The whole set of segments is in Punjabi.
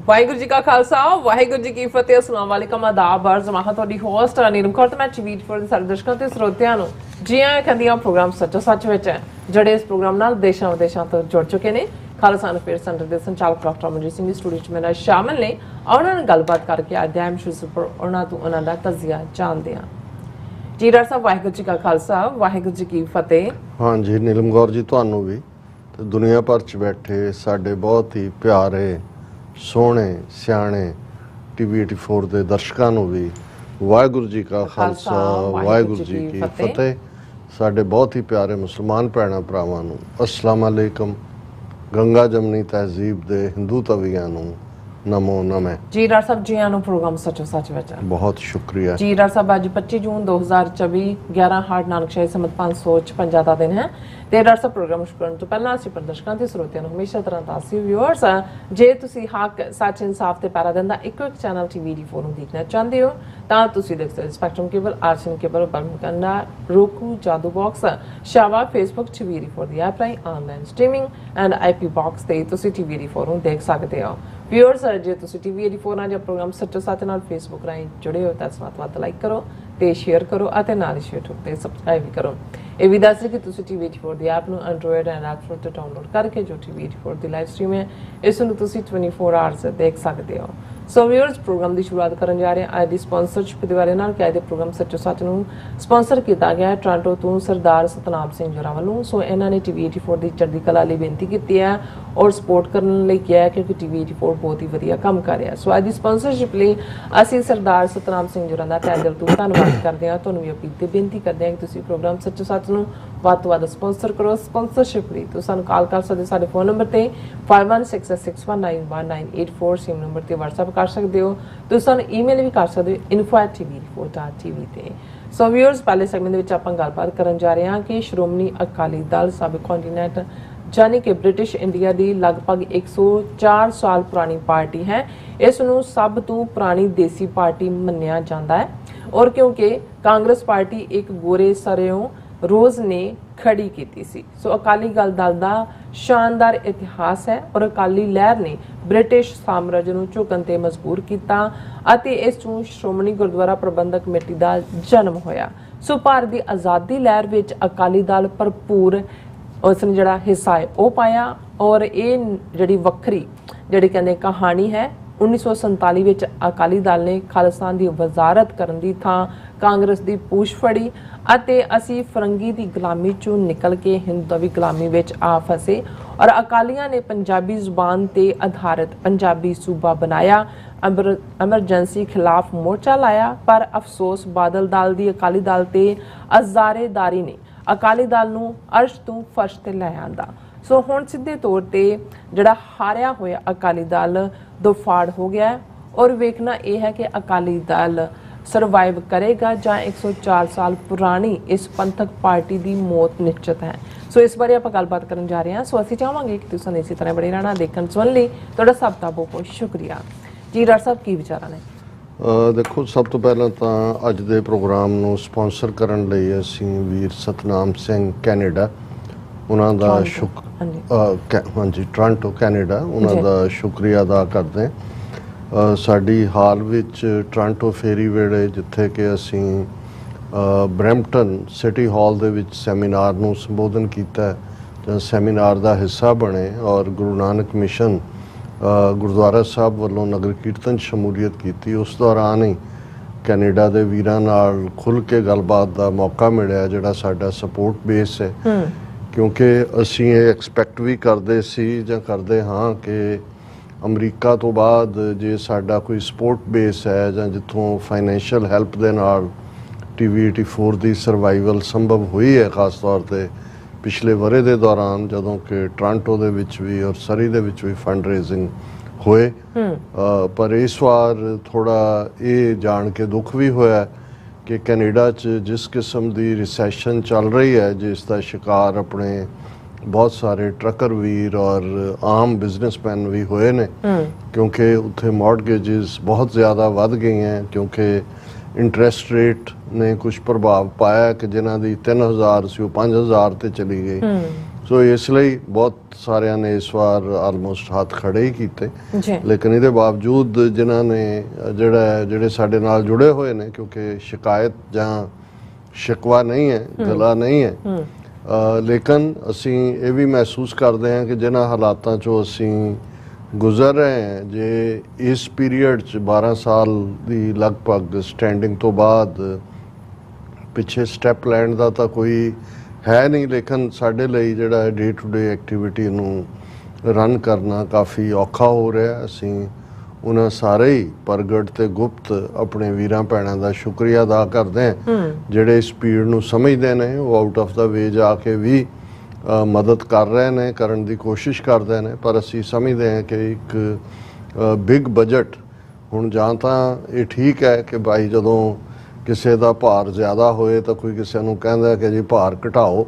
ਵਾਹਿਗੁਰੂ ਜੀ ਕਾ ਖਾਲਸਾ ਵਾਹਿਗੁਰੂ ਜੀ ਕੀ ਫਤਿਹ। अस्सलाम वालेकुम आदाब अर्ज़ मैं ਤੁਹਾਡੀ ਹੋਸਟ ਨੀਲਮ ਕੌਰ ਤੇ ਮੈਂ ਟੀਵੀ ਫੋਰ ਦੇ ਸਾਰੇ ਦਰਸ਼ਕਾਂ ਤੇ ਸਰੋਤਿਆਂ ਨੂੰ ਜੀ ਆਇਆਂ ਕਹਿੰਦੀ ਆ ਪ੍ਰੋਗਰਾਮ ਸੱਚੋ ਸੱਚ ਵਿੱਚ ਹੈ ਜਿਹੜੇ ਇਸ ਪ੍ਰੋਗਰਾਮ ਨਾਲ ਦੇਸ਼ਾਂ ਵਿਦੇਸ਼ਾਂ ਤੋਂ ਜੁੜ ਚੁੱਕੇ ਨੇ। ਖਾਲਸਾ ਅਫੇਅਰ ਸੈਂਟਰ ਦੇ ਸੰਚਾਲਕ ਡਾਕਟਰ ਅਮਰਜੀਤ ਸਿੰਘ ਸਟੂਡੀਓ 'ਚ ਮੇਰਾ ਸ਼ਾਮਲ ਨੇ। ਉਹਨਾਂ ਨਾਲ ਗੱਲਬਾਤ ਕਰਕੇ ਅਧਿਆਇਮ ਸ਼ੁਰੂ ਪਰ ਉਹਨਾਂ ਤੋਂ ਉਹਨਾਂ ਦਾ ਤਜ਼ੀਆ ਜਾਣਦੇ ਹਾਂ। ਜੀ ਡਾਕਟਰ ਸਾਹਿਬ ਵਾਹਿਗੁਰੂ ਜੀ ਕਾ ਖਾਲਸਾ ਵਾਹਿਗੁਰੂ ਜੀ ਕੀ ਫਤਿਹ। हाँ जी नीलम कौर जी ਤੁਹਾਨੂੰ ਵੀ ਤੇ ਦੁਨੀਆ ਭਰ 'ਚ ਬੈਠੇ ਸਾਡੇ ਬਹੁਤ ਹੀ ਪਿਆਰੇ ਸੋਹਣੇ ਸਿਆਣੇ ਟੀਵੀ 84 ਦੇ ਦਰਸ਼ਕਾਂ ਨੂੰ ਵੀ ਵਾਹਿਗੁਰੂ ਜੀ ਕਾ ਖਾਲਸਾ ਵਾਹਿਗੁਰੂ ਜੀ ਕੀ ਫਤਿਹ। ਸਾਡੇ ਬਹੁਤ ਹੀ ਪਿਆਰੇ ਮੁਸਲਮਾਨ ਭੈਣਾਂ ਭਰਾਵਾਂ ਨੂੰ ਅਸਲਾਮ ਅਲੈਕਮ। ਗੰਗਾ ਜਮਨੀ ਤਹਿਜ਼ੀਬ ਦੇ ਹਿੰਦੂ ਤਵੀਆਂ ਨੂੰ ਨਮੋ ਨਮੇ। ਜੀ ਡਾਕਟਰ ਸਾਹਿਬ ਜੀ ਆਇਆਂ ਨੂੰ ਪ੍ਰੋਗਰਾਮ ਸੱਚੋ ਸੱਚ ਵਿੱਚ ਬਹੁਤ ਸ਼ੁਕਰੀਆ। ਜੀ ਡਾਕਟਰ ਸਾਹਿਬ ਅੱਜ 25 ਜੂਨ 2024 11 ਹਾੜ ਨਾਨਕਸ਼ਾਹੀ ਸੰਮਤ 556 ਦਾ ਦਿਨ ਹੈ ਤੇ ਡਾਕਟਰ ਸਾਹਿਬ ਪ੍ਰੋਗਰਾਮ ਸ਼ੁਰੂ ਕਰਨ ਤੋਂ ਪਹਿਲਾਂ ਅਸੀਂ ਪ੍ਰਦਰਸ਼ਕਾਂ ਤੇ ਸਰੋਤਿਆਂ ਨੂੰ ਹਮੇਸ਼ਾ ਤਰ੍ਹਾਂ ਦੱਸੀ ਵਿਊਅਰਸ ਜੇ ਤੁਸੀਂ ਹੱਕ ਸੱਚ ਇਨਸਾਫ ਤੇ ਪੈਰਾ ਦਿੰਦਾ ਇੱਕੋ ਇੱਕ ਚੈਨਲ ਟੀਵੀ ਦੀ ਫੋਨ ਨੂੰ ਦੇਖਣਾ ਚਾਹੁੰਦੇ ਹੋ ਤਾਂ ਤੁਸੀਂ ਦੇਖ ਸਕਦੇ ਸਪੈਕਟਰਮ ਕੇਬਲ ਆਰਸ਼ਨ ਕੇਬਲ ਬਰਮਕੰਡਾ roku ਜਾਦੂ ਬਾਕਸ ਸ਼ਾਵਾ ਫੇਸਬੁੱਕ ਟੀਵੀ ਦੀ ਫੋਰ ਦੀ ਐਪ ਰਾਹੀਂ online streaming and IP box ਤੇ ਤੁਸੀਂ ਟੀਵੀ ਦੀ ਫੋਨ ਨੂੰ ਦੇਖ ਸਕਦੇ ਹੋ। ਵਿਊਅਰਸ ਜੇ ਤੁਸੀਂ ਟੀਵੀ 84 ਨਾਲ ਜਾਂ ਪ੍ਰੋਗਰਾਮ ਸੱਚੋ ਸੱਚ ਨਾਲ ਫੇਸਬੁੱਕ ਰਾਹੀਂ ਜੁੜੇ ਹੋ ਤਾਂ ਵੱਧ ਲਾਈਕ ਕਰੋ ਤੇ ਸ਼ੇਅਰ ਕਰੋ ਅਤੇ ਨਾਲ ਹੀ YouTube ਤੇ ਸਬਸਕ੍ਰਾਈਬ ਵੀ ਕਰੋ। ਇਹ ਵੀ ਦੱਸ ਕਿ ਤੁਸੀਂ ਟੀਵੀ 84 ਦੀ ਐਪ ਨੂੰ ਐਂਡਰੋਇਡ ਐਂਡ ਐਪਲ ਤੋਂ ਡਾਊਨਲੋਡ ਕਰਕੇ ਜੋ ਟੀਵੀ 84 ਦੀ ਲਾਈਵ ਸਟ੍ਰੀਮ ਹੈ ਇਸ ਨੂੰ ਤੁਸੀਂ 24 ਆਵਰਸ ਦੇਖ ਸਕਦੇ ਹੋ। ਸੋ ਵਿਊਅਰਸ ਪ੍ਰੋਗਰਾਮ ਦੀ ਸ਼ੁਰੂਆਤ ਕਰਨ ਜਾ ਰਹੇ ਹਾਂ ਅੱਜ ਦੀ ਸਪਾਂਸਰਸ਼ਿਪ ਦੇ ਬਾਰੇ ਨਾਲ। ਕਿ ਅੱਜ ਦੇ ਪ੍ਰੋਗਰਾਮ ਸੱਚੋ ਸੱਚ ਨੂੰ ਸਪਾਂਸਰ ਕੀਤਾ ਗਿਆ ਹੈ ਟੋਰਾਂਟੋ ਤੋਂ ਸਰਦਾਰ ਸਤਨਾਮ ਸਿੰਘ ਜੋਰਾ ਵੱਲੋਂ। ਸੋ ਇਹਨਾਂ ਨੇ ਟੀਵੀ 84 ਦੀ ਚੜ੍ਹਦੀ ਕਲਾ ਲਈ ਬੇਨਤੀ ਕੀਤੀ ਹੈ ਔਰ ਸਪੋਰਟ ਕਰਨ ਲਈ ਕਿਹਾ ਹੈ ਕਿਉਂਕਿ ਟੀਵੀ 84 ਬਹੁਤ ਹੀ ਵਧੀਆ ਕੰਮ ਕਰ ਰਿਹਾ। ਸੋ ਅੱਜ ਦੀ ਸਪਾਂਸਰਸ਼ਿਪ ਲਈ ਅਸੀਂ ਸਰਦਾਰ ਸਤਨਾਮ ਸਿੰਘ ਜੋਰਾ ਦਾ ਤਹਿ ਦਿਲ ਤੋਂ ਧੰਨਵਾਦ ਕਰਦੇ ਹਾਂ। ਤੁਹਾਨੂੰ ਵੀ ਅਪੀਲ ਤੇ ਬੇਨਤੀ ਕਰਦੇ ਹਾਂ ਕਿ ਤੁਸੀਂ ਪ੍ਰੋਗਰਾਮ ਸੱਚੋ ਸੱਚ ਨੂੰ ਵੱਧ ਤੋਂ ਵੱਧ ਸਪਾਂਸਰ ਕਰੋ। ਸਪਾਂਸਰਸ਼ਿਪ ਲਈ ਤੁਸੀਂ ਸਾਨੂੰ ਕਾਲ ਕਰ ਸਕਦੇ ਸਾਡੇ ਫੋਨ ਨੰਬਰ ਤੇ 5166191984 ਸਿਮ ਨੰਬਰ ਤੇ WhatsApp ਕਰ ਸਕਦੇ ਹੋ। ਤੁਸੀਂ ਸਾਨੂੰ ਈਮੇਲ ਵੀ ਕਰ ਸਕਦੇ ਹੋ info@tv4.tv ਤੇ। ਸੋ ਵਿਊਅਰਸ ਪਹਿਲੇ ਸੈਗਮੈਂਟ ਦੇ ਵਿੱਚ ਆਪਾਂ ਗੱਲਬਾਤ ਕਰਨ ਜਾ ਰਹੇ ਹਾਂ ਕਿ ਸ਼੍ਰੋਮਣੀ ਅਕਾਲੀ ਦਲ ਸਾਬਕ ਕੰਟੀਨੈਂਟ ਜਾਨੀ ਕਿ ਬ੍ਰਿਟਿਸ਼ ਇੰਡੀਆ ਦੀ ਲਗਭਗ 104 ਸਾਲ ਪੁਰਾਣੀ ਪਾਰਟੀ ਹੈ। ਇਸ ਨੂੰ ਸਭ ਤੋਂ ਪੁਰਾਣੀ ਦੇਸੀ ਪਾਰਟੀ ਮੰਨਿਆ ਜਾਂਦਾ ਹੈ ਔਰ ਕਿਉਂਕਿ ਕਾਂਗਰਸ ਪਾਰਟੀ ਇੱਕ ਗੋਰੇ ਸਰੋਂ ਰੋਜ਼ ਨੇ ਖੜੀ ਕੀਤੀ ਸੀ। ਸੋ ਅਕਾਲੀ ਦਲ ਦਾ ਸ਼ਾਨਦਾਰ ਇਤਿਹਾਸ ਹੈ ਔਰ ਅਕਾਲੀ ਲਹਿਰ ਨੇ ਬ੍ਰਿਟਿਸ਼ ਸਾਮਰਾਜ ਨੂੰ ਝੁਕਣ ਤੇ ਮਜਬੂਰ ਕੀਤਾ ਅਤੇ ਇਸ ਨੂੰ ਸ਼੍ਰੋਮਣੀ ਗੁਰਦੁਆਰਾ ਪ੍ਰਬੰਧਕ ਕਮੇਟੀ ਦਾ ਜਨਮ ਹੋਇਆ। ਸੋ ਭਾਰਤ ਦੀ ਆਜ਼ਾਦੀ ਲਹਿਰ ਵਿੱਚ ਅਕਾਲੀ ਦਲ ਭਰਪੂਰ ਉਸਨੇ ਜਿਹੜਾ ਹਿੱਸਾ ਹੈ ਉਹ ਪਾਇਆ ਔਰ ਇਹ ਜਿਹੜੀ ਵੱਖਰੀ ਜਿਹੜੀ ਕਹਿੰਦੇ ਕਹਾਣੀ ਹੈ 1947 ਵਿੱਚ ਅਕਾਲੀ ਦਲ ਨੇ ਖਾਲਿਸਤਾਨ ਦੀ ਵਜ਼ਾਰਤ ਕਰਨ ਦੀ ਥਾਂ ਕਾਂਗਰਸ ਦੀ ਪੂਛ ਫੜੀ ਅਤੇ ਅਸੀਂ ਫਰੰਗੀ ਦੀ ਗੁਲਾਮੀ ਚੋਂ ਨਿਕਲ ਕੇ ਹਿੰਦੂਆਂ ਗੁਲਾਮੀ ਵਿੱਚ ਆ ਫਸੇ ਔਰ ਅਕਾਲੀਆਂ ਨੇ ਪੰਜਾਬੀ ਜ਼ੁਬਾਨ ਤੇ ਆਧਾਰਿਤ ਪੰਜਾਬੀ ਸੂਬਾ ਬਣਾਇਆ। ਐਮਰਜੈਂਸੀ ਖਿਲਾਫ ਮੋਰਚਾ ਲਾਇਆ ਪਰ ਅਫਸੋਸ ਬਾਦਲ ਦਲ ਦੀ ਅਕਾਲੀ ਦਲ ਤੇ ਅਜ਼ਾਰੇਦਾਰੀ ਨੇ ਅਕਾਲੀ ਦਲ ਨੂੰ ਅਰਸ਼ ਤੋਂ ਫਰਸ਼ ਤੇ ਲੈ ਆਂਦਾ। ਸੋ ਹੁਣ ਸਿੱਧੇ ਤੌਰ ਤੇ ਜਿਹੜਾ ਹਾਰਿਆ ਹੋਇਆ ਅਕਾਲੀ ਦਲ ਦੁਫਾੜ ਹੋ ਗਿਆ ਔਰ ਵੇਖਣਾ ਇਹ ਹੈ ਕਿ ਅਕਾਲੀ ਦਲ ਸਰਵਾਈਵ ਕਰੇਗਾ ਜਾਂ 104 ਸਾਲ ਪੁਰਾਣੀ ਇਸ ਪੰਥਕ ਪਾਰਟੀ ਦੀ ਮੌਤ ਨਿਸ਼ਚਿਤ ਹੈ। ਸੋ ਇਸ ਬਾਰੇ ਆਪਾਂ ਗੱਲਬਾਤ ਕਰਨ ਜਾ ਰਹੇ ਹਾਂ। ਸੋ ਅਸੀਂ ਚਾਹਾਂਗੇ ਕਿ ਤੁਸੀਂ ਇਸੇ ਤਰ੍ਹਾਂ ਬੜੇ ਰਹਿਣਾ ਦੇਖਣ ਸੁਣ ਲਈ ਤੁਹਾਡਾ ਸਭ ਦਾ ਬਹੁਤ ਬਹੁਤ ਸ਼ੁਕਰੀਆ। ਜੀ ਡਾਕਟਰ ਸਾਹਿਬ ਕੀ ਵਿਚਾਰਾਂ ਨੇ? ਦੇਖੋ ਸਭ ਤੋਂ ਪਹਿਲਾਂ ਤਾਂ ਅੱਜ ਦੇ ਪ੍ਰੋਗਰਾਮ ਨੂੰ ਸਪਾਂਸਰ ਕਰਨ ਲਈ ਅਸੀਂ ਵੀਰ ਸਤਨਾਮ ਸਿੰਘ ਕੈਨੇਡਾ ਉਹਨਾਂ ਦਾ ਹਾਂਜੀ ਟੋਰਾਂਟੋ ਕੈਨੇਡਾ ਉਹਨਾਂ ਦਾ ਸ਼ੁਕਰੀਆ ਅਦਾ ਕਰਦੇ ਹਾਂ। ਸਾਡੀ ਹਾਲ ਵਿੱਚ ਟੋਰਾਂਟੋ ਫੇਰੀ ਵੇਲੇ ਜਿੱਥੇ ਕਿ ਅਸੀਂ ਬਰੈਂਪਟਨ ਸਿਟੀ ਹਾਲ ਦੇ ਵਿੱਚ ਸੈਮੀਨਾਰ ਨੂੰ ਸੰਬੋਧਨ ਕੀਤਾ ਜਾਂ ਸੈਮੀਨਾਰ ਦਾ ਹਿੱਸਾ ਬਣੇ ਔਰ ਗੁਰੂ ਨਾਨਕ ਮਿਸ਼ਨ ਗੁਰਦੁਆਰਾ ਸਾਹਿਬ ਵੱਲੋਂ ਨਗਰ ਕੀਰਤਨ ਸ਼ਮੂਲੀਅਤ ਕੀਤੀ। ਉਸ ਦੌਰਾਨ ਹੀ ਕੈਨੇਡਾ ਦੇ ਵੀਰਾਂ ਨਾਲ ਖੁੱਲ੍ਹ ਕੇ ਗੱਲਬਾਤ ਦਾ ਮੌਕਾ ਮਿਲਿਆ ਜਿਹੜਾ ਸਾਡਾ ਸਪੋਰਟ ਬੇਸ ਹੈ ਕਿਉਂਕਿ ਅਸੀਂ ਇਹ ਐਕਸਪੈਕਟ ਵੀ ਕਰਦੇ ਸੀ ਜਾਂ ਕਰਦੇ ਹਾਂ ਕਿ ਅਮਰੀਕਾ ਤੋਂ ਬਾਅਦ ਜੇ ਸਾਡਾ ਕੋਈ ਸਪੋਰਟ ਬੇਸ ਹੈ ਜਾਂ ਜਿੱਥੋਂ ਫਾਈਨੈਂਸ਼ੀਅਲ ਹੈਲਪ ਦੇ ਨਾਲ ਟੀਵੀ 84 ਦੀ ਸਰਵਾਈਵਲ ਸੰਭਵ ਹੋਈ ਹੈ ਖਾਸ ਤੌਰ 'ਤੇ ਪਿਛਲੇ ਵਰ੍ਹੇ ਦੇ ਦੌਰਾਨ ਜਦੋਂ ਕਿ ਟੋਰਾਂਟੋ ਦੇ ਵਿੱਚ ਵੀ ਔਰ ਸਰੀ ਦੇ ਵਿੱਚ ਵੀ ਫੰਡ ਰੇਜ਼ਿੰਗ ਹੋਏ। ਪਰ ਇਸ ਵਾਰ ਥੋੜ੍ਹਾ ਇਹ ਜਾਣ ਕੇ ਦੁੱਖ ਵੀ ਹੋਇਆ ਕਿ ਕੈਨੇਡਾ 'ਚ ਜਿਸ ਕਿਸਮ ਦੀ ਰਿਸੈਸ਼ਨ ਚੱਲ ਰਹੀ ਹੈ ਜਿਸ ਦਾ ਸ਼ਿਕਾਰ ਆਪਣੇ ਬਹੁਤ ਸਾਰੇ ਟਰੱਕਰ ਵੀਰ ਔਰ ਆਮ ਬਿਜ਼ਨਸਮੈਨ ਵੀ ਹੋਏ ਨੇ ਕਿਉਂਕਿ ਉੱਥੇ ਮੌਰਟਗੇਜਿਸ ਬਹੁਤ ਜ਼ਿਆਦਾ ਵੱਧ ਗਈਆਂ ਕਿਉਂਕਿ ਇੰਟਰਸਟ ਰੇਟ ਨੇ ਕੁਝ ਪ੍ਰਭਾਵ ਪਾਇਆ ਕਿ ਜਿਨ੍ਹਾਂ ਦੀ 3000 ਸੀ ਉਹ 5000 ਤੇ ਚਲੀ ਗਈ। ਸੋ ਇਸ ਲਈ ਬਹੁਤ ਸਾਰਿਆਂ ਨੇ ਇਸ ਵਾਰ ਆਲਮੋਸਟ ਹੱਥ ਖੜੇ ਹੀ ਕੀਤੇ, ਲੇਕਿਨ ਇਹਦੇ ਬਾਵਜੂਦ ਜਿਨ੍ਹਾਂ ਨੇ ਜਿਹੜੇ ਸਾਡੇ ਨਾਲ ਜੁੜੇ ਹੋਏ ਨੇ, ਕਿਉਂਕਿ ਸ਼ਿਕਾਇਤ ਜਾਂ ਸ਼ਿਕਵਾ ਨਹੀਂ ਹੈ, ਗਲਾ ਨਹੀਂ ਹੈ, ਲੇਕਿਨ ਅਸੀਂ ਇਹ ਵੀ ਮਹਿਸੂਸ ਕਰਦੇ ਹਾਂ ਕਿ ਜਿਨ੍ਹਾਂ ਹਾਲਾਤਾਂ 'ਚੋਂ ਅਸੀਂ ਗੁਜ਼ਰ ਰਹੇ ਹਾਂ, ਜੇ ਇਸ ਪੀਰੀਅਡ 'ਚ 12 ਸਾਲ ਦੀ ਲਗਭਗ ਸਟੈਂਡਿੰਗ ਤੋਂ ਬਾਅਦ ਪਿੱਛੇ ਸਟੈਪ ਲੈਣ ਦਾ ਤਾਂ ਕੋਈ ਹੈ ਨਹੀਂ, ਲੇਕਿਨ ਸਾਡੇ ਲਈ ਜਿਹੜਾ ਡੇ ਟੂ ਡੇ ਐਕਟੀਵਿਟੀ ਨੂੰ ਰਨ ਕਰਨਾ ਕਾਫੀ ਔਖਾ ਹੋ ਰਿਹਾ। ਅਸੀਂ ਉਹਨਾਂ ਸਾਰੇ ਹੀ ਪ੍ਰਗਟ ਤੇ ਗੁਪਤ ਆਪਣੇ ਵੀਰਾਂ ਭੈਣਾਂ ਦਾ ਸ਼ੁਕਰੀਆ ਅਦਾ ਕਰਦੇ ਹਾਂ ਜਿਹੜੇ ਇਸ ਭੀੜ ਨੂੰ ਸਮਝਦੇ ਨੇ, ਉਹ ਆਊਟ ਆਫ ਦਾ ਵੇ ਜਾ ਕੇ ਵੀ ਮਦਦ ਕਰ ਰਹੇ ਨੇ, ਕਰਨ ਦੀ ਕੋਸ਼ਿਸ਼ ਕਰਦੇ ਨੇ। ਪਰ ਅਸੀਂ ਸਮਝਦੇ ਹਾਂ ਕਿ ਇੱਕ ਬਿਗ ਬਜਟ ਹੁਣ ਜਾਂ ਤਾਂ ਇਹ ਠੀਕ ਹੈ ਕਿ ਭਾਈ ਜਦੋਂ ਕਿਸੇ ਦਾ ਭਾਰ ਜ਼ਿਆਦਾ ਹੋਏ ਤਾਂ ਕੋਈ ਕਿਸੇ ਨੂੰ ਕਹਿੰਦਾ ਕਿ ਜੀ ਭਾਰ ਘਟਾਓ,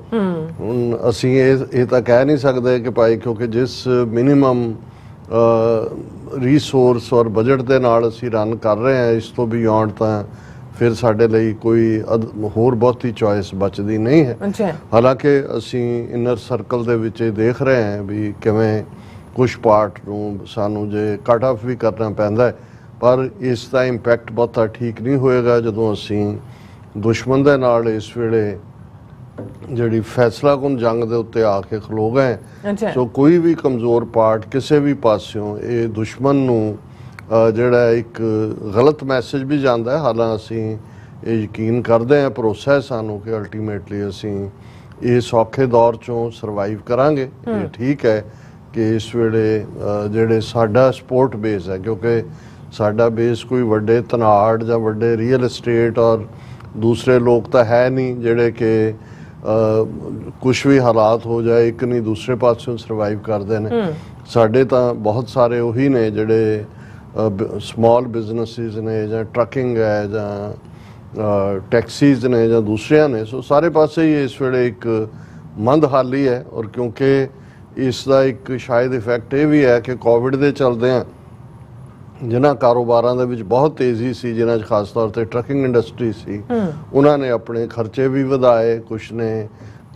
ਹੁਣ ਅਸੀਂ ਇਹ ਤਾਂ ਕਹਿ ਨਹੀਂ ਸਕਦੇ ਕਿ ਭਾਈ ਕਿਉਂਕਿ ਜਿਸ ਮਿਨੀਮਮ ਰਿਸੋਰਸ ਔਰ ਬਜਟ ਦੇ ਨਾਲ ਅਸੀਂ ਰਨ ਕਰ ਰਹੇ ਹਾਂ, ਇਸ ਤੋਂ ਬਿਯੋਂਡ ਤਾਂ ਫਿਰ ਸਾਡੇ ਲਈ ਕੋਈ ਹੋਰ ਬਹੁਤੀ ਚੋਇਸ ਬਚਦੀ ਨਹੀਂ ਹੈ। ਹਾਲਾਂਕਿ ਅਸੀਂ ਇਨਰ ਸਰਕਲ ਦੇ ਵਿੱਚ ਇਹ ਦੇਖ ਰਹੇ ਹਾਂ ਵੀ ਕਿਵੇਂ ਕੁਝ ਪਾਰਟ ਨੂੰ ਸਾਨੂੰ ਜੇ ਕੱਟ ਆਫ ਵੀ ਕਰਨਾ ਪੈਂਦਾ ਹੈ, ਪਰ ਇਸ ਦਾ ਇੰਪੈਕਟ ਬਹੁਤਾ ਠੀਕ ਨਹੀਂ ਹੋਏਗਾ ਜਦੋਂ ਅਸੀਂ ਦੁਸ਼ਮਣ ਦੇ ਨਾਲ ਇਸ ਵੇਲੇ ਜਿਹੜੀ ਫੈਸਲਾਕੁਨ ਜੰਗ ਦੇ ਉੱਤੇ ਆ ਕੇ ਖਲੋ ਗਏ। ਸੋ ਕੋਈ ਵੀ ਕਮਜ਼ੋਰ ਪਾਰਟ ਕਿਸੇ ਵੀ ਪਾਸਿਓਂ ਇਹ ਦੁਸ਼ਮਣ ਨੂੰ ਜਿਹੜਾ ਇੱਕ ਗਲਤ ਮੈਸੇਜ ਵੀ ਜਾਂਦਾ ਹੈ। ਹਾਲਾਂ ਅਸੀਂ ਇਹ ਯਕੀਨ ਕਰਦੇ ਹਾਂ, ਭਰੋਸਾ ਹੈ ਸਾਨੂੰ ਕਿ ਅਲਟੀਮੇਟਲੀ ਅਸੀਂ ਇਸ ਔਖੇ ਦੌਰ 'ਚੋਂ ਸਰਵਾਈਵ ਕਰਾਂਗੇ। ਇਹ ਠੀਕ ਹੈ ਕਿ ਇਸ ਵੇਲੇ ਜਿਹੜੇ ਸਾਡਾ ਸਪੋਰਟ ਬੇਸ ਹੈ, ਕਿਉਂਕਿ ਸਾਡਾ ਬੇਸ ਕੋਈ ਵੱਡੇ ਧਨਾੜ ਜਾਂ ਵੱਡੇ ਰੀਅਲ ਏਸਟੇਟ ਔਰ ਦੂਸਰੇ ਲੋਕ ਤਾਂ ਹੈ ਨਹੀਂ ਜਿਹੜੇ ਕਿ ਕੁਛ ਵੀ ਹਾਲਾਤ ਹੋ ਜਾਏ ਇੱਕ ਨਹੀਂ ਦੂਸਰੇ ਪਾਸਿਓਂ ਸਰਵਾਈਵ ਕਰਦੇ ਨੇ। ਸਾਡੇ ਤਾਂ ਬਹੁਤ ਸਾਰੇ ਉਹੀ ਨੇ ਜਿਹੜੇ ਸਮਾਲ ਬਿਜ਼ਨਸਿਸ ਨੇ ਜਾਂ ਟਰੱਕਿੰਗ ਹੈ ਜਾਂ ਟੈਕਸੀਜ਼ ਨੇ ਜਾਂ ਦੂਸਰਿਆਂ ਨੇ। ਸੋ ਸਾਰੇ ਪਾਸੇ ਹੀ ਇਸ ਵੇਲੇ ਇੱਕ ਮੰਦਹਾਲੀ ਹੈ। ਔਰ ਕਿਉਂਕਿ ਇਸ ਦਾ ਇੱਕ ਸ਼ਾਇਦ ਇਫੈਕਟ ਇਹ ਵੀ ਹੈ ਕਿ ਕੋਵਿਡ ਦੇ ਚਲਦਿਆਂ ਜਿਨ੍ਹਾਂ ਕਾਰੋਬਾਰਾਂ ਦੇ ਵਿੱਚ ਬਹੁਤ ਤੇਜ਼ੀ ਸੀ, ਜਿਨ੍ਹਾਂ 'ਚ ਖਾਸ ਤੌਰ ਤੇ ਟਰੱਕਿੰਗ ਇੰਡਸਟਰੀ ਸੀ, ਉਹਨਾਂ ਨੇ ਆਪਣੇ ਖਰਚੇ ਵੀ ਵਧਾਏ, ਕੁਛ ਨੇ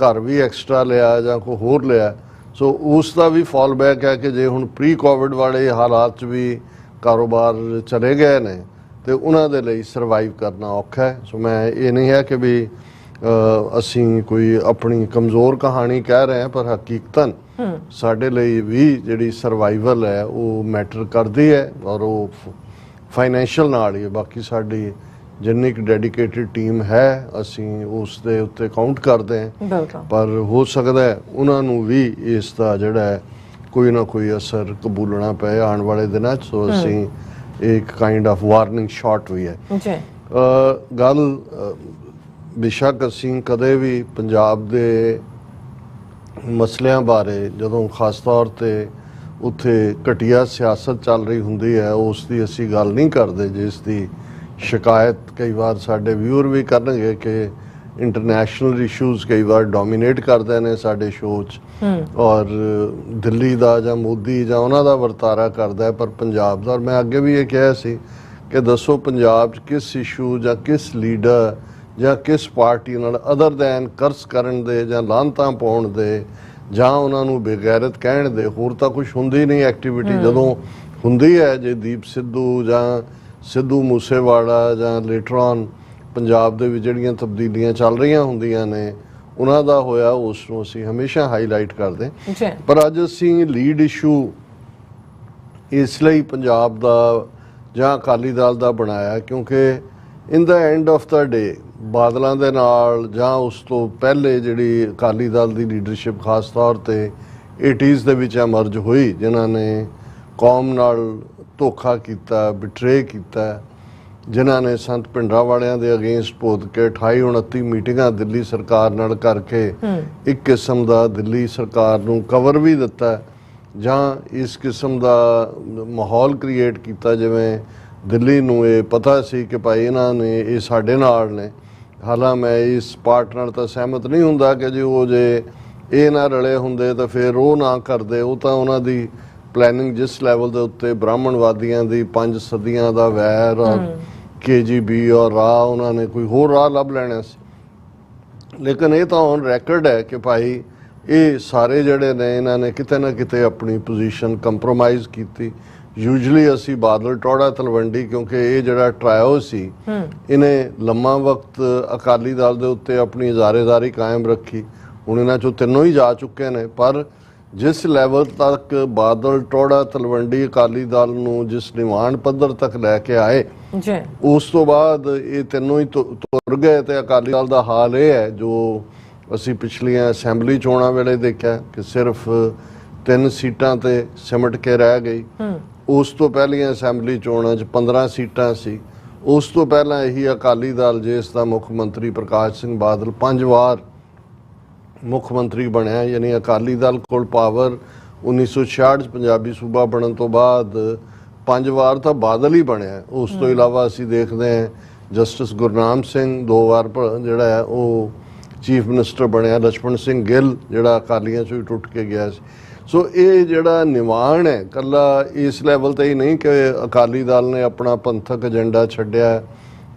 ਘਰ ਵੀ ਐਕਸਟਰਾ ਲਿਆ ਜਾਂ ਕੋਈ ਹੋਰ ਲਿਆ। ਸੋ ਉਸ ਦਾ ਵੀ ਫਾਲ ਬੈਕ ਹੈ ਕਿ ਜੇ ਹੁਣ ਪ੍ਰੀ ਕੋਵਿਡ ਵਾਲੇ ਹਾਲਾਤ 'ਚ ਵੀ ਕਾਰੋਬਾਰ ਚਲੇ ਗਏ ਨੇ ਤੇ ਉਹਨਾਂ ਦੇ ਲਈ ਸਰਵਾਈਵ ਕਰਨਾ ਔਖਾ ਹੈ। ਸੋ ਮੈਂ ਇਹ ਨਹੀਂ ਹੈ ਕਿ ਵੀ ਅਸੀਂ ਕੋਈ ਆਪਣੀ ਕਮਜ਼ੋਰ ਕਹਾਣੀ ਕਹਿ ਰਹੇ ਹਾਂ, ਪਰ ਹਕੀਕਤਨ ਸਾਡੇ ਲਈ ਵੀ ਜਿਹੜੀ ਸਰਵਾਈਵਲ ਹੈ ਉਹ ਮੈਟਰ ਕਰਦੀ ਹੈ ਔਰ ਉਹ ਫਾਈਨੈਂਸ਼ੀਅਲ ਨਾਲ ਹੀ। ਬਾਕੀ ਸਾਡੀ ਜਿੰਨੀ ਕੁ ਡੈਡੀਕੇਟਿਡ ਟੀਮ ਹੈ ਅਸੀਂ ਉਸ ਦੇ ਉੱਤੇ ਕਾਊਂਟ ਕਰਦੇ ਹਾਂ, ਪਰ ਹੋ ਸਕਦਾ ਹੈ ਉਹਨਾਂ ਨੂੰ ਵੀ ਇਸ ਦਾ ਜਿਹੜਾ ਹੈ ਕੋਈ ਨਾ ਕੋਈ ਅਸਰ ਕਬੂਲਣਾ ਪਏ ਆਉਣ ਵਾਲੇ ਦਿਨਾਂ 'ਚ। ਸੋ ਅਸੀਂ ਇੱਕ ਕਾਈਂਡ ਆਫ ਵਾਰਨਿੰਗ ਸ਼ਾਟ ਵੀ ਹੈ। ਗੱਲ ਬੇਸ਼ੱਕ ਅਸੀਂ ਕਦੇ ਵੀ ਪੰਜਾਬ ਦੇ ਮਸਲਿਆਂ ਬਾਰੇ ਜਦੋਂ ਖਾਸ ਤੌਰ ਤੇ ਉੱਥੇ ਘਟੀਆ ਸਿਆਸਤ ਚੱਲ ਰਹੀ ਹੁੰਦੀ ਹੈ ਉਸ ਦੀ ਅਸੀਂ ਗੱਲ ਨਹੀਂ ਕਰਦੇ, ਜਿਸ ਦੀ ਸ਼ਿਕਾਇਤ ਕਈ ਵਾਰ ਸਾਡੇ ਵਿਊਅਰ ਵੀ ਕਰਨਗੇ ਕਿ ਇੰਟਰਨੈਸ਼ਨਲ ਇਸ਼ੂਜ਼ ਕਈ ਵਾਰ ਡੋਮੀਨੇਟ ਕਰਦੇ ਨੇ ਸਾਡੇ ਸ਼ੋਅ 'ਚ ਔਰ ਦਿੱਲੀ ਦਾ ਜਾਂ ਮੋਦੀ ਜਾਂ ਉਹਨਾਂ ਦਾ ਵਰਤਾਰਾ ਕਰਦਾ ਹੈ, ਪਰ ਪੰਜਾਬ ਦਾ। ਔਰ ਮੈਂ ਅੱਗੇ ਵੀ ਇਹ ਕਿਹਾ ਸੀ ਕਿ ਦੱਸੋ ਪੰਜਾਬ 'ਚ ਕਿਸ ਇਸ਼ੂ ਜਾਂ ਕਿਸ ਲੀਡਰ ਜਾਂ ਕਿਸ ਪਾਰਟੀ ਨਾਲ ਅਦਰ ਦੈਨ ਕਰਸ ਕਰਨ ਦੇ ਜਾਂ ਲਾਂਤਾਂ ਪਾਉਣ ਦੇ ਜਾਂ ਉਹਨਾਂ ਨੂੰ ਬੇਗੈਰਤ ਕਹਿਣ ਦੇ ਹੋਰ ਤਾਂ ਕੁਝ ਹੁੰਦੀ ਨਹੀਂ ਐਕਟੀਵਿਟੀ। ਜਦੋਂ ਹੁੰਦੀ ਹੈ ਜੇ ਦੀਪ ਸਿੱਧੂ ਜਾਂ ਸਿੱਧੂ ਮੂਸੇਵਾਲਾ ਜਾਂ ਲੇਟਰ ਔਨ ਪੰਜਾਬ ਦੇ ਵਿੱਚ ਜਿਹੜੀਆਂ ਤਬਦੀਲੀਆਂ ਚੱਲ ਰਹੀਆਂ ਹੁੰਦੀਆਂ ਨੇ ਉਹਨਾਂ ਦਾ ਹੋਇਆ, ਉਸ ਨੂੰ ਅਸੀਂ ਹਮੇਸ਼ਾ ਹਾਈਲਾਈਟ ਕਰਦੇ। ਪਰ ਅੱਜ ਅਸੀਂ ਲੀਡ ਇਸ਼ੂ ਇਸ ਲਈ ਪੰਜਾਬ ਦਾ ਜਾਂ ਅਕਾਲੀ ਦਲ ਦਾ ਬਣਾਇਆ ਕਿਉਂਕਿ ਇਨ ਦਾ ਐਂਡ ਆਫ ਦਾ ਡੇ ਬਾਦਲਾਂ ਦੇ ਨਾਲ ਜਾਂ ਉਸ ਤੋਂ ਪਹਿਲੇ ਜਿਹੜੀ ਅਕਾਲੀ ਦਲ ਦੀ ਲੀਡਰਸ਼ਿਪ ਖਾਸ ਤੌਰ ਤੇ 80s ਦੇ ਵਿੱਚ ਐਮਰਜ ਹੋਈ, ਜਿਨ੍ਹਾਂ ਨੇ ਕੌਮ ਨਾਲ ਧੋਖਾ ਕੀਤਾ, ਬਿਟਰੇ ਕੀਤਾ, ਜਿਨ੍ਹਾਂ ਨੇ ਸੰਤ ਭਿੰਡਰਾਂ ਵਾਲਿਆਂ ਦੇ ਅਗੇਂਸਟ ਭੋਗ ਕੇ 28-29 ਮੀਟਿੰਗਾਂ ਦਿੱਲੀ ਸਰਕਾਰ ਨਾਲ ਕਰਕੇ ਇੱਕ ਕਿਸਮ ਦਾ ਦਿੱਲੀ ਸਰਕਾਰ ਨੂੰ ਕਵਰ ਵੀ ਦਿੱਤਾ ਜਾਂ ਇਸ ਕਿਸਮ ਦਾ ਮਾਹੌਲ ਕ੍ਰੀਏਟ ਕੀਤਾ ਜਿਵੇਂ ਦਿੱਲੀ ਨੂੰ ਇਹ ਪਤਾ ਸੀ ਕਿ ਭਾਈ ਇਹਨਾਂ ਨੇ ਇਹ ਸਾਡੇ ਨਾਲ ਨੇ। ਹਾਲਾਂ ਮੈਂ ਇਸ ਪਾਰਟ ਨਾਲ ਤਾਂ ਸਹਿਮਤ ਨਹੀਂ ਹੁੰਦਾ ਕਿ ਜੇ ਇਹ ਨਾ ਰਲੇ ਹੁੰਦੇ ਤਾਂ ਫਿਰ ਉਹ ਨਾ ਕਰਦੇ। ਉਹ ਤਾਂ ਉਹਨਾਂ ਦੀ ਪਲੈਨਿੰਗ ਜਿਸ ਲੈਵਲ ਦੇ ਉੱਤੇ ਬ੍ਰਾਹਮਣਵਾਦੀਆਂ ਦੀ 5 ਸਦੀਆਂ ਦਾ ਵੈਰ ਔਰ KGB ਔਰ ਰਾਹ ਉਹਨਾਂ ਨੇ ਕੋਈ ਹੋਰ ਰਾਹ ਲੱਭ ਲੈਣਾ ਸੀ। ਲੇਕਿਨ ਇਹ ਤਾਂ ਔਨ ਰੈਕਰਡ ਹੈ ਕਿ ਭਾਈ ਇਹ ਸਾਰੇ ਜਿਹੜੇ ਨੇ ਇਹਨਾਂ ਨੇ ਕਿਤੇ ਨਾ ਕਿਤੇ ਆਪਣੀ ਪੋਜੀਸ਼ਨ ਕੰਪਰੋਮਾਈਜ਼ ਕੀਤੀ। ਯੂਜੂਅਲੀ ਅਸੀਂ ਬਾਦਲ ਟੋੜਾ ਤਲਵੰਡੀ, ਕਿਉਂਕਿ ਇਹ ਜਿਹੜਾ ਟਰਾਇਓ ਸੀ ਇਹਨੇ ਲੰਮਾ ਵਕਤ ਅਕਾਲੀ ਦਲ ਦੇ ਉੱਤੇ ਆਪਣੀ ਇਜ਼ਾਰੇਦਾਰੀ ਕਾਇਮ ਰੱਖੀ। ਹੁਣ ਇਹਨਾਂ ਚੋਂ ਤਿੰਨੋਂ ਹੀ ਜਾ ਚੁੱਕੇ ਨੇ, ਪਰ ਜਿਸ ਲੈਵਲ ਤੱਕ ਬਾਦਲ ਟੋੜਾ ਤਲਵੰਡੀ ਅਕਾਲੀ ਦਲ ਨੂੰ ਜਿਸ ਨਿਵਾਣ ਪੱਧਰ ਤੱਕ ਲੈ ਕੇ ਆਏ ਜੀ, ਉਸ ਤੋਂ ਬਾਅਦ ਇਹ ਤਿੰਨੋਂ ਹੀ ਤੁਰ ਗਏ। ਤੇ ਅਕਾਲੀ ਦਲ ਦਾ ਹਾਲ ਇਹ ਹੈ ਜੋ ਅਸੀਂ ਪਿਛਲੀਆਂ ਅਸੈਂਬਲੀ ਚੋਣਾਂ ਵੇਲੇ ਦੇਖਿਆ ਕਿ ਸਿਰਫ 3 ਸੀਟਾਂ ਤੇ ਸਿਮਟ ਕੇ ਰਹਿ ਗਈ। ਉਸ ਤੋਂ ਪਹਿਲੀਆਂ ਅਸੈਂਬਲੀ ਚੋਣਾਂ 'ਚ 15 ਸੀਟਾਂ ਸੀ। ਉਸ ਤੋਂ ਪਹਿਲਾਂ ਇਹੀ ਅਕਾਲੀ ਦਲ ਜਿਸ ਦਾ ਮੁੱਖ ਮੰਤਰੀ ਪ੍ਰਕਾਸ਼ ਸਿੰਘ ਬਾਦਲ 5 ਵਾਰ ਮੁੱਖ ਮੰਤਰੀ ਬਣਿਆ, ਯਾਨੀ ਅਕਾਲੀ ਦਲ ਕੋਲ ਪਾਵਰ 1966 'ਚ ਪੰਜਾਬੀ ਸੂਬਾ ਬਣਨ ਤੋਂ ਬਾਅਦ 5 ਵਾਰ ਤਾਂ ਬਾਦਲ ਹੀ ਬਣਿਆ। ਉਸ ਤੋਂ ਇਲਾਵਾ ਅਸੀਂ ਦੇਖਦੇ ਹਾਂ ਜਸਟਿਸ ਗੁਰਨਾਮ ਸਿੰਘ 2 ਵਾਰ ਜਿਹੜਾ ਹੈ ਉਹ ਚੀਫ ਮਿਨਿਸਟਰ ਬਣਿਆ, ਲਛਮਣ ਸਿੰਘ ਗਿੱਲ ਜਿਹੜਾ ਅਕਾਲੀਆਂ 'ਚੋਂ ਹੀ ਟੁੱਟ ਕੇ ਗਿਆ ਸੀ। ਸੋ ਇਹ ਜਿਹੜਾ ਨਿਵਾਣ ਹੈ ਕੱਲਾ ਇਸ ਲੈਵਲ ਤੇ ਹੀ ਨਹੀਂ ਕਿ ਅਕਾਲੀ ਦਲ ਨੇ ਆਪਣਾ ਪੰਥਕ ਏਜੰਡਾ ਛੱਡਿਆ।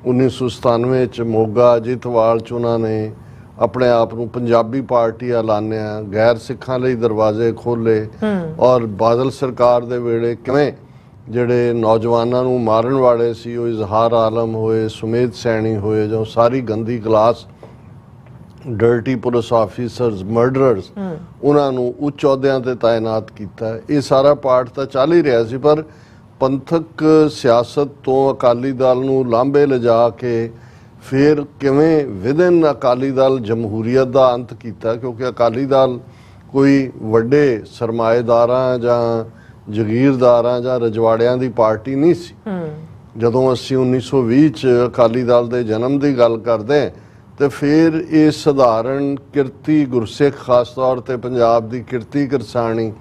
1997 'ਚ ਮੋਗਾ ਜਿੱਤਵਾਲ 'ਚ ਉਹਨਾਂ ਨੇ ਆਪਣੇ ਆਪ ਨੂੰ ਪੰਜਾਬੀ ਪਾਰਟੀ ਐਲਾਨਿਆ, ਗੈਰ ਸਿੱਖਾਂ ਲਈ ਦਰਵਾਜ਼ੇ ਖੋਲ੍ਹੇ। ਔਰ ਬਾਦਲ ਸਰਕਾਰ ਦੇ ਵੇਲੇ ਕਿਵੇਂ ਜਿਹੜੇ ਨੌਜਵਾਨਾਂ ਨੂੰ ਮਾਰਨ ਵਾਲੇ ਸੀ ਉਹ ਇਜ਼ਹਾਰ ਆਲਮ ਹੋਏ, ਸੁਮੇਧ ਸੈਣੀ ਹੋਏ, ਜੋ ਸਾਰੀ ਗੰਦੀ ਕਲਾਸ ਡਰਟੀ ਪੁਲਿਸ ਆਫੀਸਰਸ, ਮਰਡਰਰਸ, ਉਹਨਾਂ ਨੂੰ ਉੱਚ ਅਹੁਦਿਆਂ ਤੇ ਤਾਇਨਾਤ ਕੀਤਾ। ਇਹ ਸਾਰਾ ਪਾਰਟ ਤਾਂ ਚੱਲ ਹੀ ਰਿਹਾ ਸੀ, ਪਰ ਪੰਥਕ ਸਿਆਸਤ ਤੋਂ ਅਕਾਲੀ ਦਲ ਨੂੰ ਲਾਂਭੇ ਲਿਜਾ ਕੇ ਫਿਰ ਕਿਵੇਂ ਵਿਦਨ ਅਕਾਲੀ ਦਲ ਜਮਹੂਰੀਅਤ ਦਾ ਅੰਤ ਕੀਤਾ। ਕਿਉਂਕਿ ਅਕਾਲੀ ਦਲ ਕੋਈ ਵੱਡੇ ਸਰਮਾਏਦਾਰਾਂ ਜਾਂ ਜਗੀਰਦਾਰਾਂ ਜਾਂ ਰਜਵਾੜਿਆਂ ਦੀ ਪਾਰਟੀ ਨਹੀਂ ਸੀ। ਜਦੋਂ ਅਸੀਂ 1920 'ਚ ਅਕਾਲੀ ਦਲ ਦੇ ਜਨਮ ਦੀ ਗੱਲ ਕਰਦੇ ਹਾਂ ਤੇ ਫਿਰ ਇਹ ਸਧਾਰਨ ਕਿਰਤੀ ਗੁਰਸਿੱਖ, ਖਾਸ ਤੌਰ ਤੇ ਪੰਜਾਬ ਦੀ ਕਿਰਤੀ ਕਿਰਸਾਣੀ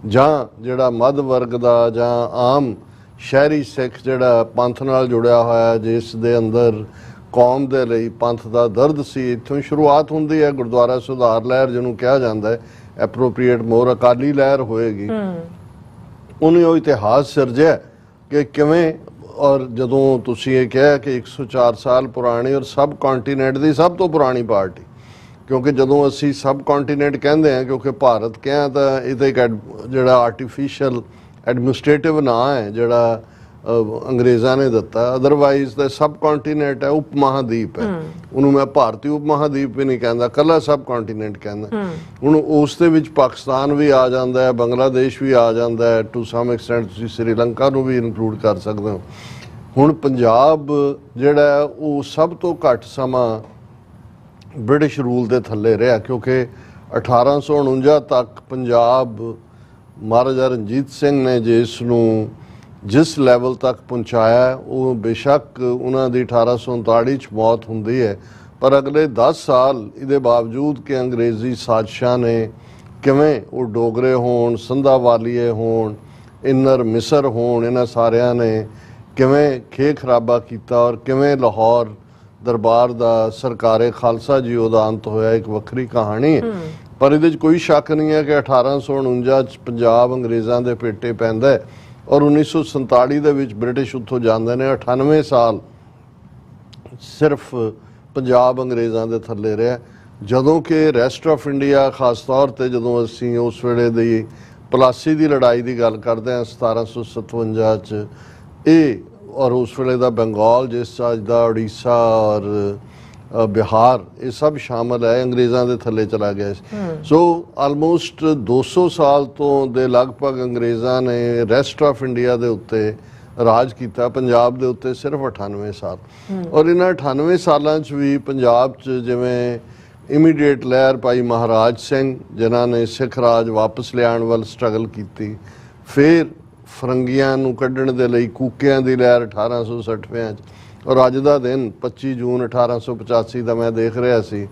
ਜਾਂ ਜਿਹੜਾ ਮੱਧ ਵਰਗ ਦਾ ਜਾਂ ਆਮ ਸ਼ਹਿਰੀ ਸਿੱਖ ਜਿਹੜਾ ਪੰਥ ਨਾਲ ਜੁੜਿਆ ਹੋਇਆ, ਜਿਸ ਦੇ ਅੰਦਰ ਕੌਮ ਦੇ ਲਈ ਪੰਥ ਦਾ ਦਰਦ ਸੀ, ਇੱਥੋਂ ਸ਼ੁਰੂਆਤ ਹੁੰਦੀ ਹੈ। ਗੁਰਦੁਆਰਾ ਸੁਧਾਰ ਲਹਿਰ ਜਿਹਨੂੰ ਕਿਹਾ ਜਾਂਦਾ ਹੈ, ਐਪਰੋਪ੍ਰੀਏਟ ਮੋਰ ਅਕਾਲੀ ਲਹਿਰ ਹੋਏਗੀ। ਉਹਨੇ ਉਹ ਇਤਿਹਾਸ ਸਿਰਜਿਆ ਕਿ ਕਿਵੇਂ। ਔਰ ਜਦੋਂ ਤੁਸੀਂ ਇਹ ਕਿਹਾ ਕਿ 104 ਸਾਲ ਪੁਰਾਣੀ ਔਰ ਸਬ ਕੰਟੀਨੈਂਟ ਦੀ ਸਭ ਤੋਂ ਪੁਰਾਣੀ ਪਾਰਟੀ, ਕਿਉਂਕਿ ਜਦੋਂ ਅਸੀਂ ਸਬ ਕੰਟੀਨੈਂਟ ਕਹਿੰਦੇ ਹਾਂ, ਕਿਉਂਕਿ ਭਾਰਤ ਕਿਹਾ ਤਾਂ ਇਹ ਤਾਂ ਇੱਕ ਜਿਹੜਾ ਆਰਟੀਫਿਸ਼ੀਅਲ ਐਡਮਿਨਿਸਟ੍ਰੇਟਿਵ ਨਾਂ ਹੈ ਜਿਹੜਾ ਅੰਗਰੇਜ਼ਾਂ ਨੇ ਦਿੱਤਾ। ਅਦਰਵਾਈਜ਼ ਤਾਂ ਸਬ ਕੰਟੀਨੈਂਟ ਹੈ, ਉਪ ਮਹਾਦੀਪ ਹੈ। ਉਹਨੂੰ ਮੈਂ ਭਾਰਤੀ ਉਪ ਮਹਾਦੀਪ ਵੀ ਨਹੀਂ ਕਹਿੰਦਾ, ਕੱਲਾ ਸਬ ਕੰਟੀਨੈਂਟ ਕਹਿੰਦਾ। ਹੁਣ ਉਸ ਦੇ ਵਿੱਚ ਪਾਕਿਸਤਾਨ ਵੀ ਆ ਜਾਂਦਾ ਹੈ, ਬੰਗਲਾਦੇਸ਼ ਵੀ ਆ ਜਾਂਦਾ ਹੈ, ਟੂ ਸਮ ਐਕਸਟੈਂਟ ਤੁਸੀਂ ਸ੍ਰੀਲੰਕਾ ਨੂੰ ਵੀ ਇਨਕਲੂਡ ਕਰ ਸਕਦੇ ਹੋ। ਹੁਣ ਪੰਜਾਬ ਜਿਹੜਾ ਉਹ ਸਭ ਤੋਂ ਘੱਟ ਸਮਾਂ ਬ੍ਰਿਟਿਸ਼ ਰੂਲ ਦੇ ਥੱਲੇ ਰਿਹਾ, ਕਿਉਂਕਿ 1849 ਤੱਕ ਪੰਜਾਬ ਮਹਾਰਾਜਾ ਰਣਜੀਤ ਸਿੰਘ ਨੇ ਜਿਸ ਨੂੰ ਜਿਸ ਲੈਵਲ ਤੱਕ ਪਹੁੰਚਾਇਆ, ਉਹ ਬੇਸ਼ੱਕ ਉਹਨਾਂ ਦੀ 1839 'ਚ ਮੌਤ ਹੁੰਦੀ ਹੈ, ਪਰ ਅਗਲੇ 10 ਸਾਲ ਇਹਦੇ ਬਾਵਜੂਦ ਕਿ ਅੰਗਰੇਜ਼ੀ ਸਾਜ਼ਿਸ਼ਾਂ ਨੇ ਕਿਵੇਂ ਉਹ ਡੋਗਰੇ ਹੋਣ, ਸੰਧਾਵਾਲੀਏ ਹੋਣ, ਇੰਨਰ ਮਿਸਰ ਹੋਣ, ਇਹਨਾਂ ਸਾਰਿਆਂ ਨੇ ਕਿਵੇਂ ਖੇ ਖਰਾਬਾ ਕੀਤਾ ਔਰ ਕਿਵੇਂ ਲਾਹੌਰ ਦਰਬਾਰ ਦਾ ਸਰਕਾਰੇ ਖਾਲਸਾ ਜੀ ਉਹਦਾ ਅੰਤ ਹੋਇਆ, ਇੱਕ ਵੱਖਰੀ ਕਹਾਣੀ ਹੈ। ਪਰ ਇਹਦੇ 'ਚ ਕੋਈ ਸ਼ੱਕ ਨਹੀਂ ਹੈ ਕਿ 1849 'ਚ ਪੰਜਾਬ ਅੰਗਰੇਜ਼ਾਂ ਦੇ ਪੇਟੇ ਪੈਂਦਾ ਹੈ ਔਰ 1947 ਦੇ ਵਿੱਚ ਬ੍ਰਿਟਿਸ਼ ਉੱਥੋਂ ਜਾਂਦੇ ਨੇ। 98 ਸਾਲ ਸਿਰਫ ਪੰਜਾਬ ਅੰਗਰੇਜ਼ਾਂ ਦੇ ਥੱਲੇ ਰਿਹਾ, ਜਦੋਂ ਕਿ ਰੈਸਟ ਆਫ ਇੰਡੀਆ, ਖਾਸ ਤੌਰ ਤੇ ਜਦੋਂ ਅਸੀਂ ਉਸ ਵੇਲੇ ਦੀ ਪਲਾਸੀ ਦੀ ਲੜਾਈ ਦੀ ਗੱਲ ਕਰਦੇ ਹਾਂ 1757 'ਚ, ਇਹ ਔਰ ਉਸ ਵੇਲੇ ਦਾ ਬੰਗਾਲ ਜਿਸ ਅੱਜ ਦਾ ਉੜੀਸਾ ਔਰ ਬਿਹਾਰ, ਇਹ ਸਭ ਸ਼ਾਮਲ ਹੈ, ਅੰਗਰੇਜ਼ਾਂ ਦੇ ਥੱਲੇ ਚਲਾ ਗਿਆ ਸੀ। ਸੋ ਆਲਮੋਸਟ 200 ਸਾਲ ਤੋਂ ਦੇ ਲਗਭਗ ਅੰਗਰੇਜ਼ਾਂ ਨੇ ਰੈਸਟ ਆਫ ਇੰਡੀਆ ਦੇ ਉੱਤੇ ਰਾਜ ਕੀਤਾ, ਪੰਜਾਬ ਦੇ ਉੱਤੇ ਸਿਰਫ 98 ਸਾਲ। ਔਰ ਇਹਨਾਂ 98 ਸਾਲਾਂ 'ਚ ਵੀ ਪੰਜਾਬ 'ਚ ਜਿਵੇਂ ਇਮੀਡੀਏਟ ਲਹਿਰ ਪਾਈ ਮਹਾਰਾਜ ਸਿੰਘ, ਜਿਨ੍ਹਾਂ ਨੇ ਸਿੱਖ ਰਾਜ ਵਾਪਸ ਲਿਆਉਣ ਵੱਲ ਸਟਰਗਲ ਕੀਤੀ। ਫਿਰ ਫਰੰਗੀਆਂ ਨੂੰ ਕੱਢਣ ਦੇ ਲਈ ਕੂਕਿਆਂ ਦੀ ਲਹਿਰ 1860 'ਚ। ਔਰ ਅੱਜ ਦਾ ਦਿਨ 25 ਜੂਨ 1885 ਦਾ ਮੈਂ ਦੇਖ ਰਿਹਾ ਸੀ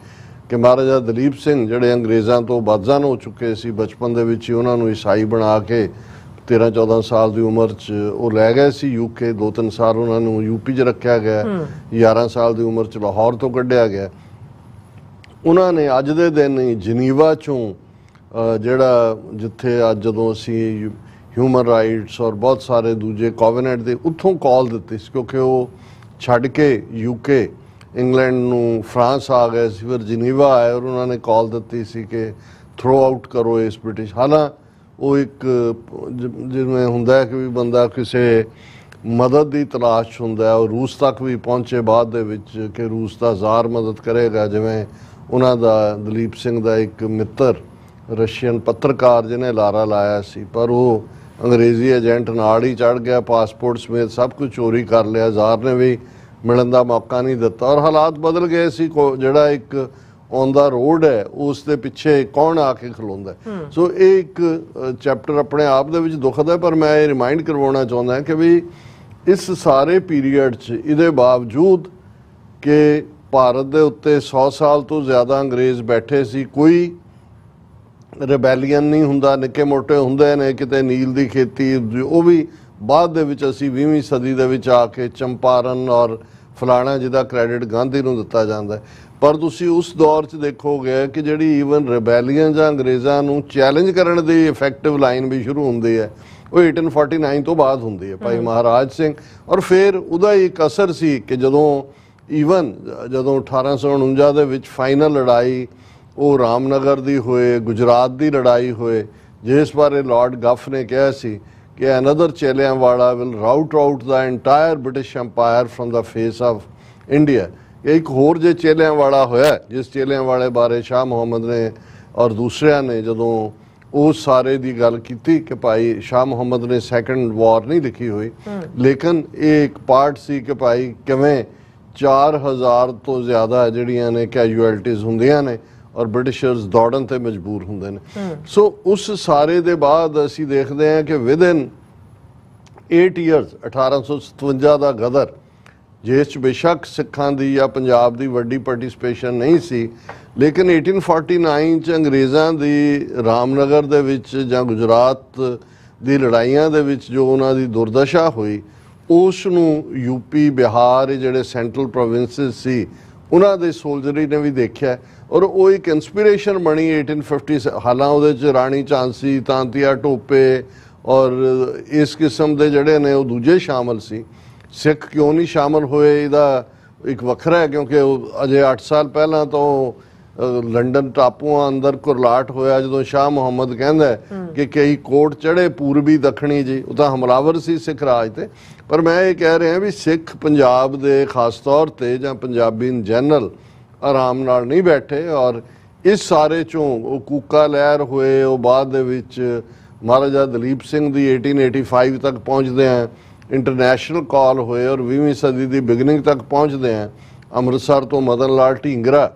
ਕਿ ਮਹਾਰਾਜਾ ਦਲੀਪ ਸਿੰਘ ਜਿਹੜੇ ਅੰਗਰੇਜ਼ਾਂ ਤੋਂ ਬਾਜ਼ਾਨ ਹੋ ਚੁੱਕੇ ਸੀ, ਬਚਪਨ ਦੇ ਵਿੱਚ ਹੀ ਉਹਨਾਂ ਨੂੰ ਈਸਾਈ ਬਣਾ ਕੇ 13-14 ਸਾਲ ਦੀ ਉਮਰ 'ਚ ਉਹ ਲੈ ਗਏ ਸੀ ਯੂਕੇ। 2-3 ਸਾਲ ਉਹਨਾਂ ਨੂੰ ਯੂਪੀ 'ਚ ਰੱਖਿਆ ਗਿਆ, 11 ਸਾਲ ਦੀ ਉਮਰ 'ਚ ਲਾਹੌਰ ਤੋਂ ਕੱਢਿਆ ਗਿਆ। ਉਹਨਾਂ ਨੇ ਅੱਜ ਦੇ ਦਿਨ ਹੀ ਜਨੀਵਾ 'ਚੋਂ ਜਿਹੜਾ ਜਿੱਥੇ ਅੱਜ ਜਦੋਂ ਅਸੀਂ ਹਿਊਮਨ ਰਾਈਟਸ ਔਰ ਬਹੁਤ ਸਾਰੇ ਦੂਜੇ ਕੋਵੈਨੈਂਟ ਦੇ ਉੱਥੋਂ ਕਾਲ ਦਿੱਤੀ ਸੀ, ਕਿਉਂਕਿ ਉਹ ਛੱਡ ਕੇ ਯੂਕੇ, ਇੰਗਲੈਂਡ ਨੂੰ, ਫਰਾਂਸ ਆ ਗਏ ਸੀ, ਫਿਰ ਜਨੀਵਾ ਆਏ ਔਰ ਉਹਨਾਂ ਨੇ ਕਾਲ ਦਿੱਤੀ ਸੀ ਕਿ ਥਰੋ ਆਊਟ ਕਰੋ ਇਸ ਬ੍ਰਿਟਿਸ਼। ਹਾਲਾਂ ਉਹ ਇੱਕ ਜਿਵੇਂ ਹੁੰਦਾ ਕਿ ਵੀ ਬੰਦਾ ਕਿਸੇ ਮਦਦ ਦੀ ਤਲਾਸ਼ ਹੁੰਦਾ, ਉਹ ਰੂਸ ਤੱਕ ਵੀ ਪਹੁੰਚੇ ਬਾਅਦ ਦੇ ਵਿੱਚ ਕਿ ਰੂਸ ਦਾ ਜ਼ਾਰ ਮਦਦ ਕਰੇਗਾ। ਜਿਵੇਂ ਉਹਨਾਂ ਦਾ ਦਲੀਪ ਸਿੰਘ ਦਾ ਇੱਕ ਮਿੱਤਰ ਰਸ਼ੀਅਨ ਪੱਤਰਕਾਰ ਜਿਹਨੇ ਲਾਰਾ ਲਾਇਆ ਸੀ, ਪਰ ਉਹ ਅੰਗਰੇਜ਼ੀ ਏਜੰਟ ਨਾਲ ਹੀ ਚੜ੍ਹ ਗਿਆ, ਪਾਸਪੋਰਟ ਸਮੇਤ ਸਭ ਕੁਝ ਚੋਰੀ ਕਰ ਲਿਆ। ਜ਼ਾਰ ਨੇ ਵੀ ਮਿਲਣ ਦਾ ਮੌਕਾ ਨਹੀਂ ਦਿੱਤਾ ਔਰ ਹਾਲਾਤ ਬਦਲ ਗਏ ਸੀ। ਜਿਹੜਾ ਇੱਕ ਔਨ ਦਾ ਰੋਡ ਹੈ ਉਸ ਦੇ ਪਿੱਛੇ ਕੌਣ ਆ ਕੇ ਖਲੋਂਦਾ। ਸੋ ਇਹ ਇੱਕ ਚੈਪਟਰ ਆਪਣੇ ਆਪ ਦੇ ਵਿੱਚ ਦੁਖਦ ਹੈ, ਪਰ ਮੈਂ ਇਹ ਰਿਮਾਈਂਡ ਕਰਵਾਉਣਾ ਚਾਹੁੰਦਾ ਕਿ ਵੀ ਇਸ ਸਾਰੇ ਪੀਰੀਅਡ 'ਚ ਇਹਦੇ ਬਾਵਜੂਦ ਕਿ ਭਾਰਤ ਦੇ ਉੱਤੇ 100 ਸਾਲ ਤੋਂ ਜ਼ਿਆਦਾ ਅੰਗਰੇਜ਼ ਬੈਠੇ ਸੀ, ਕੋਈ ਰਿਬੈਲੀਅਨ ਨਹੀਂ ਹੁੰਦਾ। ਨਿੱਕੇ ਮੋਟੇ ਹੁੰਦੇ ਨੇ, ਕਿਤੇ ਨੀਲ ਦੀ ਖੇਤੀ, ਉਹ ਵੀ ਬਾਅਦ ਦੇ ਵਿੱਚ ਅਸੀਂ 20ਵੀਂ ਸਦੀ ਦੇ ਵਿੱਚ ਆ ਕੇ ਚੰਪਾਰਨ ਔਰ ਫਲਾਣਾ ਜਿਹਦਾ ਕ੍ਰੈਡਿਟ ਗਾਂਧੀ ਨੂੰ ਦਿੱਤਾ ਜਾਂਦਾ। ਪਰ ਤੁਸੀਂ ਉਸ ਦੌਰ 'ਚ ਦੇਖੋਗੇ ਕਿ ਜਿਹੜੀ ਈਵਨ ਰਿਬੈਲੀਅਨ ਜਾਂ ਅੰਗਰੇਜ਼ਾਂ ਨੂੰ ਚੈਲੰਜ ਕਰਨ ਦੀ ਇਫੈਕਟਿਵ ਲਾਈਨ ਵੀ ਸ਼ੁਰੂ ਹੁੰਦੀ ਹੈ, ਉਹ 1849 ਤੋਂ ਬਾਅਦ ਹੁੰਦੀ ਹੈ, ਭਾਈ ਮਹਾਰਾਜ ਸਿੰਘ। ਔਰ ਫਿਰ ਉਹਦਾ ਇੱਕ ਅਸਰ ਸੀ ਕਿ ਜਦੋਂ 1849 ਦੇ ਵਿੱਚ ਫਾਈਨਲ ਲੜਾਈ ਉਹ ਰਾਮਨਗਰ ਦੀ ਹੋਏ, ਗੁਜਰਾਤ ਦੀ ਲੜਾਈ ਹੋਏ, ਜਿਸ ਬਾਰੇ ਲਾਰਡ ਗੱਫ ਨੇ ਕਿਹਾ ਸੀ ਕਿ another Chillianwala will rout out the entire British empire from the face of India. ਇੱਕ ਹੋਰ ਜੇ ਚੇਲਿਆਂਵਾਲਾ ਹੋਇਆ, ਜਿਸ ਚੇਲਿਆਂਵਾਲੇ ਬਾਰੇ ਸ਼ਾਹ ਮੁਹੰਮਦ ਨੇ ਔਰ ਦੂਸਰਿਆਂ ਨੇ ਜਦੋਂ ਉਸ ਸਾਰੇ ਦੀ ਗੱਲ ਕੀਤੀ ਕਿ ਭਾਈ ਸ਼ਾਹ ਮੁਹੰਮਦ ਨੇ ਸੈਕੰਡ ਵਾਰ ਨਹੀਂ ਲਿਖੀ ਹੋਈ, ਲੇਕਿਨ ਇਹ ਇੱਕ ਪਾਰਟ ਸੀ ਕਿ ਭਾਈ ਕਿਵੇਂ 4000 ਤੋਂ ਜ਼ਿਆਦਾ ਜਿਹੜੀਆਂ ਨੇ ਕੈਜੂਅਲਟੀਜ਼ ਹੁੰਦੀਆਂ ਨੇ ਔਰ ਬ੍ਰਿਟਿਸ਼ਰਸ ਦੌੜਨ ਤੇ ਮਜਬੂਰ ਹੁੰਦੇ ਨੇ। ਸੋ ਉਸ ਸਾਰੇ ਦੇ ਬਾਅਦ ਅਸੀਂ ਦੇਖਦੇ ਹਾਂ ਕਿ ਵਿਦਿਨ 8 ਇਅਰਸ 1857 ਦਾ ਗਦਰ, ਜਿਸ 'ਚ ਬੇਸ਼ੱਕ ਸਿੱਖਾਂ ਦੀ ਜਾਂ ਪੰਜਾਬ ਦੀ ਵੱਡੀ ਪਾਰਟਿਸਪੇਸ਼ਨ ਨਹੀਂ ਸੀ, ਲੇਕਿਨ 1849 'ਚ ਅੰਗਰੇਜ਼ਾਂ ਦੀ ਰਾਮਨਗਰ ਦੇ ਵਿੱਚ ਜਾਂ ਗੁਜਰਾਤ ਦੀ ਲੜਾਈਆਂ ਦੇ ਵਿੱਚ ਜੋ ਉਹਨਾਂ ਦੀ ਦੁਰਦਸ਼ਾ ਹੋਈ, ਉਸ ਨੂੰ ਯੂਪੀ, ਬਿਹਾਰ, ਜਿਹੜੇ ਸੈਂਟਰਲ ਪ੍ਰੋਵਿੰਸਿਸ ਸੀ, ਉਹਨਾਂ ਦੇ ਸੋਲਜਰੀ ਨੇ ਵੀ ਦੇਖਿਆ ਔਰ ਉਹ ਇੱਕ ਇੰਸਪੀਰੇਸ਼ਨ ਬਣੀ 1850। ਹਾਲਾਂ ਉਹਦੇ 'ਚ ਰਾਣੀ ਝਾਂਸੀ, ਤਾਂਤੀਆ ਟੋਪੇ ਔਰ ਇਸ ਕਿਸਮ ਦੇ ਜਿਹੜੇ ਨੇ ਉਹ ਦੂਜੇ ਸ਼ਾਮਲ ਸੀ। ਸਿੱਖ ਕਿਉਂ ਨਹੀਂ ਸ਼ਾਮਲ ਹੋਏ, ਇਹਦਾ ਇੱਕ ਵੱਖਰਾ ਹੈ, ਕਿਉਂਕਿ ਉਹ ਅਜੇ 8 ਸਾਲ ਪਹਿਲਾਂ ਤੋਂ ਲੰਡਨ ਟਾਪੂਆਂ ਅੰਦਰ ਕੁਰਲਾਟ ਹੋਇਆ ਜਦੋਂ ਸ਼ਾਹ ਮੁਹੰਮਦ ਕਹਿੰਦਾ ਕਿ ਕਈ ਕੋਟ ਚੜੇ ਪੂਰਬੀ ਦੱਖਣੀ ਜੀ, ਉਹ ਤਾਂ ਹਮਲਾਵਰ ਸੀ ਸਿੱਖ ਰਾਜ ਤੇ। ਪਰ ਮੈਂ ਇਹ ਕਹਿ ਰਿਹਾ ਵੀ ਸਿੱਖ ਪੰਜਾਬ ਦੇ ਖਾਸ ਤੌਰ ਤੇ ਜਾਂ ਪੰਜਾਬੀ ਇਨ ਜਨਰਲ ਆਰਾਮ ਨਾਲ ਨਹੀਂ ਬੈਠੇ ਔਰ ਇਸ ਸਾਰੇ ਚੋਂ ਉਹ ਕੂਕਾ ਲਹਿਰ ਹੋਏ, ਉਹ ਬਾਅਦ ਦੇ ਵਿੱਚ ਮਹਾਰਾਜਾ ਦਲੀਪ ਸਿੰਘ ਦੀ 1885 ਤੱਕ ਪਹੁੰਚਦੇ ਆ ਇੰਟਰਨੈਸ਼ਨਲ ਕਾਲ ਹੋਏ ਔਰ 20ਵੀਂ ਸਦੀ ਦੀ ਬਿਗਨਿੰਗ ਤੱਕ ਪਹੁੰਚਦੇ ਆ। ਅੰਮ੍ਰਿਤਸਰ ਤੋਂ ਮਦਨ ਲਾਲ ਢੀਂਗਰਾ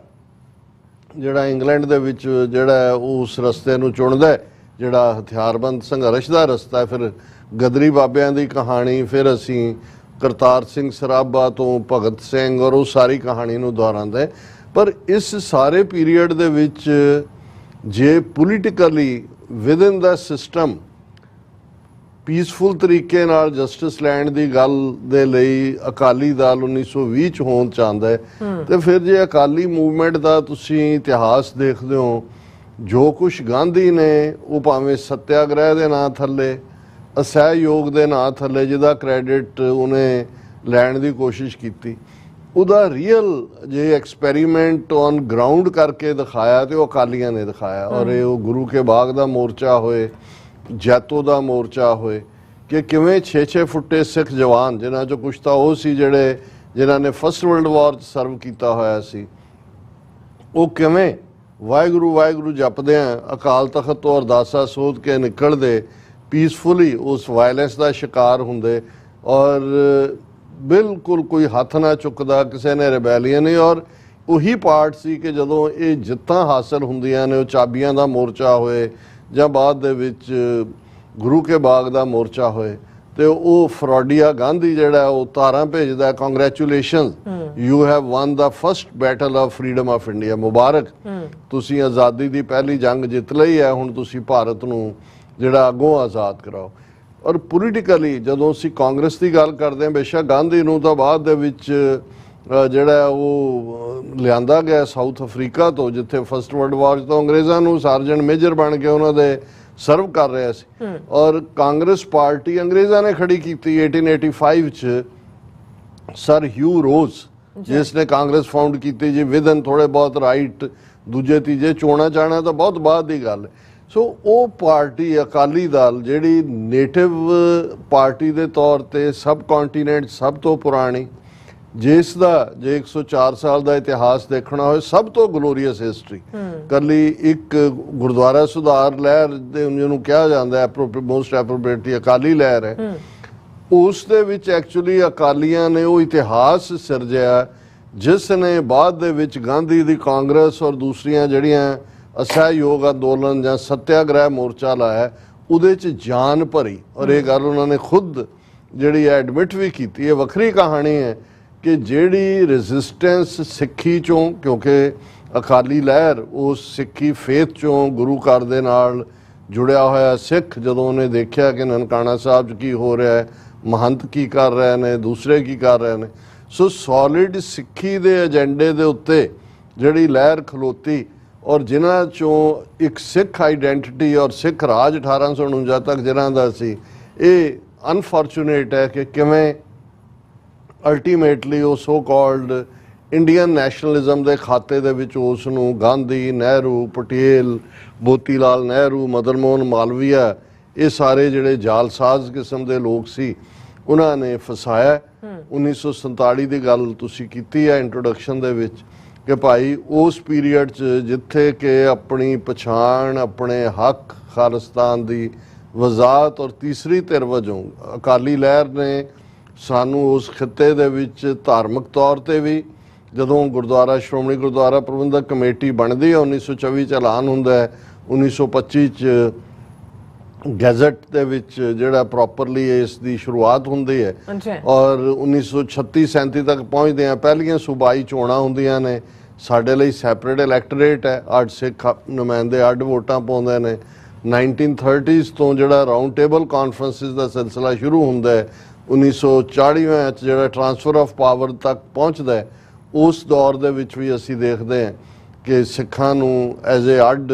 ਜਿਹੜਾ ਇੰਗਲੈਂਡ ਦੇ ਵਿੱਚ ਜਿਹੜਾ ਉਸ ਰਸਤੇ ਨੂੰ ਚੁਣਦਾ, ਜਿਹੜਾ ਹਥਿਆਰਬੰਦ ਸੰਘਰਸ਼ ਦਾ ਰਸਤਾ, ਫਿਰ ਗਦਰੀ ਬਾਬਿਆਂ ਦੀ ਕਹਾਣੀ, ਫਿਰ ਅਸੀਂ ਕਰਤਾਰ ਸਿੰਘ ਸਰਾਭਾ ਤੋਂ ਭਗਤ ਸਿੰਘ ਔਰ ਉਹ ਸਾਰੀ ਕਹਾਣੀ ਨੂੰ ਦੁਹਰਾਉਂਦਾ। ਪਰ ਇਸ ਸਾਰੇ ਪੀਰੀਅਡ ਦੇ ਵਿੱਚ ਜੇ ਪੋਲੀਟੀਕਲੀ ਵਿਦਿਨ ਦਾ ਸਿਸਟਮ ਪੀਸਫੁਲ ਤਰੀਕੇ ਨਾਲ ਜਸਟਿਸ ਲੈਣ ਦੀ ਗੱਲ ਦੇ ਲਈ ਅਕਾਲੀ ਦਲ 1920 ਚ ਹੋਣ ਚਾਹੁੰਦਾ ਹੈ, ਤੇ ਫਿਰ ਜੇ ਅਕਾਲੀ ਮੂਵਮੈਂਟ ਦਾ ਤੁਸੀਂ ਇਤਿਹਾਸ ਦੇਖਦੇ ਹੋ, ਜੋ ਕੁਛ ਗਾਂਧੀ ਨੇ ਉਹ ਭਾਵੇਂ ਸੱਤਿਆਗ੍ਰਹਿ ਦੇ ਨਾਂ ਥੱਲੇ, ਅਸਹਿਯੋਗ ਦੇ ਨਾਂ ਥੱਲੇ ਜਿਹਦਾ ਕ੍ਰੈਡਿਟ ਉਹਨੇ ਲੈਣ ਦੀ ਕੋਸ਼ਿਸ਼ ਕੀਤੀ, ਉਹਦਾ ਰੀਅਲ ਜੇ ਐਕਸਪੈਰੀਮੈਂਟ ਔਨ ਗਰਾਊਂਡ ਕਰਕੇ ਦਿਖਾਇਆ ਤੇ ਉਹ ਅਕਾਲੀਆਂ ਨੇ ਦਿਖਾਇਆ। ਔਰ ਇਹ ਉਹ ਗੁਰੂ ਕੇ ਬਾਗ ਦਾ ਮੋਰਚਾ ਹੋਏ, ਜੈਤੋ ਦਾ ਮੋਰਚਾ ਹੋਏ, ਕਿ ਕਿਵੇਂ 6-6 ਫੁੱਟੇ ਸਿੱਖ ਜਵਾਨ, ਜਿਨ੍ਹਾਂ 'ਚੋਂ ਕੁਛ ਤਾਂ ਉਹ ਸੀ ਜਿਨ੍ਹਾਂ ਨੇ ਫਸਟ ਵਰਲਡ ਵਾਰ 'ਚ ਸਰਵ ਕੀਤਾ ਹੋਇਆ ਸੀ, ਉਹ ਕਿਵੇਂ ਵਾਹਿਗੁਰੂ ਵਾਹਿਗੁਰੂ ਜਪਦੇ ਆ ਅਕਾਲ ਤਖਤ ਤੋਂ ਅਰਦਾਸਾ ਸੋਧ ਕੇ ਨਿਕਲਦੇ, ਪੀਸਫੁਲੀ ਉਸ ਵਾਇਲੈਂਸ ਦਾ ਸ਼ਿਕਾਰ ਹੁੰਦੇ ਔਰ ਬਿਲਕੁਲ ਕੋਈ ਹੱਥ ਨਾ ਚੁੱਕਦਾ, ਕਿਸੇ ਨੇ ਰਿਬੈਲੀਅਨ ਨਹੀਂ। ਔਰ ਉਹੀ ਪਾਰਟ ਸੀ ਕਿ ਜਦੋਂ ਇਹ ਜਿੱਤਾਂ ਹਾਸਲ ਹੁੰਦੀਆਂ ਨੇ, ਉਹ ਚਾਬੀਆਂ ਦਾ ਮੋਰਚਾ ਹੋਏ ਜਾਂ ਬਾਅਦ ਦੇ ਵਿੱਚ ਗੁਰੂ ਕੇ ਬਾਗ ਦਾ ਮੋਰਚਾ ਹੋਏ, ਤੇ ਉਹ ਫਰੋਡੀਆ ਗਾਂਧੀ ਜਿਹੜਾ ਉਹ ਤਾਰਾਂ ਭੇਜਦਾ, congratulation you have won the first battle of freedom of India, ਮੁਬਾਰਕ, ਤੁਸੀਂ ਆਜ਼ਾਦੀ ਦੀ ਪਹਿਲੀ ਜੰਗ ਜਿੱਤ ਲਈ ਹੈ, ਹੁਣ ਤੁਸੀਂ ਭਾਰਤ ਨੂੰ ਜਿਹੜਾ ਅੱਗੋਂ ਆਜ਼ਾਦ ਕਰਾਓ। ਔਰ ਪੋਲੀਟੀਕਲੀ ਜਦੋਂ ਅਸੀਂ ਕਾਂਗਰਸ ਦੀ ਗੱਲ ਕਰਦੇ ਹਾਂ, ਬੇਸ਼ੱਕ ਗਾਂਧੀ ਨੂੰ ਤਾਂ ਬਾਅਦ ਦੇ ਵਿੱਚ ਜਿਹੜਾ ਉਹ ਲਿਆਂਦਾ ਗਿਆ ਸਾਊਥ ਅਫਰੀਕਾ ਤੋਂ, ਜਿੱਥੇ ਫਸਟ ਵਰਲਡ ਵਾਰ ਤੋਂ ਅੰਗਰੇਜ਼ਾਂ ਨੂੰ ਸਾਰਜੈਂਟ ਮੇਜਰ ਬਣ ਕੇ ਉਹਨਾਂ ਦੇ ਸਰਵ ਕਰ ਰਿਹਾ ਸੀ। ਔਰ ਕਾਂਗਰਸ ਪਾਰਟੀ ਅੰਗਰੇਜ਼ਾਂ ਨੇ ਖੜੀ ਕੀਤੀ 1885 ਚ ਸਰ ਹਿਊ ਰੋਜ਼ ਜਿਸ ਨੇ ਕਾਂਗਰਸ ਫਾਊਂਡ ਕੀਤੀ ਜੀ ਵਿਦਨ ਥੋੜੇ ਬਹੁਤ ਰਾਈਟ ਦੂਜੇ ਤੀਜੇ ਚੋਣਾਂ ਚਾਣਾ ਤਾਂ ਬਹੁਤ ਬਾਅਦ ਦੀ ਗੱਲ ਹੈ। ਸੋ ਉਹ ਪਾਰਟੀ ਅਕਾਲੀ ਦਲ ਜਿਹੜੀ ਨੇਟਿਵ ਪਾਰਟੀ ਦੇ ਤੌਰ ਤੇ ਸਬ ਕੰਟੀਨੈਂਟ ਸਭ ਤੋਂ ਪੁਰਾਣੀ, ਜਿਸ ਦਾ ਜੇ 104 ਸਾਲ ਦਾ ਇਤਿਹਾਸ ਦੇਖਣਾ ਹੋਵੇ ਸਭ ਤੋਂ ਗਲੋਰੀਅਸ ਹਿਸਟਰੀ, ਕੱਲੀ ਇੱਕ ਗੁਰਦੁਆਰਾ ਸੁਧਾਰ ਲਹਿਰ ਦੇ ਜਿਹਨੂੰ ਕਿਹਾ ਜਾਂਦਾ ਹੈ ਮੋਸਟ ਐਪਰੋਪ੍ਰੀਏਟਲੀ ਅਕਾਲੀ ਲਹਿਰ ਹੈ, ਉਸ ਦੇ ਵਿੱਚ ਐਕਚੁਅਲੀ ਅਕਾਲੀਆਂ ਨੇ ਉਹ ਇਤਿਹਾਸ ਸਿਰਜਿਆ ਜਿਸ ਨੇ ਬਾਅਦ ਦੇ ਵਿੱਚ ਗਾਂਧੀ ਦੀ ਕਾਂਗਰਸ ਔਰ ਦੂਸਰੀਆਂ ਜਿਹੜੀਆਂ ਅਸਹਿਯੋਗ ਅੰਦੋਲਨ ਜਾਂ ਸੱਤਿਆਗ੍ਰਹਿ ਮੋਰਚਾ ਲਾਇਆ ਉਹਦੇ 'ਚ ਜਾਨ ਭਰੀ। ਔਰ ਇਹ ਗੱਲ ਉਹਨਾਂ ਨੇ ਖੁਦ ਜਿਹੜੀ ਐਡਮਿਟ ਵੀ ਕੀਤੀ। ਇਹ ਵੱਖਰੀ ਕਹਾਣੀ ਹੈ ਕਿ ਜਿਹੜੀ ਰੈਜ਼ਿਸਟੈਂਸ ਸਿੱਖੀ ਚੋਂ, ਕਿਉਂਕਿ ਅਕਾਲੀ ਲਹਿਰ ਉਸ ਸਿੱਖੀ ਫੇਥ ਚੋਂ ਗੁਰੂ ਘਰ ਦੇ ਨਾਲ ਜੁੜਿਆ ਹੋਇਆ ਸਿੱਖ ਜਦੋਂ ਉਹਨੇ ਦੇਖਿਆ ਕਿ ਨਨਕਾਣਾ ਸਾਹਿਬ 'ਚ ਕੀ ਹੋ ਰਿਹਾ ਹੈ, ਮਹੰਤ ਕੀ ਕਰ ਰਹੇ ਨੇ, ਦੂਸਰੇ ਕੀ ਕਰ ਰਹੇ ਨੇ, ਸੋ ਸੋਲਿਡ ਸਿੱਖੀ ਦੇ ਏਜੰਡੇ ਦੇ ਉੱਤੇ ਜਿਹੜੀ ਲਹਿਰ ਖਲੋਤੀ ਔਰ ਜਿਨ੍ਹਾਂ ਚੋਂ ਇੱਕ ਸਿੱਖ ਆਈਡੈਂਟੀਟੀ ਔਰ ਸਿੱਖ ਰਾਜ 1849 ਤੱਕ ਜਿਨ੍ਹਾਂ ਦਾ ਸੀ। ਇਹ ਅਨਫੋਰਚੂਨੇਟ ਹੈ ਕਿ ਕਿਵੇਂ ਅਲਟੀਮੇਟਲੀ ਉਹ ਸੋ ਕਾਲਡ ਇੰਡੀਅਨ ਨੈਸ਼ਨਲਿਜ਼ਮ ਦੇ ਖਾਤੇ ਦੇ ਵਿੱਚ ਉਸ ਨੂੰ ਗਾਂਧੀ, ਨਹਿਰੂ, ਪਟੇਲ, ਮੋਤੀ ਲਾਲ ਨਹਿਰੂ, ਮਦਨ ਮੋਹਨ ਮਾਲਵੀਆ, ਇਹ ਸਾਰੇ ਜਿਹੜੇ ਜਾਲਸਾਜ਼ ਕਿਸਮ ਦੇ ਲੋਕ ਸੀ ਉਹਨਾਂ ਨੇ ਫਸਾਇਆ। 1947 ਦੀ ਗੱਲ ਤੁਸੀਂ ਕੀਤੀ ਹੈ ਇੰਟਰੋਡਕਸ਼ਨ ਦੇ ਵਿੱਚ ਕਿ ਭਾਈ ਉਸ ਪੀਰੀਅਡ 'ਚ ਜਿੱਥੇ ਕਿ ਆਪਣੀ ਪਛਾਣ, ਆਪਣੇ ਹੱਕ, ਖਾਲਿਸਤਾਨ ਦੀ ਵਜ਼ਾਤ ਔਰ ਤੀਸਰੀ ਧਿਰ ਵਜੋਂ ਅਕਾਲੀ ਲਹਿਰ ਨੇ ਸਾਨੂੰ ਉਸ ਖਿੱਤੇ ਦੇ ਵਿੱਚ ਧਾਰਮਿਕ ਤੌਰ ਤੇ ਵੀ, ਜਦੋਂ ਗੁਰਦੁਆਰਾ ਸ਼੍ਰੋਮਣੀ ਗੁਰਦੁਆਰਾ ਪ੍ਰਬੰਧਕ ਕਮੇਟੀ ਬਣਦੀ ਹੈ 1924 ਚ ਐਲਾਨ ਹੁੰਦਾ ਹੈ, 1925 ਚ ਗੈਜ਼ਟ ਦੇ ਵਿੱਚ ਜਿਹੜਾ ਪ੍ਰੋਪਰਲੀ ਇਸ ਦੀ ਸ਼ੁਰੂਆਤ ਹੁੰਦੀ ਹੈ ਔਰ 1936-37 ਤੱਕ ਪਹੁੰਚਦੇ ਆ। ਪਹਿਲੀਆਂ ਸੂਬਾਈ ਚੋਣਾਂ ਹੁੰਦੀਆਂ ਨੇ, ਸਾਡੇ ਲਈ ਸੈਪਰੇਟ ਇਲੈਕਟੋਰੇਟ ਹੈ, ਅੱਡ ਸਿੱਖ ਨੁਮਾਇੰਦੇ ਅੱਡ ਵੋਟਾਂ ਪਾਉਂਦੇ ਨੇ। 1930s ਤੋਂ ਜਿਹੜਾ ਰਾਊਂਡ ਟੇਬਲ ਕਾਨਫਰੰਸਿਸ ਦਾ ਸਿਲਸਿਲਾ ਸ਼ੁਰੂ ਹੁੰਦਾ ਹੈ, 1940 ਚ ਜਿਹੜਾ ਟ੍ਰਾਂਸਫਰ ਆਫ ਪਾਵਰ ਤੱਕ ਪਹੁੰਚਦਾ ਹੈ। ਉਸ ਦੌਰ ਦੇ ਵਿੱਚ ਵੀ ਅਸੀਂ ਦੇਖਦੇ ਹਾਂ ਕਿ ਸਿੱਖਾਂ ਨੂੰ ਐਜ਼ ਏ ਅੱਡ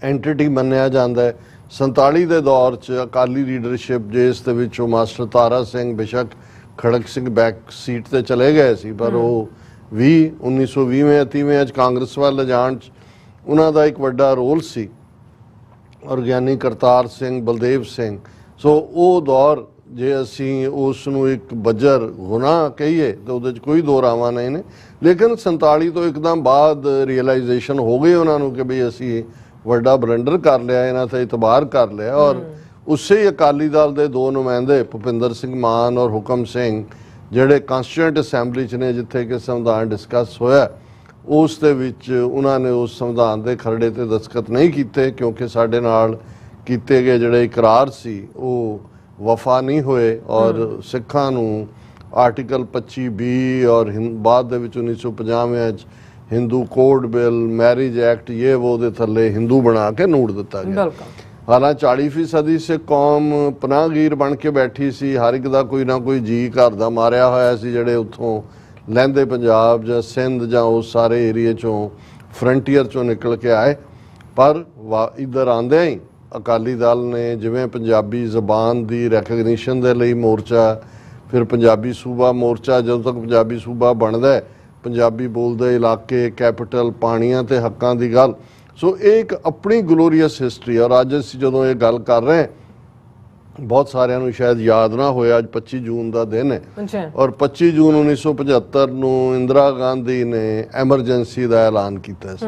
ਐਂਟੀਟੀ ਮੰਨਿਆ ਜਾਂਦਾ ਹੈ। 47 ਦੇ ਦੌਰ 'ਚ ਅਕਾਲੀ ਲੀਡਰਸ਼ਿਪ ਜਿਸ ਦੇ ਵਿੱਚ ਮਾਸਟਰ ਤਾਰਾ ਸਿੰਘ ਬੇਸ਼ੱਕ ਖੜਕ ਸਿੰਘ ਬੈਕ ਸੀਟ ਤੇ ਚਲੇ ਗਏ ਸੀ, ਪਰ ਉਹ 1920 'ਚ ਕਾਂਗਰਸ ਵੱਲ ਲਿਜਾਣ 'ਚ ਉਹਨਾਂ ਦਾ ਇੱਕ ਵੱਡਾ ਰੋਲ ਸੀ, ਔਰ ਗਿਆਨੀ ਕਰਤਾਰ ਸਿੰਘ, ਬਲਦੇਵ ਸਿੰਘ। ਸੋ ਉਹ ਦੌਰ ਜੇ ਅਸੀਂ ਉਸ ਨੂੰ ਇੱਕ ਬੱਜਰ ਗੁਨਾਹ ਕਹੀਏ ਤਾਂ ਉਹਦੇ 'ਚ ਕੋਈ ਦੋ ਰਾਵਾਂ ਨਹੀਂ ਨੇ। ਲੇਕਿਨ 47 ਤੋਂ ਇੱਕਦਮ ਬਾਅਦ ਰੀਅਲਾਈਜੇਸ਼ਨ ਹੋ ਗਈ ਉਹਨਾਂ ਨੂੰ ਕਿ ਵੀ ਅਸੀਂ ਵੱਡਾ ਬਲੰਡਰ ਕਰ ਲਿਆ, ਇਹਨਾਂ ਤੇ ਇਤਬਾਰ ਕਰ ਲਿਆ। ਔਰ ਉਸੇ ਹੀ ਅਕਾਲੀ ਦਲ ਦੇ ਦੋ ਨੁਮਾਇੰਦੇ ਭੁਪਿੰਦਰ ਸਿੰਘ ਮਾਨ ਔਰ ਹੁਕਮ ਸਿੰਘ ਜਿਹੜੇ ਕਾਂਸਟੀਟਿਊਂਟ ਅਸੈਂਬਲੀ 'ਚ ਨੇ ਜਿੱਥੇ ਕਿ ਸੰਵਿਧਾਨ ਡਿਸਕਸ ਹੋਇਆ, ਉਸ ਦੇ ਵਿੱਚ ਉਹਨਾਂ ਨੇ ਉਸ ਸੰਵਿਧਾਨ ਦੇ ਖਰੜੇ ਤੇ ਦਸਤਖਤ ਨਹੀਂ ਕੀਤੇ ਕਿਉਂਕਿ ਸਾਡੇ ਨਾਲ ਕੀਤੇ ਗਏ ਜਿਹੜੇ ਇਕਰਾਰ ਸੀ ਉਹ ਵਫਾ ਨਹੀਂ ਹੋਏ। ਔਰ ਸਿੱਖਾਂ ਨੂੰ ਆਰਟੀਕਲ 25B ਔਰ ਬਾਅਦ ਦੇ ਵਿੱਚ 1950 'ਚ Hindu code bill, marriage act, ਇਹ ਉਹ ਦੇ ਥੱਲੇ ਹਿੰਦੂ ਬਣਾ ਕੇ ਨੂੜ ਦਿੱਤਾ ਗਿਆ। ਹਾਲਾਂਕਿ 40% ਸਿੱਖ ਕੌਮ ਪਨਾਹਗੀਰ ਬਣ ਕੇ ਬੈਠੀ ਸੀ, ਹਰ ਇੱਕ ਦਾ ਕੋਈ ਨਾ ਕੋਈ ਜੀ ਘਰ ਦਾ ਮਾਰਿਆ ਹੋਇਆ ਸੀ, ਜਿਹੜੇ ਉੱਥੋਂ ਲਹਿੰਦੇ ਪੰਜਾਬ ਜਾਂ ਸਿੰਧ ਜਾਂ ਉਸ ਸਾਰੇ ਏਰੀਏ 'ਚੋਂ ਫਰੰਟੀਅਰ 'ਚੋਂ ਨਿਕਲ ਕੇ ਆਏ। ਪਰ ਇੱਧਰ ਆਉਂਦਿਆਂ ਹੀ ਅਕਾਲੀ ਦਲ ਨੇ ਜਿਵੇਂ ਪੰਜਾਬੀ ਜ਼ਬਾਨ ਦੀ ਰੈਕਗਨੀਸ਼ਨ ਦੇ ਲਈ ਮੋਰਚਾ, ਫਿਰ ਪੰਜਾਬੀ ਸੂਬਾ ਮੋਰਚਾ, ਜਦੋਂ ਤੱਕ ਪੰਜਾਬੀ ਸੂਬਾ ਬਣਦਾ ਹੈ, ਪੰਜਾਬੀ ਬੋਲਦੇ ਇਲਾਕੇ, ਕੈਪੀਟਲ, ਪਾਣੀਆਂ ਤੇ ਹੱਕਾਂ ਦੀ ਗੱਲ। ਸੋ ਇਹ ਇੱਕ ਆਪਣੀ ਗਲੋਰੀਅਸ ਹਿਸਟਰੀ। ਔਰ ਅੱਜ ਅਸੀਂ ਜਦੋਂ ਇਹ ਗੱਲ ਕਰ ਰਹੇ ਬਹੁਤ ਸਾਰਿਆਂ ਨੂੰ ਸ਼ਾਇਦ ਯਾਦ ਨਾ ਹੋਇਆ, ਅੱਜ 25 ਜੂਨ ਦਾ ਦਿਨ ਹੈ ਔਰ 25 ਜੂਨ 1975 ਨੂੰ ਇੰਦਰਾ ਗਾਂਧੀ ਨੇ ਐਮਰਜੈਂਸੀ ਦਾ ਐਲਾਨ ਕੀਤਾ ਸੀ।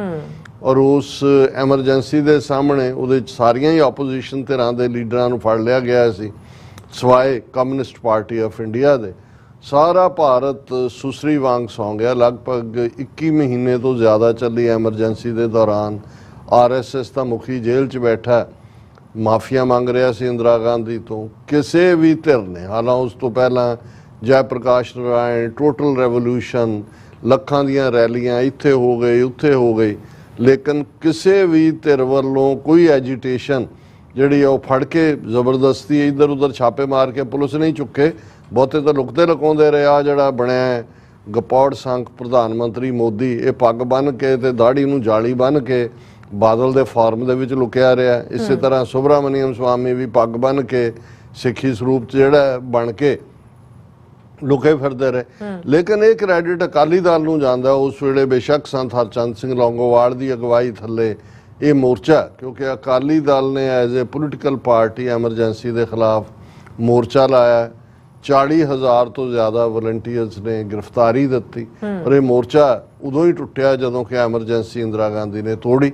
ਔਰ ਉਸ ਐਮਰਜੈਂਸੀ ਦੇ ਸਾਹਮਣੇ ਉਹਦੇ 'ਚ ਸਾਰੀਆਂ ਹੀ ਆਪੋਜੀਸ਼ਨ ਧਿਰਾਂ ਦੇ ਲੀਡਰਾਂ ਨੂੰ ਫੜ ਲਿਆ ਗਿਆ ਸੀ ਸਵਾਏ ਕਮਿਊਨਿਸਟ ਪਾਰਟੀ ਆਫ ਇੰਡੀਆ ਦੇ। ਸਾਰਾ ਭਾਰਤ ਸੁਸਰੀ ਵਾਂਗ ਸੌਂ ਗਿਆ। ਲਗਭਗ 21 ਮਹੀਨੇ ਤੋਂ ਜ਼ਿਆਦਾ ਚੱਲੀ ਐਮਰਜੈਂਸੀ ਦੇ ਦੌਰਾਨ। RSS ਦਾ ਮੁਖੀ ਜੇਲ੍ਹ 'ਚ ਬੈਠਾ ਮਾਫੀਆ ਮੰਗ ਰਿਹਾ ਸੀ ਇੰਦਰਾ ਗਾਂਧੀ ਤੋਂ। ਕਿਸੇ ਵੀ ਧਿਰ ਨੇ, ਹਾਲਾਂਕਿ ਉਸ ਤੋਂ ਪਹਿਲਾਂ ਜੈ ਪ੍ਰਕਾਸ਼ ਨਾਰਾਇਣ, ਟੋਟਲ ਰੈਵੋਲੂਸ਼ਨ, ਲੱਖਾਂ ਦੀਆਂ ਰੈਲੀਆਂ ਇੱਥੇ ਹੋ ਗਈ ਉੱਥੇ ਹੋ ਗਈ, ਲੇਕਿਨ ਕਿਸੇ ਵੀ ਧਿਰ ਵੱਲੋਂ ਕੋਈ ਐਜੀਟੇਸ਼ਨ ਜਿਹੜੀ ਉਹ ਫੜ ਕੇ ਜ਼ਬਰਦਸਤੀ ਇੱਧਰ ਉੱਧਰ ਛਾਪੇ ਮਾਰ ਕੇ ਪੁਲਿਸ ਨਹੀਂ ਚੁੱਕੇ। ਬਹੁਤੇ ਤਾਂ ਲੁਕਦੇ ਲੁਕਾਉਂਦੇ ਰਿਹਾ। ਜਿਹੜਾ ਬਣਿਆ ਗਪੌੜ ਸੰਘ ਪ੍ਰਧਾਨ ਮੰਤਰੀ ਮੋਦੀ, ਇਹ ਪੱਗ ਬੰਨ੍ਹ ਕੇ ਤੇ ਦਾੜੀ ਨੂੰ ਜਾਲੀ ਬੰਨ੍ਹ ਕੇ ਬਾਦਲ ਦੇ ਫਾਰਮ ਦੇ ਵਿੱਚ ਲੁਕਿਆ ਰਿਹਾ। ਇਸੇ ਤਰ੍ਹਾਂ ਸੁਬਰਾਮਨੀਅਮ ਸਵਾਮੀ ਵੀ ਪੱਗ ਬੰਨ੍ਹ ਕੇ ਸਿੱਖੀ ਸਰੂਪ 'ਚ ਜਿਹੜਾ ਬਣ ਕੇ ਲੁਕੇ ਫਿਰਦੇ ਰਹੇ। ਲੇਕਿਨ ਇਹ ਕ੍ਰੈਡਿਟ ਅਕਾਲੀ ਦਲ ਨੂੰ ਜਾਂਦਾ। ਉਸ ਵੇਲੇ ਬੇਸ਼ੱਕ ਸੰਤ ਹਰਚੰਦ ਸਿੰਘ ਲੌਂਗੋਵਾਲ ਦੀ ਅਗਵਾਈ ਥੱਲੇ ਇਹ ਮੋਰਚਾ, ਕਿਉਂਕਿ ਅਕਾਲੀ ਦਲ ਨੇ as a political party emergency ਦੇ ਖਿਲਾਫ ਮੋਰਚਾ ਲਾਇਆ। 40,000 ਤੋਂ ਜ਼ਿਆਦਾ ਵਲੰਟੀਅਰਸ ਨੇ ਗ੍ਰਿਫਤਾਰੀ ਦਿੱਤੀ। ਔਰ ਇਹ ਮੋਰਚਾ ਉਦੋਂ ਹੀ ਟੁੱਟਿਆ ਜਦੋਂ ਕਿ ਐਮਰਜੈਂਸੀ ਇੰਦਰਾ ਗਾਂਧੀ ਨੇ ਤੋੜੀ।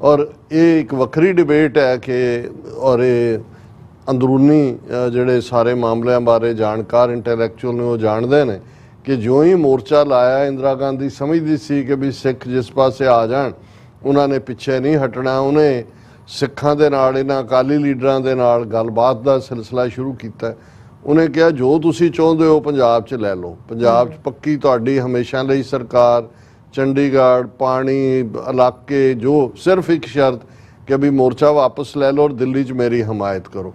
ਔਰ ਇਹ ਇੱਕ ਵੱਖਰੀ ਡਿਬੇਟ ਹੈ ਕਿ ਔਰ ਇਹ ਅੰਦਰੂਨੀ ਜਿਹੜੇ ਸਾਰੇ ਮਾਮਲਿਆਂ ਬਾਰੇ ਜਾਣਕਾਰ ਇੰਟੈਲੈਕਚੁਅਲ ਨੇ ਉਹ ਜਾਣਦੇ ਨੇ ਕਿ ਜਿਉਂ ਹੀ ਮੋਰਚਾ ਲਾਇਆ ਇੰਦਰਾ ਗਾਂਧੀ ਸਮਝਦੀ ਸੀ ਕਿ ਵੀ ਸਿੱਖ ਜਿਸ ਪਾਸੇ ਆ ਜਾਣ ਉਹਨਾਂ ਨੇ ਪਿੱਛੇ ਨਹੀਂ ਹਟਣਾ। ਉਹਨੇ ਸਿੱਖਾਂ ਦੇ ਨਾਲ, ਇਹਨਾਂ ਅਕਾਲੀ ਲੀਡਰਾਂ ਦੇ ਨਾਲ ਗੱਲਬਾਤ ਦਾ ਸਿਲਸਿਲਾ ਸ਼ੁਰੂ ਕੀਤਾ। ਉਹਨੇ ਕਿਹਾ ਜੋ ਤੁਸੀਂ ਚਾਹੁੰਦੇ ਹੋ ਪੰਜਾਬ 'ਚ ਲੈ ਲਓ, ਪੰਜਾਬ 'ਚ ਪੱਕੀ ਤੁਹਾਡੀ ਹਮੇਸ਼ਾ ਲਈ ਸਰਕਾਰ, ਚੰਡੀਗੜ੍ਹ, ਪਾਣੀ, ਇਲਾਕੇ, ਜੋ ਸਿਰਫ ਇੱਕ ਸ਼ਰਤ ਕਿ ਵੀ ਮੋਰਚਾ ਵਾਪਸ ਲੈ ਲਓ ਔਰ ਦਿੱਲੀ 'ਚ ਮੇਰੀ ਹਮਾਇਤ ਕਰੋ।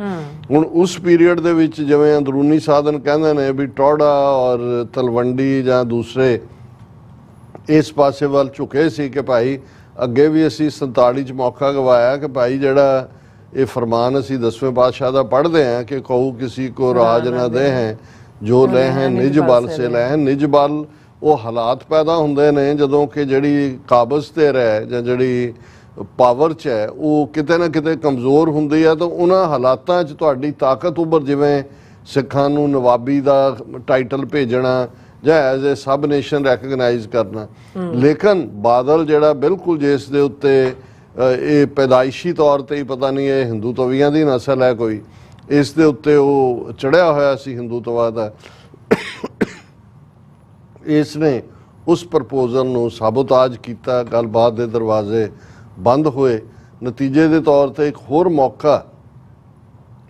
ਹੁਣ ਉਸ ਪੀਰੀਅਡ ਦੇ ਵਿੱਚ ਜਿਵੇਂ ਅੰਦਰੂਨੀ ਸਾਧਨ ਕਹਿੰਦੇ ਨੇ ਵੀ ਟੌੜਾ ਔਰ ਤਲਵੰਡੀ ਜਾਂ ਦੂਸਰੇ ਇਸ ਪਾਸੇ ਵੱਲ ਝੁਕੇ ਸੀ ਕਿ ਭਾਈ ਅੱਗੇ ਵੀ ਅਸੀਂ 47 'ਚ ਮੌਕਾ ਗਵਾਇਆ ਕਿ ਭਾਈ ਜਿਹੜਾ ਇਹ ਫਰਮਾਨ ਅਸੀਂ 10ਵੇਂ ਪਾਤਸ਼ਾਹ ਦਾ ਪੜ੍ਹਦੇ ਹਾਂ ਕਿ ਕਹੂ ਕਿਸੇ ਕੋ ਰਾਜ ਨਾ ਦੇ ਹੈ ਜੋ ਲੈ ਹੈ ਨਿਜ ਬਲ ਸੇ ਲੈ ਹੈ। ਨਿਜ ਬਲ ਉਹ ਹਾਲਾਤ ਪੈਦਾ ਹੁੰਦੇ ਨੇ ਜਦੋਂ ਕਿ ਜਿਹੜੀ ਕਾਬਜ਼ ਤੇ ਰਹਿ ਜਾਂ ਜਿਹੜੀ ਪਾਵਰ 'ਚ ਹੈ ਉਹ ਕਿਤੇ ਨਾ ਕਿਤੇ ਕਮਜ਼ੋਰ ਹੁੰਦੀ ਹੈ ਤਾਂ ਉਹਨਾਂ ਹਾਲਾਤਾਂ 'ਚ ਤੁਹਾਡੀ ਤਾਕਤ ਉੱਭਰ, ਜਿਵੇਂ ਸਿੱਖਾਂ ਨੂੰ ਨਵਾਬੀ ਦਾ ਟਾਈਟਲ ਭੇਜਣਾ ਜਾਂ as a sub nation recognise ਕਰਨਾ। ਲੇਕਿਨ ਬਾਦਲ ਜਿਹੜਾ ਬਿਲਕੁਲ ਜਿਸ ਦੇ ਉੱਤੇ ਇਹ ਪੈਦਾਇਸ਼ੀ ਤੌਰ ਤੇ ਹੀ ਪਤਾ ਨਹੀਂ ਇਹ ਹਿੰਦੂ ਤਵੀਆਂ ਦੀ ਨਸਲ ਹੈ ਕੋਈ, ਇਸ ਦੇ ਉੱਤੇ ਉਹ ਚੜਿਆ ਹੋਇਆ ਸੀ ਹਿੰਦੂਤਵਾ ਦਾ। ਇਸ ਨੇ ਉਸ ਪ੍ਰਪੋਜ਼ਲ ਨੂੰ ਸਾਬੋਤਾਜ ਕੀਤਾ। ਗੱਲਬਾਤ ਦੇ ਦਰਵਾਜ਼ੇ ਬੰਦ ਹੋਏ। ਨਤੀਜੇ ਦੇ ਤੌਰ ਤੇ ਇੱਕ ਹੋਰ ਮੌਕਾ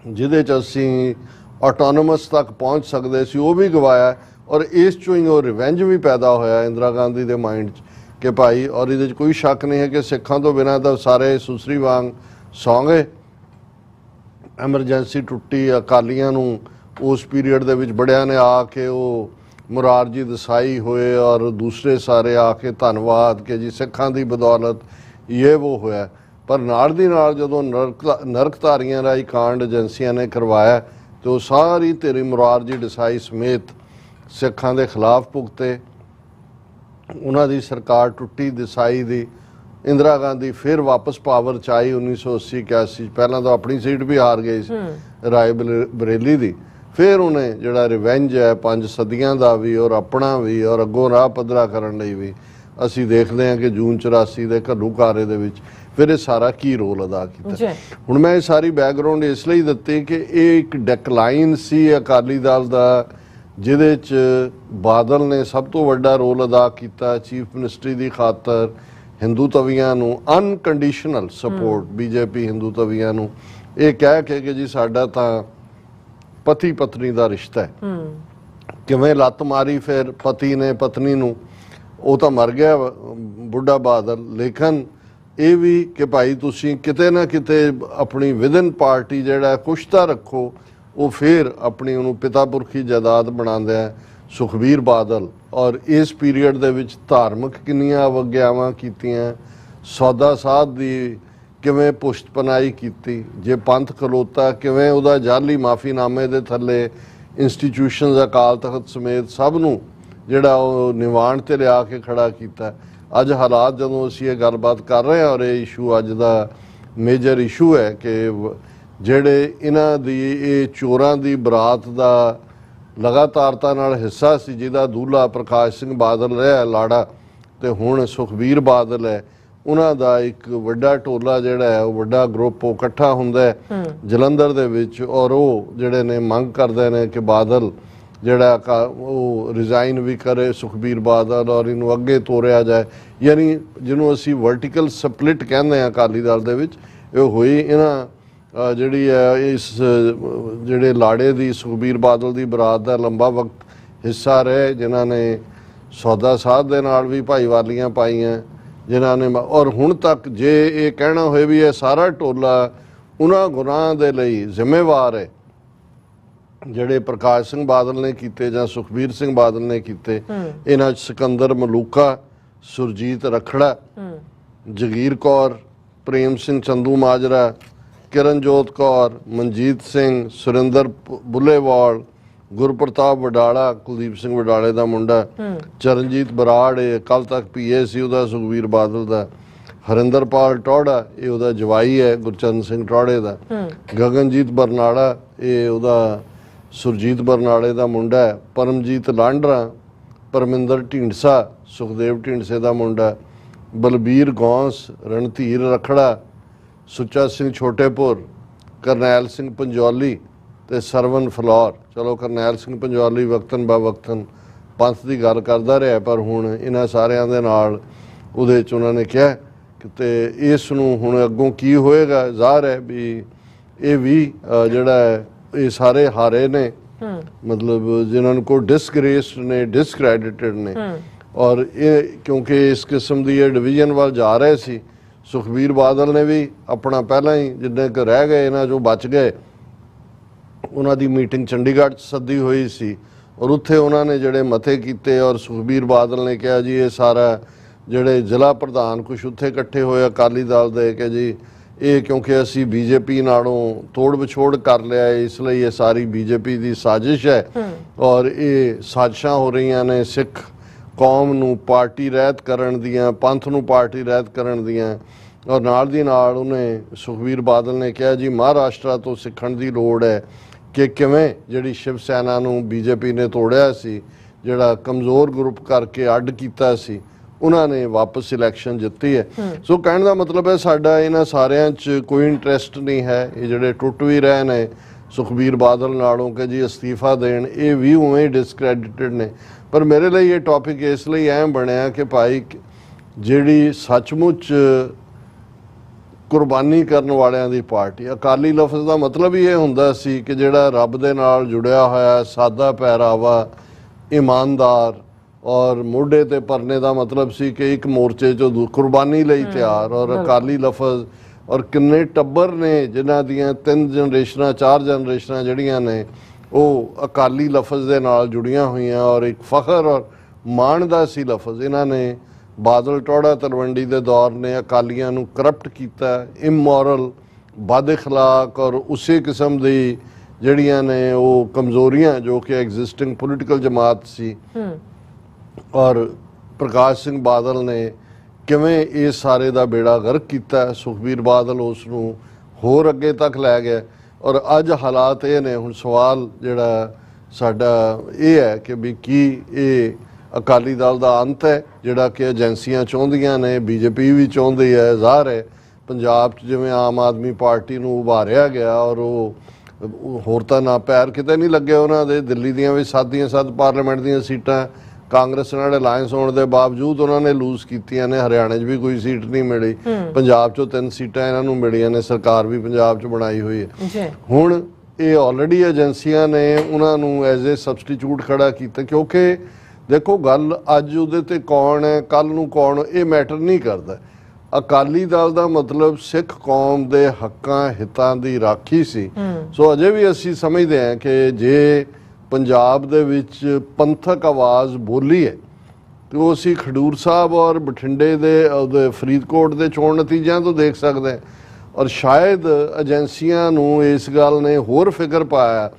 ਜਿਹਦੇ 'ਚ ਅਸੀਂ ਆਟੋਨੋਮਸ ਤੱਕ ਪਹੁੰਚ ਸਕਦੇ ਸੀ ਉਹ ਵੀ ਗਵਾਇਆ। ਔਰ ਇਸ 'ਚੋਂ ਹੀ ਉਹ ਰਿਵੈਂਜ ਵੀ ਪੈਦਾ ਹੋਇਆ ਇੰਦਰਾ ਗਾਂਧੀ ਦੇ ਮਾਈਂਡ 'ਚ ਕਿ ਭਾਈ, ਔਰ ਇਹਦੇ 'ਚ ਕੋਈ ਸ਼ੱਕ ਨਹੀਂ ਹੈ ਕਿ ਸਿੱਖਾਂ ਤੋਂ ਬਿਨਾਂ ਤਾਂ ਸਾਰੇ ਸੁਸਰੀ ਵਾਂਗ ਸੌਂ ਗਏ। ਐਮਰਜੈਂਸੀ ਟੁੱਟੀ। ਅਕਾਲੀਆਂ ਨੂੰ ਉਸ ਪੀਰੀਅਡ ਦੇ ਵਿੱਚ ਬੜਿਆਂ ਨੇ ਆ ਕੇ ਉਹ ਮੁਰਾਰਜੀ ਦੇਸਾਈ ਹੋਏ ਔਰ ਦੂਸਰੇ ਸਾਰੇ ਆ ਕੇ ਧੰਨਵਾਦ ਕਿ ਜੀ ਸਿੱਖਾਂ ਦੀ ਬਦੌਲਤ ਇਹ ਉਹ ਹੋਇਆ। ਪਰ ਨਾਲ ਦੀ ਨਾਲ ਜਦੋਂ ਨਰਕਧਾਰੀਆਂ ਰਾਹੀਂ ਕਾਂਡ ਏਜੰਸੀਆਂ ਨੇ ਕਰਵਾਇਆ ਤੇ ਉਹ ਸਾਰੀ ਤੇਰੀ ਮੁਰਾਰਜੀ ਦੇਸਾਈ ਸਮੇਤ ਸਿੱਖਾਂ ਦੇ ਖਿਲਾਫ ਭੁਗਤੇ। ਉਹਨਾਂ ਦੀ ਸਰਕਾਰ ਟੁੱਟੀ ਦੇਸਾਈ ਦੀ। ਇੰਦਰਾ ਗਾਂਧੀ ਫਿਰ ਵਾਪਸ ਪਾਵਰ 'ਚ ਆਈ 1980-81। ਪਹਿਲਾਂ ਤਾਂ ਆਪਣੀ ਸੀਟ ਵੀ ਹਾਰ ਗਈ ਸੀ ਰਾਏ ਬਰੇਲੀ ਦੀ। ਫਿਰ ਉਹਨੇ ਜਿਹੜਾ ਰਿਵੈਂਜ ਹੈ 5 ਸਦੀਆਂ ਦਾ ਵੀ ਔਰ ਆਪਣਾ ਵੀ ਔਰ ਅੱਗੋਂ ਰਾਹ ਪੱਧਰਾ ਕਰਨ ਲਈ ਵੀ ਅਸੀਂ ਦੇਖਦੇ ਹਾਂ ਕਿ ਜੂਨ 84 ਦੇ ਘੱਲੂਘਾਰੇ ਦੇ ਵਿੱਚ ਫਿਰ ਇਹ ਸਾਰਾ ਕੀ ਰੋਲ ਅਦਾ ਕੀਤਾ। ਹੁਣ ਮੈਂ ਇਹ ਸਾਰੀ ਬੈਕਗਰਾਉਂਡ ਇਸ ਲਈ ਦਿੱਤੀ ਕਿ ਇਹ ਇੱਕ ਡਿਕਲਾਈਨ ਸੀ ਅਕਾਲੀ ਦਲ ਦਾ ਜਿਹਦੇ 'ਚ ਬਾਦਲ ਨੇ ਸਭ ਤੋਂ ਵੱਡਾ ਰੋਲ ਅਦਾ ਕੀਤਾ ਚੀਫ ਮਿਨਿਸਟਰੀ ਦੀ ਖਾਤਰ। ਹਿੰਦੂ ਤਵੀਆਂ ਨੂੰ ਅਨਕੰਡੀਸ਼ਨਲ ਸਪੋਰਟ, ਬੀਜੇਪੀ ਹਿੰਦੂ ਤਵੀਆਂ ਨੂੰ ਇਹ ਕਹਿ ਕੇ ਕਿ ਜੀ ਸਾਡਾ ਤਾਂ ਪਤੀ ਪਤਨੀ ਦਾ ਰਿਸ਼ਤਾ ਹੈ। ਕਿਵੇਂ ਲੱਤ ਮਾਰੀ ਫਿਰ ਪਤੀ ਨੇ ਪਤਨੀ ਨੂੰ, ਉਹ ਤਾਂ ਮਰ ਗਿਆ ਬੁੱਢਾ ਬਾਦਲ। ਲੇਕਿਨ ਇਹ ਵੀ ਕਿ ਭਾਈ ਤੁਸੀਂ ਕਿਤੇ ਨਾ ਕਿਤੇ ਆਪਣੀ ਵਿਦਨ ਪਾਰਟੀ ਜਿਹੜਾ ਕੁਛ ਤਾਂ ਰੱਖੋ। ਉਹ ਫਿਰ ਆਪਣੀ ਉਹਨੂੰ ਪਿਤਾ ਪੁਰਖੀ ਜਾਇਦਾਦ ਬਣਾਉਂਦੇ ਆ ਸੁਖਬੀਰ ਬਾਦਲ। ਔਰ ਇਸ ਪੀਰੀਅਡ ਦੇ ਵਿੱਚ ਧਾਰਮਿਕ ਕਿੰਨੀਆਂ ਅਵਗਿਆਵਾਂ ਕੀਤੀਆਂ, ਸੌਦਾ ਸਾਧ ਦੀ ਕਿਵੇਂ ਪੁਸ਼ਤਪਨਾਈ ਕੀਤੀ, ਜੇ ਪੰਥ ਖਲੋਤਾ ਕਿਵੇਂ ਉਹਦਾ ਜਾਲੀ ਮਾਫੀਨਾਮੇ ਦੇ ਥੱਲੇ ਇੰਸਟੀਟਿਊਸ਼ਨਸ ਅਕਾਲ ਤਖਤ ਸਮੇਤ ਸਭ ਨੂੰ ਜਿਹੜਾ ਉਹ ਨਿਵਾਣ ਤੇ ਲਿਆ ਕੇ ਖੜਾ ਕੀਤਾ। ਅੱਜ ਹਾਲਾਤ ਜਦੋਂ ਅਸੀਂ ਇਹ ਗੱਲਬਾਤ ਕਰ ਰਹੇ ਹਾਂ ਔਰ ਇਹ ਇਸ਼ੂ ਅੱਜ ਦਾ ਮੇਜਰ ਇਸ਼ੂ ਹੈ ਕਿ ਜਿਹੜੇ ਇਹਨਾਂ ਦੀ ਇਹ ਚੋਰਾਂ ਦੀ ਬਰਾਤ ਦਾ ਲਗਾਤਾਰਤਾ ਨਾਲ ਹਿੱਸਾ ਸੀ, ਜਿਹਦਾ ਦੂਲਾ ਪ੍ਰਕਾਸ਼ ਸਿੰਘ ਬਾਦਲ ਰਿਹਾ ਲਾੜਾ ਤੇ ਹੁਣ ਸੁਖਬੀਰ ਬਾਦਲ ਹੈ, ਉਹਨਾਂ ਦਾ ਇੱਕ ਵੱਡਾ ਟੋਲਾ ਜਿਹੜਾ ਹੈ ਉਹ ਵੱਡਾ ਗਰੁੱਪ ਉਹ ਇਕੱਠਾ ਹੁੰਦਾ ਹੈ ਜਲੰਧਰ ਦੇ ਵਿੱਚ। ਔਰ ਉਹ ਜਿਹੜੇ ਨੇ ਮੰਗ ਕਰਦੇ ਨੇ ਕਿ ਬਾਦਲ ਜਿਹੜਾ ਉਹ ਰਿਜ਼ਾਈਨ ਵੀ ਕਰੇ ਸੁਖਬੀਰ ਬਾਦਲ ਔਰ ਇਹਨੂੰ ਅੱਗੇ ਤੋਰਿਆ ਜਾਏ। ਯਾਨੀ ਜਿਹਨੂੰ ਅਸੀਂ ਵਰਟੀਕਲ ਸਪਲਿਟ ਕਹਿੰਦੇ ਹਾਂ ਅਕਾਲੀ ਦਲ ਦੇ ਵਿੱਚ, ਇਹ ਹੋਈ। ਇਹਨਾਂ ਜਿਹੜੀ ਹੈ ਇਸ ਜਿਹੜੇ ਲਾੜੇ ਦੀ ਸੁਖਬੀਰ ਬਾਦਲ ਦੀ ਬਰਾਤ ਦਾ ਲੰਬਾ ਵਕਤ ਹਿੱਸਾ ਰਹੇ, ਜਿਨ੍ਹਾਂ ਨੇ ਸੌਦਾ ਸਾਧ ਦੇ ਨਾਲ ਵੀ ਭਾਈਵਾਲੀਆਂ ਪਾਈਆਂ, ਜਿਨ੍ਹਾਂ ਨੇ ਔਰ ਹੁਣ ਤੱਕ ਜੇ ਇਹ ਕਹਿਣਾ ਹੋਏ ਵੀ ਇਹ ਸਾਰਾ ਟੋਲਾ ਉਹਨਾਂ ਗੁਨਾਹਾਂ ਦੇ ਲਈ ਜ਼ਿੰਮੇਵਾਰ ਹੈ ਜਿਹੜੇ ਪ੍ਰਕਾਸ਼ ਸਿੰਘ ਬਾਦਲ ਨੇ ਕੀਤੇ ਜਾਂ ਸੁਖਬੀਰ ਸਿੰਘ ਬਾਦਲ ਨੇ ਕੀਤੇ। ਇਹਨਾਂ 'ਚ ਸਿਕੰਦਰ ਮਲੂਕਾ, ਸੁਰਜੀਤ ਰਖੜਾ, ਜਗੀਰ ਕੌਰ, ਪ੍ਰੇਮ ਸਿੰਘ ਚੰਦੂ ਮਾਜਰਾ, ਕਿਰਨਜੋਤ ਕੌਰ, ਮਨਜੀਤ ਸਿੰਘ, ਸੁਰਿੰਦਰ ਬੁੱਲੇਵਾਲ, ਗੁਰਪ੍ਰਤਾਪ ਵਡਾਲਾ, ਕੁਲਦੀਪ ਸਿੰਘ ਵਡਾਲੇ ਦਾ ਮੁੰਡਾ, ਚਰਨਜੀਤ ਬਰਾੜ ਇਹ ਕੱਲ ਤੱਕ ਪੀਏ ਸੀ ਉਹਦਾ, ਸੁਖਬੀਰ ਬਾਦਲ ਦਾ, ਹਰਿੰਦਰਪਾਲ ਟੌੜਾ ਇਹ ਉਹਦਾ ਜਵਾਈ ਹੈ ਗੁਰਚਰਨ ਸਿੰਘ ਟੌੜੇ ਦਾ, ਗਗਨਜੀਤ ਬਰਨਾਲਾ ਇਹ ਉਹਦਾ ਸੁਰਜੀਤ ਬਰਨਾਲੇ ਦਾ ਮੁੰਡਾ ਹੈ, ਪਰਮਜੀਤ ਲਾਂਡਰਾ, ਪਰਮਿੰਦਰ ਢੀਂਡਸਾ ਸੁਖਦੇਵ ਢੀਂਡਸੇ ਦਾ ਮੁੰਡਾ, ਬਲਬੀਰ ਗੌਂਸ, ਰਣਧੀਰ ਰਖੜਾ, ਸੁੱਚਾ ਸਿੰਘ ਛੋਟੇਪੁਰ, ਕਰਨੈਲ ਸਿੰਘ ਪੰਜੌਲੀ ਤੇ ਸਰਵਨ ਫਲੌਰ। ਚਲੋ ਕਰਨੈਲ ਸਿੰਘ ਪੰਜੌਲੀ ਵਕਤਨ ਬਾ ਵਕਤਨ ਪੰਥ ਦੀ ਗੱਲ ਕਰਦਾ ਰਿਹਾ, ਪਰ ਹੁਣ ਇਹਨਾਂ ਸਾਰਿਆਂ ਦੇ ਨਾਲ ਉਹਦੇ 'ਚ ਉਹਨਾਂ ਨੇ ਕਿਹਾ ਕਿ ਤੇ ਇਸ ਨੂੰ ਹੁਣ ਅੱਗੋਂ ਕੀ ਹੋਏਗਾ, ਜ਼ਾਹਰ ਹੈ ਵੀ ਇਹ ਵੀ ਜਿਹੜਾ ਹੈ ਇਹ ਸਾਰੇ ਹਾਰੇ ਨੇ, ਮਤਲਬ ਜਿਨ੍ਹਾਂ ਨੂੰ ਕੋਈ ਡਿਸਗ੍ਰੇਸਡ ਨੇ, ਡਿਸਕ੍ਰੈਡਿਟਡ ਨੇ। ਔਰ ਇਹ ਕਿਉਂਕਿ ਇਸ ਕਿਸਮ ਦੀ ਇਹ ਡਿਵੀਜ਼ਨ ਵੱਲ ਜਾ ਰਹੇ ਸੀ, ਸੁਖਬੀਰ ਬਾਦਲ ਨੇ ਵੀ ਆਪਣਾ ਪਹਿਲਾਂ ਹੀ ਜਿੰਨੇ ਕੁ ਰਹਿ ਗਏ ਇਹਨਾਂ 'ਚੋਂ ਬਚ ਗਏ, ਉਹਨਾਂ ਦੀ ਮੀਟਿੰਗ ਚੰਡੀਗੜ੍ਹ 'ਚ ਸੱਦੀ ਹੋਈ ਸੀ ਔਰ ਉੱਥੇ ਉਹਨਾਂ ਨੇ ਜਿਹੜੇ ਮਤੇ ਕੀਤੇ ਔਰ ਸੁਖਬੀਰ ਬਾਦਲ ਨੇ ਕਿਹਾ ਜੀ ਇਹ ਸਾਰਾ ਜਿਹੜੇ ਜ਼ਿਲ੍ਹਾ ਪ੍ਰਧਾਨ ਕੁਛ ਉੱਥੇ ਇਕੱਠੇ ਹੋਏ ਅਕਾਲੀ ਦਲ ਦੇ ਕਿ ਜੀ ਇਹ ਕਿਉਂਕਿ ਅਸੀਂ ਬੀਜੇਪੀ ਨਾਲੋਂ ਤੋੜ ਵਿਛੋੜ ਕਰ ਲਿਆ ਇਸ ਲਈ ਇਹ ਸਾਰੀ ਬੀਜੇਪੀ ਦੀ ਸਾਜ਼ਿਸ਼ ਹੈ ਔਰ ਇਹ ਸਾਜ਼ਿਸ਼ਾਂ ਹੋ ਰਹੀਆਂ ਨੇ ਸਿੱਖ ਕੌਮ ਨੂੰ ਪਾਰਟੀ ਰਹਿਤ ਕਰਨ ਦੀਆਂ, ਪੰਥ ਨੂੰ ਪਾਰਟੀ ਰਹਿਤ ਕਰਨ ਦੀਆਂ। ਔਰ ਨਾਲ ਦੀ ਨਾਲ ਉਹਨੇ ਸੁਖਬੀਰ ਬਾਦਲ ਨੇ ਕਿਹਾ ਜੀ ਮਹਾਰਾਸ਼ਟਰ ਤੋਂ ਸਿੱਖਣ ਦੀ ਲੋੜ ਹੈ ਕਿ ਕਿਵੇਂ ਜਿਹੜੀ ਸ਼ਿਵ ਸੈਨਾ ਨੂੰ ਬੀਜੇਪੀ ਨੇ ਤੋੜਿਆ ਸੀ, ਜਿਹੜਾ ਕਮਜ਼ੋਰ ਗਰੁੱਪ ਕਰਕੇ ਅੱਡ ਕੀਤਾ ਸੀ, ਉਹਨਾਂ ਨੇ ਵਾਪਸ ਇਲੈਕਸ਼ਨ ਜਿੱਤੀ ਹੈ। ਸੋ ਕਹਿਣ ਦਾ ਮਤਲਬ ਹੈ ਸਾਡਾ ਇਹਨਾਂ ਸਾਰਿਆਂ 'ਚ ਕੋਈ ਇੰਟਰਸਟ ਨਹੀਂ ਹੈ। ਇਹ ਜਿਹੜੇ ਟੁੱਟ ਵੀ ਰਹੇ ਨੇ ਸੁਖਬੀਰ ਬਾਦਲ ਨਾਲੋਂ ਕਿ ਜੀ ਅਸਤੀਫਾ ਦੇਣ, ਇਹ ਵੀ ਉਵੇਂ ਹੀ ਡਿਸਕ੍ਰੈਡਿਟਡ ਨੇ। ਪਰ ਮੇਰੇ ਲਈ ਇਹ ਟੌਪਿਕ ਇਸ ਲਈ ਅਹਿਮ ਬਣਿਆ ਕਿ ਭਾਈ ਜਿਹੜੀ ਸੱਚਮੁੱਚ ਕੁਰਬਾਨੀ ਕਰਨ ਵਾਲਿਆਂ ਦੀ ਪਾਰਟੀ, ਅਕਾਲੀ ਲਫ਼ਜ਼ ਦਾ ਮਤਲਬ ਹੀ ਇਹ ਹੁੰਦਾ ਸੀ ਕਿ ਜਿਹੜਾ ਰੱਬ ਦੇ ਨਾਲ ਜੁੜਿਆ ਹੋਇਆ, ਸਾਦਾ ਪਹਿਰਾਵਾ, ਇਮਾਨਦਾਰ ਔਰ ਮੋਢੇ ਤੇ ਪਰਨੇ ਦਾ ਮਤਲਬ ਸੀ ਕਿ ਇੱਕ ਮੋਰਚੇ 'ਚੋਂ ਕੁਰਬਾਨੀ ਲਈ ਤਿਆਰ। ਔਰ ਅਕਾਲੀ ਲਫ਼ਜ਼ ਔਰ ਕਿੰਨੇ ਟੱਬਰ ਨੇ ਜਿਨ੍ਹਾਂ ਦੀਆਂ 3 ਜਨਰੇਸ਼ਨਾਂ 4 ਜਨਰੇਸ਼ਨਾਂ ਜਿਹੜੀਆਂ ਨੇ ਉਹ ਅਕਾਲੀ ਲਫ਼ਜ਼ ਦੇ ਨਾਲ ਜੁੜੀਆਂ ਹੋਈਆਂ ਔਰ ਇੱਕ ਫਖਰ ਔਰ ਮਾਣ ਦਾ ਸੀ ਲਫ਼ਜ਼। ਇਹਨਾਂ ਨੇ ਬਾਦਲ ਟੌੜਾ ਤਲਵੰਡੀ ਦੇ ਦੌਰ ਨੇ ਅਕਾਲੀਆਂ ਨੂੰ ਕਰਪਟ ਕੀਤਾ, ਇਮੋਰਲ, ਬਦ ਅਖਲਾਕ ਔਰ ਉਸੇ ਕਿਸਮ ਦੀ ਜਿਹੜੀਆਂ ਨੇ ਉਹ ਕਮਜ਼ੋਰੀਆਂ ਜੋ ਕਿ ਐਗਜ਼ਿਸਟਿੰਗ ਪੋਲੀਟੀਕਲ ਜਮਾਤ ਸੀ। ਔਰ ਪ੍ਰਕਾਸ਼ ਸਿੰਘ ਬਾਦਲ ਨੇ ਕਿਵੇਂ ਇਸ ਸਾਰੇ ਦਾ ਬੇੜਾ ਗਰਕ ਕੀਤਾ। ਸੁਖਬੀਰ ਬਾਦਲ ਉਸ ਨੂੰ ਹੋਰ ਅੱਗੇ ਤੱਕ ਲੈ ਗਿਆ ਔਰ ਅੱਜ ਹਾਲਾਤ ਇਹ ਨੇ। ਹੁਣ ਸਵਾਲ ਜਿਹੜਾ ਸਾਡਾ ਇਹ ਹੈ ਕਿ ਵੀ ਕੀ ਇਹ ਅਕਾਲੀ ਦਲ ਦਾ ਅੰਤ ਹੈ ਜਿਹੜਾ ਕਿ ਏਜੰਸੀਆਂ ਚਾਹੁੰਦੀਆਂ ਨੇ, ਬੀਜੇਪੀ ਵੀ ਚਾਹੁੰਦੀ ਹੈ। ਜ਼ਾਹਰ ਹੈ ਪੰਜਾਬ 'ਚ ਜਿਵੇਂ ਆਮ ਆਦਮੀ ਪਾਰਟੀ ਨੂੰ ਉਭਾਰਿਆ ਗਿਆ ਔਰ ਉਹ ਹੋਰ ਤਾਂ ਨਾ ਪੈਰ ਕਿਤੇ ਨਹੀਂ ਲੱਗੇ ਉਹਨਾਂ ਦੇ। ਦਿੱਲੀ ਦੀਆਂ ਵੀ 7 ਦੀਆਂ 7 ਪਾਰਲੀਮੈਂਟ ਦੀਆਂ ਸੀਟਾਂ ਕਾਂਗਰਸ ਨਾਲ ਅਲਾਇੰਸ ਹੋਣ ਦੇ ਬਾਵਜੂਦ ਉਹਨਾਂ ਨੇ ਲੂਜ਼ ਕੀਤੀਆਂ ਨੇ। ਹਰਿਆਣੇ 'ਚ ਵੀ ਕੋਈ ਸੀਟ ਨਹੀਂ ਮਿਲੀ, ਪੰਜਾਬ 'ਚੋਂ 3 ਸੀਟਾਂ ਇਹਨਾਂ ਨੂੰ ਮਿਲੀਆਂ ਨੇ, ਸਰਕਾਰ ਵੀ ਪੰਜਾਬ 'ਚ ਬਣਾਈ ਹੋਈ ਹੈ। ਹੁਣ ਇਹ ਆਲਰੇਡੀ ਏਜੰਸੀਆਂ ਨੇ ਉਹਨਾਂ ਨੂੰ ਐਜ਼ ਏ ਸਬਸਟੀਚਿਊਟ ਖੜਾ ਕੀਤਾ ਕਿਉਂਕਿ ਦੇਖੋ ਗੱਲ ਅੱਜ ਉਹਦੇ ਤੇ ਕੌਣ ਹੈ, ਕੱਲ ਨੂੰ ਕੌਣ, ਇਹ ਮੈਟਰ ਨਹੀਂ ਕਰਦਾ। ਅਕਾਲੀ ਦਲ ਦਾ ਮਤਲਬ ਸਿੱਖ ਕੌਮ ਦੇ ਹੱਕਾਂ ਹਿੱਤਾਂ ਦੀ ਰਾਖੀ ਸੀ। ਸੋ ਅਜੇ ਵੀ ਅਸੀਂ ਸਮਝਦੇ ਹਾਂ ਕਿ ਜੇ ਪੰਜਾਬ ਦੇ ਵਿੱਚ ਪੰਥਕ ਆਵਾਜ਼ ਬੋਲੀ ਹੈ ਤੇ ਉਹ ਅਸੀਂ ਖਡੂਰ ਸਾਹਿਬ ਔਰ ਬਠਿੰਡੇ ਦੇ ਫਰੀਦਕੋਟ ਦੇ ਚੋਣ ਨਤੀਜਿਆਂ ਤੋਂ ਦੇਖ ਸਕਦੇ ਹਾਂ। ਔਰ ਸ਼ਾਇਦ ਏਜੰਸੀਆਂ ਨੂੰ ਇਸ ਗੱਲ ਨੇ ਹੋਰ ਫਿਕਰ ਪਾਇਆ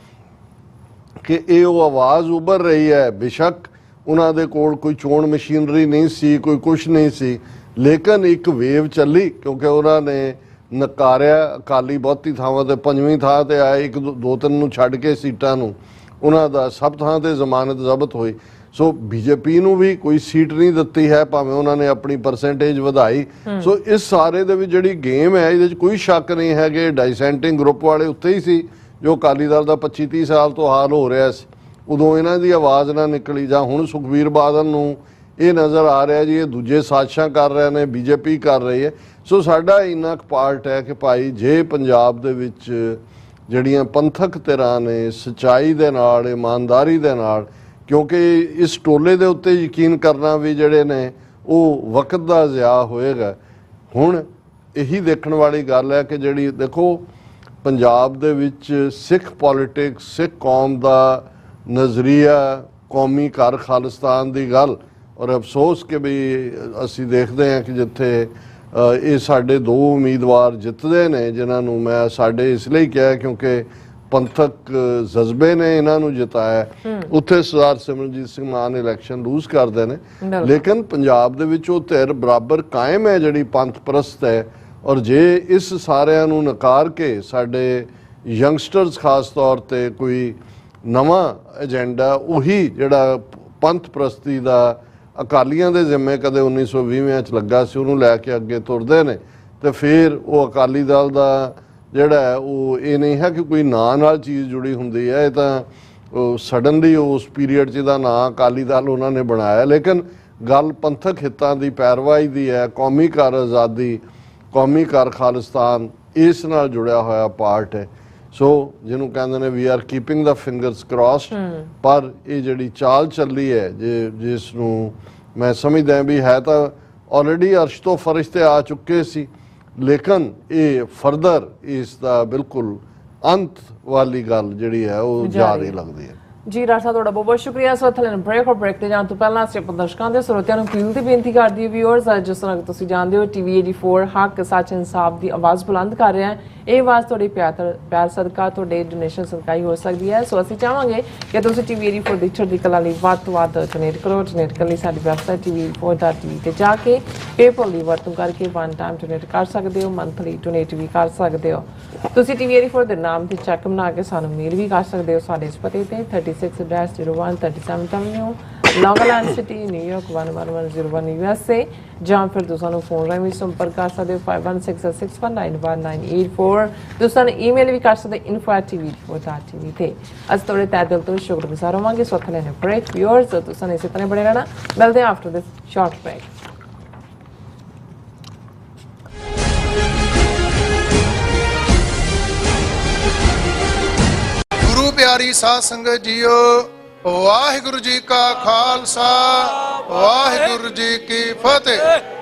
ਕਿ ਇਹ ਉਹ ਆਵਾਜ਼ ਉੱਭਰ ਰਹੀ ਹੈ। ਬੇਸ਼ੱਕ ਉਹਨਾਂ ਦੇ ਕੋਲ ਕੋਈ ਚੋਣ ਮਸ਼ੀਨਰੀ ਨਹੀਂ ਸੀ, ਕੋਈ ਕੁਛ ਨਹੀਂ ਸੀ, ਲੇਕਿਨ ਇੱਕ ਵੇਵ ਚੱਲੀ ਕਿਉਂਕਿ ਉਹਨਾਂ ਨੇ ਨਕਾਰਿਆ। ਅਕਾਲੀ ਬਹੁਤੀ ਥਾਵਾਂ ਤੇ 5ਵੀਂ ਥਾਂ ਤੇ ਆਏ, 1-2-3 ਨੂੰ ਛੱਡ ਕੇ ਸੀਟਾਂ ਨੂੰ ਉਹਨਾਂ ਦਾ ਸਭ ਥਾਂ ਤੇ ਜ਼ਮਾਨਤ ਜ਼ਬਤ ਹੋਈ। ਸੋ ਬੀਜੇਪੀ ਨੂੰ ਵੀ ਕੋਈ ਸੀਟ ਨਹੀਂ ਦਿੱਤੀ ਹੈ, ਭਾਵੇਂ ਉਹਨਾਂ ਨੇ ਆਪਣੀ ਪਰਸੈਂਟੇਜ ਵਧਾਈ। ਸੋ ਇਸ ਸਾਰੇ ਦੇ ਵਿੱਚ ਜਿਹੜੀ ਗੇਮ ਹੈ ਇਹਦੇ 'ਚ ਕੋਈ ਸ਼ੱਕ ਨਹੀਂ ਹੈ ਕਿ ਡਾਈਸੈਂਟਿੰਗ ਗਰੁੱਪ ਵਾਲੇ ਉੱਤੇ ਹੀ ਸੀ ਜੋ ਅਕਾਲੀ ਦਲ ਦਾ 25-30 ਸਾਲ ਤੋਂ ਹਾਲ ਹੋ ਰਿਹਾ ਸੀ। ਉਦੋਂ ਇਹਨਾਂ ਦੀ ਆਵਾਜ਼ ਨਾ ਨਿਕਲੀ। ਜਾਂ ਹੁਣ ਸੁਖਬੀਰ ਬਾਦਲ ਨੂੰ ਇਹ ਨਜ਼ਰ ਆ ਰਿਹਾ ਜੀ ਇਹ ਦੂਜੇ ਸਾਜ਼ਿਸ਼ਾਂ ਕਰ ਰਹੇ ਨੇ, ਬੀਜੇਪੀ ਕਰ ਰਹੀ ਹੈ। ਸੋ ਸਾਡਾ ਇੰਨਾ ਕੁ ਪਾਰਟ ਹੈ ਕਿ ਭਾਈ ਜੇ ਪੰਜਾਬ ਦੇ ਵਿੱਚ ਜਿਹੜੀਆਂ ਪੰਥਕ ਧਿਰਾਂ ਨੇ ਸੱਚਾਈ ਦੇ ਨਾਲ, ਇਮਾਨਦਾਰੀ ਦੇ ਨਾਲ, ਕਿਉਂਕਿ ਇਸ ਟੋਲੇ ਦੇ ਉੱਤੇ ਯਕੀਨ ਕਰਨਾ ਵੀ ਜਿਹੜੇ ਨੇ ਉਹ ਵਕਤ ਦਾ ਜ਼ਿਆ ਹੋਏਗਾ। ਹੁਣ ਇਹੀ ਦੇਖਣ ਵਾਲੀ ਗੱਲ ਹੈ ਕਿ ਜਿਹੜੀ ਦੇਖੋ ਪੰਜਾਬ ਦੇ ਵਿੱਚ ਸਿੱਖ ਪੋਲੀਟਿਕਸ, ਸਿੱਖ ਕੌਮ ਦਾ ਨਜ਼ਰੀਆ, ਕੌਮੀ ਘਰ ਖਾਲਿਸਤਾਨ ਦੀ ਗੱਲ। ਔਰ ਅਫਸੋਸ ਕਿ ਵੀ ਅਸੀਂ ਦੇਖਦੇ ਹਾਂ ਕਿ ਜਿੱਥੇ ਇਹ ਸਾਡੇ 2 ਉਮੀਦਵਾਰ ਜਿੱਤਦੇ ਨੇ ਜਿਨ੍ਹਾਂ ਨੂੰ ਮੈਂ ਸਾਡੇ ਇਸ ਲਈ ਕਿਹਾ ਕਿਉਂਕਿ ਪੰਥਕ ਜਜ਼ਬੇ ਨੇ ਇਹਨਾਂ ਨੂੰ ਜਿਤਾਇਆ, ਉੱਥੇ ਸਰਦਾਰ ਸਿਮਰਨਜੀਤ ਸਿੰਘ ਮਾਨ ਇਲੈਕਸ਼ਨ ਲੂਜ਼ ਕਰਦੇ ਨੇ। ਲੇਕਿਨ ਪੰਜਾਬ ਦੇ ਵਿੱਚ ਉਹ ਧਿਰ ਬਰਾਬਰ ਕਾਇਮ ਹੈ ਜਿਹੜੀ ਪੰਥ ਪ੍ਰਸਤ ਹੈ। ਔਰ ਜੇ ਇਸ ਸਾਰਿਆਂ ਨੂੰ ਨਕਾਰ ਕੇ ਸਾਡੇ ਯੰਗਸਟਰਸ ਖਾਸ ਤੌਰ ਤੇ ਕੋਈ ਨਵਾਂ ਏਜੰਡਾ, ਉਹੀ ਜਿਹੜਾ ਪੰਥ ਪ੍ਰਸਤੀ ਦਾ ਅਕਾਲੀਆਂ ਦੇ ਜ਼ਿੰਮੇ ਕਦੇ 1920 ਚ ਲੱਗਾ ਸੀ, ਉਹਨੂੰ ਲੈ ਕੇ ਅੱਗੇ ਤੁਰਦੇ ਨੇ, ਤੇ ਫਿਰ ਉਹ ਅਕਾਲੀ ਦਲ ਦਾ ਜਿਹੜਾ ਹੈ ਉਹ ਇਹ ਨਹੀਂ ਹੈ ਕਿ ਕੋਈ ਨਾਂ ਨਾਲ ਚੀਜ਼ ਜੁੜੀ ਹੁੰਦੀ ਹੈ। ਇਹ ਤਾਂ ਸਡਨਲੀ ਉਸ ਪੀਰੀਅਡ 'ਚ ਇਹਦਾ ਨਾਂ ਅਕਾਲੀ ਦਲ ਉਹਨਾਂ ਨੇ ਬਣਾਇਆ। ਲੇਕਿਨ ਗੱਲ ਪੰਥਕ ਹਿੱਤਾਂ ਦੀ ਪੈਰਵਾਈ ਦੀ ਹੈ, ਕੌਮੀ ਕਾਰ ਆਜ਼ਾਦੀ, ਕੌਮੀ ਕਾਰ ਖਾਲਿਸਤਾਨ, ਇਸ ਨਾਲ ਜੁੜਿਆ ਹੋਇਆ ਪਾਰਟ ਹੈ। ਸੋ ਜਿਹਨੂੰ ਕਹਿੰਦੇ ਨੇ we are keeping the fingers crossed. ਪਰ ਇਹ ਜਿਹੜੀ ਚਾਲ ਚੱਲੀ ਹੈ, ਜਿਸ ਨੂੰ ਮੈਂ ਸਮਝਦਾ ਵੀ ਹੈ ਤਾਂ ਆਲਰੇਡੀ ਅਰਸ਼ ਤੋਂ ਫਰਿਸ਼ਤੇ ਆ ਚੁੱਕੇ ਸੀ, ਲੇਕਿਨ ਇਹ ਫਰਦਰ ਇਸ ਦਾ ਬਿਲਕੁਲ ਅੰਤ ਵਾਲੀ ਗੱਲ ਜਿਹੜੀ ਹੈ ਉਹ ਜਾਰੀ ਲੱਗਦੀ ਹੈ। ਜੀ ਡਾਕਟਰ ਸਾਹਿਬ ਤੁਹਾਡਾ ਬਹੁਤ ਬਹੁਤ ਸ਼ੁਕਰੀਆ। ਸੋ ਥਲੇ ਬ੍ਰੇਕ ਤੇ ਜਾਣ ਤੋਂ ਪਹਿਲਾਂ ਅਸੀਂ ਆਪਣੇ ਦਰਸ਼ਕਾਂ ਦੇ ਸਰੋਤਿਆਂ ਨੂੰ ਅਪੀਲ ਤੇ ਬੇਨਤੀ ਕਰਦੀ ਹਾਂ ਵਿਊਅਰਸ, ਜਿਸ ਤਰ੍ਹਾਂ ਤੁਸੀਂ ਜਾਣਦੇ ਹੋ TV 84 ਹੱਕ ਸੱਚ ਇਨਸਾਫ ਦੀ ਆਵਾਜ਼ ਬੁਲੰਦ ਕਰ ਰਿਹਾ ਹੈ। ਇਹ ਆਵਾਜ਼ ਤੁਹਾਡੇ ਪਿਆਰ ਸਦਕਾ, ਤੁਹਾਡੇ ਡੋਨੇਸ਼ਨ ਸਦਕਾ ਹੀ ਹੋ ਸਕਦੀ ਹੈ। ਸੋ ਅਸੀਂ ਚਾਹਾਂਗੇ ਕਿ ਤੁਸੀਂ TV 84 ਦੀ ਚੜ੍ਹਦੀ ਕਲਾ ਲਈ ਵੱਧ ਤੋਂ ਵੱਧ ਡੋਨੇਟ ਕਰੋ। ਡੋਨੇਟ ਕਰਨ ਲਈ ਸਾਡੀ ਵੈਬਸਾਈਟ TV84.tv ਤੇ ਜਾ ਕੇ ਪੇਪਲ ਦੀ ਵਰਤੋਂ ਕਰਕੇ ਵਨ ਟਾਈਮ ਡੋਨੇਟ ਕਰ ਸਕਦੇ ਹੋ, ਮੰਥਲੀ ਡੋਨੇਟ ਵੀ ਕਰ ਸਕਦੇ ਹੋ। ਤੁਸੀਂ TV 84 ਦੇ ਨਾਮ ਤੇ ਚੈੱਕ ਬਣਾ ਕੇ ਸਾਨੂੰ ਮੇਲ ਵੀ ਕਰ ਸਕਦੇ ਹੋ ਸਾਡੇ ਇਸ ਪਤੇ ਤੇ 36-01 37 Avenue, Long Island City, New York 11101 USA, ਜਾਂ ਫਿਰ ਤੁਸੀਂ ਸਾਨੂੰ ਫੋਨ ਰਾਹੀਂ ਸੰਪਰਕ ਕਰ ਸਕਦੇ ਹੋ 5166191984। ਤੁਸੀਂ ਸਾਨੂੰ ਈਮੇਲ ਵੀ ਕਰ ਸਕਦੇ info@tv ਤੇ। ਅਸੀਂ ਤੁਹਾਡੇ ਤਹਿ ਦਿਲ ਤੋਂ ਸ਼ੁਕਰਗੁਜ਼ਾਰ ਹੋਵਾਂਗੇ। ਸੋ ਥਲੇ ਨੇ ਬ੍ਰੇਕ ਵਿਊਅਰਸ, ਤੁਸੀਂ ਇਸੇ ਤਰ੍ਹਾਂ ਬਣੇ ਰਹਿਣਾ। ਮਿਲਦੇ ਹਾਂ ਆਫਟਰ ਦਿਸ ਸ਼ਾਰਟ ਬ੍ਰੇਕ। ਪਿਆਰੀ ਸਾਧ ਸੰਗਤ ਜੀਓ, ਵਾਹਿਗੁਰੂ ਜੀ ਕਾ ਖਾਲਸਾ, ਵਾਹਿਗੁਰੂ ਜੀ ਕੀ ਫਤਿਹ।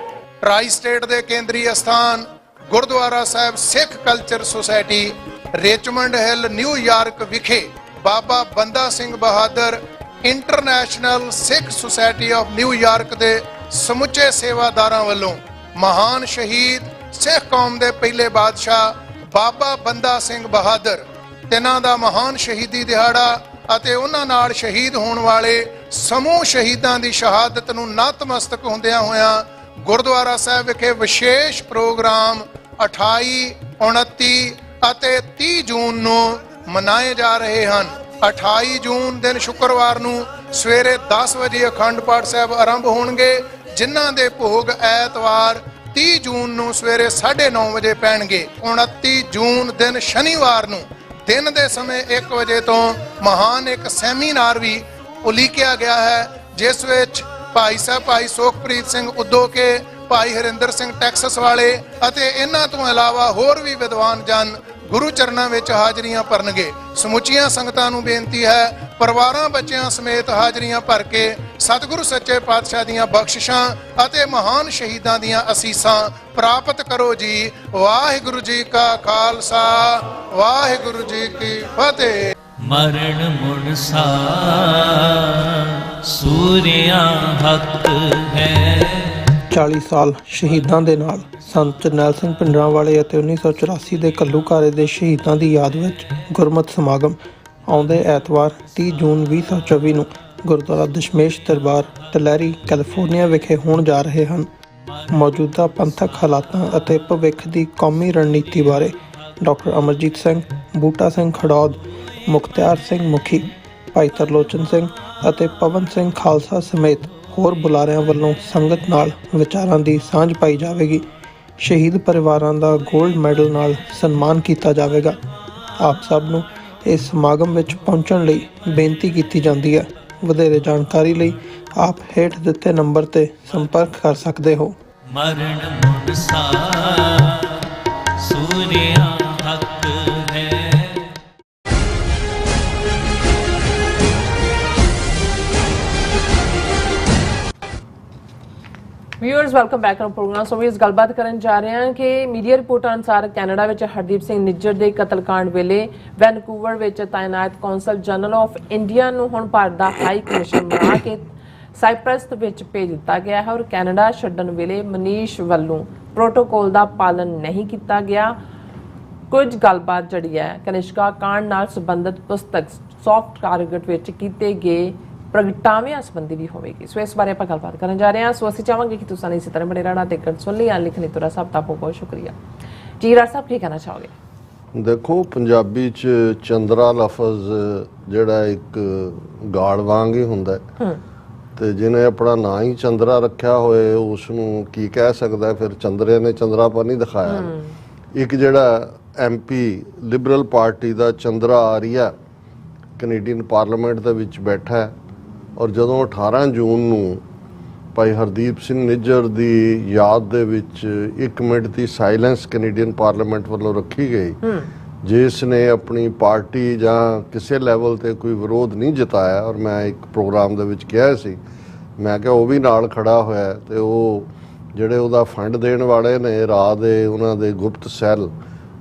ਟਰਾਈ ਸਟੇਟ ਦੇ ਕੇਂਦਰੀ ਅਸਥਾਨ Gurdwara Sahib Sikh culture society Richmond Hill New York ਵਿਖੇ Baba Banda Singh Bahadur international Sikh society of New York ਦੇ ਸਮੁੱਚੇ ਸੇਵਾਦਾਰਾਂ ਵੱਲੋਂ ਮਹਾਨ ਸ਼ਹੀਦ ਸਿੱਖ ਕੌਮ ਦੇ ਪਹਿਲੇ ਬਾਦਸ਼ਾਹ ਬਾਬਾ ਬੰਦਾ ਸਿੰਘ ਬਹਾਦਰ ਤਿੰਨਾਂ ਦਾ ਮਹਾਨ ਸ਼ਹੀਦੀ ਦਿਹਾੜਾ ਅਤੇ ਉਹਨਾਂ ਨਾਲ ਸ਼ਹੀਦ ਹੋਣ ਵਾਲੇ ਸਮੂਹ ਸ਼ਹੀਦਾਂ ਦੀ ਸ਼ਹਾਦਤ ਨੂੰ ਨਤਮਸਤਕ ਹੁੰਦਿਆਂ ਹੋਇਆਂ ਗੁਰਦੁਆਰਾ ਸਾਹਿਬ ਵਿਖੇ ਵਿਸ਼ੇਸ਼ ਪ੍ਰੋਗਰਾਮ 28, 29 ਅਤੇ 30 ਜੂਨ ਨੂੰ ਮਨਾਏ ਜਾ ਰਹੇ ਹਨ। 28 ਜੂਨ ਦਿਨ ਸ਼ੁੱਕਰਵਾਰ ਨੂੰ ਸਵੇਰੇ 10 ਵਜੇ ਅਖੰਡ ਪਾਠ ਸਾਹਿਬ ਆਰੰਭ ਹੋਣਗੇ, ਜਿਨ੍ਹਾਂ ਦੇ ਭੋਗ ਐਤਵਾਰ 30 ਜੂਨ ਨੂੰ ਸਵੇਰੇ 9:30 ਵਜੇ ਪੈਣਗੇ। 29 ਜੂਨ ਦਿਨ ਸ਼ਨੀਵਾਰ ਨੂੰ ਦਿਨ ਦੇ ਸਮੇਂ 1 ਵਜੇ ਤੋਂ ਮਹਾਨ ਇੱਕ ਸੈਮੀਨਾਰ ਵੀ ਉਲੀਕਿਆ ਗਿਆ ਹੈ, ਜਿਸ ਵਿੱਚ ਭਾਈ ਸਾਹਿਬ ਭਾਈ ਸੁਖਪ੍ਰੀਤ ਸਿੰਘ ਉਦੋਕੇ, ਭਾਈ ਹਰਿੰਦਰ ਸਿੰਘ ਟੈਕਸਸ ਵਾਲੇ ਅਤੇ ਇਹਨਾਂ ਤੋਂ ਇਲਾਵਾ ਹੋਰ ਵੀ ਵਿਦਵਾਨ ਜਨ ਗੁਰੂ ਚਰਨਾਂ ਵਿੱਚ ਹਾਜ਼ਰੀਆਂ ਭਰਨਗੇ। ਸਮੁੱਚੀਆਂ ਸੰਗਤਾਂ ਨੂੰ ਬੇਨਤੀ ਹੈ ਪਰਿਵਾਰਾਂ ਬੱਚਿਆਂ ਸਮੇਤ ਹਾਜ਼ਰੀਆਂ ਭਰ ਕੇ ਸਤਿਗੁਰੂ ਸੱਚੇ ਪਾਤਸ਼ਾਹ ਦੀਆਂ ਬਖਸ਼ਿਸ਼ਾਂ ਅਤੇ ਮਹਾਨ ਸ਼ਹੀਦਾਂ ਦੀਆਂ ਅਸੀਸਾਂ ਪ੍ਰਾਪਤ ਕਰੋ ਜੀ। ਵਾਹਿਗੁਰੂ ਜੀ ਕਾ ਖਾਲਸਾ, ਵਾਹਿਗੁਰੂ ਜੀ ਕੀ ਫਤਿਹ। ਮਰਨ ਮੁਨਸਾ ਸੂਰਿਆ ਹੱਕ ਹੈ। 40 ਸਾਲ ਸ਼ਹੀਦਾਂ ਦੇ ਨਾਲ ਸੰਤ ਜਰਨੈਲ ਸਿੰਘ ਭਿੰਡਰਾਂਵਾਲੇ ਅਤੇ 1984 ਦੇ ਘੱਲੂਘਾਰੇ ਦੇ ਸ਼ਹੀਦਾਂ ਦੀ ਯਾਦ ਵਿੱਚ ਗੁਰਮਤਿ ਸਮਾਗਮ ਆਉਂਦੇ ਐਤਵਾਰ 30 ਜੂਨ 2024 ਨੂੰ ਗੁਰਦੁਆਰਾ ਦਸ਼ਮੇਸ਼ ਦਰਬਾਰ ਟਲੈਰੀ ਕੈਲੀਫੋਰਨੀਆ ਵਿਖੇ ਹੋਣ ਜਾ ਰਹੇ ਹਨ। ਮੌਜੂਦਾ ਪੰਥਕ ਹਾਲਾਤਾਂ ਅਤੇ ਭਵਿੱਖ ਦੀ ਕੌਮੀ ਰਣਨੀਤੀ ਬਾਰੇ ਡਾਕਟਰ ਅਮਰਜੀਤ ਸਿੰਘ, ਬੂਟਾ ਸਿੰਘ ਖੜੌਦ, ਮੁਖਤਿਆਰ ਸਿੰਘ ਮੁਖੀ, ਭਾਈ ਤਰਲੋਚਨ ਸਿੰਘ ਅਤੇ ਪਵਨ ਸਿੰਘ ਖਾਲਸਾ ਸਮੇਤ ਹੋਰ ਬੁਲਾਰਿਆਂ ਵੱਲੋਂ ਸੰਗਤ ਨਾਲ ਵਿਚਾਰਾਂ ਦੀ ਸਾਂਝ ਪਾਈ ਜਾਵੇਗੀ। ਸ਼ਹੀਦ ਪਰਿਵਾਰਾਂ ਦਾ 골ਡ ਮੈਡਲ ਨਾਲ ਸਨਮਾਨ ਕੀਤਾ ਜਾਵੇਗਾ। ਆਪ ਸਭ ਨੂੰ ਇਸ ਸਮਾਗਮ ਵਿੱਚ ਪਹੁੰਚਣ ਲਈ ਬੇਨਤੀ ਕੀਤੀ ਜਾਂਦੀ ਹੈ। ਵਧੇਰੇ ਜਾਣਕਾਰੀ ਲਈ ਆਪ ਹੇਠ ਦਿੱਤੇ ਨੰਬਰ ਤੇ ਸੰਪਰਕ ਕਰ ਸਕਦੇ ਹੋ। ਮਰਨ ਮੁਨਸਾ ਸੂਰਿਆ ਹੱਕ ਹੈ। Viewers welcome back to programme. So ਵੀ ਇਸ ਗੱਲਬਾਤ ਕਰਨ ਜਾ ਰਹੇ ਹਾਂ ਕਿ ਮੀਡੀਆ ਰਿਪੋਰਟਾਂ ਅਨੁਸਾਰ ਕੈਨੇਡਾ ਵਿੱਚ ਹਰਦੀਪ ਸਿੰਘ ਨਿੱਜਰ ਦੇ ਕਤਲकांड ਵੇਲੇ ਵੈਨਕੂਵਰ ਵਿੱਚ ਤਾਇਨਾਤ ਕੌਂਸਲ ਜਨਰਲ ਆਫ ਇੰਡੀਆ ਨੂੰ ਹੁਣ ਭਾਰਤ ਦਾ ਹਾਈ ਕਮਿਸ਼ਨ ਬਣਾ ਕੇ ਸਾਈਪ੍ਰਸ ਵਿੱਚ ਭੇਜ ਦਿੱਤਾ ਗਿਆ ਹੈ ਔਰ ਕੈਨੇਡਾ ਛੱਡਣ ਵੇਲੇ ਮਨੀਸ਼ ਵੱਲੋਂ ਪ੍ਰੋਟੋਕੋਲ ਦਾ ਪਾਲਣ ਨਹੀਂ ਕੀਤਾ ਗਿਆ। ਕੁਝ ਗੱਲਬਾਤ ਜਿਹੜੀ ਹੈ ਕਨਿਸ਼ਕਾ ਕਾਂਡ ਨਾਲ ਸੰਬੰਧਿਤ ਪੁਸਤਕ ਸੌਫਟ ਟਾਰਗੇਟ ਵਿੱਚ ਕੀਤੇ ਗਏ ਪ੍ਰਗਟਾਵਿਆਂ ਸੰਬੰਧੀ ਵੀ ਹੋਵੇਗੀ। ਸੋ ਇਸ ਬਾਰੇ ਆਪਾਂ ਗੱਲਬਾਤ ਕਰਨ ਜਾ ਰਹੇ ਹਾਂ। ਸੋ ਅਸੀਂ ਚਾਹਾਂਗੇ ਕਿ ਤੁਸੀਂ ਇਸੇ ਤਰ੍ਹਾਂ ਬਣੇ ਰਹਿਣਾ ਤੇ ਸੁਣ ਲਿਆ ਲਿਖਣੀ ਤੁਰਾ ਸਭ ਦਾ ਬਹੁਤ ਬਹੁਤ ਸ਼ੁਕਰੀਆ ਜੀ। ਰਾਜ ਸਾਹਿਬ ਕੀ ਕਹਿਣਾ ਚਾਹੋਗੇ? ਦੇਖੋ, ਪੰਜਾਬੀ ਚ ਚੰਦਰਾ ਲਫ਼ਜ਼ ਜਿਹੜਾ ਇੱਕ ਗਾਲ ਵਾਂਗ ਹੀ ਹੁੰਦਾ ਤੇ ਜਿਹਨੇ ਆਪਣਾ ਨਾਂ ਹੀ ਚੰਦਰਾ ਰੱਖਿਆ ਹੋਏ ਉਸ ਨੂੰ ਕੀ ਕਹਿ ਸਕਦਾ? ਫਿਰ ਚੰਦਰੇ ਨੇ ਚੰਦਰਾਪਨ ਨਹੀਂ ਦਿਖਾਇਆ। ਇੱਕ ਜਿਹੜਾ MP ਲਿਬਰਲ ਪਾਰਟੀ ਦਾ ਚੰਦਰਾ ਆਰੀਆ ਕੈਨੇਡੀਅਨ ਪਾਰਲੀਮੈਂਟ ਦੇ ਵਿੱਚ ਬੈਠਾ ਹੈ ਔਰ ਜਦੋਂ 18 ਜੂਨ ਨੂੰ ਭਾਈ ਹਰਦੀਪ ਸਿੰਘ ਨਿੱਜਰ ਦੀ ਯਾਦ ਦੇ ਵਿੱਚ 1 ਮਿੰਟ ਦੀ ਸਾਇਲੈਂਸ ਕੈਨੇਡੀਅਨ ਪਾਰਲੀਮੈਂਟ ਵੱਲੋਂ ਰੱਖੀ ਗਈ, ਜਿਸ ਨੇ ਆਪਣੀ ਪਾਰਟੀ ਜਾਂ ਕਿਸੇ ਲੈਵਲ ਤੇ ਕੋਈ ਵਿਰੋਧ ਨਹੀਂ ਜਤਾਇਆ, ਔਰ ਮੈਂ ਇੱਕ ਪ੍ਰੋਗਰਾਮ ਦੇ ਵਿੱਚ ਕਿਹਾ ਸੀ, ਮੈਂ ਕਿਹਾ ਉਹ ਵੀ ਨਾਲ ਖੜਾ ਹੋਇਆ ਤੇ ਉਹ ਜਿਹੜੇ ਉਹਦਾ ਫੰਡ ਦੇਣ ਵਾਲੇ ਨੇ ਰਾਹ ਦੇ ਉਹਨਾਂ ਦੇ ਗੁਪਤ ਸੈੱਲ,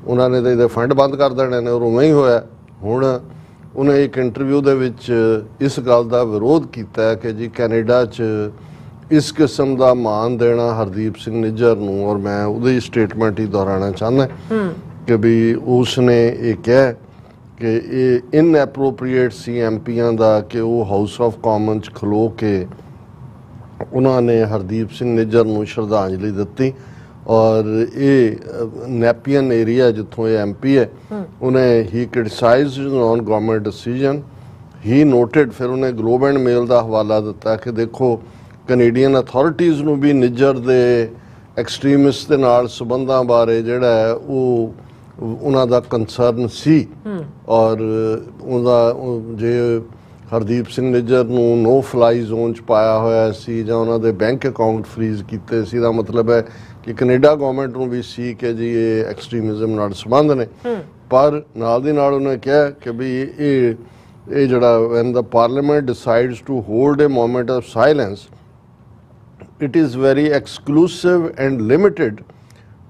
ਉਹਨਾਂ ਨੇ ਤਾਂ ਇਹਦੇ ਫੰਡ ਬੰਦ ਕਰ ਦੇਣੇ ਨੇ, ਔਰ ਉਵੇਂ ਹੀ ਹੋਇਆ। ਹੁਣ ਉਹਨੇ ਇੱਕ ਇੰਟਰਵਿਊ ਦੇ ਵਿੱਚ ਇਸ ਗੱਲ ਦਾ ਵਿਰੋਧ ਕੀਤਾ ਕਿ ਜੀ ਕੈਨੇਡਾ 'ਚ ਇਸ ਕਿਸਮ ਦਾ ਮਾਣ ਦੇਣਾ ਹਰਦੀਪ ਸਿੰਘ ਨਿੱਜਰ ਨੂੰ, ਔਰ ਮੈਂ ਉਹਦੀ ਸਟੇਟਮੈਂਟ ਹੀ ਦੁਹਰਾਉਣਾ ਚਾਹੁੰਦਾ ਕਿ ਵੀ ਉਸ ਨੇ ਇਹ ਕਿਹਾ ਕਿ ਇਹ ਇਨਐਪਰੋਪ੍ਰੀਏਟ ਸੀ ਐਮਪੀਆਂ ਦਾ ਕਿ ਉਹ ਹਾਊਸ ਆਫ ਕਾਮਨ 'ਚ ਖਲੋ ਕੇ ਉਹਨਾਂ ਨੇ ਹਰਦੀਪ ਸਿੰਘ ਨਿੱਜਰ ਨੂੰ ਸ਼ਰਧਾਂਜਲੀ ਦਿੱਤੀ। ਔਰ ਇਹ ਨੈਪੀਅਨ ਏਰੀਆ ਜਿੱਥੋਂ ਇਹ MP ਹੈ, ਉਹਨੇ ਹੀ criticised on government decision, he noted, ਫਿਰ ਉਹਨੇ ਗਲੋਬ ਐਂਡ ਮੇਲ ਦਾ ਹਵਾਲਾ ਦਿੱਤਾ ਕਿ ਦੇਖੋ ਕੈਨੇਡੀਅਨ ਅਥਾਰਟੀਜ਼ ਨੂੰ ਵੀ ਨਿੱਜਰ ਦੇ ਐਕਸਟ੍ਰੀਮਿਸਟ ਦੇ ਨਾਲ ਸੰਬੰਧਾਂ ਬਾਰੇ ਜਿਹੜਾ ਹੈ ਉਹ ਉਹਨਾਂ ਦਾ ਕੰਸਰਨ ਸੀ, ਔਰ ਉਹਦਾ ਜੇ ਹਰਦੀਪ ਸਿੰਘ ਨਿੱਜਰ ਨੂੰ ਨੋ ਫਲਾਈ ਜ਼ੋਨ 'ਚ ਪਾਇਆ ਹੋਇਆ ਸੀ ਜਾਂ ਉਹਨਾਂ ਦੇ ਬੈਂਕ ਅਕਾਊਂਟ ਫਰੀਜ਼ ਕੀਤੇ ਸੀ, ਦਾ ਮਤਲਬ ਹੈ ਕਿ ਕੈਨੇਡਾ ਗਵਰਨਮੈਂਟ ਨੂੰ ਵੀ ਸੀ ਕਿ ਜੀ ਇਹ ਐਕਸਟ੍ਰੀਮਿਜ਼ਮ ਨਾਲ ਸੰਬੰਧ ਨੇ। ਪਰ ਨਾਲ ਦੀ ਨਾਲ ਉਹਨੇ ਕਿਹਾ ਕਿ ਵੀ ਇਹ ਜਿਹੜਾ when the parliament decides to hold a moment of silence, it is very exclusive and limited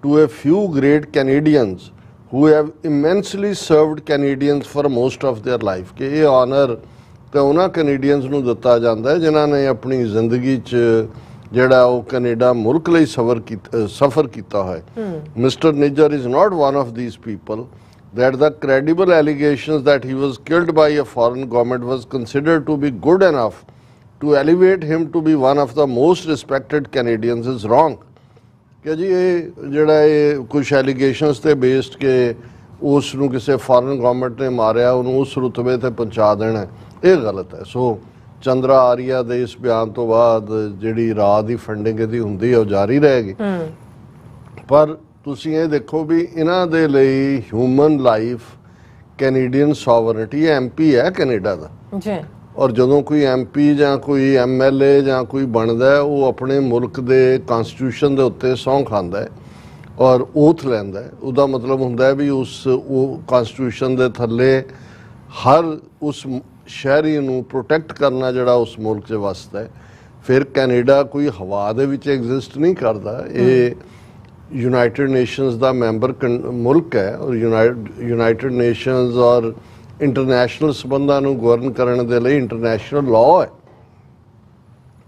to a few great Canadians who have immensely served Canadians for most of their life। कि ये honor तो उन्होंने Canadians ਨੂੰ ਦਿੱਤਾ ਜਾਂਦਾ ਹੈ ਜਿਨ੍ਹਾਂ ਨੇ ਆਪਣੀ ਜ਼ਿੰਦਗੀ 'ਚ ਜਿਹੜਾ ਉਹ ਕੈਨੇਡਾ ਮੁਲਕ ਲਈ ਸਫਰ ਕੀਤਾ ਹੋਇਆ। Mister Nijjar is not one of these people, that the credible allegations that he was killed by a foreign government was considered to be good enough to elevate him to be one of the most respected Canadians is wrong। ਕਿ ਜੀ ਇਹ ਜਿਹੜਾ ਇਹ ਕੁਝ ਐਲੀਗੇਸ਼ਨਸ ਤੇ ਬੇਸਡ ਕਿ ਉਸ ਨੂੰ ਕਿਸੇ ਫੋਰਨ ਗਵਰਨਮੈਂਟ ਨੇ ਮਾਰਿਆ ਉਹਨੂੰ ਉਸ ਰੁਤਬੇ ਤੇ ਪਹੁੰਚਾ ਦੇਣਾ, ਇਹ ਗਲਤ ਹੈ। ਸੋ ਚੰਦਰਾ ਆਰੀਆ ਦੇ ਇਸ ਬਿਆਨ ਤੋਂ ਬਾਅਦ ਜਿਹੜੀ ਰਾਹ ਦੀ ਫੰਡਿੰਗ ਇਹਦੀ ਹੁੰਦੀ ਹੈ ਉਹ ਜਾਰੀ ਰਹੇਗੀ। ਪਰ ਤੁਸੀਂ ਇਹ ਦੇਖੋ ਵੀ ਇਹਨਾਂ ਦੇ ਲਈ human life, Canadian sovereignty, MP ਹੈ ਕੈਨੇਡਾ ਦਾ ਜੀ, ਔਰ ਜਦੋਂ ਕੋਈ MP ਜਾਂ ਕੋਈ MLA ਜਾਂ ਕੋਈ ਬਣਦਾ ਉਹ ਆਪਣੇ ਮੁਲਕ ਦੇ ਕਨਸਟੀਟਿਊਸ਼ਨ ਦੇ ਉੱਤੇ ਸਹੁੰ ਖਾਂਦਾ ਹੈ ਔਰ ਓਥ ਲੈਂਦਾ ਹੈ। ਉਹਦਾ ਮਤਲਬ ਹੁੰਦਾ ਹੈ ਵੀ ਉਹ ਕਨਸਟੀਟਿਊਸ਼ਨ ਦੇ ਥੱਲੇ ਹਰ ਉਸ ਸ਼ਹਿਰੀ ਨੂੰ ਪ੍ਰੋਟੈਕਟ ਕਰਨਾ ਜਿਹੜਾ ਉਸ ਮੁਲਕ 'ਚ ਵਸਦਾ ਹੈ। ਫਿਰ ਕੈਨੇਡਾ ਕੋਈ ਹਵਾ ਦੇ ਵਿੱਚ ਐਗਜ਼ਿਸਟ ਨਹੀਂ ਕਰਦਾ, ਇਹ ਯੂਨਾਈਟਿਡ ਨੇਸ਼ਨਸ ਦਾ ਮੈਂਬਰ ਮੁਲਕ ਹੈ ਔਰ ਯੂਨਾਈਟਿਡ ਨੇਸ਼ਨਸ ਔਰ ਇੰਟਰਨੈਸ਼ਨਲ ਸੰਬੰਧਾਂ ਨੂੰ ਗਵਰਨ ਕਰਨ ਦੇ ਲਈ ਇੰਟਰਨੈਸ਼ਨਲ ਲਾਅ ਹੈ।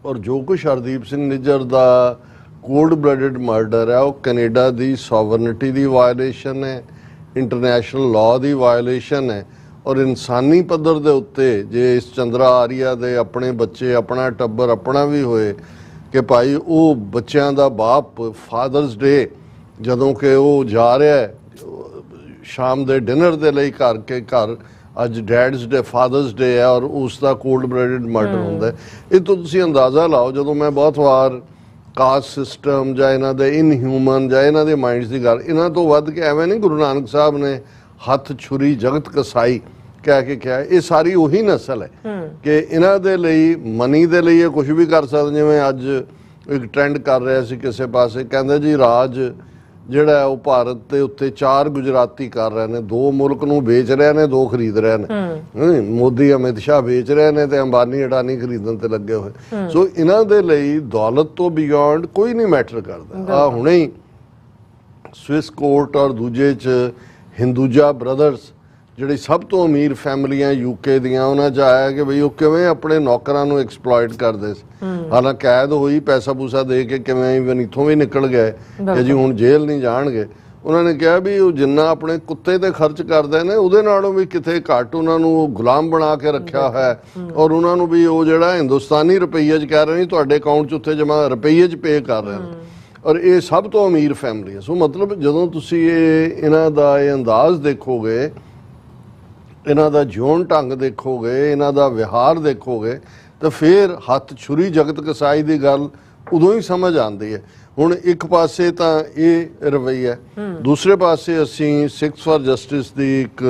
ਔਰ ਜੋ ਕੁਛ ਹਰਦੀਪ ਸਿੰਘ ਨਿੱਜਰ ਦਾ ਕੋਲਡ ਬਲੱਡਡ ਮਰਡਰ ਹੈ ਉਹ ਕੈਨੇਡਾ ਦੀ ਸੋਵਰਨਿਟੀ ਦੀ ਵਾਇਲੇਸ਼ਨ ਹੈ, ਇੰਟਰਨੈਸ਼ਨਲ ਲਾਅ ਦੀ ਵਾਇਲੇਸ਼ਨ ਹੈ। ਔਰ ਇਨਸਾਨੀ ਪੱਧਰ ਦੇ ਉੱਤੇ ਜੇ ਇਸ ਚੰਦਰਾ ਆਰੀਆ ਦੇ ਆਪਣੇ ਬੱਚੇ, ਆਪਣਾ ਟੱਬਰ ਆਪਣਾ ਵੀ ਹੋਏ ਕਿ ਭਾਈ ਉਹ ਬੱਚਿਆਂ ਦਾ ਬਾਪ ਫਾਦਰਸ ਡੇ ਜਦੋਂ ਕਿ ਉਹ ਜਾ ਰਿਹਾ ਸ਼ਾਮ ਦੇ ਡਿਨਰ ਦੇ ਲਈ ਘਰ ਅੱਜ ਡੈਡਸ ਡੇ, ਫਾਦਰਸ ਡੇ ਹੈ ਔਰ ਉਸ ਦਾ ਕੋਲਡ ਬਲੱਡਡ ਮਰਡਰ ਹੁੰਦਾ। ਇਹ ਤੋਂ ਤੁਸੀਂ ਅੰਦਾਜ਼ਾ ਲਾਓ। ਜਦੋਂ ਮੈਂ ਬਹੁਤ ਵਾਰ ਕਾਸਟ ਸਿਸਟਮ ਜਾਂ ਇਹਨਾਂ ਦੇ ਇਨਹਿਊਮਨ ਜਾਂ ਇਹਨਾਂ ਦੇ ਮਾਈਂਡਸ ਦੀ ਗੱਲ, ਇਹਨਾਂ ਤੋਂ ਵੱਧ ਕੇ ਐਵੇਂ ਨਹੀਂ ਗੁਰੂ ਨਾਨਕ ਸਾਹਿਬ ਨੇ ਹੱਥ ਛੁਰੀ ਜਗਤ ਕਸਾਈ ਕਹਿ ਕੇ ਕਿਹਾ, ਇਹ ਸਾਰੀ ਉਹੀ ਨਸਲ ਹੈ ਕਿ ਇਹਨਾਂ ਦੇ ਲਈ ਮਨੀ ਦੇ ਲਈ ਇਹ ਕੁਝ ਵੀ ਕਰ ਸਕਦੇ। ਜਿਵੇਂ ਅੱਜ ਇੱਕ ਟ੍ਰੈਂਡ ਕਰ ਰਿਹਾ ਸੀ ਕਿਸੇ ਪਾਸੇ, ਕਹਿੰਦੇ ਜੀ ਰਾਜ ਜਿਹੜਾ ਉਹ ਭਾਰਤ ਦੇ ਉੱਤੇ 4 ਗੁਜਰਾਤੀ ਕਰ ਰਹੇ ਨੇ, 2 ਮੁਲਕ ਨੂੰ ਵੇਚ ਰਹੇ ਨੇ, 2 ਖਰੀਦ ਰਹੇ ਨੇ। ਮੋਦੀ ਅਮਿਤ ਸ਼ਾਹ ਵੇਚ ਰਹੇ ਨੇ ਤੇ ਅੰਬਾਨੀ ਅਡਾਨੀ ਖਰੀਦਣ ਤੇ ਲੱਗੇ ਹੋਏ। ਸੋ ਇਹਨਾਂ ਦੇ ਲਈ ਦੌਲਤ ਤੋਂ ਬਿਯੋਂਡ ਕੋਈ ਨਹੀਂ ਮੈਟਰ ਕਰਦਾ। ਆ ਹੁਣੇ ਹੀ ਸਵਿਸ ਕੋਰਟ ਔਰ ਦੂਜੇ 'ਚ ਹਿੰਦੂਜਾ ਬ੍ਰਦਰਸ ਜਿਹੜੀ ਸਭ ਤੋਂ ਅਮੀਰ ਫੈਮਲੀਆਂ UK ਦੀਆਂ, ਉਹਨਾਂ 'ਚ ਆਇਆ ਕਿ ਬਈ ਉਹ ਕਿਵੇਂ ਆਪਣੇ ਨੌਕਰਾਂ ਨੂੰ ਐਕਸਪਲੋਇਟ ਕਰਦੇ ਸੀ। ਹਾਲਾਂਕਿ ਕੈਦ ਹੋਈ, ਪੈਸਾ ਪੂਸਾ ਦੇ ਕੇ ਕਿਵੇਂ ਇਥੋਂ ਵੀ ਨਿਕਲ ਗਏ ਕਿ ਜੀ ਹੁਣ ਜੇਲ੍ਹ ਨਹੀਂ ਜਾਣਗੇ। ਉਹਨਾਂ ਨੇ ਕਿਹਾ ਵੀ ਉਹ ਜਿੰਨਾ ਆਪਣੇ ਕੁੱਤੇ ਤੇ ਖਰਚ ਕਰਦੇ ਨੇ ਉਹਦੇ ਨਾਲੋਂ ਵੀ ਕਿਤੇ ਘੱਟ ਉਹਨਾਂ ਨੂੰ ਉਹ ਗੁਲਾਮ ਬਣਾ ਕੇ ਰੱਖਿਆ ਹੈ, ਔਰ ਉਹਨਾਂ ਨੂੰ ਵੀ ਉਹ ਜਿਹੜਾ ਹਿੰਦੁਸਤਾਨੀ ਰੁਪਈਏ 'ਚ ਕਹਿ ਰਹੇ ਨਹੀਂ, ਤੁਹਾਡੇ ਅਕਾਊਂਟ 'ਚ ਉੱਥੇ ਜਮ੍ਹਾਂ ਰੁਪਈਏ 'ਚ ਪੇ ਕਰ ਰਹੇ ਨੇ, ਔਰ ਇਹ ਸਭ ਤੋਂ ਅਮੀਰ ਫੈਮਿਲੀ ਹੈ। ਸੋ ਮਤਲਬ ਜਦੋਂ ਤੁਸੀਂ ਇਹਨਾਂ ਦਾ ਇਹ ਅੰਦਾਜ਼ ਦੇਖੋਗੇ, ਇਹਨਾਂ ਦਾ ਜਿਉਣ ਢੰਗ ਦੇਖੋਗੇ, ਇਹਨਾਂ ਦਾ ਵਿਹਾਰ ਦੇਖੋਗੇ, ਤਾਂ ਫਿਰ ਹੱਥ ਛੁਰੀ ਜਗਤ ਕਸਾਈ ਦੀ ਗੱਲ ਉਦੋਂ ਹੀ ਸਮਝ ਆਉਂਦੀ ਹੈ। ਹੁਣ ਇੱਕ ਪਾਸੇ ਤਾਂ ਇਹ ਰਵੱਈਆ ਹੈ, ਦੂਸਰੇ ਪਾਸੇ ਅਸੀਂ ਸਿੱਖਸ ਫਾਰ ਜਸਟਿਸ ਦੀ ਇੱਕ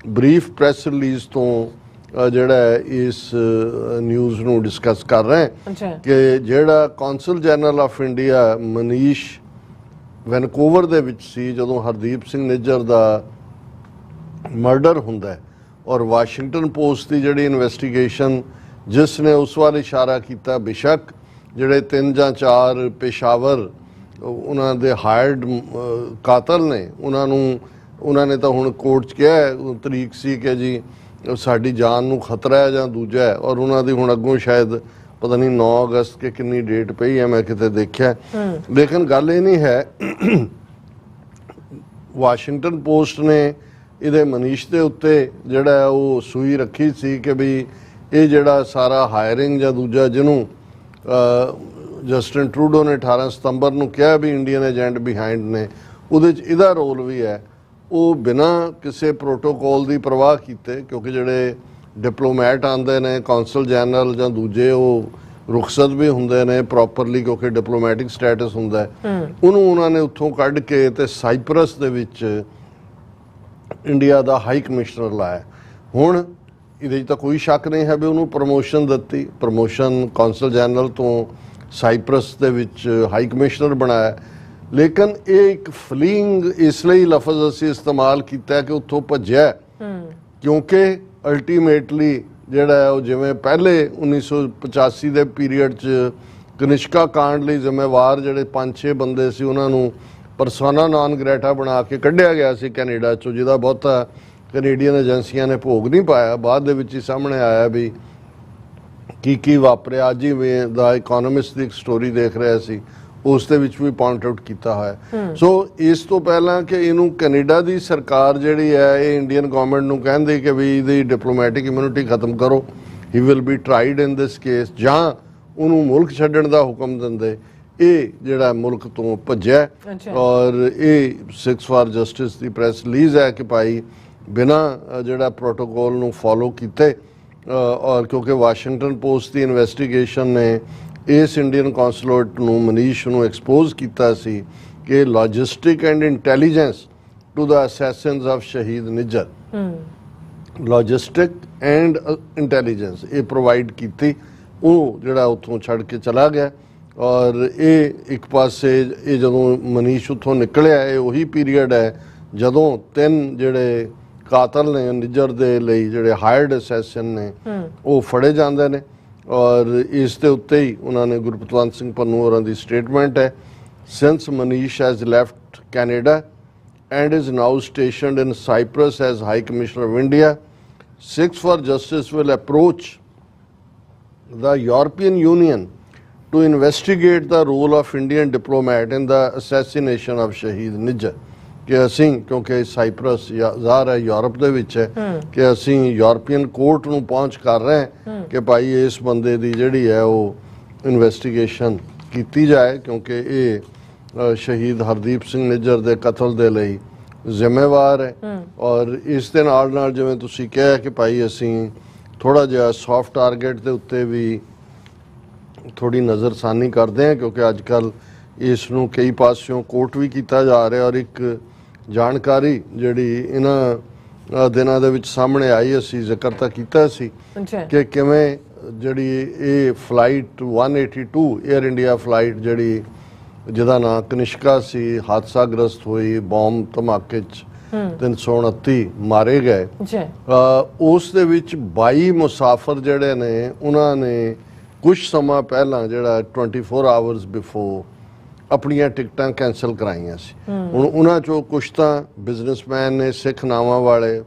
ਬਰੀਫ ਪ੍ਰੈਸ ਰਿਲੀਜ਼ ਤੋਂ ਜਿਹੜਾ ਇਸ ਨਿਊਜ਼ ਨੂੰ ਡਿਸਕਸ ਕਰ ਰਹੇ ਹਾਂ ਕਿ ਜਿਹੜਾ council general of India Manish Vancouver ਦੇ ਵਿੱਚ ਸੀ ਜਦੋਂ ਹਰਦੀਪ ਸਿੰਘ ਨਿੱਜਰ ਦਾ ਮਰਡਰ ਹੁੰਦਾ ਹੈ, ਔਰ ਵਾਸ਼ਿੰਗਟਨ ਪੋਸਟ ਦੀ ਜਿਹੜੀ ਇਨਵੈਸਟੀਗੇਸ਼ਨ ਜਿਸ ਨੇ ਉਸ ਵੱਲ ਇਸ਼ਾਰਾ ਕੀਤਾ, ਬੇਸ਼ੱਕ ਜਿਹੜੇ 3 ਜਾਂ 4 ਪੇਸ਼ਾਵਰ ਉਹਨਾਂ ਦੇ ਹਾਇਰਡ ਕਾਤਲ ਨੇ, ਉਹਨਾਂ ਨੇ ਤਾਂ ਹੁਣ ਕੋਰਟ 'ਚ ਕਿਹਾ ਤਰੀਕ ਸੀ ਕਿ ਜੀ ਸਾਡੀ ਜਾਨ ਨੂੰ ਖਤਰਾ ਹੈ ਜਾਂ ਦੂਜਾ ਹੈ, ਔਰ ਉਹਨਾਂ ਦੀ ਹੁਣ ਅੱਗੋਂ ਸ਼ਾਇਦ ਪਤਾ ਨਹੀਂ 9 ਅਗਸਤ ਕਿ ਕਿੰਨੀ ਡੇਟ ਪਈ ਹੈ, ਮੈਂ ਕਿਤੇ ਦੇਖਿਆ। ਲੇਕਿਨ ਗੱਲ ਇਹ ਨਹੀਂ ਹੈ, ਵਾਸ਼ਿੰਗਟਨ ਪੋਸਟ ਨੇ ਇਹਦੇ ਮਨੀਸ਼ ਦੇ ਉੱਤੇ ਜਿਹੜਾ ਉਹ ਸੂਈ ਰੱਖੀ ਸੀ ਕਿ ਵੀ ਇਹ ਜਿਹੜਾ ਸਾਰਾ ਹਾਇਰਿੰਗ ਜਾਂ ਦੂਜਾ ਜਿਹਨੂੰ ਜਸਟਿਨ ਟਰੂਡੋ ਨੇ 18 ਸਤੰਬਰ ਨੂੰ ਕਿਹਾ ਵੀ ਇੰਡੀਅਨ ਏਜੰਟ ਬਿਹਾਈਂਡ ਨੇ, ਉਹਦੇ 'ਚ ਇਹਦਾ ਰੋਲ ਵੀ ਹੈ। ਉਹ ਬਿਨਾਂ ਕਿਸੇ ਪ੍ਰੋਟੋਕੋਲ ਦੀ ਪਰਵਾਹ ਕੀਤੇ, ਕਿਉਂਕਿ ਜਿਹੜੇ ਡਿਪਲੋਮੈਟ ਆਉਂਦੇ ਨੇ ਕੌਂਸਲ ਜਨਰਲ ਜਾਂ ਦੂਜੇ, ਉਹ ਰੁਖਸਤ ਵੀ ਹੁੰਦੇ ਨੇ ਪ੍ਰੋਪਰਲੀ ਕਿਉਂਕਿ ਡਿਪਲੋਮੈਟਿਕ ਸਟੇਟਸ ਹੁੰਦਾ ਹੈ, ਉਹਨੂੰ ਉਹਨਾਂ ਨੇ ਉੱਥੋਂ ਕੱਢ ਕੇ ਤੇ ਸਾਈਪਰਸ ਦੇ ਵਿੱਚ ਇੰਡੀਆ ਦਾ ਹਾਈ ਕਮਿਸ਼ਨਰ ਲਾਇਆ। ਹੁਣ ਇਹਦੇ 'ਚ ਤਾਂ ਕੋਈ ਸ਼ੱਕ ਨਹੀਂ ਹੈ ਵੀ ਉਹਨੂੰ ਪ੍ਰਮੋਸ਼ਨ ਦਿੱਤੀ, ਪ੍ਰਮੋਸ਼ਨ ਕੌਂਸਲ ਜਨਰਲ ਤੋਂ ਸਾਈਪਰਸ ਦੇ ਵਿੱਚ ਹਾਈ ਕਮਿਸ਼ਨਰ ਬਣਾਇਆ। ਲੇਕਿਨ ਇਹ ਇੱਕ ਫਲੀਇੰਗ ਇਸ ਲਈ ਲਫ਼ਜ਼ ਅਸੀਂ ਇਸਤੇਮਾਲ ਕੀਤਾ ਕਿ ਉੱਥੋਂ ਭੱਜਿਆ, ਕਿਉਂਕਿ ਅਲਟੀਮੇਟਲੀ ਜਿਹੜਾ ਹੈ ਉਹ ਜਿਵੇਂ ਪਹਿਲੇ 1985 ਦੇ ਪੀਰੀਅਡ 'ਚ ਕਨਿਸ਼ਕਾ ਕਾਂਡ ਲਈ ਜ਼ਿੰਮੇਵਾਰ ਜਿਹੜੇ 5-6 ਬੰਦੇ ਸੀ ਉਹਨਾਂ ਨੂੰ ਪਰਸੋਨਾ ਨਾਨ ਗ੍ਰੈਟਾ ਬਣਾ ਕੇ ਕੱਢਿਆ ਗਿਆ ਸੀ ਕੈਨੇਡਾ 'ਚੋਂ, ਜਿਹਦਾ ਬਹੁਤਾ ਕੈਨੇਡੀਅਨ ਏਜੰਸੀਆਂ ਨੇ ਭੋਗ ਨਹੀਂ ਪਾਇਆ। ਬਾਅਦ ਦੇ ਵਿੱਚ ਹੀ ਸਾਹਮਣੇ ਆਇਆ ਵੀ ਕੀ ਵਾਪਰਿਆ। ਅੱਜ ਹੀ ਦਾ ਇਕਨੋਮਿਸਟ ਦੀ ਇੱਕ ਸਟੋਰੀ ਦੇਖ ਰਿਹਾ ਸੀ, ਉਸ ਦੇ ਵਿੱਚ ਵੀ ਪੁਆਇੰਟ ਆਊਟ ਕੀਤਾ ਹੋਇਆ। ਸੋ ਇਸ ਤੋਂ ਪਹਿਲਾਂ ਕਿ ਇਹਨੂੰ ਕੈਨੇਡਾ ਦੀ ਸਰਕਾਰ ਜਿਹੜੀ ਹੈ ਇਹ ਇੰਡੀਅਨ ਗਵਰਨਮੈਂਟ ਨੂੰ ਕਹਿੰਦੀ ਕਿ ਵੀ ਇਹਦੀ ਡਿਪਲੋਮੈਟਿਕ ਇਮਿਊਨਿਟੀ ਖਤਮ ਕਰੋ, he will be tried in this case, ਜਾਂ ਉਹਨੂੰ ਮੁਲਕ ਛੱਡਣ ਦਾ ਹੁਕਮ ਦਿੰਦੇ, ਇਹ ਜਿਹੜਾ ਮੁਲਕ ਤੋਂ ਭੱਜਿਆ। ਔਰ ਇਹ Sikhs for justice the press release ਹੈ ਕਿ ਭਾਈ ਬਿਨਾਂ ਜਿਹੜਾ ਪ੍ਰੋਟੋਕੋਲ ਨੂੰ ਫੋਲੋ ਕੀਤੇ, ਔਰ ਕਿਉਂਕਿ ਵਾਸ਼ਿੰਗਟਨ ਪੋਸਟ ਦੀ ਇਨਵੈਸਟੀਗੇਸ਼ਨ ਨੇ ਇਸ ਇੰਡੀਅਨ ਕੌਂਸੂਲੇਟ ਨੂੰ ਮਨੀਸ਼ ਨੂੰ ਐਕਸਪੋਜ਼ ਕੀਤਾ ਸੀ ਕਿ logistic and intelligence to the assassins of ਸ਼ਹੀਦ ਨਿੱਜਰ, ਲੌਜਿਸਟਿਕ ਐਂਡ ਇੰਟੈਲੀਜੈਂਸ ਇਹ ਪ੍ਰੋਵਾਈਡ ਕੀਤੀ। ਉਹ ਜਿਹੜਾ ਉੱਥੋਂ ਛੱਡ ਕੇ ਚਲਾ ਗਿਆ, ਔਰ ਇਹ ਇੱਕ ਪਾਸੇ ਇਹ ਜਦੋਂ ਮਨੀਸ਼ ਉੱਥੋਂ ਨਿਕਲਿਆ, ਇਹ ਉਹੀ ਪੀਰੀਅਡ ਹੈ ਜਦੋਂ 3 ਜਿਹੜੇ ਕਾਤਲ ਨੇ ਨਿੱਜਰ ਦੇ ਲਈ ਜਿਹੜੇ ਹਾਇਰਡ ਅਸੈਸਨ ਨੇ ਉਹ ਫੜੇ ਜਾਂਦੇ ਨੇ, ਔਰ ਇਸ ਦੇ ਉੱਤੇ ਹੀ ਉਹਨਾਂ ਨੇ ਗੁਰਪਤਵੰਤ ਸਿੰਘ ਪੰਨੂ ਹੋਰਾਂ ਦੀ ਸਟੇਟਮੈਂਟ ਹੈ, since Manish has left Canada and is now stationed in Cyprus as High Commissioner of India, Sikhs for Justice will approach the European Union to investigate the role of Indian diplomat in the assassination of Shahid Nijjar. ਕਿ ਅਸੀਂ ਕਿਉਂਕਿ ਸਾਈਪਰਸ ਜ਼ਾਹਰ ਹੈ ਯੂਰਪ ਦੇ ਵਿੱਚ ਹੈ, ਕਿ ਅਸੀਂ ਯੂਰਪੀਅਨ ਕੋਰਟ ਨੂੰ ਪਹੁੰਚ ਕਰ ਰਹੇ ਹਾਂ ਕਿ ਭਾਈ ਇਸ ਬੰਦੇ ਦੀ ਜਿਹੜੀ ਹੈ ਉਹ ਇਨਵੈਸਟੀਗੇਸ਼ਨ ਕੀਤੀ ਜਾਏ, ਕਿਉਂਕਿ ਇਹ ਸ਼ਹੀਦ ਹਰਦੀਪ ਸਿੰਘ ਨਿੱਜਰ ਦੇ ਕਤਲ ਦੇ ਲਈ ਜ਼ਿੰਮੇਵਾਰ ਹੈ। ਔਰ ਇਸ ਦੇ ਨਾਲ ਨਾਲ ਜਿਵੇਂ ਤੁਸੀਂ ਕਿਹਾ ਕਿ ਭਾਈ ਅਸੀਂ ਥੋੜਾ ਜਿਹਾ ਸੌਫਟ ਟਾਰਗੇਟ ਦੇ ਉੱਤੇ ਵੀ ਥੋੜੀ ਨਜ਼ਰਸਾਨੀ ਕਰਦੇ ਹਾਂ, ਕਿਉਂਕਿ ਅੱਜ ਕੱਲ ਇਸ ਨੂੰ ਕਈ ਪਾਸਿਓਂ ਕੋਰਟ ਵੀ ਕੀਤਾ ਜਾ ਰਿਹਾ। ਔਰ ਇੱਕ ਜਾਣਕਾਰੀ ਜਿਹੜੀ ਇਹਨਾਂ ਦਿਨਾਂ ਦੇ ਵਿੱਚ ਸਾਹਮਣੇ ਆਈ, ਅਸੀਂ ਜ਼ਿਕਰ ਤਾਂ ਕੀਤਾ ਸੀ ਕਿ ਕਿਵੇਂ ਜਿਹੜੀ ਇਹ ਫਲਾਈਟ 182 에ਅਰ ਇੰਡੀਆ ਫਲਾਈਟ ਜਿਹੜੀ ਜਿਹਦਾ ਨਾਂ ਕਨਿਸ਼ਕਾ ਸੀ, ਹਾਦਸਾਗ੍ਰਸਤ ਹੋਈ, ਬੰਬ ਧਮਾਕੇ 'ਚ 329 ਮਾਰੇ ਗਏ। ਉਸ ਦੇ ਵਿੱਚ 22 ਮੁਸਾਫਰ ਜਿਹੜੇ ਨੇ ਉਹਨਾਂ ਨੇ ਕੁਝ ਸਮਾਂ ਪਹਿਲਾਂ ਜਿਹੜਾ 24 ਆਵਰਸ ਬਿਫੋਰ ਆਪਣੀਆਂ ਟਿਕਟਾਂ ਕੈਂਸਲ ਕਰਾਈਆਂ ਸੀ। ਹੁਣ ਉਹਨਾਂ 'ਚੋਂ ਕੁਛ ਤਾਂ ਬਿਜ਼ਨਸਮੈਨ ਨੇ, ਸਿੱਖ ਨਾਵਾਂ ਵਾਲੇ,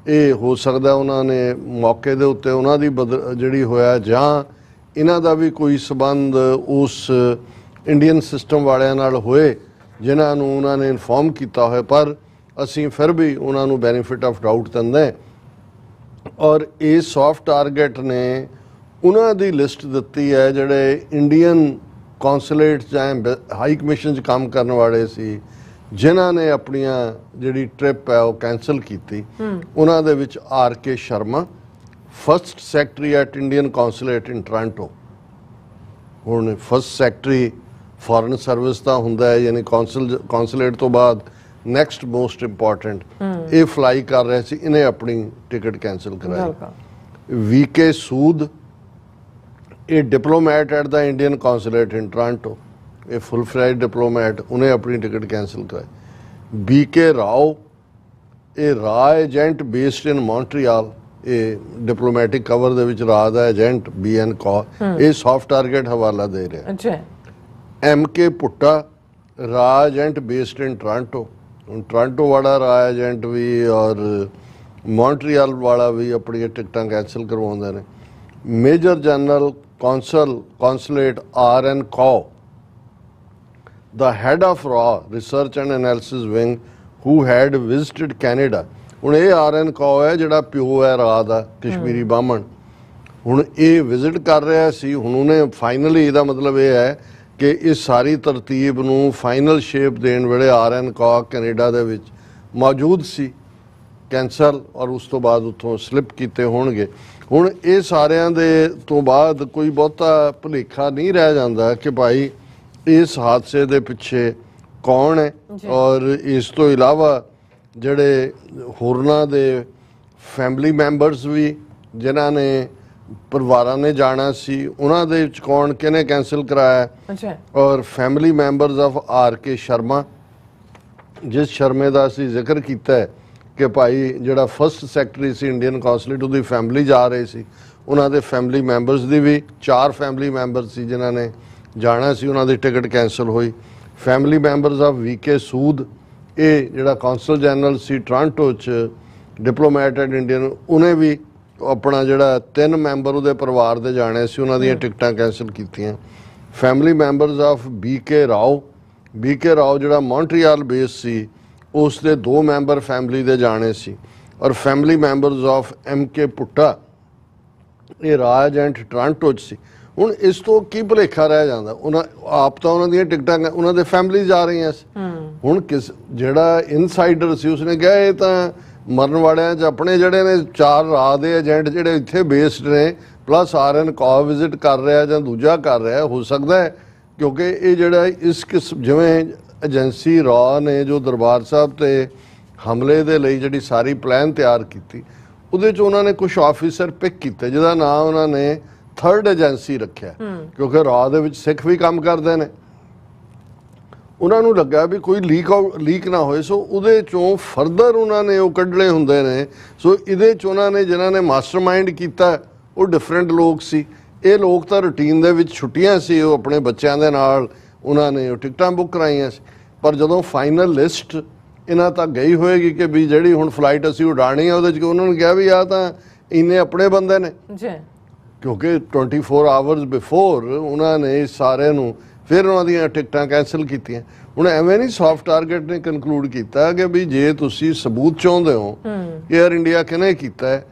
ਇਹ ਹੋ ਸਕਦਾ ਉਹਨਾਂ ਨੇ ਮੌਕੇ ਦੇ ਉੱਤੇ ਉਹਨਾਂ ਦੀ ਜਿਹੜੀ ਹੋਇਆ, ਜਾਂ ਇਹਨਾਂ ਦਾ ਵੀ ਕੋਈ ਸਬੰਧ ਉਸ ਇੰਡੀਅਨ ਸਿਸਟਮ ਵਾਲਿਆਂ ਨਾਲ ਹੋਏ ਜਿਨ੍ਹਾਂ ਨੂੰ ਉਹਨਾਂ ਨੇ ਇਨਫੋਰਮ ਕੀਤਾ ਹੋਇਆ, ਪਰ ਅਸੀਂ ਫਿਰ ਵੀ ਉਹਨਾਂ ਨੂੰ ਬੈਨੀਫਿਟ ਆਫ ਡਾਊਟ ਦਿੰਦੇ। ਔਰ ਇਹ ਸੌਫਟ ਟਾਰਗੇਟ ਨੇ ਉਹਨਾਂ ਦੀ ਲਿਸਟ ਦਿੱਤੀ ਹੈ ਜਿਹੜੇ ਇੰਡੀਅਨ ਕੌਂਸੂਲੇਟ ਜਾਂ ਹਾਈ ਕਮਿਸ਼ਨ 'ਚ ਕੰਮ ਕਰਨ ਵਾਲੇ ਸੀ, ਜਿਨ੍ਹਾਂ ਨੇ ਆਪਣੀਆਂ ਜਿਹੜੀ ਟ੍ਰਿਪ ਹੈ ਉਹ ਕੈਂਸਲ ਕੀਤੀ। ਉਹਨਾਂ ਦੇ ਵਿੱਚ RK Sharma, first secretary at Indian consulate in Toronto. ਹੁਣ ਫਸਟ ਸੈਕਟਰੀ ਫੋਰਨ ਸਰਵਿਸ ਦਾ ਹੁੰਦਾ ਹੈ, ਯਾਨੀ ਕੌਂਸੂਲੇਟ ਤੋਂ ਬਾਅਦ ਨੈਕਸਟ ਮੋਸਟ ਇੰਪੋਰਟੈਂਟ, ਇਹ ਫਲਾਈ ਕਰ ਰਿਹਾ ਸੀ, ਇਹਨੇ ਆਪਣੀ ਟਿਕਟ ਕੈਂਸਲ ਕਰਾਈ। VK ਸੂਦ, ਇਹ diplomat at the Indian consulate in Toronto, ਇਹ ਫੁੱਲ ਫਲੈਜ ਡਿਪਲੋਮੈਟ, ਉਹਨੇ ਆਪਣੀ ਟਿਕਟ ਕੈਂਸਲ ਕਰਾਈ। BK ਰਾਓ, ਇਹ ਰਾ ਏਜੰਟ ਬੇਸਡ ਇਨ ਮੌਂਟਰੀਆਲ, ਇਹ ਡਿਪਲੋਮੈਟਿਕ ਕਵਰ ਦੇ ਵਿੱਚ ਰਾ ਦਾ ਏਜੰਟ BN ਕੌਰ, ਇਹ ਸੌਫਟ ਟਾਰਗੇਟ ਹਵਾਲਾ ਦੇ ਰਿਹਾ। ਅੱਛਾ। MK ਭੁੱਟਾ, ਰਾ ਏਜੰਟ ਬੇਸਡ ਇਨ ਟੋਰਾਂਟੋ, ਹੁਣ ਟੋਰਾਂਟੋ ਵਾਲਾ ਰਾ ਏਜੰਟ ਵੀ ਔਰ ਮੌਂਟਰੀਆਲ ਵਾਲਾ ਵੀ ਆਪਣੀਆਂ ਟਿਕਟਾਂ ਕੈਂਸਲ ਕਰਵਾਉਂਦੇ ਨੇ। Major general consulate RN ਕੌ, the head of RAW Research and Analysis Wing who had visited Canada। ਹੁਣ ਇਹ RN ਕੌ ਹੈ ਜਿਹੜਾ ਪਿਓ ਹੈ ਰਾ ਦਾ, ਕਸ਼ਮੀਰੀ ਬਾਹਮਣ। ਹੁਣ ਇਹ ਵਿਜ਼ਿਟ ਕਰ ਰਿਹਾ ਸੀ। ਹੁਣ ਉਹਨੇ ਫਾਈਨਲੀ, ਇਹਦਾ ਮਤਲਬ ਇਹ ਹੈ ਕਿ ਇਸ ਸਾਰੀ ਤਰਤੀਬ ਨੂੰ ਫਾਈਨਲ ਸ਼ੇਪ ਦੇਣ ਵੇਲੇ RN ਕੌ ਕੈਨੇਡਾ ਦੇ ਵਿੱਚ ਮੌਜੂਦ ਸੀ, ਕੈਂਸਲ, ਔਰ ਉਸ ਤੋਂ ਬਾਅਦ ਉੱਥੋਂ ਸਲਿੱਪ ਕੀਤੇ ਹੋਣਗੇ। ਹੁਣ ਇਹ ਸਾਰਿਆਂ ਦੇ ਤੋਂ ਬਾਅਦ ਕੋਈ ਬਹੁਤਾ ਭੁਲੇਖਾ ਨਹੀਂ ਰਹਿ ਜਾਂਦਾ ਕਿ ਭਾਈ ਇਸ ਹਾਦਸੇ ਦੇ ਪਿੱਛੇ ਕੌਣ ਹੈ। ਔਰ ਇਸ ਤੋਂ ਇਲਾਵਾ ਜਿਹੜੇ ਹੋਰਨਾਂ ਦੇ ਫੈਮਿਲੀ ਮੈਂਬਰਸ ਵੀ, ਜਿਨ੍ਹਾਂ ਨੇ ਪਰਿਵਾਰਾਂ ਨੇ ਜਾਣਾ ਸੀ, ਉਹਨਾਂ ਦੇ ਵਿੱਚ ਕੌਣ, ਕਿਹਨੇ ਕੈਂਸਲ ਕਰਾਇਆ। ਔਰ family members of RK Sharma, ਜਿਸ ਸ਼ਰਮੇ ਦਾ ਅਸੀਂ ਜ਼ਿਕਰ ਕੀਤਾ ਹੈ ਕਿ ਭਾਈ ਜਿਹੜਾ ਫਸਟ ਸੈਕਟਰੀ ਸੀ ਇੰਡੀਅਨ ਕੌਂਸੂਲੇਟ, ਉਹਦੀ ਫੈਮਿਲੀ ਜਾ ਰਹੀ ਸੀ, ਉਹਨਾਂ ਦੇ ਫੈਮਿਲੀ ਮੈਂਬਰਸ ਦੀ ਵੀ 4 ਫੈਮਿਲੀ ਮੈਂਬਰ ਸੀ ਜਿਨ੍ਹਾਂ ਨੇ ਜਾਣਾ ਸੀ, ਉਹਨਾਂ ਦੀ ਟਿਕਟ ਕੈਂਸਲ ਹੋਈ। Family members of VK Sood, ਇਹ ਜਿਹੜਾ ਕੌਂਸਲ ਜਨਰਲ ਸੀ ਟੋਰਾਂਟੋ 'ਚ, ਡਿਪਲੋਮੈਟ ਐਟ ਇੰਡੀਅਨ, ਉਹਨੇ ਵੀ ਆਪਣਾ ਜਿਹੜਾ 3 ਮੈਂਬਰ ਉਹਦੇ ਪਰਿਵਾਰ ਦੇ ਜਾਣੇ ਸੀ, ਉਹਨਾਂ ਦੀਆਂ ਟਿਕਟਾਂ ਕੈਂਸਲ ਕੀਤੀਆਂ। Family members of BK Rao, BK Rao ਜਿਹੜਾ ਮੌਂਟਰੀਆਲ ਬੇਸ ਸੀ, ਉਸ ਦੇ 2 ਮੈਂਬਰ ਫੈਮਿਲੀ ਦੇ ਜਾਣੇ ਸੀ। ਔਰ ਫੈਮਿਲੀ ਮੈਂਬਰਸ ਆਫ MK ਭੁੱਟਾ, ਇਹ ਰਾ ਏਜੰਟ ਟੋਰਾਂਟੋ 'ਚ ਸੀ। ਹੁਣ ਇਸ ਤੋਂ ਕੀ ਭੁਲੇਖਾ ਰਹਿ ਜਾਂਦਾ, ਉਹਨਾਂ ਆਪ ਤਾਂ ਉਹਨਾਂ ਦੀਆਂ ਟਿਕਟਾਂ, ਉਹਨਾਂ ਦੇ ਫੈਮਿਲੀ ਜਾ ਰਹੀਆਂ ਸੀ। ਹੁਣ ਜਿਹੜਾ ਇਨਸਾਈਡਰ ਸੀ ਉਸਨੇ ਕਿਹਾ ਇਹ ਤਾਂ ਮਰਨ ਵਾਲਿਆਂ 'ਚ ਆਪਣੇ ਜਿਹੜੇ ਨੇ 4 ਰਾ ਦੇ ਏਜੰਟ ਜਿਹੜੇ ਇੱਥੇ ਬੇਸਡ ਨੇ, ਪਲੱਸ RN ਕੌ ਵਿਜ਼ਿਟ ਕਰ ਰਿਹਾ ਜਾਂ ਦੂਜਾ ਕਰ ਰਿਹਾ, ਹੋ ਸਕਦਾ ਹੈ ਕਿਉਂਕਿ ਇਹ ਜਿਹੜਾ ਇਸ ਕਿਸਮ, ਜਿਵੇਂ ਏਜੰਸੀ ਰਾ ਨੇ ਜੋ ਦਰਬਾਰ ਸਾਹਿਬ ਤੇ ਹਮਲੇ ਦੇ ਲਈ ਜਿਹੜੀ ਸਾਰੀ ਪਲਾਨ ਤਿਆਰ ਕੀਤੀ, ਉਹਦੇ 'ਚ ਉਹਨਾਂ ਨੇ ਕੁਝ ਆਫੀਸਰ ਪਿਕ ਕੀਤੇ ਜਿਹਦਾ ਨਾਂ ਉਹਨਾਂ ਨੇ 3rd ਏਜੰਸੀ ਰੱਖਿਆ, ਕਿਉਂਕਿ ਰਾ ਦੇ ਵਿੱਚ ਸਿੱਖ ਵੀ ਕੰਮ ਕਰਦੇ ਨੇ। ਉਹਨਾਂ ਨੂੰ ਲੱਗਾ ਵੀ ਕੋਈ ਲੀਕ ਨਾ ਹੋਏ, ਸੋ ਉਹਦੇ 'ਚੋਂ ਫਰਦਰ ਉਹਨਾਂ ਨੇ ਉਹ ਕੱਢਣੇ ਹੁੰਦੇ ਨੇ। ਸੋ ਇਹਦੇ 'ਚ ਉਹਨਾਂ ਨੇ ਜਿਨ੍ਹਾਂ ਨੇ ਮਾਸਟਰਮਾਈਂਡ ਕੀਤਾ ਉਹ ਡਿਫਰੈਂਟ ਲੋਕ ਸੀ। ਇਹ ਲੋਕ ਤਾਂ ਰੂਟੀਨ ਦੇ ਵਿੱਚ ਛੁੱਟੀਆਂ ਸੀ, ਉਹ ਆਪਣੇ ਬੱਚਿਆਂ ਦੇ ਨਾਲ ਉਹਨਾਂ ਨੇ ਉਹ ਟਿਕਟਾਂ ਬੁੱਕ ਕਰਾਈਆਂ ਸੀ। ਪਰ ਜਦੋਂ ਫਾਈਨਲ ਲਿਸਟ ਇਹਨਾਂ ਤੱਕ ਗਈ ਹੋਏਗੀ ਕਿ ਵੀ ਜਿਹੜੀ ਹੁਣ ਫਲਾਈਟ ਅਸੀਂ ਉਡਾਣੀ ਆ, ਉਹਦੇ 'ਚ ਉਹਨਾਂ ਨੂੰ ਕਿਹਾ ਵੀ ਆ ਤਾਂ ਇੰਨੇ ਆਪਣੇ ਬੰਦੇ ਨੇ ਜੀ, ਕਿਉਂਕਿ 24 ਆਵਰਸ ਬਿਫੋਰ ਉਹਨਾਂ ਨੇ ਸਾਰਿਆਂ ਨੂੰ ਫਿਰ ਉਹਨਾਂ ਦੀਆਂ ਟਿਕਟਾਂ ਕੈਂਸਲ ਕੀਤੀਆਂ। ਹੁਣ ਐਵੇਂ ਨਹੀਂ ਸੌਫਟ ਟਾਰਗੇਟ ਨੇ ਕਨਕਲੂਡ ਕੀਤਾ ਕਿ ਵੀ ਜੇ ਤੁਸੀਂ ਸਬੂਤ ਚਾਹੁੰਦੇ ਹੋ ਏਅਰ ਇੰਡੀਆ ਕਿਹਨੇ ਕੀਤਾ ਹੈ,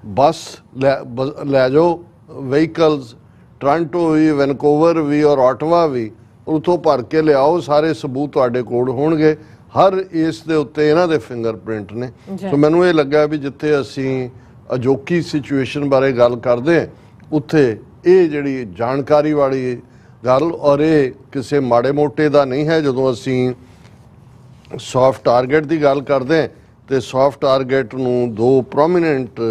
ਬੱਸ ਲੈ ਜਾਓ, ਵਹੀਕਲਸ ਟੋਰਾਂਟੋ ਵੀ, ਵੈਨਕੂਵਰ ਵੀ ਔਰ ਆਟਵਾ ਵੀ, ਉੱਥੋਂ ਭਰ ਕੇ ਲਿਆਓ, ਸਾਰੇ ਸਬੂਤ ਤੁਹਾਡੇ ਕੋਲ ਹੋਣਗੇ। ਹਰ ਇਸ ਦੇ ਉੱਤੇ ਇਹਨਾਂ ਦੇ ਫਿੰਗਰਪ੍ਰਿੰਟ ਨੇ। ਸੋ ਮੈਨੂੰ ਇਹ ਲੱਗਾ ਵੀ ਜਿੱਥੇ ਅਸੀਂ ਅਜੋਕੀ ਸਿਚੁਏਸ਼ਨ ਬਾਰੇ ਗੱਲ ਕਰਦੇ ਹਾਂ, ਉੱਥੇ ਇਹ ਜਿਹੜੀ ਜਾਣਕਾਰੀ ਵਾਲੀ ਗੱਲ, ਔਰ ਇਹ ਕਿਸੇ ਮਾੜੇ ਮੋਟੇ ਦਾ ਨਹੀਂ ਹੈ। ਜਦੋਂ ਅਸੀਂ ਸੌਫਟ ਟਾਰਗੇਟ ਦੀ ਗੱਲ ਕਰਦੇ ਹਾਂ ਤੇ ਸੌਫਟ ਟਾਰਗੇਟ ਨੂੰ 2 ਪ੍ਰੋਮੀਨੈਂਟ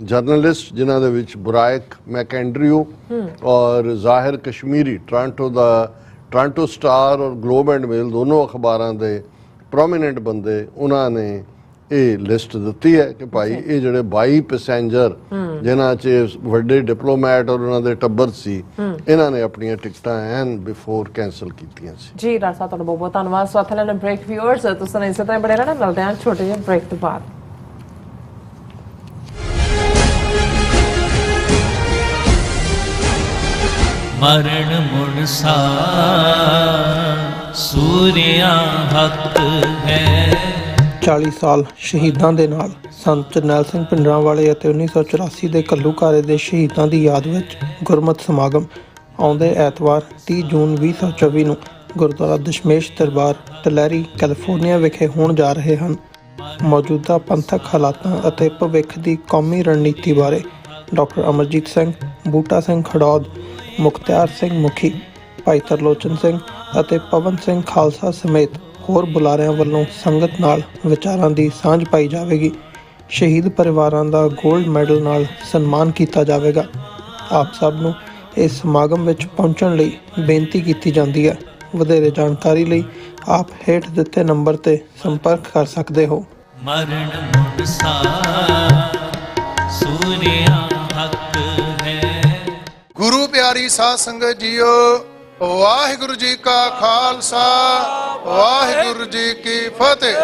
ਜਰਨਲਿਸਟ, ਜਿਨ੍ਹਾਂ ਦੇ ਵਿੱਚ ਬੁਰਾਇਕ ਮੈਕਐਂਡਰਿਊ ਔਰ ਜ਼ਾਹਿਰ ਕਸ਼ਮੀਰੀ, ਟੋਰਾਂਟੋ ਸਟਾਰ ਔਰ ਗਲੋਬ ਐਂਡ ਮੇਲ ਦੋਨੋਂ ਅਖਬਾਰਾਂ ਦੇ ਪ੍ਰੋਮੀਨੈਂਟ ਬੰਦੇ, ਉਹਨਾਂ ਨੇ ਇਹ ਲਿਸਟ ਦਿੱਤੀ ਹੈ ਕਿ ਭਾਈ ਇਹ ਜਿਹੜੇ 22 ਪੈਸੇਂਜਰ ਜਿਨ੍ਹਾਂ 'ਚ ਵੱਡੇ ਡਿਪਲੋਮੈਟ ਔਰ ਉਹਨਾਂ ਦੇ ਟੱਬਰ ਸੀ, ਇਹਨਾਂ ਨੇ ਆਪਣੀਆਂ ਟਿਕਟਾਂ ਐਨ ਬਿਫੋਰ ਕੈਂਸਲ ਕੀਤੀਆਂ ਸੀ। ਜੀ ਰਾਜ ਸਾਹਿਬ, ਤੁਹਾਡਾ ਬਹੁਤ ਬਹੁਤ ਧੰਨਵਾਦ। ਸੋ ਇੱਥੇ ਲੈਣਾ ਬ੍ਰੇਕ। ਵਿਊਅਰਸ, ਤੁਸੀਂ ਇਸੇ ਤਰ੍ਹਾਂ ਬਣੇ ਰਹਿਣਾ, ਮਿਲਦੇ ਹਾਂ ਛੋਟੇ ਜਿਹੇ ਬ੍ਰੇਕ ਤੋਂ ਬਾਅਦ। ਮਰਨ ਮੁਨਸਾ ਸੂਰਿਆ ਹੱਕ ਹੈ। 40 ਸਾਲ ਸ਼ਹੀਦਾਂ ਦੇ ਨਾਲ ਸੰਤ ਜਰਨੈਲ ਸਿੰਘ ਭਿੰਡਰਾਂਵਾਲੇ ਅਤੇ 1984 ਦੇ ਘੱਲੂਘਾਰੇ ਦੇ ਸ਼ਹੀਦਾਂ ਦੀ ਯਾਦ ਵਿੱਚ ਗੁਰਮਤਿ ਸਮਾਗਮ ਆਉਂਦੇ ਐਤਵਾਰ 30 ਜੂਨ 2024 ਨੂੰ ਗੁਰਦੁਆਰਾ ਦਸ਼ਮੇਸ਼ ਦਰਬਾਰ ਟਲੈਰੀ ਕੈਲੀਫੋਰਨੀਆ ਵਿਖੇ ਹੋਣ ਜਾ ਰਹੇ ਹਨ। ਮੌਜੂਦਾ ਪੰਥਕ ਹਾਲਾਤਾਂ ਅਤੇ ਭਵਿੱਖ ਦੀ ਕੌਮੀ ਰਣਨੀਤੀ ਬਾਰੇ ਡਾਕਟਰ ਅਮਰਜੀਤ ਸਿੰਘ, ਬੂਟਾ ਸਿੰਘ ਖੜੌਦ, ਮੁਖਤਿਆਰ ਸਿੰਘ ਮੁਖੀ, ਭਾਈ ਤਰਲੋਚਨ ਸਿੰਘ ਅਤੇ ਪਵਨ ਸਿੰਘ ਖਾਲਸਾ ਸਮੇਤ ਹੋਰ ਬੁਲਾਰਿਆਂ ਵੱਲੋਂ ਸੰਗਤ ਨਾਲ ਵਿਚਾਰਾਂ ਦੀ ਸਾਂਝ ਪਾਈ ਜਾਵੇਗੀ। ਸ਼ਹੀਦ ਪਰਿਵਾਰਾਂ ਦਾ ਗੋਲਡ ਮੈਡਲ ਨਾਲ ਸਨਮਾਨ ਕੀਤਾ ਜਾਵੇਗਾ। ਆਪ ਸਭ ਨੂੰ ਇਸ ਸਮਾਗਮ ਵਿੱਚ ਪਹੁੰਚਣ ਲਈ ਬੇਨਤੀ ਕੀਤੀ ਜਾਂਦੀ ਹੈ। ਵਧੇਰੇ ਜਾਣਕਾਰੀ ਲਈ ਆਪ ਹੇਠ ਦਿੱਤੇ ਨੰਬਰ ਤੇ ਸੰਪਰਕ ਕਰ ਸਕਦੇ ਹੋ। ਮਰਨ ਮੁਨਸਾ ਸੂਰਿਆ ਹੱਕ ਹੈ। ਗੁਰੂ ਪਿਆਰੀ ਸਾਧ ਸੰਗਤ ਜੀਓ, ਵਾਹਿਗੁਰੂ ਜੀ ਕਾ ਖਾਲਸਾ, ਵਾਹਿਗੁਰੂ ਜੀ ਕੀ ਫਤਿਹ।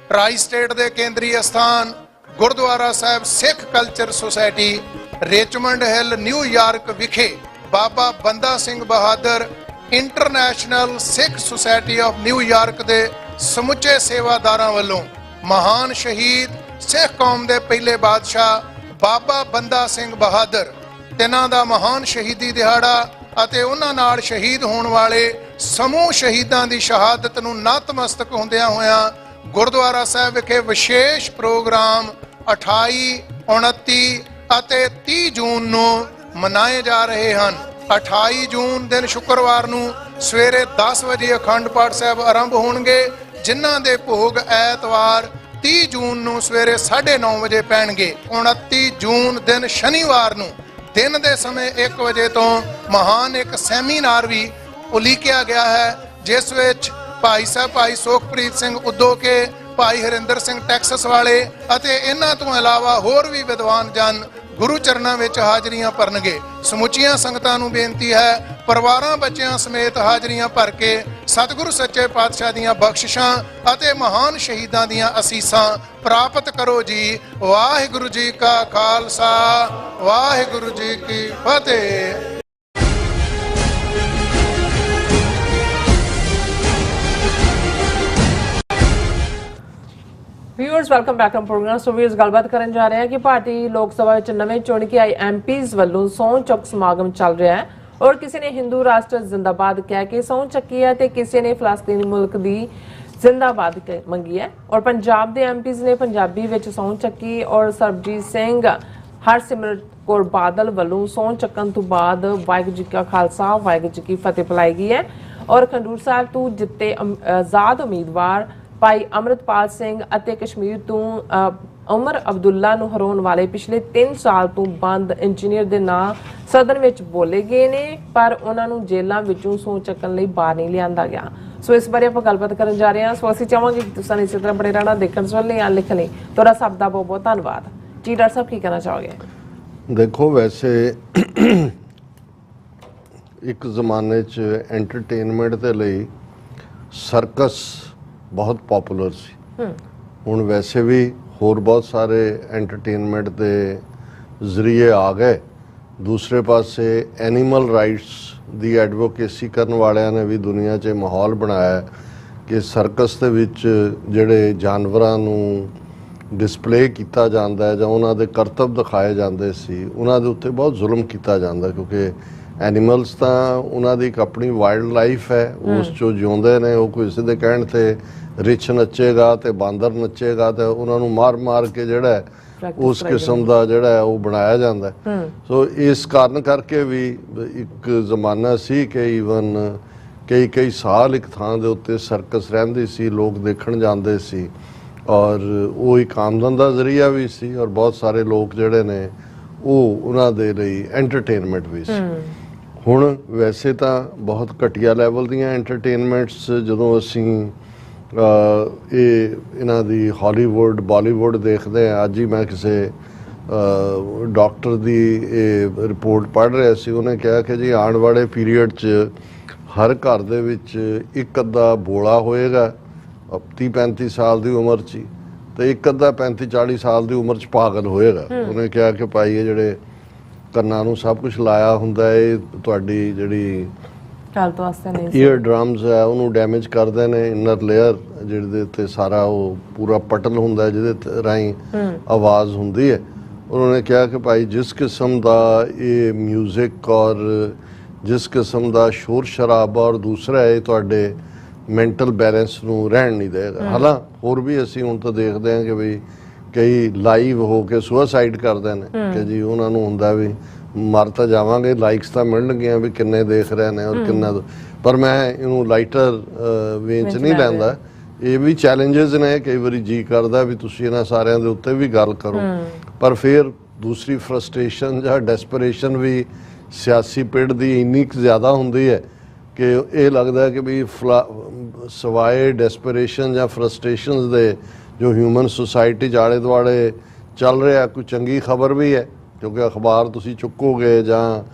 ਟਰਾਈ ਸਟੇਟ ਦੇ ਕੇਂਦਰੀ ਅਸਥਾਨ Gurdwara Sahib Sikh culture society Richmond Hill New York ਵਿਖੇ Baba Banda Singh Bahadur international Sikh society of New York ਦੇ ਸਮੁੱਚੇ ਸੇਵਾਦਾਰਾਂ ਵੱਲੋਂ ਮਹਾਨ ਸ਼ਹੀਦ ਸਿੱਖ ਕੌਮ ਦੇ ਪਹਿਲੇ ਬਾਦਸ਼ਾਹ ਬਾਬਾ ਬੰਦਾ ਸਿੰਘ ਬਹਾਦਰ ਤਿੰਨਾਂ ਦਾ ਮਹਾਨ ਸ਼ਹੀਦੀ ਦਿਹਾੜਾ ਅਤੇ ਉਹਨਾਂ ਨਾਲ ਸ਼ਹੀਦ ਹੋਣ ਵਾਲੇ ਸਮੂਹ ਸ਼ਹੀਦਾਂ ਦੀ ਸ਼ਹਾਦਤ ਨੂੰ ਨਤਮਸਤਕ ਹੁੰਦਿਆਂ ਹੋਇਆਂ ਗੁਰਦੁਆਰਾ ਸਾਹਿਬ ਵਿਖੇ ਵਿਸ਼ੇਸ਼ ਪ੍ਰੋਗਰਾਮ 28, 29 ਅਤੇ 30 ਜੂਨ ਨੂੰ ਮਨਾਏ ਜਾ ਰਹੇ ਹਨ। 28 ਜੂਨ ਦਿਨ ਸ਼ੁੱਕਰਵਾਰ ਨੂੰ ਸਵੇਰੇ 10 ਵਜੇ ਅਖੰਡ ਪਾਠ ਸਾਹਿਬ ਆਰੰਭ ਹੋਣਗੇ, ਜਿਨ੍ਹਾਂ ਦੇ ਭੋਗ ਐਤਵਾਰ 30 ਜੂਨ ਨੂੰ ਸਵੇਰੇ 9:30 ਵਜੇ ਪੈਣਗੇ। 29 ਜੂਨ ਦਿਨ ਸ਼ਨੀਵਾਰ ਨੂੰ ਦਿਨ ਦੇ ਸਮੇਂ 1 ਵਜੇ ਤੋਂ ਮਹਾਨ ਇੱਕ ਸੈਮੀਨਾਰ ਵੀ ਉਲੀਕਿਆ ਗਿਆ ਹੈ, ਜਿਸ ਵਿੱਚ ਭਾਈ ਸਾਹਿਬ ਭਾਈ ਸੁਖਪ੍ਰੀਤ ਸਿੰਘ ਉਦੋਕੇ, ਭਾਈ ਹਰਿੰਦਰ ਸਿੰਘ ਟੈਕਸਸ ਵਾਲੇ ਅਤੇ ਇਹਨਾਂ ਤੋਂ ਇਲਾਵਾ ਹੋਰ ਵੀ ਵਿਦਵਾਨ ਜਨ ਗੁਰੂ ਚਰਨਾਂ ਵਿੱਚ ਹਾਜ਼ਰੀਆਂ ਭਰਨਗੇ। ਸਮੁੱਚੀਆਂ ਸੰਗਤਾਂ ਨੂੰ ਬੇਨਤੀ ਹੈ, ਪਰਿਵਾਰਾਂ ਬੱਚਿਆਂ ਸਮੇਤ ਹਾਜ਼ਰੀਆਂ ਭਰ ਕੇ ਸਤਿਗੁਰੂ ਸੱਚੇ ਪਾਤਸ਼ਾਹ ਦੀਆਂ ਬਖਸ਼ਿਸ਼ਾਂ ਅਤੇ ਮਹਾਨ ਸ਼ਹੀਦਾਂ ਦੀਆਂ ਅਸੀਸਾਂ ਪ੍ਰਾਪਤ ਕਰੋ ਜੀ। ਵਾਹਿਗੁਰੂ ਜੀ ਕਾ ਖਾਲਸਾ, ਵਾਹਿਗੁਰੂ ਜੀ ਕੀ ਫਤਿਹ। Viewers welcome back to programme. So viewers ਗੱਲਬਾਤ ਕਰਨ ਜਾ ਰਹੇ ਹਾਂ ਕਿ ਭਾਰਤੀ ਲੋਕ ਸਭਾ ਵਿੱਚ ਨਵੇਂ ਚੁਣ ਕੇ ਆਏ ਐਮਪੀਜ਼ ਵੱਲੋਂ ਸਹੁੰ ਚੁੱਕ ਸਮਾਗਮ ਚੱਲ ਰਿਹਾ ਹੈ ਔਰ ਕਿਸੇ ਨੇ ਹਿੰਦੂ ਰਾਸ਼ਟਰ ਜ਼ਿੰਦਾਬਾਦ ਕਹਿ ਕੇ ਸਹੁੰ ਚੱਕੀ ਹੈ ਤੇ ਕਿਸੇ ਨੇ ਫਲਸਤੀਨੀ ਮੁਲਕ ਦੀ ਜ਼ਿੰਦਾਬਾਦ ਮੰਗੀ ਹੈ ਔਰ ਪੰਜਾਬ ਦੇ ਐਮਪੀਜ਼ ਨੇ ਪੰਜਾਬੀ ਵਿੱਚ ਸਹੁੰ ਚੱਕੀ ਔਰ ਸਰਬਜੀਤ ਸਿੰਘ, ਹਰਸਿਮਰਤ ਕੌਰ ਬਾਦਲ ਵੱਲੋਂ ਸਹੁੰ ਚੱਕਣ ਤੋਂ ਬਾਅਦ ਵਾਹਿਗੁਰੂ ਜੀ ਕਾ ਖਾਲਸਾ, ਵਾਹਿਗੁਰੂ ਜੀ ਕੀ ਫਤਿਹ ਬੁਲਾਈ ਗਈ ਹੈ ਔਰ ਖਡੂਰ ਸਾਹਿਬ ਤੋਂ ਜਿੱਤੇ ਆਜ਼ਾਦ ਉਮੀਦਵਾਰ ਭਾਈ ਅਮਰਤਪਾਲ ਸਿੰਘ ਅਤੇ ਕਸ਼ਮੀਰ ਤੋਂ ਉਮਰ ਅਬਦੁੱਲਾ ਨੂੰ ਹਰਾਉਣ ਵਾਲੇ ਪਿਛਲੇ 3 ਸਾਲ ਤੋਂ ਬੰਦ ਇੰਜੀਨੀਅਰ ਦੇ ਨਾਂ ਸਦਨ ਵਿੱਚ ਬੋਲੇ ਗਏ ਨੇ, ਪਰ ਉਹਨਾਂ ਨੂੰ ਜੇਲ੍ਹਾਂ ਵਿੱਚੋਂ ਸਹੁੰ ਚੱਕਣ ਲਈ ਬਾਹਰ ਨਹੀਂ ਲਿਆਂਦਾ ਗਿਆ। ਸੋ ਇਸ ਬਾਰੇ ਆਪਾਂ ਗੱਲਬਾਤ ਕਰਨ ਜਾ ਰਹੇ ਹਾਂ। ਸੋ ਅਸੀਂ ਚਾਹਾਂਗੇ ਕਿ ਤੁਸੀਂ ਇਸੇ ਤਰ੍ਹਾਂ ਬਣੇ ਰਹਿਣਾ, ਦੇਖਣ ਸੁਣਨ ਲਈ, ਲਿਖਣ ਲਈ। ਤੁਹਾਡਾ ਸਭ ਦਾ ਬਹੁਤ ਬਹੁਤ ਧੰਨਵਾਦ ਜੀ। ਡਾਕਟਰ ਸਾਹਿਬ ਕੀ ਕਹਿਣਾ ਚਾਹੋਗੇ? ਦੇਖੋ, ਵੈਸੇ ਇੱਕ ਜ਼ਮਾਨੇ 'ਚ ਐਂਟਰਟੇਨਮੈਂਟ ਦੇ ਲਈ ਸਰਕਸ ਬਹੁਤ ਪਪੂਲਰ ਸੀ। ਹੁਣ ਵੈਸੇ ਵੀ ਹੋਰ ਬਹੁਤ ਸਾਰੇ ਐਂਟਰਟੇਨਮੈਂਟ ਦੇ ਜ਼ਰੀਏ ਆ ਗਏ। ਦੂਸਰੇ ਪਾਸੇ ਐਨੀਮਲ ਰਾਈਟਸ ਦੀ ਐਡਵੋਕੇਸੀ ਕਰਨ ਵਾਲਿਆਂ ਨੇ ਵੀ ਦੁਨੀਆ 'ਚ ਮਾਹੌਲ ਬਣਾਇਆ ਕਿ ਸਰਕਸ ਦੇ ਵਿੱਚ ਜਿਹੜੇ ਜਾਨਵਰਾਂ ਨੂੰ ਡਿਸਪਲੇ ਕੀਤਾ ਜਾਂਦਾ ਹੈ ਜਾਂ ਉਹਨਾਂ ਦੇ ਕਰਤੱਵ ਦਿਖਾਏ ਜਾਂਦੇ ਸੀ, ਉਹਨਾਂ ਦੇ ਉੱਤੇ ਬਹੁਤ ਜ਼ੁਲਮ ਕੀਤਾ ਜਾਂਦਾ, ਕਿਉਂਕਿ ਐਨੀਮਲਸ ਤਾਂ ਉਹਨਾਂ ਦੀ ਇੱਕ ਆਪਣੀ ਵਾਈਲਡ ਲਾਈਫ ਹੈ, ਉਸ 'ਚੋਂ ਜਿਉਂਦੇ ਨੇ। ਉਹ ਕਿਸੇ ਦੇ ਕਹਿਣ 'ਤੇ ਰਿਛ ਨੱਚੇਗਾ ਤੇ ਬਾਂਦਰ ਨੱਚੇਗਾ ਤੇ ਉਹਨਾਂ ਨੂੰ ਮਾਰ ਕੇ ਜਿਹੜਾ ਉਸ ਕਿਸਮ ਦਾ ਜਿਹੜਾ ਉਹ ਬਣਾਇਆ ਜਾਂਦਾ। ਸੋ ਇਸ ਕਾਰਨ ਕਰਕੇ ਵੀ ਇੱਕ ਜ਼ਮਾਨਾ ਸੀ ਕਿ ਈਵਨ ਕਈ ਸਾਲ ਇੱਕ ਥਾਂ ਦੇ ਉੱਤੇ ਸਰਕਸ ਰਹਿੰਦੀ ਸੀ, ਲੋਕ ਦੇਖਣ ਜਾਂਦੇ ਸੀ ਔਰ ਉਹ ਇੱਕ ਆਮਦਨ ਦਾ ਜ਼ਰੀਆ ਵੀ ਸੀ ਔਰ ਬਹੁਤ ਸਾਰੇ ਲੋਕ ਜਿਹੜੇ ਨੇ ਉਹ ਉਹਨਾਂ ਦੇ ਲਈ ਐਂਟਰਟੇਨਮੈਂਟ ਵੀ ਸੀ। ਹੁਣ ਵੈਸੇ ਤਾਂ ਬਹੁਤ ਘਟੀਆ ਲੈਵਲ ਦੀਆਂ ਐਂਟਰਟੇਨਮੈਂਟਸ ਜਦੋਂ ਅਸੀਂ ਇਹਨਾਂ ਦੀ ਹਾਲੀਵੁੱਡ, ਬਾਲੀਵੁੱਡ ਦੇਖਦੇ ਹਾਂ। ਅੱਜ ਹੀ ਮੈਂ ਕਿਸੇ ਡਾਕਟਰ ਦੀ ਇਹ ਰਿਪੋਰਟ ਪੜ੍ਹ ਰਿਹਾ ਸੀ, ਉਹਨੇ ਕਿਹਾ ਕਿ ਜੀ ਆਉਣ ਵਾਲੇ ਪੀਰੀਅਡ 'ਚ ਹਰ ਘਰ ਦੇ ਵਿੱਚ ਇੱਕ ਅੱਧਾ ਬੋਲਾ ਹੋਏਗਾ 30-35 ਸਾਲ ਦੀ ਉਮਰ 'ਚ ਹੀ, ਤੇ ਇੱਕ ਅੱਧਾ 35-40 ਸਾਲ ਦੀ ਉਮਰ 'ਚ ਪਾਗਲ ਹੋਏਗਾ। ਉਹਨੇ ਕਿਹਾ ਕਿ ਭਾਈ ਇਹ ਜਿਹੜੇ ਕੰਨਾਂ ਨੂੰ ਸਭ ਕੁਝ ਲਾਇਆ ਹੁੰਦਾ, ਇਹ ਤੁਹਾਡੀ ਜਿਹੜੀ ਹੈਲਥ ਵਾਸਤੇ ਨਹੀਂ ਈਅਰ ਡਰਮਸ ਹੈ ਉਹਨੂੰ ਡੈਮੇਜ ਕਰਦੇ ਨੇ, ਇਨਰ ਲੇਅਰ ਜਿਹਦੇ ਉੱਤੇ ਸਾਰਾ ਉਹ ਪੂਰਾ ਪਟਲ ਹੁੰਦਾ ਜਿਹਦੇ ਰਾਹੀਂ ਆਵਾਜ਼ ਹੁੰਦੀ ਹੈ। ਉਹਨਾਂ ਨੇ ਕਿਹਾ ਕਿ ਭਾਈ ਜਿਸ ਕਿਸਮ ਦਾ ਇਹ ਮਿਊਜ਼ਿਕ ਔਰ ਜਿਸ ਕਿਸਮ ਦਾ ਸ਼ੋਰ ਸ਼ਰਾਬਾ ਔਰ ਦੂਸਰਾ ਇਹ ਤੁਹਾਡੇ ਮੈਂਟਲ ਬੈਲੈਂਸ ਨੂੰ ਰਹਿਣ ਨਹੀਂ ਦੇਗਾ। ਹਾਲਾਂ ਹੋਰ ਵੀ ਅਸੀਂ ਹੁਣ ਤਾਂ ਦੇਖਦੇ ਹਾਂ ਕਿ ਵੀ ਕਈ ਲਾਈਵ ਹੋ ਕੇ ਸੁਸਾਈਡ ਕਰਦੇ ਨੇ ਕਿ ਜੀ ਉਹਨਾਂ ਨੂੰ ਹੁੰਦਾ ਵੀ ਮਰ ਤਾਂ ਜਾਵਾਂਗੇ, ਲਾਈਕਸ ਤਾਂ ਮਿਲਣਗੀਆਂ ਵੀ ਕਿੰਨੇ ਦੇਖ ਰਹੇ ਨੇ ਔਰ ਕਿੰਨਾ, ਪਰ ਮੈਂ ਇਹਨੂੰ ਲਾਈਟਰ ਵੇਂਚ ਨਹੀਂ ਲੈਂਦਾ। ਇਹ ਵੀ ਚੈਲੰਜਸ ਨੇ, ਕਈ ਵਾਰੀ ਜੀ ਕਰਦਾ ਵੀ ਤੁਸੀਂ ਇਹਨਾਂ ਸਾਰਿਆਂ ਦੇ ਉੱਤੇ ਵੀ ਗੱਲ ਕਰੋ, ਪਰ ਫਿਰ ਦੂਸਰੀ ਫਰਸਟ੍ਰੇਸ਼ਨ ਜਾਂ ਡੈਸਪਰੇਸ਼ਨ ਵੀ ਸਿਆਸੀ ਪਿੜ ਦੀ ਇੰਨੀ ਕੁ ਜ਼ਿਆਦਾ ਹੁੰਦੀ ਹੈ ਕਿ ਇਹ ਲੱਗਦਾ ਕਿ ਵੀ ਸਵਾਏ ਡੈਸਪਰੇਸ਼ਨ ਜਾਂ ਫਰਸਟ੍ਰੇਸ਼ਨਸ ਦੇ ਜੋ ਹਿਊਮਨ ਸੁਸਾਇਟੀ 'ਚ ਆਲੇ ਦੁਆਲੇ ਚੱਲ ਰਿਹਾ ਕੋਈ ਚੰਗੀ ਖਬਰ ਵੀ ਹੈ, ਕਿਉਂਕਿ ਅਖਬਾਰ ਤੁਸੀਂ ਚੁੱਕੋਗੇ ਜਾਂ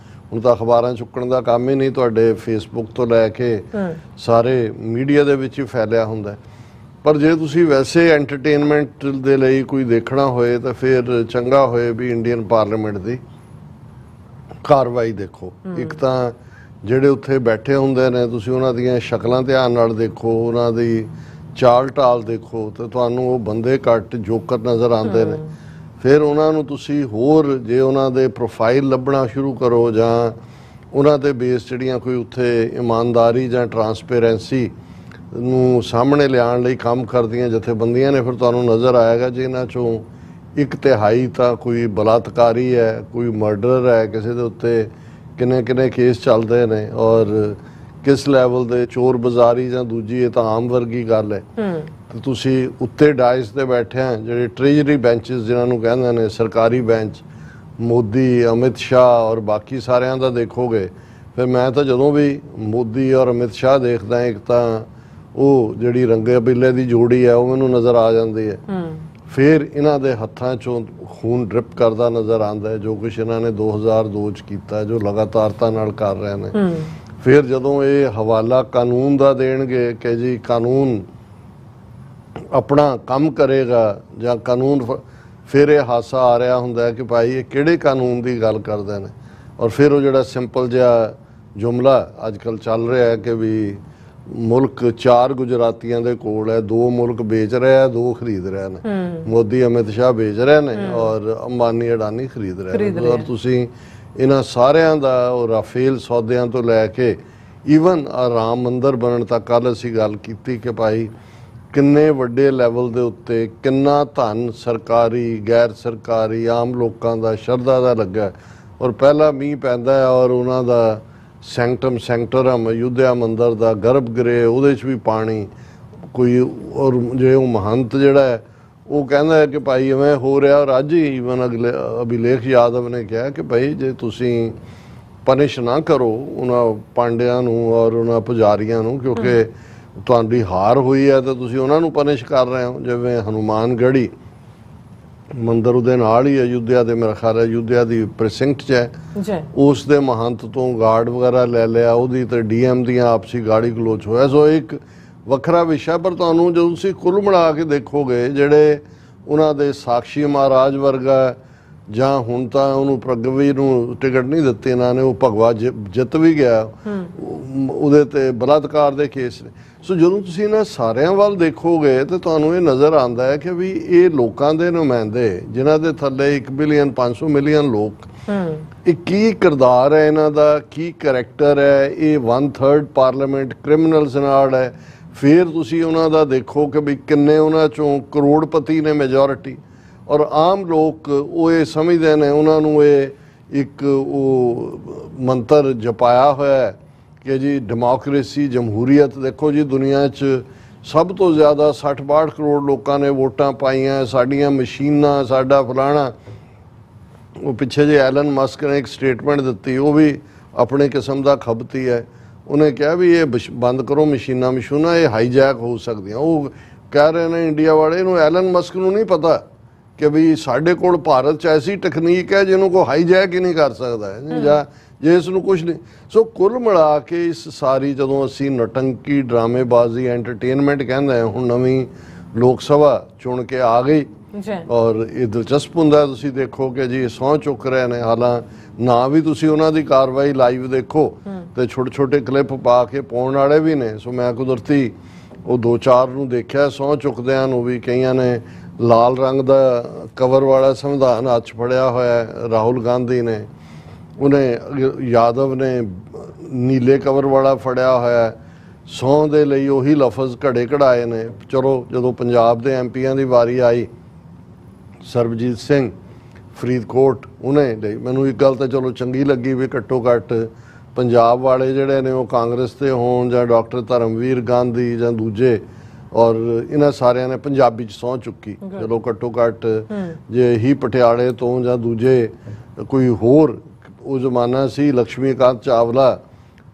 ਹੁਣ ਤਾਂ ਅਖਬਾਰਾਂ ਚੁੱਕਣ ਦਾ ਕੰਮ ਹੀ ਨਹੀਂ, ਤੁਹਾਡੇ ਫੇਸਬੁੱਕ ਤੋਂ ਲੈ ਕੇ ਸਾਰੇ ਮੀਡੀਆ ਦੇ ਵਿੱਚ ਹੀ ਫੈਲਿਆ ਹੁੰਦਾ। ਪਰ ਜੇ ਤੁਸੀਂ ਵੈਸੇ ਐਂਟਰਟੇਨਮੈਂਟ ਦੇ ਲਈ ਕੋਈ ਦੇਖਣਾ ਹੋਏ ਤਾਂ ਫਿਰ ਚੰਗਾ ਹੋਏ ਵੀ ਇੰਡੀਅਨ ਪਾਰਲੀਮੈਂਟ ਦੀ ਕਾਰਵਾਈ ਦੇਖੋ। ਇੱਕ ਤਾਂ ਜਿਹੜੇ ਉੱਥੇ ਬੈਠੇ ਹੁੰਦੇ ਨੇ ਤੁਸੀਂ ਉਹਨਾਂ ਦੀਆਂ ਸ਼ਕਲਾਂ ਧਿਆਨ ਨਾਲ ਦੇਖੋ, ਉਹਨਾਂ ਦੀ ਚਾਲ ਢਾਲ ਦੇਖੋ ਤੇ ਤੁਹਾਨੂੰ ਉਹ ਬੰਦੇ ਘੱਟ ਜੋਕਰ ਨਜ਼ਰ ਆਉਂਦੇ ਨੇ। ਫਿਰ ਉਹਨਾਂ ਨੂੰ ਤੁਸੀਂ ਹੋਰ ਜੇ ਉਹਨਾਂ ਦੇ ਪ੍ਰੋਫਾਈਲ ਲੱਭਣਾ ਸ਼ੁਰੂ ਕਰੋ ਜਾਂ ਉਹਨਾਂ ਦੇ ਬੇਸ ਜਿਹੜੀਆਂ ਕੋਈ ਉੱਥੇ ਇਮਾਨਦਾਰੀ ਜਾਂ ਟਰਾਂਸਪੇਰੈਂਸੀ ਨੂੰ ਸਾਹਮਣੇ ਲਿਆਉਣ ਲਈ ਕੰਮ ਕਰਦੀਆਂ ਜਥੇਬੰਦੀਆਂ ਨੇ, ਫਿਰ ਤੁਹਾਨੂੰ ਨਜ਼ਰ ਆਏਗਾ ਜੀ ਇਹਨਾਂ 'ਚੋਂ 1/3 ਤਾਂ ਕੋਈ ਬਲਾਤਕਾਰੀ ਹੈ, ਕੋਈ ਮਰਡਰ ਹੈ, ਕਿਸੇ ਦੇ ਉੱਤੇ ਕਿੰਨੇ ਕੇਸ ਚੱਲਦੇ ਨੇ ਔਰ ਕਿਸ ਲੈਵਲ ਦੇ ਚੋਰ ਬਾਜ਼ਾਰੀ ਜਾਂ ਦੂਜੀ ਇਹ ਤਾਂ ਆਮ ਵਰਗੀ ਗੱਲ ਹੈ। ਤੇ ਤੁਸੀਂ ਉੱਤੇ ਡਾਇਸ ਤੇ ਬੈਠੇ ਆ ਜਿਹੜੇ ਟ੍ਰੇਜਰੀ ਬੈਂਚਸ ਜਿਨ੍ਹਾਂ ਨੂੰ ਕਹਿੰਦੇ ਨੇ ਸਰਕਾਰੀ ਬੈਂਚ, ਮੋਦੀ, ਅਮਿਤ ਸ਼ਾਹ ਔਰ ਬਾਕੀ ਸਾਰਿਆਂ ਦਾ ਦੇਖੋਗੇ, ਫਿਰ ਮੈਂ ਤਾਂ ਜਦੋਂ ਵੀ ਮੋਦੀ ਔਰ ਅਮਿਤ ਸ਼ਾਹ ਦੇਖਦਾ, ਇੱਕ ਤਾਂ ਉਹ ਜਿਹੜੀ ਰੰਗੇ ਬਿੱਲੇ ਦੀ ਜੋੜੀ ਹੈ ਉਹ ਮੈਨੂੰ ਨਜ਼ਰ ਆ ਜਾਂਦੀ ਹੈ, ਫਿਰ ਇਹਨਾਂ ਦੇ ਹੱਥਾਂ 'ਚੋਂ ਖੂਨ ਡ੍ਰਿਪ ਕਰਦਾ ਨਜ਼ਰ ਆਉਂਦਾ ਹੈ, ਜੋ ਕੁਛ ਇਹਨਾਂ ਨੇ 2002 'ਚ ਕੀਤਾ, ਜੋ ਲਗਾਤਾਰਤਾ ਨਾਲ ਕਰ ਰਹੇ ਨੇ। ਫਿਰ ਜਦੋਂ ਇਹ ਹਵਾਲਾ ਕਾਨੂੰਨ ਦਾ ਦੇਣਗੇ ਕਿ ਜੀ ਕਾਨੂੰਨ ਆਪਣਾ ਕੰਮ ਕਰੇਗਾ ਜਾਂ ਕਾਨੂੰਨ, ਫਿਰ ਇਹ ਹਾਸਾ ਆ ਰਿਹਾ ਹੁੰਦਾ ਕਿ ਭਾਈ ਇਹ ਕਿਹੜੇ ਕਾਨੂੰਨ ਦੀ ਗੱਲ ਕਰਦੇ ਨੇ। ਔਰ ਫਿਰ ਉਹ ਜਿਹੜਾ ਸਿੰਪਲ ਜਿਹਾ ਜੁਮਲਾ ਅੱਜ ਕੱਲ੍ਹ ਚੱਲ ਰਿਹਾ ਹੈ ਕਿ ਵੀ ਮੁਲਕ 4 ਗੁਜਰਾਤੀਆਂ ਦੇ ਕੋਲ ਹੈ, 2 ਮੁਲਕ ਵੇਚ ਰਿਹਾ, 2 ਖਰੀਦ ਰਹੇ ਨੇ। ਮੋਦੀ ਅਮਿਤ ਸ਼ਾਹ ਵੇਚ ਰਹੇ ਨੇ ਔਰ ਅੰਬਾਨੀ ਅਡਾਨੀ ਖਰੀਦ ਰਹੇ ਨੇ। ਔਰ ਤੁਸੀਂ ਇਹਨਾਂ ਸਾਰਿਆਂ ਦਾ ਉਹ ਰਾਫੇਲ ਸੌਦਿਆਂ ਤੋਂ ਲੈ ਕੇ ਈਵਨ ਰਾਮ ਮੰਦਰ ਬਣਨ ਤੱਕ, ਕੱਲ੍ਹ ਅਸੀਂ ਗੱਲ ਕੀਤੀ ਕਿ ਭਾਈ ਕਿੰਨੇ ਵੱਡੇ ਲੈਵਲ ਦੇ ਉੱਤੇ ਕਿੰਨਾ ਧਨ ਸਰਕਾਰੀ, ਗੈਰ ਸਰਕਾਰੀ, ਆਮ ਲੋਕਾਂ ਦਾ, ਸ਼ਰਧਾ ਦਾ ਲੱਗਾ। ਔਰ ਪਹਿਲਾ ਮੀਂਹ ਪੈਂਦਾ ਹੈ ਔਰ ਉਹਨਾਂ ਦਾ ਸੈਂਕਟਰਮ ਅਯੁੱਧਿਆ ਮੰਦਰ ਦਾ ਗਰਭ ਗ੍ਰਹਿ, ਉਹਦੇ 'ਚ ਵੀ ਪਾਣੀ ਕੋਈ। ਔਰ ਜੇ ਉਹ ਮਹੰਤ ਜਿਹੜਾ ਹੈ ਉਹ ਕਹਿੰਦਾ ਹੈ ਕਿ ਭਾਈ ਐਵੇਂ ਹੋ ਰਿਹਾ। ਔਰ ਅੱਜ ਹੀ ਈਵਨ ਅਭਿਲੇਖ ਯਾਦਵ ਨੇ ਕਿਹਾ ਕਿ ਭਾਈ ਜੇ ਤੁਸੀਂ ਪਨਿਸ਼ ਨਾ ਕਰੋ ਉਹਨਾਂ ਪਾਂਡਿਆਂ ਨੂੰ ਔਰ ਉਹਨਾਂ ਪੁਜਾਰੀਆਂ ਨੂੰ, ਕਿਉਂਕਿ ਤੁਹਾਡੀ ਹਾਰ ਹੋਈ ਹੈ ਤਾਂ ਤੁਸੀਂ ਉਹਨਾਂ ਨੂੰ ਪਨਿਸ਼ ਕਰ ਰਹੇ ਹੋ। ਜਿਵੇਂ ਹਨੂਮਾਨਗੜ੍ਹੀ ਮੰਦਰ ਉਹਦੇ ਨਾਲ ਹੀ ਅਯੁੱਧਿਆ ਦੇ, ਮੇਰਾ ਖਿਆਲ ਅਯੁੱਧਿਆ ਦੀ ਪ੍ਰਸਿੰਕਟ 'ਚ ਹੈ, ਉਸ ਦੇ ਮਹੰਤ ਤੋਂ ਗਾਰਡ ਵਗੈਰਾ ਲੈ ਲਿਆ, ਉਹਦੀ ਤੇ DM ਦੀਆਂ ਆਪਸੀ ਗਾੜੀ ਗਲੋਚ ਹੋਇਆ। ਸੋ ਇੱਕ ਵੱਖਰਾ ਵਿਸ਼ਾ। ਪਰ ਤੁਹਾਨੂੰ ਜਦੋਂ ਤੁਸੀਂ ਕੁੱਲ ਮਿਲਾ ਕੇ ਦੇਖੋਗੇ ਜਿਹੜੇ ਉਹਨਾਂ ਦੇ ਸਾਕਸ਼ੀ ਮਹਾਰਾਜ ਵਰਗਾ, ਜਾਂ ਹੁਣ ਤਾਂ ਉਹਨੂੰ ਪ੍ਰਗਵੀ ਨੂੰ ਟਿਕਟ ਨਹੀਂ ਦਿੱਤੀ ਇਹਨਾਂ ਨੇ, ਉਹ ਭਗਵਾ ਜਿੱਤ ਵੀ ਗਿਆ, ਉਹਦੇ ਤੇ ਬਲਾਤਕਾਰ ਦੇ ਕੇਸ ਨੇ। ਸੋ ਜਦੋਂ ਤੁਸੀਂ ਇਹਨਾਂ ਸਾਰਿਆਂ ਵੱਲ ਦੇਖੋਗੇ ਤਾਂ ਤੁਹਾਨੂੰ ਇਹ ਨਜ਼ਰ ਆਉਂਦਾ ਹੈ ਕਿ ਵੀ ਇਹ ਲੋਕਾਂ ਦੇ ਨੁਮਾਇੰਦੇ ਜਿਨ੍ਹਾਂ ਦੇ ਥੱਲੇ 1 ਬਿਲੀਅਨ 500 ਮਿਲੀਅਨ ਲੋਕ, ਇਹ ਕੀ ਕਿਰਦਾਰ ਹੈ ਇਹਨਾਂ ਦਾ, ਕੀ ਕਰੈਕਟਰ ਹੈ। ਇਹ 1/3 ਪਾਰਲੀਮੈਂਟ ਕ੍ਰਿਮੀਨਲਸ ਨਾਲ ਹੈ। ਫਿਰ ਤੁਸੀਂ ਉਹਨਾਂ ਦਾ ਦੇਖੋ ਕਿ ਵੀ ਕਿੰਨੇ ਉਹਨਾਂ 'ਚੋਂ ਕਰੋੜਪਤੀ ਨੇ ਮੈਜੋਰਿਟੀ, ਔਰ ਆਮ ਲੋਕ ਉਹ ਇਹ ਸਮਝਦੇ ਨੇ, ਉਹਨਾਂ ਨੂੰ ਇਹ ਇੱਕ ਉਹ ਮੰਤਰ ਜਪਾਇਆ ਹੋਇਆ ਹੈ ਕਿ ਜੀ ਡੈਮੋਕ੍ਰੇਸੀ, ਜਮਹੂਰੀਅਤ। ਦੇਖੋ ਜੀ ਦੁਨੀਆ 'ਚ ਸਭ ਤੋਂ ਜ਼ਿਆਦਾ 60-62 ਕਰੋੜ ਲੋਕਾਂ ਨੇ ਵੋਟਾਂ ਪਾਈਆਂ, ਸਾਡੀਆਂ ਮਸ਼ੀਨਾਂ, ਸਾਡਾ ਫਲਾਣਾ। ਉਹ ਪਿੱਛੇ ਜੇ ਐਲਨ ਮਸਕ ਨੇ ਇੱਕ ਸਟੇਟਮੈਂਟ ਦਿੱਤੀ, ਉਹ ਵੀ ਆਪਣੇ ਕਿਸਮ ਦਾ ਖਬਤੀ ਹੈ। ਉਹਨੇ ਕਿਹਾ ਵੀ ਇਹ ਬੰਦ ਕਰੋ ਮਸ਼ੀਨਾਂ, ਇਹ ਹਾਈਜੈਕ ਹੋ ਸਕਦੀਆਂ। ਉਹ ਕਹਿ ਰਹੇ ਨੇ ਇੰਡੀਆ ਵਾਲੇ, ਇਹਨੂੰ ਐਲਨ ਮਸਕ ਨੂੰ ਨਹੀਂ ਪਤਾ ਕਿ ਵੀ ਸਾਡੇ ਕੋਲ ਭਾਰਤ 'ਚ ਐਸੀ ਟੈਕਨੀਕ ਹੈ ਜਿਹਨੂੰ ਕੋਈ ਹਾਈਜੈਕ ਹੀ ਨਹੀਂ ਕਰ ਸਕਦਾ ਹੈ, ਜਾਂ ਜੇ ਇਸ ਨੂੰ ਕੁਛ ਨਹੀਂ। ਸੋ ਕੁੱਲ ਮਿਲਾ ਕੇ ਇਸ ਸਾਰੀ ਜਦੋਂ ਅਸੀਂ ਨਟੰਕੀ, ਡਰਾਮੇਬਾਜ਼ੀ, ਐਂਟਰਟੇਨਮੈਂਟ ਕਹਿੰਦੇ ਹਾਂ, ਹੁਣ ਨਵੀਂ ਲੋਕ ਸਭਾ ਚੁਣ ਕੇ ਆ ਗਈ ਔਰ ਇਹ ਦਿਲਚਸਪ ਹੁੰਦਾ ਤੁਸੀਂ ਦੇਖੋ ਕਿ ਜੀ ਸਹੁੰ ਚੁੱਕ ਰਹੇ ਨੇ, ਹਾਲਾਂ ਨਾ ਵੀ ਤੁਸੀਂ ਉਹਨਾਂ ਦੀ ਕਾਰਵਾਈ ਲਾਈਵ ਦੇਖੋ ਤੇ ਛੋਟੇ ਛੋਟੇ ਕਲਿੱਪ ਪਾ ਕੇ ਪਾਉਣ ਵਾਲੇ ਵੀ ਨੇ। ਸੋ ਮੈਂ ਕੁਦਰਤੀ ਉਹ 2-4 ਨੂੰ ਦੇਖਿਆ ਸਹੁੰ ਚੁੱਕਦਿਆਂ ਨੂੰ ਵੀ। ਕਈਆਂ ਨੇ ਲਾਲ ਰੰਗ ਦਾ ਕਵਰ ਵਾਲਾ ਸੰਵਿਧਾਨ ਹੱਥ 'ਚ ਫੜਿਆ ਹੋਇਆ, ਰਾਹੁਲ ਗਾਂਧੀ ਨੇ, ਉਹਨੇ ਯਾਦਵ ਨੇ ਨੀਲੇ ਕਵਰ ਵਾਲਾ ਫੜਿਆ ਹੋਇਆ। ਸਹੁੰ ਦੇ ਲਈ ਉਹੀ ਲਫ਼ਜ਼ ਘੜੇ ਘੜਾਏ ਨੇ। ਚਲੋ ਜਦੋਂ ਪੰਜਾਬ ਦੇ ਐਮਪੀਆਂ ਦੀ ਵਾਰੀ ਆਈ, ਸਰਬਜੀਤ ਸਿੰਘ ਫਰੀਦਕੋਟ, ਉਹਨੇ ਲਈ ਮੈਨੂੰ ਇੱਕ ਗੱਲ ਤਾਂ ਚਲੋ ਚੰਗੀ ਲੱਗੀ ਵੀ ਘੱਟੋ ਘੱਟ ਪੰਜਾਬ ਵਾਲੇ ਜਿਹੜੇ ਨੇ ਉਹ ਕਾਂਗਰਸ ਦੇ ਹੋਣ ਜਾਂ ਡਾਕਟਰ ਧਰਮਵੀਰ ਗਾਂਧੀ ਜਾਂ ਦੂਜੇ, ਔਰ ਇਹਨਾਂ ਸਾਰਿਆਂ ਨੇ ਪੰਜਾਬੀ 'ਚ ਸਹੁੰ ਚੁੱਕੀ। ਚਲੋ ਘੱਟੋ ਘੱਟ ਜੇ ਹੀ ਪਟਿਆਲੇ ਤੋਂ ਜਾਂ ਦੂਜੇ ਕੋਈ ਹੋਰ, ਉਹ ਜ਼ਮਾਨਾ ਸੀ ਲక్ష్ਮੀਕਾਂਤ ਚਾਵਲਾ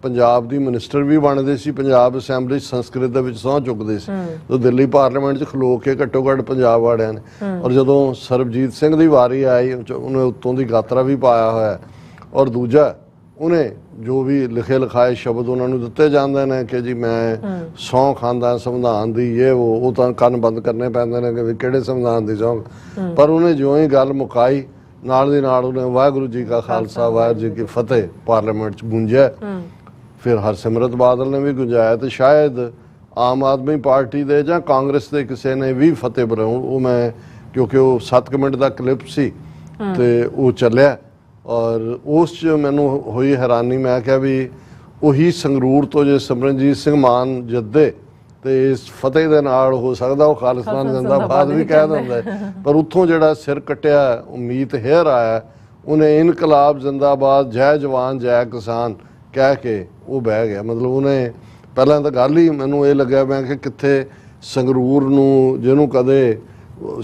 ਪੰਜਾਬ ਦੀ ਮਿਨਿਸਟਰ ਵੀ ਬਣਦੇ ਸੀ, ਪੰਜਾਬ ਅਸੈਂਬਲੀ ਸੰਸਕ੍ਰਿਤ ਦੇ ਵਿੱਚ ਸਹੁੰ ਚੁੱਕਦੇ ਸੀ, ਤਾਂ ਦਿੱਲੀ ਪਾਰਲੀਮੈਂਟ 'ਚ ਖਲੋ ਕੇ ਘੱਟੋ ਘੱਟ ਪੰਜਾਬ ਵਾਲਿਆਂ ਨੇ। ਔਰ ਜਦੋਂ ਸਰਬਜੀਤ ਸਿੰਘ ਦੀ ਵਾਰੀ ਆਈ, ਉਹਨੇ ਉੱਤੋਂ ਦੀ ਗਾਤਰਾ ਵੀ ਪਾਇਆ ਹੋਇਆ, ਔਰ ਦੂਜਾ ਉਹਨੇ ਜੋ ਵੀ ਲਿਖੇ ਲਿਖਾਏ ਸ਼ਬਦ ਉਹਨਾਂ ਨੂੰ ਦਿੱਤੇ ਜਾਂਦੇ ਨੇ ਕਿ ਜੀ ਮੈਂ ਸਹੁੰ ਖਾਂਦਾ ਸੰਵਿਧਾਨ ਦੀ, ਇਹ ਉਹ ਤਾਂ ਕੰਨ ਬੰਦ ਕਰਨੇ ਪੈਂਦੇ ਨੇ ਕਿ ਵੀ ਕਿਹੜੇ ਸੰਵਿਧਾਨ ਦੀ ਸਹੁੰ। ਪਰ ਉਹਨੇ ਜਿਉਂ ਹੀ ਗੱਲ ਮੁਕਾਈ, ਨਾਲ ਦੀ ਨਾਲ ਉਹਨੇ ਵਾਹਿਗੁਰੂ ਜੀ ਕਾ ਖਾਲਸਾ ਵਾਹਿਗੁਰੂ ਜੀ ਕੀ ਫਤਿਹ ਪਾਰਲੀਮੈਂਟ 'ਚ ਗੂੰਜਿਆ। ਫਿਰ ਹਰਸਿਮਰਤ ਬਾਦਲ ਨੇ ਵੀ ਗੁੰਜਾਇਆ ਤੇ ਸ਼ਾਇਦ ਆਮ ਆਦਮੀ ਪਾਰਟੀ ਦੇ ਜਾਂ ਕਾਂਗਰਸ ਦੇ ਕਿਸੇ ਨੇ ਵੀ ਫਤਿਹ ਬੁਲਾਉਣ। ਉਹ ਮੈਂ ਕਿਉਂਕਿ ਉਹ 7 ਮਿੰਟ ਦਾ ਕਲਿੱਪ ਸੀ ਤੇ ਉਹ ਚੱਲਿਆ, ਔਰ ਉਸ 'ਚ ਮੈਨੂੰ ਹੋਈ ਹੈਰਾਨੀ। ਮੈਂ ਕਿਹਾ ਵੀ ਉਹੀ ਸੰਗਰੂਰ ਤੋਂ ਜੇ ਸਿਮਰਨਜੀਤ ਸਿੰਘ ਮਾਨ ਜਿੱਤਦੇ ਤੇ ਇਸ ਫਤਿਹ ਦੇ ਨਾਲ ਹੋ ਸਕਦਾ ਉਹ ਖਾਲਿਸਤਾਨ ਜ਼ਿੰਦਾਬਾਦ ਵੀ ਕਹਿ ਦਿੰਦਾ, ਪਰ ਉੱਥੋਂ ਜਿਹੜਾ ਸਿਰ ਕੱਟਿਆ ਉਮੀਦ ਹੇਅਰ ਆਇਆ, ਉਹਨੇ ਇਨਕਲਾਬ ਜ਼ਿੰਦਾਬਾਦ, ਜੈ ਜਵਾਨ ਜੈ ਕਿਸਾਨ ਕਹਿ ਕੇ ਉਹ ਬਹਿ ਗਿਆ। ਮਤਲਬ ਉਹਨੇ ਪਹਿਲਾਂ ਤਾਂ ਗੱਲ ਹੀ ਮੈਨੂੰ ਇਹ ਲੱਗਿਆ ਮੈਂ ਕਿ ਕਿੱਥੇ ਸੰਗਰੂਰ ਨੂੰ, ਜਿਹਨੂੰ ਕਦੇ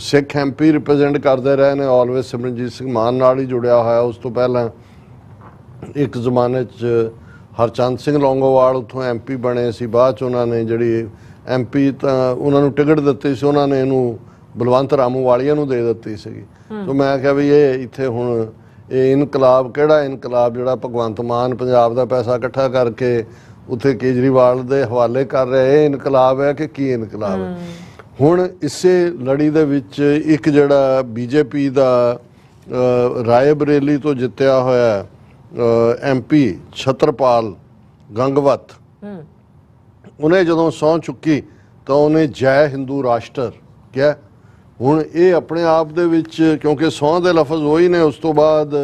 ਸਿੱਖ ਐਮਪੀ ਰਿਪਰੈਜ਼ੈਂਟ ਕਰਦੇ ਰਹੇ ਨੇ, ਆਲਵੇਜ਼ ਸਿਮਰਨਜੀਤ ਸਿੰਘ ਮਾਨ ਨਾਲ ਹੀ ਜੁੜਿਆ ਹੋਇਆ। ਉਸ ਤੋਂ ਪਹਿਲਾਂ ਇੱਕ ਜ਼ਮਾਨੇ 'ਚ ਹਰਚੰਦ ਸਿੰਘ ਲੌਂਗੋਵਾਲ ਉੱਥੋਂ ਐਮਪੀ ਬਣੇ ਸੀ, ਬਾਅਦ 'ਚ ਉਹਨਾਂ ਨੇ ਜਿਹੜੀ ਐਮਪੀ ਤਾਂ ਉਹਨਾਂ ਨੂੰ ਟਿਕਟ ਦਿੱਤੀ ਸੀ, ਉਹਨਾਂ ਨੇ ਇਹਨੂੰ ਬਲਵੰਤ ਰਾਮੂਵਾਲੀਆ ਨੂੰ ਦੇ ਦਿੱਤੀ ਸੀਗੀ। ਸੋ ਮੈਂ ਕਿਹਾ ਵੀ ਇਹ ਇੱਥੇ ਹੁਣ ਇਹ ਇਨਕਲਾਬ, ਕਿਹੜਾ ਇਨਕਲਾਬ ਜਿਹੜਾ ਭਗਵੰਤ ਮਾਨ ਪੰਜਾਬ ਦਾ ਪੈਸਾ ਇਕੱਠਾ ਕਰਕੇ ਉੱਥੇ ਕੇਜਰੀਵਾਲ ਦੇ ਹਵਾਲੇ ਕਰ ਰਿਹਾ, ਇਹ ਇਨਕਲਾਬ ਹੈ ਕਿ ਕੀ ਇਨਕਲਾਬ ਹੈ। ਹੁਣ ਇਸੇ ਲੜੀ ਦੇ ਵਿੱਚ ਇੱਕ ਜਿਹੜਾ ਬੀਜੇਪੀ ਦਾ ਰਾਏ ਬਰੇਲੀ ਤੋਂ ਜਿੱਤਿਆ ਹੋਇਆ ਐਮਪੀ ਛਤਰਪਾਲ ਗੰਗਵਤ, ਉਹਨੇ ਜਦੋਂ ਸਹੁੰ ਚੁੱਕੀ ਤਾਂ ਉਹਨੇ ਜੈ ਹਿੰਦੂ ਰਾਸ਼ਟਰ ਕਿਹਾ। ਹੁਣ ਇਹ ਆਪਣੇ ਆਪ ਦੇ ਵਿੱਚ, ਕਿਉਂਕਿ ਸਹੁੰ ਦੇ ਲਫ਼ਜ਼ ਉਹੀ ਨੇ, ਉਸ ਤੋਂ ਬਾਅਦ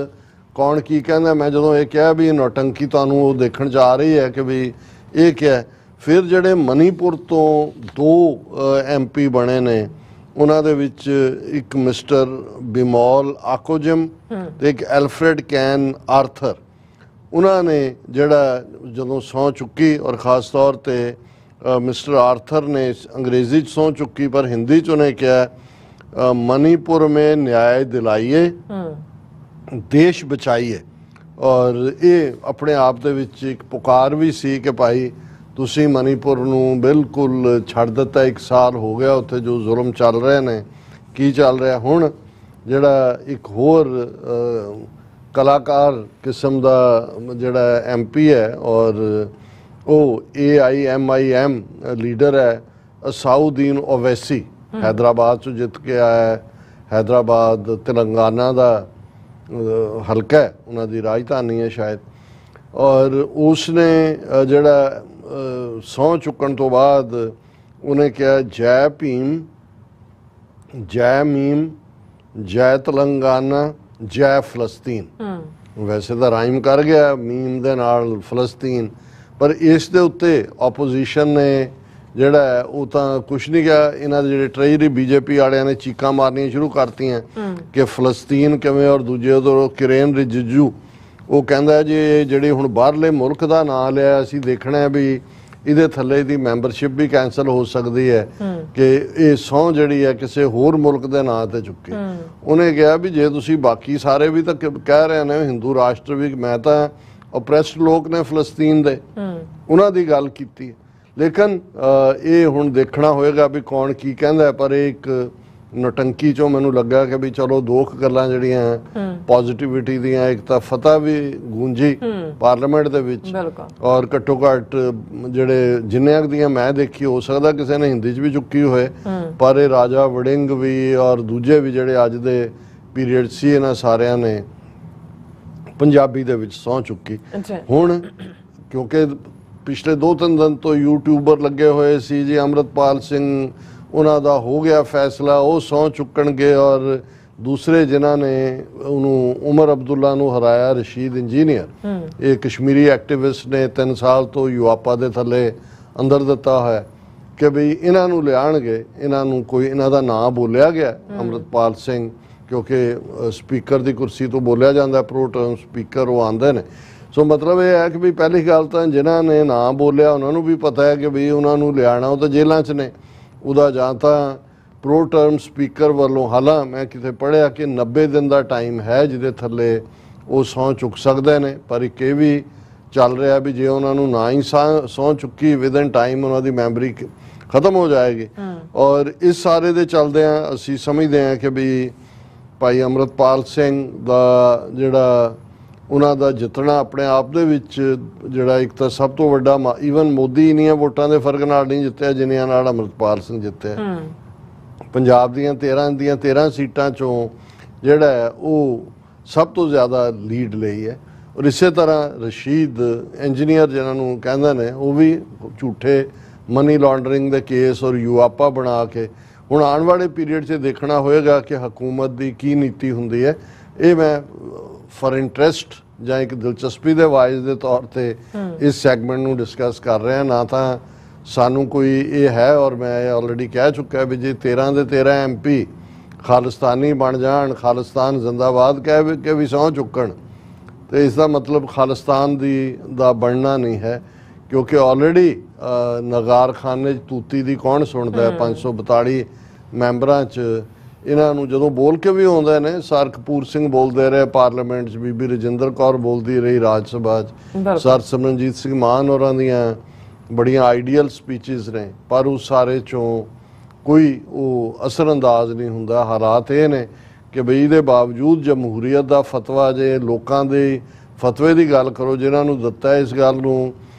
ਕੌਣ ਕੀ ਕਹਿੰਦਾ। ਮੈਂ ਜਦੋਂ ਇਹ ਕਿਹਾ ਵੀ ਨੌਟੰਕੀ ਤੁਹਾਨੂੰ ਉਹ ਦੇਖਣ 'ਚ ਆ ਰਹੀ ਹੈ ਕਿ ਵੀ ਇਹ ਕਿਹਾ, ਫਿਰ ਜਿਹੜੇ ਮਨੀਪੁਰ ਤੋਂ 2 ਐਮਪੀ ਬਣੇ ਨੇ, ਉਹਨਾਂ ਦੇ ਵਿੱਚ ਇੱਕ ਮਿਸਟਰ ਬਿਮੋਲ ਆਕੋਜਮ ਤੇ ਇੱਕ ਐਲਫਰੈਡ ਕੈਨ ਆਰਥਰ, ਉਹਨਾਂ ਨੇ ਜਿਹੜਾ ਜਦੋਂ ਸਹੁੰ ਚੁੱਕੀ, ਔਰ ਖ਼ਾਸ ਤੌਰ 'ਤੇ ਮਿਸਟਰ ਆਰਥਰ ਨੇ ਅੰਗਰੇਜ਼ੀ 'ਚ ਸਹੁੰ ਚੁੱਕੀ, ਪਰ ਹਿੰਦੀ 'ਚ ਉਹਨੇ ਕਿਹਾ मणिपुर में न्याय दिलाइए देश बचाइए। और ये अपने आप दे विच एक पुकार भी सी कि भाई तुसी मणिपुर नूं बिल्कुल छड़ दिता, 1 साल हो गया उत्थे जो जुल्म चल रहे ने, की चल रहा। हुण जिहड़ा एक होर कलाकार किस्म दा जिहड़ा MP है और वो AIMIM लीडर है असाउद्दीन ओवैसी, हैदराबाद चो जित के आया है। हैदराबाद तेलंगाना दा हल्का है, उन्हां दी राजधानी है शायद। और उसने जिहड़ा सहुं चुकण तो बाद उन्हें कहा जय भीम, जय मीम, जय तेलंगाना, जय फलस्तीन। वैसे तो राइम कर गया मीम दे नाल फलस्तीन, पर इस दे उत्ते ओपोजिशन ने ਜਿਹੜਾ ਉਹ ਤਾਂ ਕੁਛ ਨਹੀਂ ਕਿਹਾ। ਇਹਨਾਂ ਦੇ ਜਿਹੜੇ ਟ੍ਰੇਜਰੀ ਬੀਜੇਪੀ ਵਾਲਿਆਂ ਨੇ ਚੀਕਾਂ ਮਾਰਨੀਆਂ ਸ਼ੁਰੂ ਕਰਤੀਆਂ ਕਿ ਫਲਸਤੀਨ ਕਿਵੇਂ, ਔਰ ਦੂਜੇ ਉਧਰ ਕਿਰੇਨ ਰਿਜਿਜੂ ਉਹ ਕਹਿੰਦਾ ਜੀ ਜਿਹੜੀ ਹੁਣ ਬਾਹਰਲੇ ਮੁਲਕ ਦਾ ਨਾਂ ਲਿਆ, ਅਸੀਂ ਦੇਖਣਾ ਵੀ ਇਹਦੇ ਥੱਲੇ ਦੀ ਮੈਂਬਰਸ਼ਿਪ ਵੀ ਕੈਂਸਲ ਹੋ ਸਕਦੀ ਹੈ ਕਿ ਇਹ ਸਹੁੰ ਜਿਹੜੀ ਹੈ ਕਿਸੇ ਹੋਰ ਮੁਲਕ ਦੇ ਨਾਂ ਤੇ ਚੁੱਕੇ। ਉਹਨੇ ਕਿਹਾ ਵੀ ਜੇ ਤੁਸੀਂ ਬਾਕੀ ਸਾਰੇ ਵੀ ਤਾਂ ਕਹਿ ਰਹੇ ਨੇ ਹਿੰਦੂ ਰਾਸ਼ਟਰ ਵੀ, ਮੈਂ ਤਾਂ ਓਪਰੈਸਡ ਲੋਕ ਨੇ ਫਲਸਤੀਨ ਦੇ, ਉਹਨਾਂ ਦੀ ਗੱਲ ਕੀਤੀ। ਲੇਕਿਨ ਇਹ ਹੁਣ ਦੇਖਣਾ ਹੋਏਗਾ ਵੀ ਕੌਣ ਕੀ ਕਹਿੰਦਾ। ਪਰ ਇਹ ਇੱਕ ਨਟੰਕੀ ਚੋਂ ਮੈਨੂੰ ਲੱਗਾ ਕਿ ਵੀ ਚਲੋ ਦੋ ਕੁ ਗੱਲਾਂ ਜਿਹੜੀਆਂ ਪੋਜ਼ਿਟਿਵਿਟੀ ਦੀਆਂ, ਇੱਕ ਤਾਂ ਫਤਿਹ ਵੀ ਗੂੰਜੀ ਪਾਰਲੀਮੈਂਟ ਦੇ ਵਿੱਚ, ਔਰ ਘੱਟੋ ਘੱਟ ਜਿਹੜੇ ਜਿੰਨੇ ਕੁ ਦੀਆਂ ਮੈਂ ਦੇਖੀ, ਹੋ ਸਕਦਾ ਕਿਸੇ ਨੇ ਹਿੰਦੀ 'ਚ ਵੀ ਚੁੱਕੀ ਹੋਏ, ਪਰ ਇਹ ਰਾਜਾ ਵੜਿੰਗ ਵੀ ਔਰ ਦੂਜੇ ਵੀ ਜਿਹੜੇ ਅੱਜ ਦੇ ਪੀਰੀਅਡ ਸੀ, ਇਹਨਾਂ ਸਾਰਿਆਂ ਨੇ ਪੰਜਾਬੀ ਦੇ ਵਿੱਚ ਸਹੁੰ ਚੁੱਕੀ। ਹੁਣ ਕਿਉਂਕਿ ਪਿਛਲੇ 2-3 ਦਿਨ ਤੋਂ ਯੂਟਿਊਬਰ ਲੱਗੇ ਹੋਏ ਸੀ ਜੀ, ਅੰਮ੍ਰਿਤਪਾਲ ਸਿੰਘ ਉਹਨਾਂ ਦਾ ਹੋ ਗਿਆ ਫੈਸਲਾ, ਉਹ ਸਹੁੰ ਚੁੱਕਣਗੇ, ਔਰ ਦੂਸਰੇ ਜਿਨ੍ਹਾਂ ਨੇ ਉਹਨੂੰ ਉਮਰ ਅਬਦੁੱਲਾ ਨੂੰ ਹਰਾਇਆ, ਰਸ਼ੀਦ ਇੰਜੀਨੀਅਰ, ਇਹ ਕਸ਼ਮੀਰੀ ਐਕਟਿਵਿਸਟ ਨੇ 3 ਸਾਲ ਤੋਂ ਯੂਆਪਾ ਦੇ ਥੱਲੇ ਅੰਦਰ ਦਿੱਤਾ ਹੋਇਆ, ਕਿ ਬਈ ਇਹਨਾਂ ਨੂੰ ਲਿਆਣਗੇ, ਇਹਨਾਂ ਨੂੰ ਕੋਈ ਇਹਨਾਂ ਦਾ ਨਾਂ ਬੋਲਿਆ ਗਿਆ ਅੰਮ੍ਰਿਤਪਾਲ ਸਿੰਘ, ਕਿਉਂਕਿ ਸਪੀਕਰ ਦੀ ਕੁਰਸੀ ਤੋਂ ਬੋਲਿਆ ਜਾਂਦਾ, ਪ੍ਰੋ ਟਰਮ ਸਪੀਕਰ ਉਹ ਆਉਂਦੇ ਨੇ। ਸੋ ਮਤਲਬ ਇਹ ਹੈ ਕਿ ਵੀ ਪਹਿਲੀ ਗੱਲ ਤਾਂ ਜਿਨ੍ਹਾਂ ਨੇ ਨਾਂ ਬੋਲਿਆ ਉਹਨਾਂ ਨੂੰ ਵੀ ਪਤਾ ਹੈ ਕਿ ਵੀ ਉਹਨਾਂ ਨੂੰ ਲਿਆਣਾ, ਉਹ ਤਾਂ ਜੇਲ੍ਹਾਂ 'ਚ ਨੇ, ਉਹਦਾ ਜਾਂ ਤਾਂ ਪ੍ਰੋ ਟਰਮ ਸਪੀਕਰ ਵੱਲੋਂ, ਹਾਲਾਂ ਮੈਂ ਕਿਤੇ ਪੜ੍ਹਿਆ ਕਿ 90 ਦਿਨ ਦਾ ਟਾਈਮ ਹੈ ਜਿਹਦੇ ਥੱਲੇ ਉਹ ਸਹੁੰ ਚੁੱਕ ਸਕਦੇ ਨੇ, ਪਰ ਇੱਕ ਇਹ ਵੀ ਚੱਲ ਰਿਹਾ ਵੀ ਜੇ ਉਹਨਾਂ ਨੂੰ ਨਾ ਹੀ ਸਹੁੰ ਚੁੱਕੀ ਵਿਦਨ ਟਾਈਮ ਉਹਨਾਂ ਦੀ ਮੈਮਰੀ ਖਤਮ ਹੋ ਜਾਏਗੀ। ਔਰ ਇਸ ਸਾਰੇ ਦੇ ਚੱਲਦਿਆਂ ਅਸੀਂ ਸਮਝਦੇ ਹਾਂ ਕਿ ਵੀ ਭਾਈ ਅੰਮ੍ਰਿਤਪਾਲ ਸਿੰਘ ਦਾ ਜਿਹੜਾ ਉਹਨਾਂ ਦਾ ਜਿੱਤਣਾ ਆਪਣੇ ਆਪ ਦੇ ਵਿੱਚ ਜਿਹੜਾ ਇੱਕ ਤਾਂ ਸਭ ਤੋਂ ਵੱਡਾ, ਈਵਨ ਮੋਦੀ ਇੰਨੀਆਂ ਵੋਟਾਂ ਦੇ ਫਰਕ ਨਾਲ ਨਹੀਂ ਜਿੱਤਿਆ ਜਿੰਨੀਆਂ ਨਾਲ ਅੰਮ੍ਰਿਤਪਾਲ ਸਿੰਘ ਜਿੱਤਿਆ। ਪੰਜਾਬ ਦੀਆਂ 13 ਸੀਟਾਂ ਚੋਂ ਜਿਹੜਾ ਹੈ ਉਹ ਸਭ ਤੋਂ ਜ਼ਿਆਦਾ ਲੀਡ ਲਈ ਹੈ। ਔਰ ਇਸੇ ਤਰ੍ਹਾਂ ਰਸ਼ੀਦ ਇੰਜੀਨੀਅਰ ਜਿਹਨਾਂ ਨੂੰ ਕਹਿੰਦੇ ਨੇ, ਉਹ ਵੀ ਝੂਠੇ ਮਨੀ ਲਾਂਡਰਿੰਗ ਦੇ ਕੇਸ ਔਰ ਯੂਆਪਾ ਬਣਾ ਕੇ, ਹੁਣ ਆਉਣ ਵਾਲੇ ਪੀਰੀਅਡ 'ਚ ਦੇਖਣਾ ਹੋਏਗਾ ਕਿ ਹਕੂਮਤ ਦੀ ਕੀ ਨੀਤੀ ਹੁੰਦੀ ਹੈ। ਇਹ ਮੈਂ ਫॉर ਇੰਟਰਸਟ ਜਾਂ ਇੱਕ ਦਿਲਚਸਪੀ ਦੇ ਵਾਈਜ਼ ਦੇ ਤੌਰ ਤੇ ਇਸ ਸੈਗਮੈਂਟ ਨੂੰ ਡਿਸਕਸ ਕਰ ਰਹੇ ਹਾਂ, ਨਾ ਤਾਂ ਸਾਨੂੰ ਕੋਈ ਇਹ ਹੈ, ਔਰ ਮੈਂ ਇਹ ਆਲਰੇਡੀ ਕਹਿ ਚੁੱਕਾ ਵੀ ਜੇ 13 ਦੇ 13 MP ਖਾਲਿਸਤਾਨੀ ਬਣ ਜਾਣ, ਖਾਲਿਸਤਾਨ ਜ਼ਿੰਦਾਬਾਦ ਕਹਿ ਕੇ ਵੀ ਸਹੁੰ ਚੁੱਕਣ, ਤੇ ਇਸ ਦਾ ਮਤਲਬ ਖਾਲਿਸਤਾਨ ਦਾ ਬਣਨਾ ਨਹੀਂ ਹੈ, ਕਿਉਂਕਿ ਆਲਰੇਡੀ ਨਗਾਰਖਾਨੇ 'ਚ ਤੂਤੀ ਦੀ ਕੌਣ ਸੁਣਦਾ ਹੈ। 542 ਮੈਂਬਰਾਂ 'ਚ ਇਹਨਾਂ ਨੂੰ ਜਦੋਂ ਬੋਲ ਕੇ ਵੀ ਆਉਂਦੇ ਨੇ, ਸਰ ਕਪੂਰ ਸਿੰਘ ਬੋਲਦੇ ਰਹੇ ਪਾਰਲੀਮੈਂਟ 'ਚ, ਬੀਬੀ ਰਜਿੰਦਰ ਕੌਰ ਬੋਲਦੀ ਰਹੀ ਰਾਜ ਸਭਾ 'ਚ, ਸਰ ਸਿਮਰਨਜੀਤ ਸਿੰਘ ਮਾਨ ਹੋਰਾਂ ਦੀਆਂ ਬੜੀਆਂ ਆਈਡੀਅਲ ਸਪੀਚਿਸ ਨੇ, ਪਰ ਉਸ ਸਾਰੇ 'ਚੋਂ ਕੋਈ ਉਹ ਅਸਰਅੰਦਾਜ਼ ਨਹੀਂ ਹੁੰਦਾ। ਹਾਲਾਤ ਇਹ ਨੇ ਕਿ ਬਈ ਇਹਦੇ ਬਾਵਜੂਦ ਜਮਹੂਰੀਅਤ ਦਾ ਫਤਵਾ, ਜੇ ਲੋਕਾਂ ਦੇ ਫਤਵੇ ਦੀ ਗੱਲ ਕਰੋ ਜਿਨ੍ਹਾਂ ਨੂੰ ਦਿੱਤਾ, ਇਸ ਗੱਲ ਨੂੰ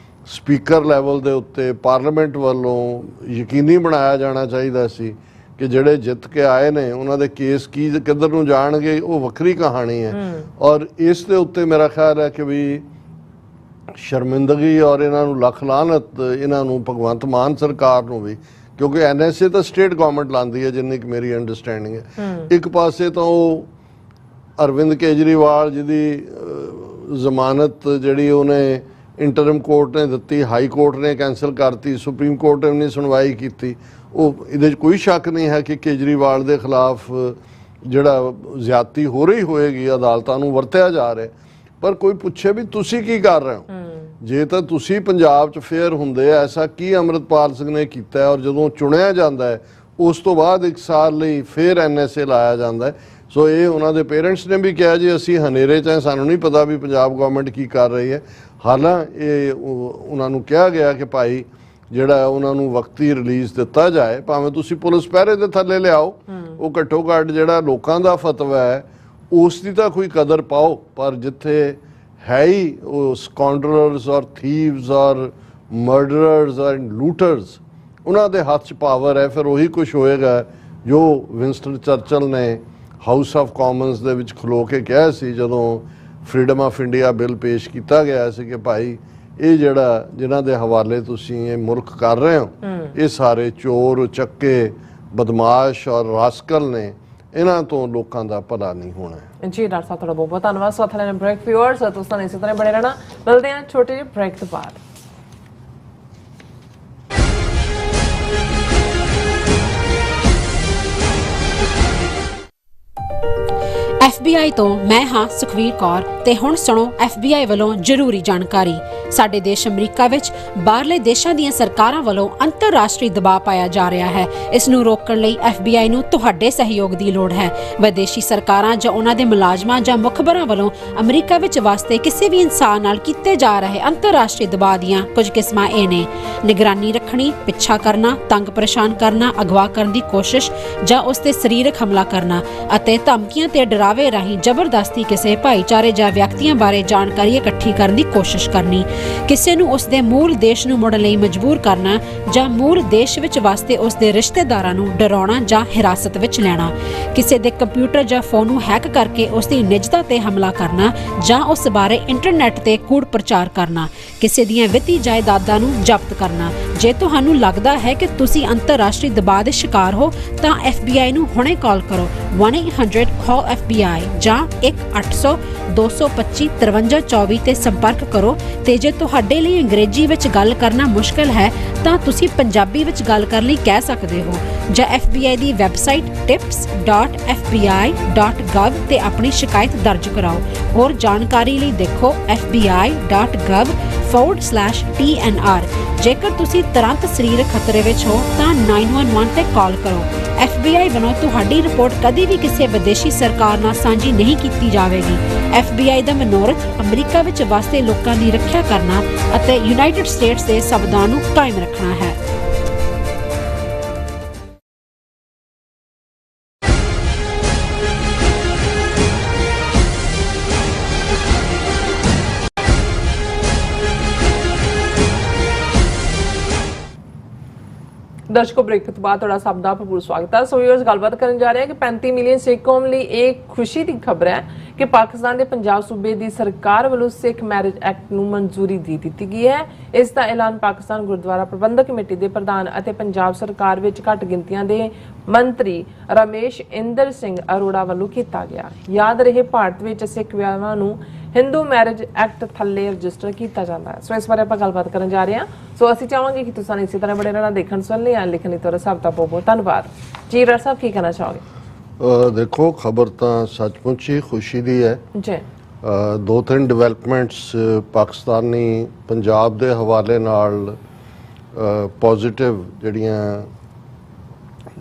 ਸਪੀਕਰ ਲੈਵਲ ਦੇ ਉੱਤੇ ਪਾਰਲੀਮੈਂਟ ਵੱਲੋਂ ਯਕੀਨੀ ਬਣਾਇਆ ਜਾਣਾ ਚਾਹੀਦਾ ਸੀ ਕਿ ਜਿਹੜੇ ਜਿੱਤ ਕੇ ਆਏ ਨੇ ਉਹਨਾਂ ਦੇ ਕੇਸ ਕਿੱਧਰ ਨੂੰ ਜਾਣਗੇ, ਉਹ ਵੱਖਰੀ ਕਹਾਣੀ ਹੈ। ਔਰ ਇਸ ਦੇ ਉੱਤੇ ਮੇਰਾ ਖਿਆਲ ਹੈ ਕਿ ਵੀ ਸ਼ਰਮਿੰਦਗੀ ਔਰ ਇਹਨਾਂ ਨੂੰ ਲੱਖ ਲਾਹਨਤ, ਇਹਨਾਂ ਨੂੰ ਭਗਵੰਤ ਮਾਨ ਸਰਕਾਰ ਨੂੰ ਵੀ, ਕਿਉਂਕਿ NSA ਤਾਂ ਸਟੇਟ ਗਵਰਨਮੈਂਟ ਲਾਂਦੀ ਹੈ ਜਿੰਨੀ ਕਿ ਮੇਰੀ ਅੰਡਰਸਟੈਂਡਿੰਗ ਹੈ। ਇੱਕ ਪਾਸੇ ਤਾਂ ਉਹ ਅਰਵਿੰਦ ਕੇਜਰੀਵਾਲ ਜਿਹਦੀ ਜ਼ਮਾਨਤ ਜਿਹੜੀ ਉਹਨੇ ਇੰਟਰਮ ਕੋਰਟ ਨੇ ਦਿੱਤੀ, ਹਾਈ ਕੋਰਟ ਨੇ ਕੈਂਸਲ ਕਰਤੀ, ਸੁਪਰੀਮ ਕੋਰਟ ਨੇ ਨਹੀਂ ਸੁਣਵਾਈ ਕੀਤੀ, ਉਹ ਇਹਦੇ 'ਚ ਕੋਈ ਸ਼ੱਕ ਨਹੀਂ ਹੈ ਕਿ ਕੇਜਰੀਵਾਲ ਦੇ ਖਿਲਾਫ ਜਿਹੜਾ ਜ਼ਿਆਦਤੀ ਹੋ ਰਹੀ ਹੋਏਗੀ, ਅਦਾਲਤਾਂ ਨੂੰ ਵਰਤਿਆ ਜਾ ਰਿਹਾ। ਪਰ ਕੋਈ ਪੁੱਛੇ ਵੀ ਤੁਸੀਂ ਕੀ ਕਰ ਰਹੇ ਹੋ, ਜੇ ਤਾਂ ਤੁਸੀਂ ਪੰਜਾਬ 'ਚ ਫੇਅਰ ਹੁੰਦੇ, ਐਸਾ ਕੀ ਅੰਮ੍ਰਿਤਪਾਲ ਸਿੰਘ ਨੇ ਕੀਤਾ, ਔਰ ਜਦੋਂ ਚੁਣਿਆ ਜਾਂਦਾ ਹੈ ਉਸ ਤੋਂ ਬਾਅਦ 1 ਸਾਲ ਲਈ ਫੇਰ NSA ਲਾਇਆ ਜਾਂਦਾ ਹੈ। ਸੋ ਇਹ ਉਹਨਾਂ ਦੇ ਪੇਰੈਂਟਸ ਨੇ ਵੀ ਕਿਹਾ ਜੀ ਅਸੀਂ ਹਨੇਰੇ 'ਚ, ਸਾਨੂੰ ਨਹੀਂ ਪਤਾ ਵੀ ਪੰਜਾਬ ਗਵਰਨਮੈਂਟ ਕੀ ਕਰ ਰਹੀ ਹੈ। ਹਾਲਾਂ ਇਹ ਉਹਨਾਂ ਨੂੰ ਕਿਹਾ ਗਿਆ ਕਿ ਭਾਈ ਜਿਹੜਾ ਉਹਨਾਂ ਨੂੰ ਵਕਤੀ ਰਿਲੀਜ਼ ਦਿੱਤਾ ਜਾਏ, ਭਾਵੇਂ ਤੁਸੀਂ ਪੁਲਿਸ ਪਹਿਰੇ ਦੇ ਥੱਲੇ ਲਿਆਓ, ਉਹ ਘੱਟੋ ਘੱਟ ਜਿਹੜਾ ਲੋਕਾਂ ਦਾ ਫਤਵਾ ਹੈ ਉਸ ਦੀ ਤਾਂ ਕੋਈ ਕਦਰ ਪਾਓ। ਪਰ ਜਿੱਥੇ ਹੈ ਹੀ ਉਹ ਸਕਾਉਂਡਰਲਸ ਔਰ ਥੀਵਸ ਔਰ ਮਰਡਰਰਸ ਐਂਡ ਲੂਟਰਸ, ਉਹਨਾਂ ਦੇ ਹੱਥ 'ਚ ਪਾਵਰ ਹੈ, ਫਿਰ ਉਹੀ ਕੁਝ ਹੋਏਗਾ ਜੋ ਵਿੰਸਟਨ ਚਰਚਲ ਨੇ ਹਾਊਸ ਆਫ ਕਾਮਨਸ ਦੇ ਵਿੱਚ ਖਲੋ ਕੇ ਕਿਹਾ ਸੀ ਜਦੋਂ ਫਰੀडम ਆਫ ਇੰਡੀਆ ਬਿੱਲ ਪੇਸ਼ ਕੀਤਾ ਗਿਆ ਸੀ ਕਿ ਭਾਈ ਇਹ ਜਿਹੜਾ ਜਿਨ੍ਹਾਂ ਦੇ ਹਵਾਲੇ ਤੁਸੀਂ ਇਹ ਮੁਲਕ ਕਰ ਰਹੇ ਹੋ, ਇਹ ਸਾਰੇ ਚੋਰ ਚੱਕੇ ਬਦਮਾਸ਼ ਔਰ ਰਾਸਕਲ ਨੇ, ਇਹਨਾਂ ਤੋਂ ਲੋਕਾਂ ਦਾ ਭਲਾ ਨਹੀਂ ਹੋਣਾ ਜੀ। ਡਾਕਟਰ ਸਾਹਿਬ ਤੁਹਾਡਾ ਬਹੁਤ ਬਹੁਤ ਧੰਨਵਾਦ। ਸੋ ਅਥਲੇ ਬ੍ਰੇਕ ਵਿਊਅਰਸ, ਤੁਸੀਂ ਇਸੇ ਤਰ੍ਹਾਂ ਬਣੇ ਰਹਿਣਾ। ਮਿਲਦੇ ਹਾਂ ਛੋਟੇ ਜਿਹੇ ਬ੍ਰੇਕ ਤੋਂ ਬਾਅਦ। FBI ਤੋਂ ਮੈਂ ਹਾਂ ਸੁਖਵੀਰ ਕੌਰ ਤੇ ਹੁਣ ਸੁਣੋ FBI ਵੱਲੋਂ ਜ਼ਰੂਰੀ ਜਾਣਕਾਰੀ। ਸਾਡੇ ਦੇਸ਼ ਅਮਰੀਕਾ ਵਿੱਚ ਬਾਹਰਲੇ ਦੇਸ਼ਾਂ ਦੀਆਂ ਸਰਕਾਰਾਂ ਵੱਲੋਂ ਅੰਤਰਰਾਸ਼ਟਰੀ ਦਬਾਅ ਪਾਇਆ ਜਾ ਰਿਹਾ ਹੈ। ਇਸ ਨੂੰ ਰੋਕਣ ਲਈ FBI ਨੂੰ ਤੁਹਾਡੇ ਸਹਿਯੋਗ ਦੀ ਲੋੜ ਹੈ। ਵਿਦੇਸ਼ੀ ਸਰਕਾਰਾਂ ਜਾਂ ਉਹਨਾਂ ਦੇ ਮੁਲਾਜ਼ਮਾਂ ਜਾਂ ਮੁਖਬਰਾਂ ਵੱਲੋਂ ਅਮਰੀਕਾ ਵਿੱਚ ਵਸਦੇ ਕਿਸੇ ਵੀ ਇਨਸਾਨ ਨਾਲ ਕੀਤੇ ਜਾ ਰਹੇ ਅੰਤਰਰਾਸ਼ਟਰੀ ਦਬਾਅ ਦੀਆਂ ਕੁਝ ਕਿਸਮਾਂ ਇਹ ਨੇ: ਨਿਗਰਾਨੀ ਰੱਖਣੀ, ਪਿੱਛਾ ਕਰਨਾ, ਤੰਗ ਪਰੇਸ਼ਾਨ ਕਰਨਾ, ਅਗਵਾ ਕਰਨ ਦੀ ਕੋਸ਼ਿਸ਼ ਜਾਂ ਉਸ ਤੇ ਸਰੀਰਕ ਹਮਲਾ ਕਰਨਾ ਅਤੇ ਧਮਕੀਆਂ ਤੇ ਡਰਾਵੇ ਰਾਹੀਂ ਜ਼ਬਰਦਸਤੀ ਕਿਸੇ ਭਾਈਚਾਰੇ ਜਾਂ ਵਿਅਕਤੀਆਂ ਬਾਰੇ ਜਾਣਕਾਰੀ ਇਕੱਠੀ ਕਰਨ ਦੀ ਕੋਸ਼ਿਸ਼ ਕਰਨੀ, ਕਿਸੇ ਨੂੰ ਉਸ ਦੇ ਮੂਲ ਦੇਸ਼ ਨੂੰ ਮੁੜਨ ਲਈ ਮਜਬੂਰ ਕਰਨਾ ਜਾਂ ਮੂਲ ਦੇਸ਼ ਵਿੱਚ ਵਸਦੇ ਉਸ ਦੇ ਰਿਸ਼ਤੇਦਾਰਾਂ ਨੂੰ ਡਰਾਉਣਾ ਜਾਂ ਹਿਰਾਸਤ ਵਿੱਚ ਲੈਣਾ, ਕਿਸੇ ਦੇ ਕੰਪਿਊਟਰ ਜਾਂ ਫੋਨ ਨੂੰ ਹੈਕ ਕਰਕੇ ਉਸ ਦੀ ਨਿੱਜਤਾ ਤੇ ਹਮਲਾ ਕਰਨਾ ਜਾਂ ਉਸ ਬਾਰੇ ਇੰਟਰਨੈਟ ਤੇ ਕੂੜ ਪ੍ਰਚਾਰ ਕਰਨਾ, ਕਿਸੇ ਦੀਆਂ ਵਿੱਤੀ ਜਾਇਦਾਦਾਂ ਨੂੰ ਜ਼ਬਤ ਕਰਨਾ। ਜੇ ਤੁਹਾਨੂੰ ਲੱਗਦਾ ਹੈ ਕਿ ਤੁਸੀਂ ਅੰਤਰਰਾਸ਼ਟਰੀ ਦਬਾਅ ਦੇ ਸ਼ਿਕਾਰ ਹੋ ਤਾਂ FBI ਨੂੰ ਹੁਣੇ ਕਾਲ ਕਰੋ 1-800-CALL-FBI ਜਾਂ 1-800-225-5324 ਤੇ ਸੰਪਰਕ ਕਰੋ। ਤੇ ਜੇ ਤੁਹਾਡੇ ਲਈ ਅੰਗਰੇਜ਼ੀ ਵਿੱਚ ਗੱਲ ਕਰਨਾ ਮੁਸ਼ਕਲ ਹੈ ਤਾਂ ਤੁਸੀਂ ਪੰਜਾਬੀ ਵਿੱਚ ਗੱਲ ਕਰਨ ਲਈ ਕਹਿ ਸਕਦੇ ਹੋ ਜਾਂ FBI ਦੀ ਵੈਬਸਾਈਟ tips.fbi.gov ਤੇ ਆਪਣੀ ਸ਼ਿਕਾਇਤ ਦਰਜ ਕਰਾਓ। ਹੋਰ ਜਾਣਕਾਰੀ ਲਈ ਦੇਖੋ fbi.gov/TNR। ਜੇਕਰ ਤੁਸੀਂ ਤੁਰੰਤ ਸਰੀਰਕ ਖਤਰੇ ਵਿੱਚ ਹੋ ਤਾਂ 911 ਤੇ ਕਾਲ ਕਰੋ। FBI ਵੱਲੋਂ ਤੁਹਾਡੀ ਰਿਪੋਰਟ ਕਦੀ ਵੀ ਕਿਸੇ ਵਿਦੇਸ਼ੀ ਸਰਕਾਰ ਨਾਲ ਸਾਂਝੀ ਨਹੀਂ ਕੀਤੀ ਜਾਵੇਗੀ। FBI ਦਾ ਮਨੋਰਥ ਅਮਰੀਕਾ ਵਿੱਚ ਵਸਦੇ ਲੋਕਾਂ ਦੀ ਰੱਖਿਆ ਕਰਨਾ ਅਤੇ ਯੂਨਾਈਟਿਡ ਸਟੇਟਸ ਦੇ ਸੰਵਿਧਾਨ ਨੂੰ ਕਾਇਮ ਰੱਖਣਾ ਹੈ। ਦਰਸ਼ਕੋ, ਬ੍ਰੇਕ ਤੋਂ ਬਾਅਦ ਤੁਹਾਡਾ ਸਭ ਦਾ ਭਰਪੂਰ ਸਵਾਗਤ ਹੈ। ਸੋ ਵੀਅਰਸ, ਗੱਲਬਾਤ ਕਰਨ ਜਾ ਰਹੇ ਹਾਂ ਕਿ 35 ਮਿਲੀਅਨ ਸਿੱਖ ਕੌਮ ਲਈ ਇਹ ਖੁਸ਼ੀ ਦੀ ਖਬਰ ਹੈ ਕਿ ਪਾਕਿਸਤਾਨ ਦੇ ਪੰਜਾਬ ਸੂਬੇ ਦੀ ਸਰਕਾਰ ਵੱਲੋਂ ਸਿੱਖ ਮੈਰਿਜ ਐਕਟ ਨੂੰ ਮਨਜ਼ੂਰੀ ਦੇ ਦਿੱਤੀ ਗਈ ਹੈ। ਇਸ ਦਾ ਐਲਾਨ ਪਾਕਿਸਤਾਨ ਗੁਰਦੁਆਰਾ ਪ੍ਰਬੰਧਕ ਕਮੇਟੀ ਦੇ ਪ੍ਰਧਾਨ ਅਤੇ ਪੰਜਾਬ ਸਰਕਾਰ ਵਿੱਚ ਘੱਟ ਗਿਣਤੀਆਂ ਦੇ ਮੰਤਰੀ ਰਮੇਸ਼ ਇੰਦਰ ਸਿੰਘ ਅਰੋੜਾ ਵੱਲੋਂ ਕੀਤਾ ਗਿਆ। ਯਾਦ ਰਹੇ, ਭਾਰਤ ਵਿੱਚ ਸਿੱਖ ਵਿਆਹਾਂ ਨੂੰ ਹਿੰਦੂ ਮੈਰਿਜ ਐਕਟ ਥੱਲੇ ਰਜਿਸਟਰ ਕੀਤਾ ਜਾਂਦਾ ਹੈ। ਸੋ ਇਸ ਬਾਰੇ ਆਪਾਂ ਗੱਲਬਾਤ ਕਰਨ ਜਾ ਰਹੇ ਹਾਂ। ਸੋ ਅਸੀਂ ਚਾਹਾਂਗੇ ਕਿ ਤੁਸੀਂ ਇਸੇ ਤਰ੍ਹਾਂ ਬੜੇ ਰਹਿਣਾ, ਦੇਖਣ ਸੁਣਨ ਲਈ ਲਿਖਣ ਲਈ ਤੁਹਾਡਾ ਸਭ ਦਾ ਬਹੁਤ ਬਹੁਤ ਧੰਨਵਾਦ। ਜੀ ਰਾਜ ਸਾਹਿਬ, ਕੀ ਕਹਿਣਾ ਚਾਹੋਗੇ? ਦੇਖੋ, ਖਬਰ ਤਾਂ ਸੱਚਮੁੱਚ ਹੀ ਖੁਸ਼ੀ ਦੀ ਹੈ ਜੀ। ਦੋ ਤਿੰਨ ਡਿਵੈਲਪਮੈਂਟਸ ਪਾਕਿਸਤਾਨੀ ਪੰਜਾਬ ਦੇ ਹਵਾਲੇ ਨਾਲ ਪੋਜ਼ਿਟਿਵ ਜਿਹੜੀਆਂ,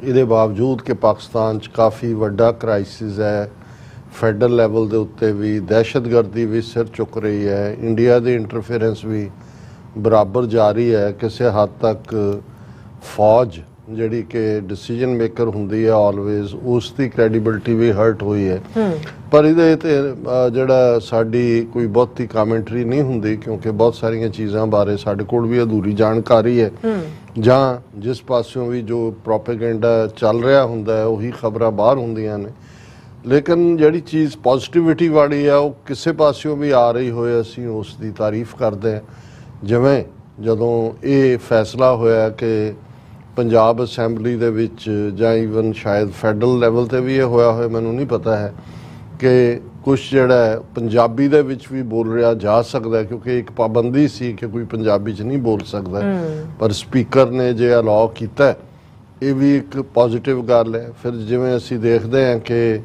ਇਹਦੇ ਬਾਵਜੂਦ ਕਿ ਪਾਕਿਸਤਾਨ 'ਚ ਕਾਫੀ ਵੱਡਾ ਕ੍ਰਾਈਸਿਸ ਹੈ, ਫੈਡਰਲ ਲੈਵਲ ਦੇ ਉੱਤੇ ਵੀ ਦਹਿਸ਼ਤਗਰਦੀ ਵੀ ਸਿਰ ਚੁੱਕ ਰਹੀ ਹੈ, ਇੰਡੀਆ ਦੀ ਇੰਟਰਫੇਰੈਂਸ ਵੀ ਬਰਾਬਰ ਜਾਰੀ ਹੈ, ਕਿਸੇ ਹੱਦ ਤੱਕ ਫੌਜ ਜਿਹੜੀ ਕਿ ਡਿਸੀਜਨ ਮੇਕਰ ਹੁੰਦੀ ਹੈ ਆਲਵੇਜ਼, ਉਸ ਦੀ ਕ੍ਰੈਡੀਬਿਲਿਟੀ ਵੀ ਹਰਟ ਹੋਈ ਹੈ। ਪਰ ਇਹਦੇ ਤੇ ਜਿਹੜਾ ਸਾਡੀ ਕੋਈ ਬਹੁਤੀ ਕਾਮੈਂਟਰੀ ਨਹੀਂ ਹੁੰਦੀ, ਕਿਉਂਕਿ ਬਹੁਤ ਸਾਰੀਆਂ ਚੀਜ਼ਾਂ ਬਾਰੇ ਸਾਡੇ ਕੋਲ ਵੀ ਅਧੂਰੀ ਜਾਣਕਾਰੀ ਹੈ, ਜਾਂ ਜਿਸ ਪਾਸਿਓਂ ਵੀ ਜੋ ਪ੍ਰੋਪੇਗੈਂਡਾ ਚੱਲ ਰਿਹਾ ਹੁੰਦਾ ਹੈ ਉਹੀ ਖਬਰਾਂ ਬਾਹਰ ਹੁੰਦੀਆਂ ਨੇ। ਲੇਕਿਨ ਜਿਹੜੀ ਚੀਜ਼ ਪੋਜ਼ਿਟਿਵਿਟੀ ਵਾਲੀ ਆ ਉਹ ਕਿਸੇ ਪਾਸਿਓਂ ਵੀ ਆ ਰਹੀ ਹੋਏ, ਅਸੀਂ ਉਸ ਦੀ ਤਾਰੀਫ ਕਰਦੇ ਹਾਂ। ਜਿਵੇਂ ਜਦੋਂ ਇਹ ਫੈਸਲਾ ਹੋਇਆ ਕਿ ਪੰਜਾਬ ਅਸੈਂਬਲੀ ਦੇ ਵਿੱਚ, ਜਾਂ ਈਵਨ ਸ਼ਾਇਦ ਫੈਡਰਲ ਲੈਵਲ ਤੇ ਵੀ ਇਹ ਹੋਇਆ ਹੋਇਆ, ਮੈਨੂੰ ਨਹੀਂ ਪਤਾ ਹੈ, ਕਿ ਕੁਛ ਜਿਹੜਾ ਹੈ ਪੰਜਾਬੀ ਦੇ ਵਿੱਚ ਵੀ ਬੋਲ ਰਿਹਾ ਜਾ ਸਕਦਾ, ਕਿਉਂਕਿ ਇੱਕ ਪਾਬੰਦੀ ਸੀ ਕਿ ਕੋਈ ਪੰਜਾਬੀ 'ਚ ਨਹੀਂ ਬੋਲ ਸਕਦਾ, ਪਰ ਸਪੀਕਰ ਨੇ ਜੇ ਅਲਾਓ ਕੀਤਾ, ਇਹ ਵੀ ਇੱਕ ਪੋਜ਼ਿਟਿਵ ਗੱਲ ਹੈ। ਫਿਰ ਜਿਵੇਂ ਅਸੀਂ ਦੇਖਦੇ ਹਾਂ ਕਿ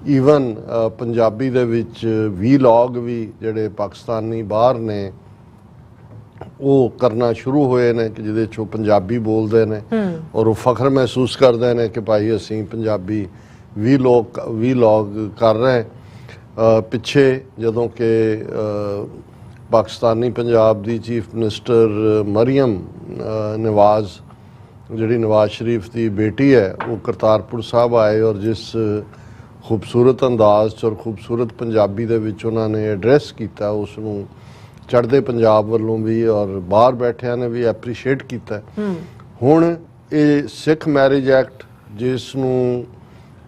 ਈਵਨ ਪੰਜਾਬੀ ਦੇ ਵਿੱਚ ਵੀਲੌਗ ਵੀ ਜਿਹੜੇ ਪਾਕਿਸਤਾਨੀ ਬਾਹਰ ਨੇ ਉਹ ਕਰਨਾ ਸ਼ੁਰੂ ਹੋਏ ਨੇ, ਕਿ ਜਿਹਦੇ 'ਚ ਉਹ ਪੰਜਾਬੀ ਬੋਲਦੇ ਨੇ ਔਰ ਉਹ ਫਖਰ ਮਹਿਸੂਸ ਕਰਦੇ ਨੇ ਕਿ ਭਾਈ ਅਸੀਂ ਪੰਜਾਬੀ ਵੀਲੌਗ ਕਰ ਰਹੇ। ਪਿੱਛੇ ਜਦੋਂ ਕਿ ਪਾਕਿਸਤਾਨੀ ਪੰਜਾਬ ਦੀ ਚੀਫ ਮਿਨਿਸਟਰ ਮਰੀਮ ਨਵਾਜ਼, ਜਿਹੜੀ ਨਵਾਜ਼ ਸ਼ਰੀਫ ਦੀ ਬੇਟੀ ਹੈ, ਉਹ ਕਰਤਾਰਪੁਰ ਸਾਹਿਬ ਆਏ ਔਰ ਜਿਸ ਖੂਬਸੂਰਤ ਅੰਦਾਜ਼ 'ਚ ਔਰ ਖੂਬਸੂਰਤ ਪੰਜਾਬੀ ਦੇ ਵਿੱਚ ਉਹਨਾਂ ਨੇ ਐਡਰੈਸ ਕੀਤਾ, ਉਸ ਨੂੰ ਚੜ੍ਹਦੇ ਪੰਜਾਬ ਵੱਲੋਂ ਵੀ ਔਰ ਬਾਹਰ ਬੈਠਿਆਂ ਨੇ ਵੀ ਐਪਰੀਸ਼ੀਏਟ ਕੀਤਾ। ਹੁਣ ਇਹ ਸਿੱਖ ਮੈਰਿਜ ਐਕਟ, ਜਿਸ ਨੂੰ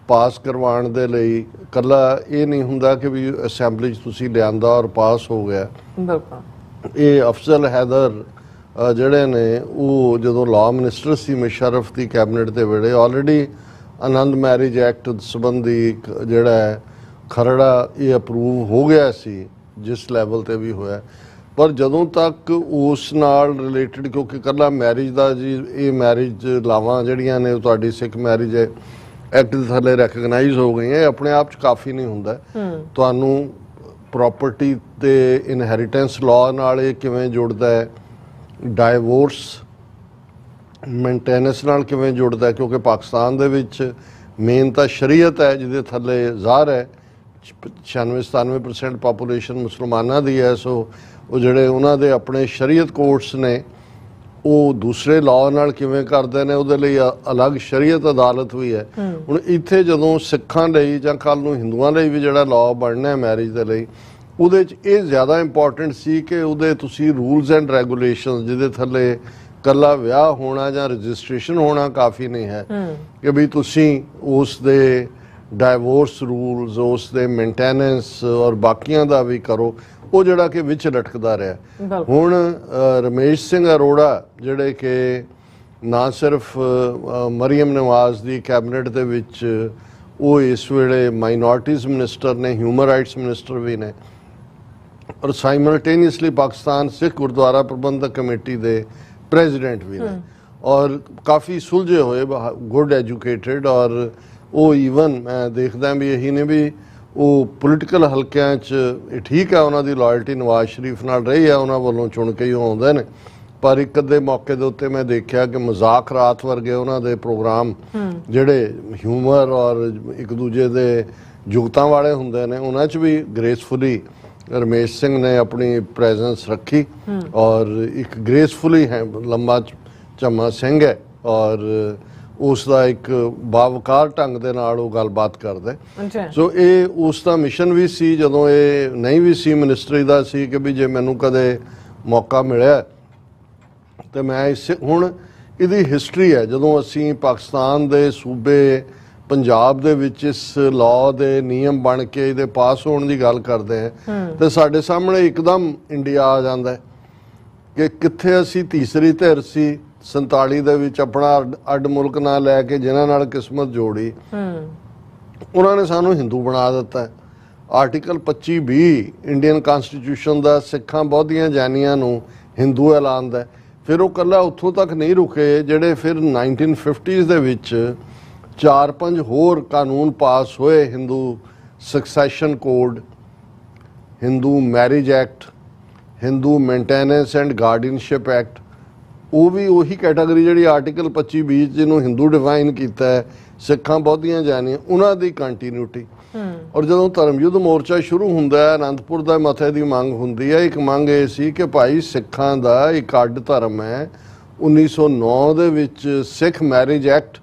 ਪਾਸ ਕਰਵਾਉਣ ਦੇ ਲਈ ਇਕੱਲਾ ਇਹ ਨਹੀਂ ਹੁੰਦਾ ਕਿ ਵੀ ਅਸੈਂਬਲੀ 'ਚ ਤੁਸੀਂ ਲਿਆਂਦਾ ਔਰ ਪਾਸ ਹੋ ਗਿਆ। ਇਹ ਅਫਜ਼ਲ ਹੈਦਰ ਜਿਹੜੇ ਨੇ, ਉਹ ਜਦੋਂ ਲਾਅ ਮਿਨਿਸਟਰ ਸੀ ਮੁਸ਼ਰਫ ਦੀ ਕੈਬਨਿਟ ਦੇ ਵੇਲੇ, ਆਲਰੇਡੀ ਆਨੰਦ ਮੈਰਿਜ ਐਕਟ ਸੰਬੰਧੀ ਜਿਹੜਾ ਹੈ ਖਰੜਾ ਇਹ ਅਪਰੂਵ ਹੋ ਗਿਆ ਸੀ, ਜਿਸ ਲੈਵਲ ਤੇ ਵੀ ਹੋਇਆ। ਪਰ ਜਦੋਂ ਤੱਕ ਉਸ ਨਾਲ ਰਿਲੇਟਡ, ਕਿਉਂਕਿ ਇਕੱਲਾ ਮੈਰਿਜ ਦਾ ਜੀ, ਇਹ ਮੈਰਿਜ ਲਾਵਾਂ ਜਿਹੜੀਆਂ ਨੇ ਉਹ ਤੁਹਾਡੀ ਸਿੱਖ ਮੈਰਿਜ ਐਕਟ ਦੇ ਥੱਲੇ ਰੈਕਗਨਾਈਜ਼ ਹੋ ਗਈਆਂ, ਇਹ ਆਪਣੇ ਆਪ 'ਚ ਕਾਫੀ ਨਹੀਂ ਹੁੰਦਾ। ਤੁਹਾਨੂੰ ਪ੍ਰੋਪਰਟੀ ਤੇ ਇਨਹੈਰੀਟੈਂਸ ਲਾਅ ਨਾਲ ਇਹ ਕਿਵੇਂ ਜੁੜਦਾ ਹੈ, ਡਾਈਵੋਰਸ ਮੇਨਟੇਨੈਂਸ ਨਾਲ ਕਿਵੇਂ ਜੁੜਦਾ ਹੈ, ਕਿਉਂਕਿ ਪਾਕਿਸਤਾਨ ਦੇ ਵਿੱਚ ਮੇਨ ਤਾਂ ਸ਼ਰੀਅਤ ਹੈ ਜਿਹਦੇ ਥੱਲੇ ਜ਼ਾਹਰ ਹੈ 96-97% ਪਾਪੂਲੇਸ਼ਨ ਮੁਸਲਮਾਨਾਂ ਦੀ ਹੈ। ਸੋ ਉਹ ਜਿਹੜੇ ਉਹਨਾਂ ਦੇ ਆਪਣੇ ਸ਼ਰੀਅਤ ਕੋਰਟਸ ਨੇ ਉਹ ਦੂਸਰੇ ਲਾਅ ਨਾਲ ਕਿਵੇਂ ਕਰਦੇ ਨੇ, ਉਹਦੇ ਲਈ ਅਲੱਗ ਸ਼ਰੀਅਤ ਅਦਾਲਤ ਵੀ ਹੈ। ਹੁਣ ਇੱਥੇ ਜਦੋਂ ਸਿੱਖਾਂ ਲਈ ਜਾਂ ਕੱਲ੍ਹ ਨੂੰ ਹਿੰਦੂਆਂ ਲਈ ਵੀ ਜਿਹੜਾ ਲਾਅ ਬਣਨਾ ਮੈਰਿਜ ਦੇ ਲਈ, ਉਹਦੇ 'ਚ ਇਹ ਜ਼ਿਆਦਾ ਇੰਪੋਰਟੈਂਟ ਸੀ ਕਿ ਉਹਦੇ ਤੁਸੀਂ ਰੂਲਸ ਐਂਡ ਰੈਗੂਲੇਸ਼ਨ ਜਿਹਦੇ ਥੱਲੇ ਕੱਲਾ ਵਿਆਹ ਹੋਣਾ ਜਾਂ ਰਜਿਸਟ੍ਰੇਸ਼ਨ ਹੋਣਾ ਕਾਫੀ ਨਹੀਂ ਹੈ ਕਿ ਵੀ ਤੁਸੀਂ ਉਸ ਦੇ ਡਾਈਵੋਰਸ ਰੂਲਸ, ਉਸ ਦੇ ਮੇਨਟੇਨੈਂਸ ਔਰ ਬਾਕੀਆਂ ਦਾ ਵੀ ਕਰੋ, ਉਹ ਜਿਹੜਾ ਕਿ ਵਿੱਚ ਲਟਕਦਾ ਰਿਹਾ। ਹੁਣ ਰਮੇਸ਼ ਸਿੰਘ ਅਰੋੜਾ ਜਿਹੜੇ ਕਿ ਨਾ ਸਿਰਫ ਮਰੀਮ ਨਵਾਜ਼ ਦੀ ਕੈਬਨਿਟ ਦੇ ਵਿੱਚ ਉਹ ਇਸ ਵੇਲੇ ਮਾਈਨੋਰਟੀਜ਼ ਮਿਨਿਸਟਰ ਨੇ, ਹਿਊਮਨ ਰਾਈਟਸ ਮਿਨਿਸਟਰ ਵੀ ਨੇ, ਔਰ ਸਾਈਮਲਟੇਨੀਅਸਲੀ ਪਾਕਿਸਤਾਨ ਸਿੱਖ ਗੁਰਦੁਆਰਾ ਪ੍ਰਬੰਧਕ ਕਮੇਟੀ ਦੇ ਪ੍ਰੈਜ਼ੀਡੈਂਟ ਵੀ ਨੇ, ਔਰ ਕਾਫੀ ਸੁਲਝੇ ਹੋਏ, ਗੁੱਡ ਐਜੂਕੇਟਿਡ, ਔਰ ਉਹ ਈਵਨ ਮੈਂ ਦੇਖਦਾ ਵੀ ਇਹੀ ਨੇ ਵੀ ਉਹ ਪੋਲੀਟੀਕਲ ਹਲਕਿਆਂ 'ਚ ਠੀਕ ਹੈ, ਉਹਨਾਂ ਦੀ ਲਾਇਲਟੀ ਨਵਾਜ਼ ਸ਼ਰੀਫ ਨਾਲ ਰਹੀ ਹੈ, ਉਹਨਾਂ ਵੱਲੋਂ ਚੁਣ ਕੇ ਹੀ ਉਹ ਆਉਂਦੇ ਨੇ, ਪਰ ਇੱਕ ਅੱਧੇ ਮੌਕੇ ਦੇ ਉੱਤੇ ਮੈਂ ਦੇਖਿਆ ਕਿ ਮਜ਼ਾਕ ਰਾਤ ਵਰਗੇ ਉਹਨਾਂ ਦੇ ਪ੍ਰੋਗਰਾਮ ਜਿਹੜੇ ਹਿਊਮਰ ਔਰ ਇੱਕ ਦੂਜੇ ਦੇ ਜੁਗਤਾਂ ਵਾਲੇ ਹੁੰਦੇ ਨੇ, ਉਹਨਾਂ 'ਚ ਵੀ ਗ੍ਰੇਸਫੁਲੀ ਰਮੇਸ਼ ਸਿੰਘ ਨੇ ਆਪਣੀ ਪ੍ਰੈਜ਼ੈਂਸ ਰੱਖੀ, ਔਰ ਇੱਕ ਗ੍ਰੇਸਫੁਲੀ ਹੈ ਲੰਮਾ ਝੰਮਾ ਸਿੰਘ ਹੈ, ਔਰ ਉਸ ਦਾ ਇੱਕ ਬਾਵਕਾਰ ਢੰਗ ਦੇ ਨਾਲ ਉਹ ਗੱਲਬਾਤ ਕਰਦੇ। ਸੋ ਇਹ ਉਸ ਦਾ ਮਿਸ਼ਨ ਵੀ ਸੀ ਜਦੋਂ ਇਹ ਨਹੀਂ ਵੀ ਸੀ ਮਿਨਿਸਟਰੀ ਦਾ, ਸੀ ਕਿ ਵੀ ਜੇ ਮੈਨੂੰ ਕਦੇ ਮੌਕਾ ਮਿਲਿਆ ਤੇ ਮੈਂ ਇਸ ਹੁਣ ਇਹਦੀ ਹਿਸਟਰੀ ਹੈ, ਜਦੋਂ ਅਸੀਂ ਪਾਕਿਸਤਾਨ ਦੇ ਸੂਬੇ ਪੰਜਾਬ ਦੇ ਵਿੱਚ ਇਸ ਲਾਅ ਦੇ ਨਿਯਮ ਬਣ ਕੇ ਇਹਦੇ ਪਾਸ ਹੋਣ ਦੀ ਗੱਲ ਕਰਦੇ ਹਾਂ ਤੇ ਸਾਡੇ ਸਾਹਮਣੇ ਇੱਕਦਮ ਇੰਡੀਆ ਆ ਜਾਂਦਾ ਹੈ ਕਿ ਕਿੱਥੇ ਅਸੀਂ ਤੀਸਰੀ ਧਿਰ ਸੀ 47 ਦੇ ਵਿੱਚ ਆਪਣਾ ਅੱਡ ਮੁਲਕ ਨਾ ਲੈ ਕੇ ਜਿਨ੍ਹਾਂ ਨਾਲ ਕਿਸਮਤ ਜੋੜੀ, ਉਹਨਾਂ ਨੇ ਸਾਨੂੰ ਹਿੰਦੂ ਬਣਾ ਦਿੱਤਾ। ਆਰਟੀਕਲ 25B ਇੰਡੀਅਨ ਕਨਸਟੀਟਿਊਸ਼ਨ ਦਾ ਸਿੱਖਾਂ ਬੌਧੀਆਂ ਜਾਨੀਆਂ ਨੂੰ ਹਿੰਦੂ ਐਲਾਨਦਾ। ਫਿਰ ਉਹ ਕੱਲਾ ਉੱਥੋਂ ਤੱਕ ਨਹੀਂ ਰੁਕੇ, ਜਿਹੜੇ ਫਿਰ 1950s ਦੇ ਵਿੱਚ 4-5 ਹੋਰ ਕਾਨੂੰਨ ਪਾਸ ਹੋਏ, Hindu succession code, Hindu marriage act, Hindu maintenance and guardianship act, ਉਹ ਵੀ ਉਹੀ ਕੈਟਾਗਰੀ ਜਿਹੜੀ ਆਰਟੀਕਲ 25B ਜਿਹਨੂੰ ਹਿੰਦੂ ਡਿਫਾਈਨ ਕੀਤਾ ਹੈ, ਸਿੱਖਾਂ ਬਹੁਤੀਆਂ ਜਾਣੀਆਂ, ਉਹਨਾਂ ਦੀ ਕੰਟੀਨਿਊਟੀ। ਔਰ ਜਦੋਂ ਧਰਮ ਯੁੱਧ ਮੋਰਚਾ ਸ਼ੁਰੂ ਹੁੰਦਾ ਹੈ, ਅਨੰਦਪੁਰ ਦਾ ਮਥੇ ਦੀ ਮੰਗ ਹੁੰਦੀ ਹੈ, ਇੱਕ ਮੰਗ ਇਹ ਸੀ ਕਿ ਭਾਈ ਸਿੱਖਾਂ ਦਾ ਇੱਕ ਅੱਡ ਧਰਮ ਹੈ। 1909 ਦੇ ਵਿੱਚ ਸਿੱਖ ਮੈਰਿਜ ਐਕਟ,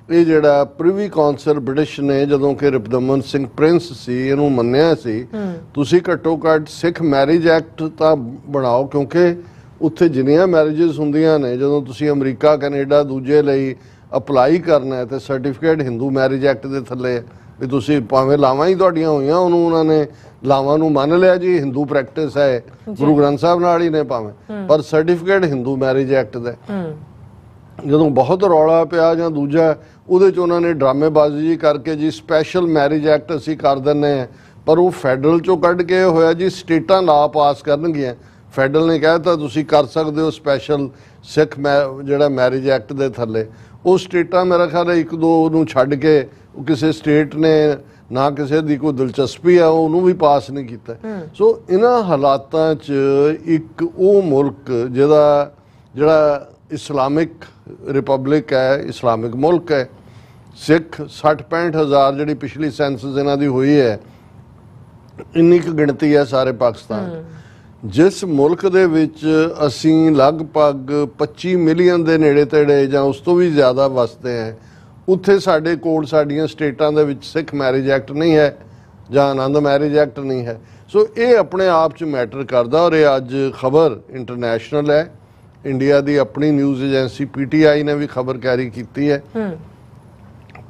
ਇਹ ਜਿਹੜਾ ਪ੍ਰਿਵੀ ਕੌਂਸਲ ਬ੍ਰਿਟਿਸ਼ ਨੇ ਜਦੋਂ ਕਿ ਰਿਪਦਮਨ ਸਿੰਘ ਪ੍ਰਿੰਸ ਸੀ ਇਹਨੂੰ ਮੰਨਿਆ ਸੀ, ਤੁਸੀਂ ਘੱਟੋ ਘੱਟ ਸਿੱਖ ਮੈਰਿਜ ਐਕਟ ਤਾਂ ਬਣਾਓ, ਕਿਉਂਕਿ ਉੱਥੇ ਜਿੰਨੀਆਂ ਮੈਰਿਜਸ ਹੁੰਦੀਆਂ ਨੇ, ਜਦੋਂ ਤੁਸੀਂ ਅਮਰੀਕਾ ਕੈਨੇਡਾ ਦੂਜੇ ਲਈ ਅਪਲਾਈ ਕਰਨਾ ਹੈ ਤੇ ਸਰਟੀਫਿਕੇਟ ਹਿੰਦੂ ਮੈਰਿਜ ਐਕਟ ਦੇ ਥੱਲੇ ਵੀ ਤੁਸੀਂ ਭਾਵੇਂ ਲਾਵਾਂ ਹੀ ਤੁਹਾਡੀਆਂ ਹੋਈਆਂ, ਉਹਨੂੰ ਉਹਨਾਂ ਨੇ ਲਾਵਾਂ ਨੂੰ ਮੰਨ ਲਿਆ ਜੀ ਹਿੰਦੂ ਪ੍ਰੈਕਟਿਸ ਹੈ, ਗੁਰੂ ਗ੍ਰੰਥ ਸਾਹਿਬ ਨਾਲ ਹੀ ਨੇ ਭਾਵੇਂ, ਪਰ ਸਰਟੀਫਿਕੇਟ ਹਿੰਦੂ ਮੈਰਿਜ ਐਕਟ ਦਾ। ਜਦੋਂ ਬਹੁਤ ਰੌਲਾ ਪਿਆ ਜਾਂ ਦੂਜਾ, ਉਹਦੇ 'ਚ ਉਹਨਾਂ ਨੇ ਡਰਾਮੇਬਾਜ਼ੀ ਜੀ ਕਰਕੇ ਜੀ ਸਪੈਸ਼ਲ ਮੈਰਿਜ ਐਕਟ ਅਸੀਂ ਕਰ ਦਿੰਦੇ ਹਾਂ, ਪਰ ਉਹ ਫੈਡਰਲ 'ਚੋਂ ਕੱਢ ਕੇ ਹੋਇਆ ਜੀ ਸਟੇਟਾਂ ਲਾ ਪਾਸ ਕਰਨਗੀਆਂ। ਫੈਡਰਲ ਨੇ ਕਹਿ ਦਿੱਤਾ ਤੁਸੀਂ ਕਰ ਸਕਦੇ ਹੋ ਸਪੈਸ਼ਲ ਸਿੱਖ ਜਿਹੜਾ ਮੈਰਿਜ ਐਕਟ ਦੇ ਥੱਲੇ, ਉਹ ਸਟੇਟਾਂ ਮੇਰਾ ਖਿਆਲ ਹੈ 1-2 ਨੂੰ ਛੱਡ ਕੇ ਕਿਸੇ ਸਟੇਟ ਨੇ ਨਾ ਕਿਸੇ ਦੀ ਕੋਈ ਦਿਲਚਸਪੀ ਆ ਉਹਨੂੰ ਵੀ ਪਾਸ ਨਹੀਂ ਕੀਤਾ। ਸੋ ਇਹਨਾਂ ਹਾਲਾਤਾਂ 'ਚ ਇੱਕ ਉਹ ਮੁਲਕ ਜਿਹੜਾ ਇਸਲਾਮਿਕ ਰਿਪਬਲਿਕ ਹੈ, ਇਸਲਾਮਿਕ ਮੁਲਕ ਹੈ, ਸਿੱਖ 60-65 ਹਜ਼ਾਰ ਜਿਹੜੀ ਪਿਛਲੀ ਸੈਂਸਸ ਇਹਨਾਂ ਦੀ ਹੋਈ ਹੈ, ਇੰਨੀ ਕੁ ਗਿਣਤੀ ਹੈ ਸਾਰੇ ਪਾਕਿਸਤਾਨ। ਜਿਸ ਮੁਲਕ ਦੇ ਵਿੱਚ ਅਸੀਂ ਲਗਭਗ 25 ਮਿਲੀਅਨ ਦੇ ਨੇੜੇ ਤੇੜੇ ਜਾਂ ਉਸ ਤੋਂ ਵੀ ਜ਼ਿਆਦਾ ਵਸਦੇ ਹਾਂ, ਉੱਥੇ ਸਾਡੇ ਕੋਲ ਸਾਡੀਆਂ ਸਟੇਟਾਂ ਦੇ ਵਿੱਚ ਸਿੱਖ ਮੈਰਿਜ ਐਕਟ ਨਹੀਂ ਹੈ ਜਾਂ ਆਨੰਦ ਮੈਰਿਜ ਐਕਟ ਨਹੀਂ ਹੈ। ਸੋ ਇਹ ਆਪਣੇ ਆਪ 'ਚ ਮੈਟਰ ਕਰਦਾ, ਔਰ ਇਹ ਅੱਜ ਖਬਰ ਇੰਟਰਨੈਸ਼ਨਲ ਹੈ। ਇੰਡੀਆ ਦੀ ਆਪਣੀ ਨਿਊਜ਼ ਏਜੰਸੀ PTI ਨੇ ਵੀ ਖਬਰ ਕੈਰੀ ਕੀਤੀ ਹੈ।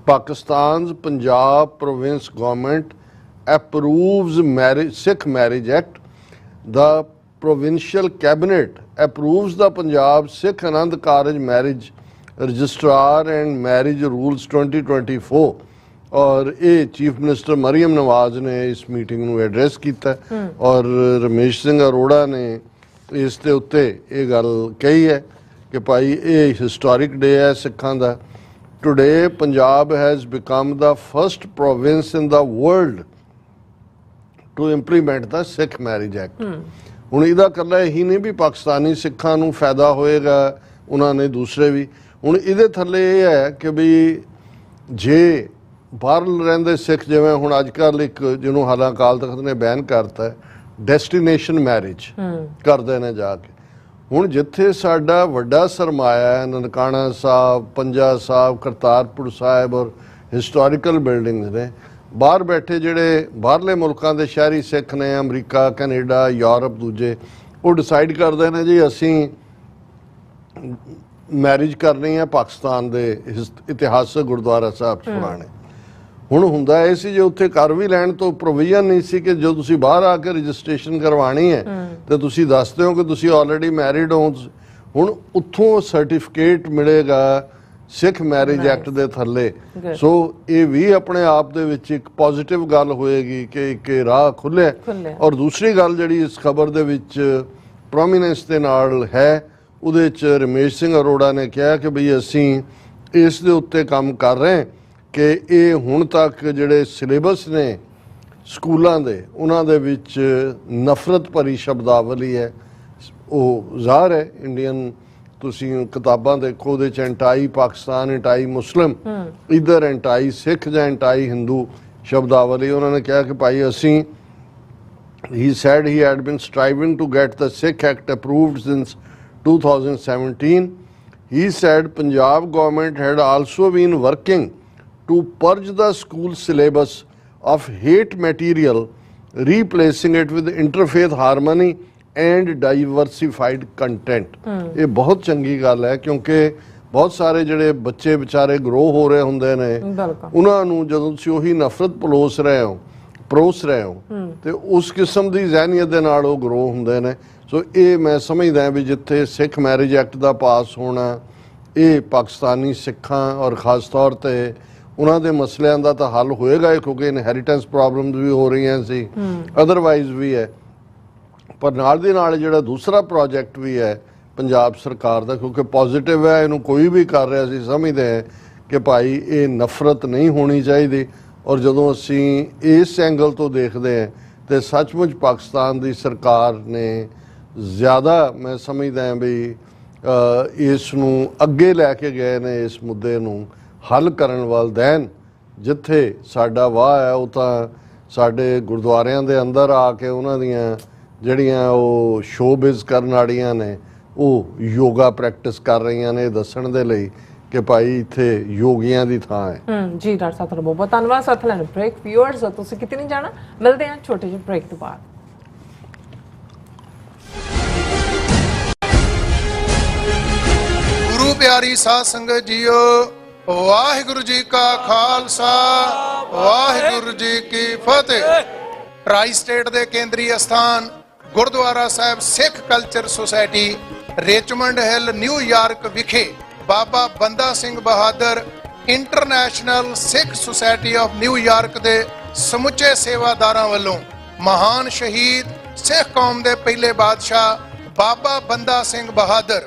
Pakistan Punjab province government approves Sikh Marriage Act. The provincial cabinet approves the Punjab Sikh Anand Karaj Marriage Registrar and Marriage Rules 2024. और ये चीफ मिनिस्टर मरीम नवाज ने इस मीटिंग ਨੂੰ ਐਡਰੈਸ ਕੀਤਾ ਔਰ ਰਮੇਸ਼ ਸਿੰਘ ਅਰੋੜਾ ਨੇ ਇਸ ਦੇ ਉੱਤੇ ਇਹ ਗੱਲ ਕਹੀ ਹੈ ਕਿ ਭਾਈ ਇਹ ਹਿਸਟੋਰਿਕ ਡੇ ਹੈ ਸਿੱਖਾਂ ਦਾ। Today Punjab has become the first province in the world to implement the Sikh marriage act. ਹੁਣ ਇਹਦਾ ਇਕੱਲਾ ਇਹੀ ਨਹੀਂ ਵੀ ਪਾਕਿਸਤਾਨੀ ਸਿੱਖਾਂ ਨੂੰ ਫਾਇਦਾ ਹੋਏਗਾ, ਉਹਨਾਂ ਨੇ ਦੂਸਰੇ ਵੀ। ਹੁਣ ਇਹਦੇ ਥੱਲੇ ਇਹ ਹੈ ਕਿ ਵੀ ਜੇ ਬਾਹਰ ਰਹਿੰਦੇ ਸਿੱਖ, ਜਿਵੇਂ ਹੁਣ ਅੱਜ ਕੱਲ੍ਹ ਇੱਕ ਜਿਹਨੂੰ ਹਾਲਾਂ ਅਕਾਲ ਤਖਤ ਨੇ ਬੈਨ ਕਰਤਾ, ਡੈਸਟੀਨੇਸ਼ਨ ਮੈਰਿਜ ਕਰਦੇ ਨੇ ਜਾ ਕੇ। ਹੁਣ ਜਿੱਥੇ ਸਾਡਾ ਵੱਡਾ ਸਰਮਾਇਆ ਹੈ, ਨਨਕਾਣਾ ਸਾਹਿਬ, ਪੰਜਾ ਸਾਹਿਬ, ਕਰਤਾਰਪੁਰ ਸਾਹਿਬ ਔਰ ਹਿਸਟੋਰੀਕਲ ਬਿਲਡਿੰਗਸ ਨੇ, ਬਾਹਰ ਬੈਠੇ ਜਿਹੜੇ ਬਾਹਰਲੇ ਮੁਲਕਾਂ ਦੇ ਸ਼ਹਿਰੀ ਸਿੱਖ ਨੇ, ਅਮਰੀਕਾ, ਕੈਨੇਡਾ, ਯੂਰਪ, ਦੂਜੇ, ਉਹ ਡਿਸਾਈਡ ਕਰਦੇ ਨੇ ਜੀ ਅਸੀਂ ਮੈਰਿਜ ਕਰਨੀ ਹੈ ਪਾਕਿਸਤਾਨ ਦੇ ਇਤਿਹਾਸਕ ਗੁਰਦੁਆਰਾ ਸਾਹਿਬ 'ਚ ਪੁਰਾਣੇ। ਹੁਣ ਹੁੰਦਾ ਇਹ ਸੀ ਜੇ ਉੱਥੇ ਕਰ ਵੀ ਲੈਣ ਤੋਂ ਪ੍ਰੋਵੀਜ਼ਨ ਨਹੀਂ ਸੀ ਕਿ ਜੋ ਤੁਸੀਂ ਬਾਹਰ ਆ ਕੇ ਰਜਿਸਟ੍ਰੇਸ਼ਨ ਕਰਵਾਉਣੀ ਹੈ ਤੇ ਤੁਸੀਂ ਦੱਸਦੇ ਹੋ ਕਿ ਤੁਸੀਂ ਆਲਰੇਡੀ ਮੈਰਿਡ ਹੋ। ਹੁਣ ਉੱਥੋਂ ਸਰਟੀਫਿਕੇਟ ਮਿਲੇਗਾ ਸਿੱਖ ਮੈਰਿਜ ਐਕਟ ਦੇ ਥੱਲੇ। ਸੋ ਇਹ ਵੀ ਆਪਣੇ ਆਪ ਦੇ ਵਿੱਚ ਇੱਕ ਪੋਜ਼ਿਟਿਵ ਗੱਲ ਹੋਏਗੀ ਕਿ ਇੱਕ ਰਾਹ ਖੁੱਲ੍ਹਿਆ। ਔਰ ਦੂਸਰੀ ਗੱਲ ਜਿਹੜੀ ਇਸ ਖਬਰ ਦੇ ਵਿੱਚ ਪ੍ਰੋਮੀਨੈਂਸ ਦੇ ਨਾਲ ਹੈ, ਉਹਦੇ 'ਚ ਰਮੇਸ਼ ਸਿੰਘ ਅਰੋੜਾ ਨੇ ਕਿਹਾ ਕਿ ਬਈ ਅਸੀਂ ਇਸ ਦੇ ਉੱਤੇ ਕੰਮ ਕਰ ਰਹੇ ਹਾਂ ਕਿ ਇਹ ਹੁਣ ਤੱਕ ਜਿਹੜੇ ਸਿਲੇਬਸ ਨੇ ਸਕੂਲਾਂ ਦੇ, ਉਹਨਾਂ ਦੇ ਵਿੱਚ ਨਫ਼ਰਤ ਭਰੀ ਸ਼ਬਦਾਵਲੀ ਹੈ। ਉਹ ਜ਼ਾਹਰ ਹੈ ਇੰਡੀਅਨ, ਤੁਸੀਂ ਕਿਤਾਬਾਂ ਦੇਖੋ, ਉਹਦੇ 'ਚ ਐਂਟਾਈ ਪਾਕਿਸਤਾਨ, ਐਂਟਾਈ ਮੁਸਲਿਮ, ਇੱਧਰ ਐਂਟਾਈ ਸਿੱਖ ਜਾਂ ਐਂਟਾਈ ਹਿੰਦੂ ਸ਼ਬਦਾਵਲੀ। ਉਹਨਾਂ ਨੇ ਕਿਹਾ ਕਿ ਭਾਈ ਅਸੀਂ he said he had been striving to get the Sikh Act approved since 2017. He said Punjab government had also been working to purge the school syllabus of hate material, replacing it with interfaith harmony and diversified content. ਇਹ ਬਹੁਤ ਚੰਗੀ ਗੱਲ ਹੈ ਕਿਉਂਕਿ ਬਹੁਤ ਸਾਰੇ ਜਿਹੜੇ ਬੱਚੇ ਵਿਚਾਰੇ ਗਰੋ ਹੋ ਰਹੇ ਹੁੰਦੇ ਨੇ, ਉਹਨਾਂ ਨੂੰ ਜਦੋਂ ਤੁਸੀਂ ਉਹੀ ਨਫ਼ਰਤ ਪਰੋਸ ਰਹੇ ਹੋ ਤੇ ਉਸ ਕਿਸਮ ਦੀ ਜ਼ਹਿਨੀਅਤ ਦੇ ਨਾਲ ਉਹ ਗਰੋ ਹੁੰਦੇ ਨੇ। ਸੋ ਇਹ ਮੈਂ ਸਮਝਦਾ ਵੀ ਜਿੱਥੇ ਸਿੱਖ ਮੈਰਿਜ ਐਕਟ ਦਾ ਪਾਸ ਹੋਣਾ, ਇਹ ਪਾਕਿਸਤਾਨੀ ਸਿੱਖਾਂ ਔਰ ਖ਼ਾਸ ਤੌਰ 'ਤੇ ਉਹਨਾਂ ਦੇ ਮਸਲਿਆਂ ਦਾ ਤਾਂ ਹੱਲ ਹੋਏਗਾ ਕਿਉਂਕਿ ਇਨਹੈਰੀਟੈਂਸ ਪ੍ਰੋਬਲਮਸ ਵੀ ਹੋ ਰਹੀਆਂ ਸੀ, ਅਦਰਵਾਈਜ਼ ਵੀ ਹੈ। ਪਰ ਨਾਲ ਦੀ ਨਾਲ ਜਿਹੜਾ ਦੂਸਰਾ ਪ੍ਰੋਜੈਕਟ ਵੀ ਹੈ ਪੰਜਾਬ ਸਰਕਾਰ ਦਾ, ਕਿਉਂਕਿ ਪੋਜ਼ਿਟਿਵ ਹੈ, ਇਹਨੂੰ ਕੋਈ ਵੀ ਕਰ ਰਿਹਾ, ਅਸੀਂ ਸਮਝਦੇ ਹਾਂ ਕਿ ਭਾਈ ਇਹ ਨਫ਼ਰਤ ਨਹੀਂ ਹੋਣੀ ਚਾਹੀਦੀ। ਔਰ ਜਦੋਂ ਅਸੀਂ ਇਸ ਐਂਗਲ ਤੋਂ ਦੇਖਦੇ ਹਾਂ ਤੇ ਸੱਚਮੁੱਚ ਪਾਕਿਸਤਾਨ ਦੀ ਸਰਕਾਰ ਨੇ ਜ਼ਿਆਦਾ, ਮੈਂ ਸਮਝਦਾ ਹਾਂ ਵੀ ਇਸ ਨੂੰ ਅੱਗੇ ਲੈ ਕੇ ਗਏ ਨੇ, ਇਸ ਮੁੱਦੇ ਨੂੰ ਹੱਲ ਕਰਨ ਵੱਲ। ਦੈਨ ਜਿੱਥੇ ਸਾਡਾ ਵਾਹ ਹੈ ਉਹ ਤਾਂ ਸਾਡੇ ਗੁਰਦੁਆਰਿਆਂ ਦੇ ਅੰਦਰ ਆ ਕੇ ਉਹਨਾਂ ਦੀਆਂ ਜਿਹੜੀਆਂ ਉਹ ਸ਼ੋਬਿਜ਼ ਕਰਨ ਵਾਲੀਆਂ ਨੇ, ਉਹ ਯੋਗਾ ਪ੍ਰੈਕਟਿਸ ਕਰ ਰਹੀਆਂ ਨੇ ਦੱਸਣ ਦੇ ਲਈ ਕਿ ਭਾਈ ਇੱਥੇ ਯੋਗੀਆਂ ਦੀ ਥਾਂ ਹੈ। ਜੀ ਡਾਕਟਰ ਸਾਹਿਬ, ਬਹੁਤ ਬਹੁਤ ਧੰਨਵਾਦ। ਸਾਥ ਲੈਣ ਬ੍ਰੇਕ। ਵਿਊਅਰਸ ਤੁਸੀਂ ਕਿਤੇ ਨਹੀਂ ਜਾਣਾ, ਮਿਲਦੇ ਹਾਂ ਛੋਟੇ ਜਿਹੇ ਬ੍ਰੇਕ ਤੋਂ ਬਾਅਦ। ਗੁਰੂ ਪਿਆਰੀ ਸਾਧ ਸੰਗਤ ਜੀਓ, ਵਾਹਿਗੁਰੂ ਜੀ ਕਾ ਖਾਲਸਾ, ਵਾਹਿਗੁਰੂ ਜੀ ਕੀ ਫਤਿਹ। ਟਰਾਈ ਸਟੇਟ ਦੇ ਕੇਂਦਰੀ ਅਸਥਾਨ Gurdwara Sahib Sikh culture society, Richmond Hill, New York ਵਿਖੇ Baba Banda Singh Bahadur international Sikh society of New York ਦੇ ਸਮੁੱਚੇ ਸੇਵਾਦਾਰਾਂ ਵੱਲੋਂ ਮਹਾਨ ਸ਼ਹੀਦ ਸਿੱਖ ਕੌਮ ਦੇ ਪਹਿਲੇ ਬਾਦਸ਼ਾਹ ਬਾਬਾ ਬੰਦਾ ਸਿੰਘ ਬਹਾਦਰ,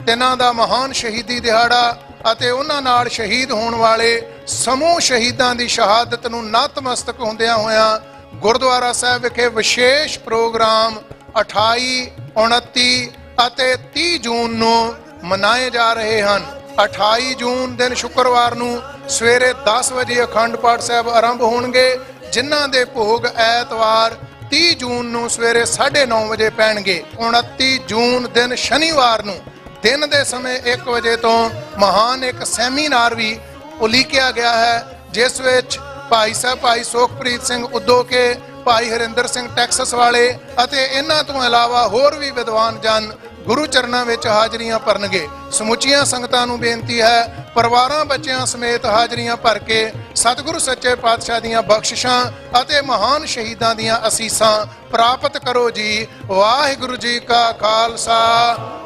ਤਿੰਨਾਂ ਦਾ ਮਹਾਨ ਸ਼ਹੀਦੀ ਦਿਹਾੜਾ ਅਤੇ ਉਹਨਾਂ ਨਾਲ ਸ਼ਹੀਦ ਹੋਣ ਵਾਲੇ ਸਮੂਹ ਸ਼ਹੀਦਾਂ ਦੀ ਸ਼ਹਾਦਤ ਨੂੰ ਨਤਮਸਤਕ ਹੁੰਦਿਆਂ ਹੋਇਆਂ ਗੁਰਦੁਆਰਾ ਸਾਹਿਬ ਵਿਖੇ ਵਿਸ਼ੇਸ਼ ਪ੍ਰੋਗਰਾਮ 28, 29 ਅਤੇ 30 ਜੂਨ ਨੂੰ ਮਨਾਏ ਜਾ ਰਹੇ ਹਨ। 28 ਜੂਨ ਦਿਨ ਸ਼ੁੱਕਰਵਾਰ ਨੂੰ ਸਵੇਰੇ 10 ਵਜੇ ਅਖੰਡ ਪਾਠ ਸਾਹਿਬ ਆਰੰਭ ਹੋਣਗੇ, ਜਿਨ੍ਹਾਂ ਦੇ ਭੋਗ ਐਤਵਾਰ 30 ਜੂਨ ਨੂੰ ਸਵੇਰੇ 9:30 ਵਜੇ ਪੈਣਗੇ। 29 ਜੂਨ ਦਿਨ ਸ਼ਨੀਵਾਰ ਨੂੰ ਦਿਨ ਦੇ ਸਮੇਂ 1 ਵਜੇ ਤੋਂ ਮਹਾਨ ਇੱਕ ਸੈਮੀਨਾਰ ਵੀ ਉਲੀਕਿਆ ਗਿਆ ਹੈ, ਜਿਸ ਵਿੱਚ ਭਾਈ ਸਾਹਿਬ ਭਾਈ ਸੁਖਪ੍ਰੀਤ ਸਿੰਘ ਉਦੋਕੇ, ਭਾਈ ਹਰਿੰਦਰ ਸਿੰਘ ਟੈਕਸਸ ਵਾਲੇ ਅਤੇ ਇਹਨਾਂ ਤੋਂ ਇਲਾਵਾ ਹੋਰ ਵੀ ਵਿਦਵਾਨ ਜਨ ਗੁਰੂ ਚਰਨਾਂ ਵਿੱਚ ਹਾਜ਼ਰੀਆਂ ਭਰਨਗੇ। ਸਮੁੱਚੀਆਂ ਸੰਗਤਾਂ ਨੂੰ ਬੇਨਤੀ ਹੈ, ਪਰਿਵਾਰਾਂ ਬੱਚਿਆਂ ਸਮੇਤ ਹਾਜ਼ਰੀਆਂ ਭਰ ਕੇ ਸਤਿਗੁਰੂ ਸੱਚੇ ਪਾਤਸ਼ਾਹ ਦੀਆਂ ਬਖਸ਼ਿਸ਼ਾਂ ਅਤੇ ਮਹਾਨ ਸ਼ਹੀਦਾਂ ਦੀਆਂ ਅਸੀਸਾਂ ਪ੍ਰਾਪਤ ਕਰੋ ਜੀ। ਵਾਹਿਗੁਰੂ ਜੀ ਕਾ ਖਾਲਸਾ,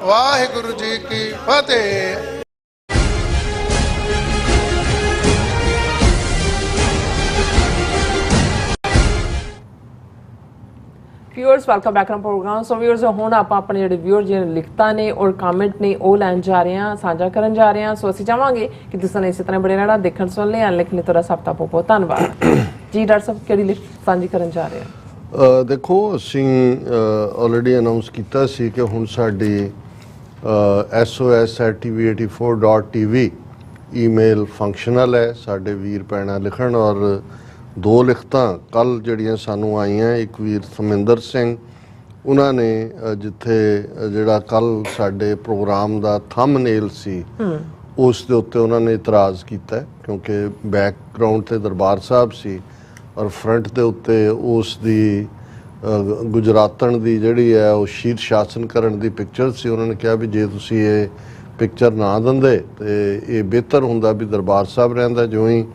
ਵਾਹਿਗੁਰੂ ਜੀ ਕੀ ਫਤਿਹ। Viewers welcome back to programme. So viewers, ਹੁਣ ਆਪਾਂ ਆਪਣੇ ਜਿਹੜੇ ਵਿਊਅਰ ਜਿਹੜੇ ਲਿਖਤਾਂ ਨੇ ਔਰ ਕਮੈਂਟ ਨੇ ਉਹ ਲੈਣ ਜਾ ਰਹੇ ਹਾਂ, ਸਾਂਝਾ ਕਰਨ ਜਾ ਰਹੇ ਹਾਂ। ਸੋ ਅਸੀਂ ਚਾਹਾਂਗੇ ਕਿ ਤੁਸੀਂ ਇਸੇ ਤਰ੍ਹਾਂ ਬੜੇ ਰਹਿਣਾ, ਦੇਖਣ ਸੁਣ ਲਿਆ, ਲਿਖਣ ਲਈ ਤੁਹਾਡਾ ਸਭ ਦਾ ਬਹੁਤ ਬਹੁਤ ਧੰਨਵਾਦ ਜੀ। ਡਾਕਟਰ ਸਾਹਿਬ, ਕਿਹੜੀ ਲਿਖਤ ਸਾਂਝੀ ਕਰਨ ਜਾ ਰਹੇ ਦੇਖੋ ਅਸੀਂ ਆਲਰੇਡੀ ਅਨਾਉਂਸ ਕੀਤਾ ਸੀ ਕਿ ਹੁਣ ਸਾਡੀ sos@tv84.tv ਈਮੇਲ ਫੰਕਸ਼ਨਲ ਹੈ। ਸਾਡੇ ਵੀਰ ਭੈਣਾਂ ਲਿਖਣ, ਔਰ 2 ਲਿਖਤਾਂ ਕੱਲ ਜਿਹੜੀਆਂ ਸਾਨੂੰ ਆਈਆਂ, ਇੱਕ ਵੀਰ ਸਮਿੰਦਰ ਸਿੰਘ ਉਹਨਾਂ ਨੇ ਜਿੱਥੇ ਜਿਹੜਾ ਕੱਲ ਸਾਡੇ ਪ੍ਰੋਗਰਾਮ ਦਾ ਥੰਬਨੇਲ ਸੀ ਉਸ ਦੇ ਉੱਤੇ ਉਹਨਾਂ ਨੇ ਇਤਰਾਜ਼ ਕੀਤਾ ਕਿਉਂਕਿ ਬੈਕਗਰਾਉਂਡ ਤੇ ਦਰਬਾਰ ਸਾਹਿਬ ਸੀ ਔਰ ਫਰੰਟ ਦੇ ਉੱਤੇ ਉਸ ਦੀ ਗੁਜਰਾਤਣ ਦੀ ਜਿਹੜੀ ਹੈ ਉਹ ਸ਼ੀਰ ਸ਼ਾਸਨ ਕਰਨ ਦੀ ਪਿਕਚਰ ਸੀ। ਉਹਨਾਂ ਨੇ ਕਿਹਾ ਵੀ ਜੇ ਤੁਸੀਂ ਇਹ ਪਿਕਚਰ ਨਾ ਦਿੰਦੇ ਤੇ ਇਹ ਬਿਹਤਰ ਹੁੰਦਾ ਵੀ ਦਰਬਾਰ ਸਾਹਿਬ ਰਹਿੰਦਾ। ਜਿਉਂ ਹੀ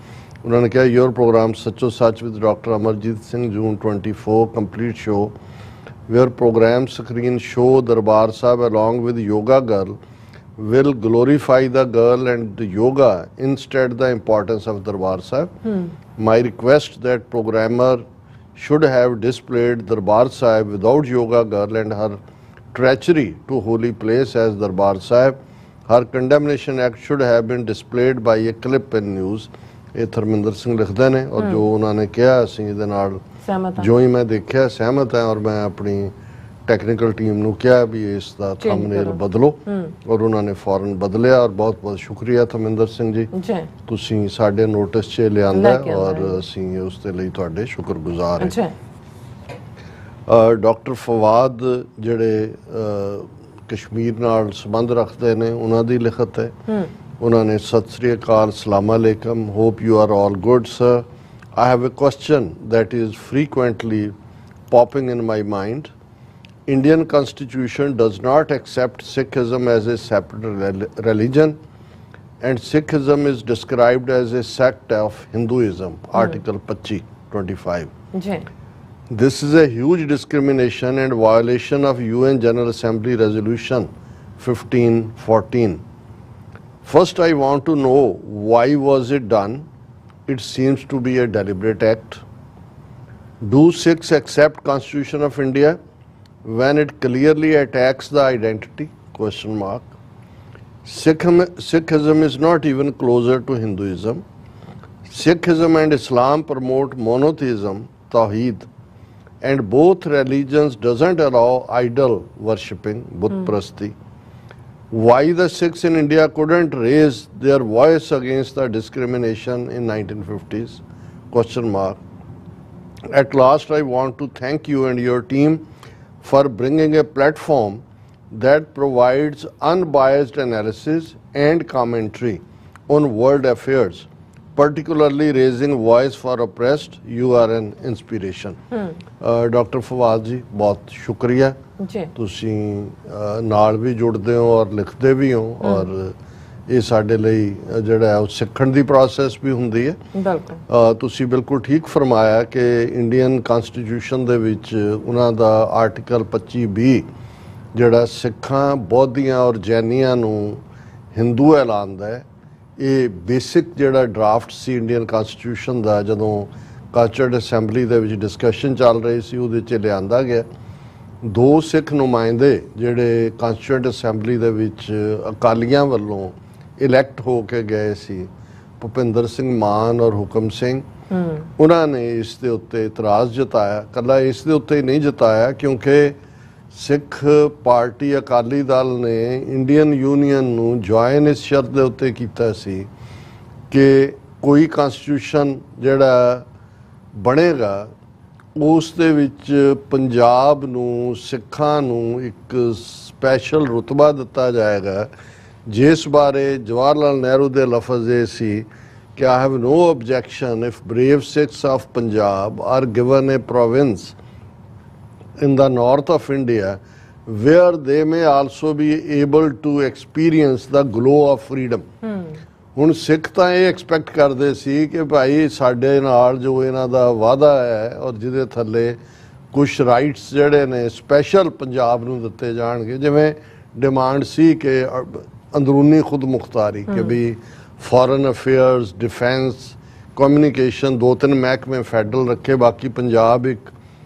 ਉਹਨਾਂ ਨੇ ਕਿਹਾ ਯੋਰ program Sacho Sach with doctor Amarjit Singh June 24 complete show where program screen show Darbar Sahib along with yoga girl will glorify the girl and the yoga instead the importance of Darbar Sahib. My request that programmer should have displayed Darbar Sahib without yoga girl and her treachery to holy place as Darbar Sahib. Her condemnation act should have been displayed by a clip in news. ਇਹ ਧਰਮਿੰਦਰ ਸਿੰਘ ਲਿਖਦੇ ਨੇ ਔਰ ਜੋ ਉਹਨਾਂ ਨੇ ਕਿਹਾ ਅਸੀਂ ਇਹਦੇ ਨਾਲ ਜੋ ਹੀ ਮੈਂ ਦੇਖਿਆ ਸਹਿਮਤ ਹੈ ਔਰ ਮੈਂ ਆਪਣੀ ਟੈਕਨੀਕਲ ਟੀਮ ਨੂੰ ਕਿਹਾ ਵੀ ਇਸ ਦਾ ਥੰਬਨੇਲ ਬਦਲੋ ਔਰ ਉਹਨਾਂ ਨੇ ਫੌਰਨ ਬਦਲਿਆ ਔਰ ਬਹੁਤ ਬਹੁਤ ਸ਼ੁਕਰੀਆ ਧਰਮਿੰਦਰ ਸਿੰਘ ਜੀ, ਤੁਸੀਂ ਸਾਡੇ ਨੋਟਿਸ 'ਚ ਲਿਆਂਦਾ ਔਰ ਅਸੀਂ ਉਸ ਦੇ ਲਈ ਤੁਹਾਡੇ ਸ਼ੁਕਰਗੁਜ਼ਾਰ ਹਾਂ। ਡਾਕਟਰ ਫਵਾਦ ਜਿਹੜੇ ਕਸ਼ਮੀਰ ਨਾਲ ਸੰਬੰਧ ਰੱਖਦੇ ਨੇ ਉਹਨਾਂ ਦੀ ਲਿਖਤ ਹੈ। ਉਹਨਾਂ ਨੇ ਸਤਿ ਸ੍ਰੀ ਅਕਾਲ, ਸਲਾਮ ਅਲੈਕਮ, hope you are all good sir. I have a question that is frequently popping in my mind. Indian constitution does not accept Sikhism as a separate religion and Sikhism is described as a sect of Hinduism, Article 25. This is a huge discrimination and violation of UN General Assembly Resolution 1514. First, I want to know why was it done? It seems to be a deliberate act. Do Sikhs accept Constitution of India when it clearly attacks the identity? Question mark. Sikhism is not even closer to Hinduism. Sikhism and Islam promote monotheism, Tawheed, and both religions doesn't allow idol worshipping, Buddha prasti. Why the Sikhs in India couldn't raise their voice against the discrimination in 1950s? Question mark. At last, I want to thank you and your team for bringing a platform that provides unbiased analysis and commentary on world affairs, particularly raising voice for oppressed. You are an inspiration. Dr. Fawad ji, बहुत शुक्रिया। ਤੁਸੀਂ ਨਾਲ ਵੀ ਜੁੜਦੇ ਹੋ ਔਰ ਲਿਖਦੇ ਵੀ ਹੋ ਔਰ ਇਹ ਸਾਡੇ ਲਈ ਜਿਹੜਾ ਹੈ ਉਹ ਸਿੱਖਣ ਦੀ ਪ੍ਰੋਸੈਸ ਵੀ ਹੁੰਦੀ ਹੈ। ਤੁਸੀਂ ਬਿਲਕੁਲ ਠੀਕ ਫਰਮਾਇਆ ਕਿ ਇੰਡੀਅਨ ਕਨਸਟੀਟਿਊਸ਼ਨ ਦੇ ਵਿੱਚ ਉਹਨਾਂ ਦਾ ਆਰਟੀਕਲ 25B ਜਿਹੜਾ ਸਿੱਖਾਂ, ਬੌਧੀਆਂ ਔਰ ਜੈਨੀਆਂ ਨੂੰ ਹਿੰਦੂ ਐਲਾਨਦਾ ਹੈ। ਇਹ ਬੇਸਿਕ ਜਿਹੜਾ ਡਰਾਫਟ ਸੀ ਇੰਡੀਅਨ ਕਨਸਟੀਟਿਊਸ਼ਨ ਦਾ ਜਦੋਂ ਕਲਚਰਡ ਅਸੈਂਬਲੀ ਦੇ ਵਿੱਚ ਡਿਸਕਸ਼ਨ ਚੱਲ ਰਹੀ ਸੀ ਉਹਦੇ 'ਚ ਲਿਆਂਦਾ ਗਿਆ। 2 ਸਿੱਖ ਨੁਮਾਇੰਦੇ ਜਿਹੜੇ ਕਾਂਸਟੀਟਿਊਂਟ ਅਸੈਂਬਲੀ ਦੇ ਵਿੱਚ ਅਕਾਲੀਆਂ ਵੱਲੋਂ ਇਲੈਕਟ ਹੋ ਕੇ ਗਏ ਸੀ, ਭੁਪਿੰਦਰ ਸਿੰਘ ਮਾਨ ਔਰ ਹੁਕਮ ਸਿੰਘ, ਉਹਨਾਂ ਨੇ ਇਸ ਦੇ ਉੱਤੇ ਇਤਰਾਜ਼ ਜਤਾਇਆ। ਇਕੱਲਾ ਇਸ ਦੇ ਉੱਤੇ ਹੀ ਨਹੀਂ ਜਤਾਇਆ ਕਿਉਂਕਿ ਸਿੱਖ ਪਾਰਟੀ ਅਕਾਲੀ ਦਲ ਨੇ ਇੰਡੀਅਨ ਯੂਨੀਅਨ ਨੂੰ ਜੁਆਇਨ ਇਸ ਸ਼ਰਤ ਦੇ ਉੱਤੇ ਕੀਤਾ ਸੀ ਕਿ ਕੋਈ ਕਨਸਟੀਟਿਊਸ਼ਨ ਜਿਹੜਾ ਬਣੇਗਾ ਉਸ ਦੇ ਵਿੱਚ ਪੰਜਾਬ ਨੂੰ, ਸਿੱਖਾਂ ਨੂੰ ਇੱਕ ਸਪੈਸ਼ਲ ਰੁਤਬਾ ਦਿੱਤਾ ਜਾਏਗਾ, ਜਿਸ ਬਾਰੇ ਜਵਾਹਰ ਲਾਲ ਨਹਿਰੂ ਦੇ ਲਫ਼ਜ਼ ਇਹ ਸੀ ਕਿ I have no objection if brave Sikhs of Punjab are given a province in the north of India where they may also be able to experience the glow of freedom. ਹੁਣ ਸਿੱਖ ਤਾਂ ਇਹ ਐਕਸਪੈਕਟ ਕਰਦੇ ਸੀ ਕਿ ਭਾਈ ਸਾਡੇ ਨਾਲ ਜੋ ਇਹਨਾਂ ਦਾ ਵਾਅਦਾ ਹੈ ਔਰ ਜਿਹਦੇ ਥੱਲੇ ਕੁਛ ਰਾਈਟਸ ਜਿਹੜੇ ਨੇ ਸਪੈਸ਼ਲ ਪੰਜਾਬ ਨੂੰ ਦਿੱਤੇ ਜਾਣਗੇ, ਜਿਵੇਂ ਡਿਮਾਂਡ ਸੀ ਕਿ ਅੰਦਰੂਨੀ ਖੁਦ ਮੁਖਤਾਰੀ ਕਿ ਵੀ ਫੋਰਨ ਅਫੇਅਰਸ, ਡਿਫੈਂਸ, ਕਮਿਊਨੀਕੇਸ਼ਨ 2-3 ਮਹਿਕਮੇ ਫੈਡਰਲ ਰੱਖੇ, ਬਾਕੀ ਪੰਜਾਬ ਇੱਕ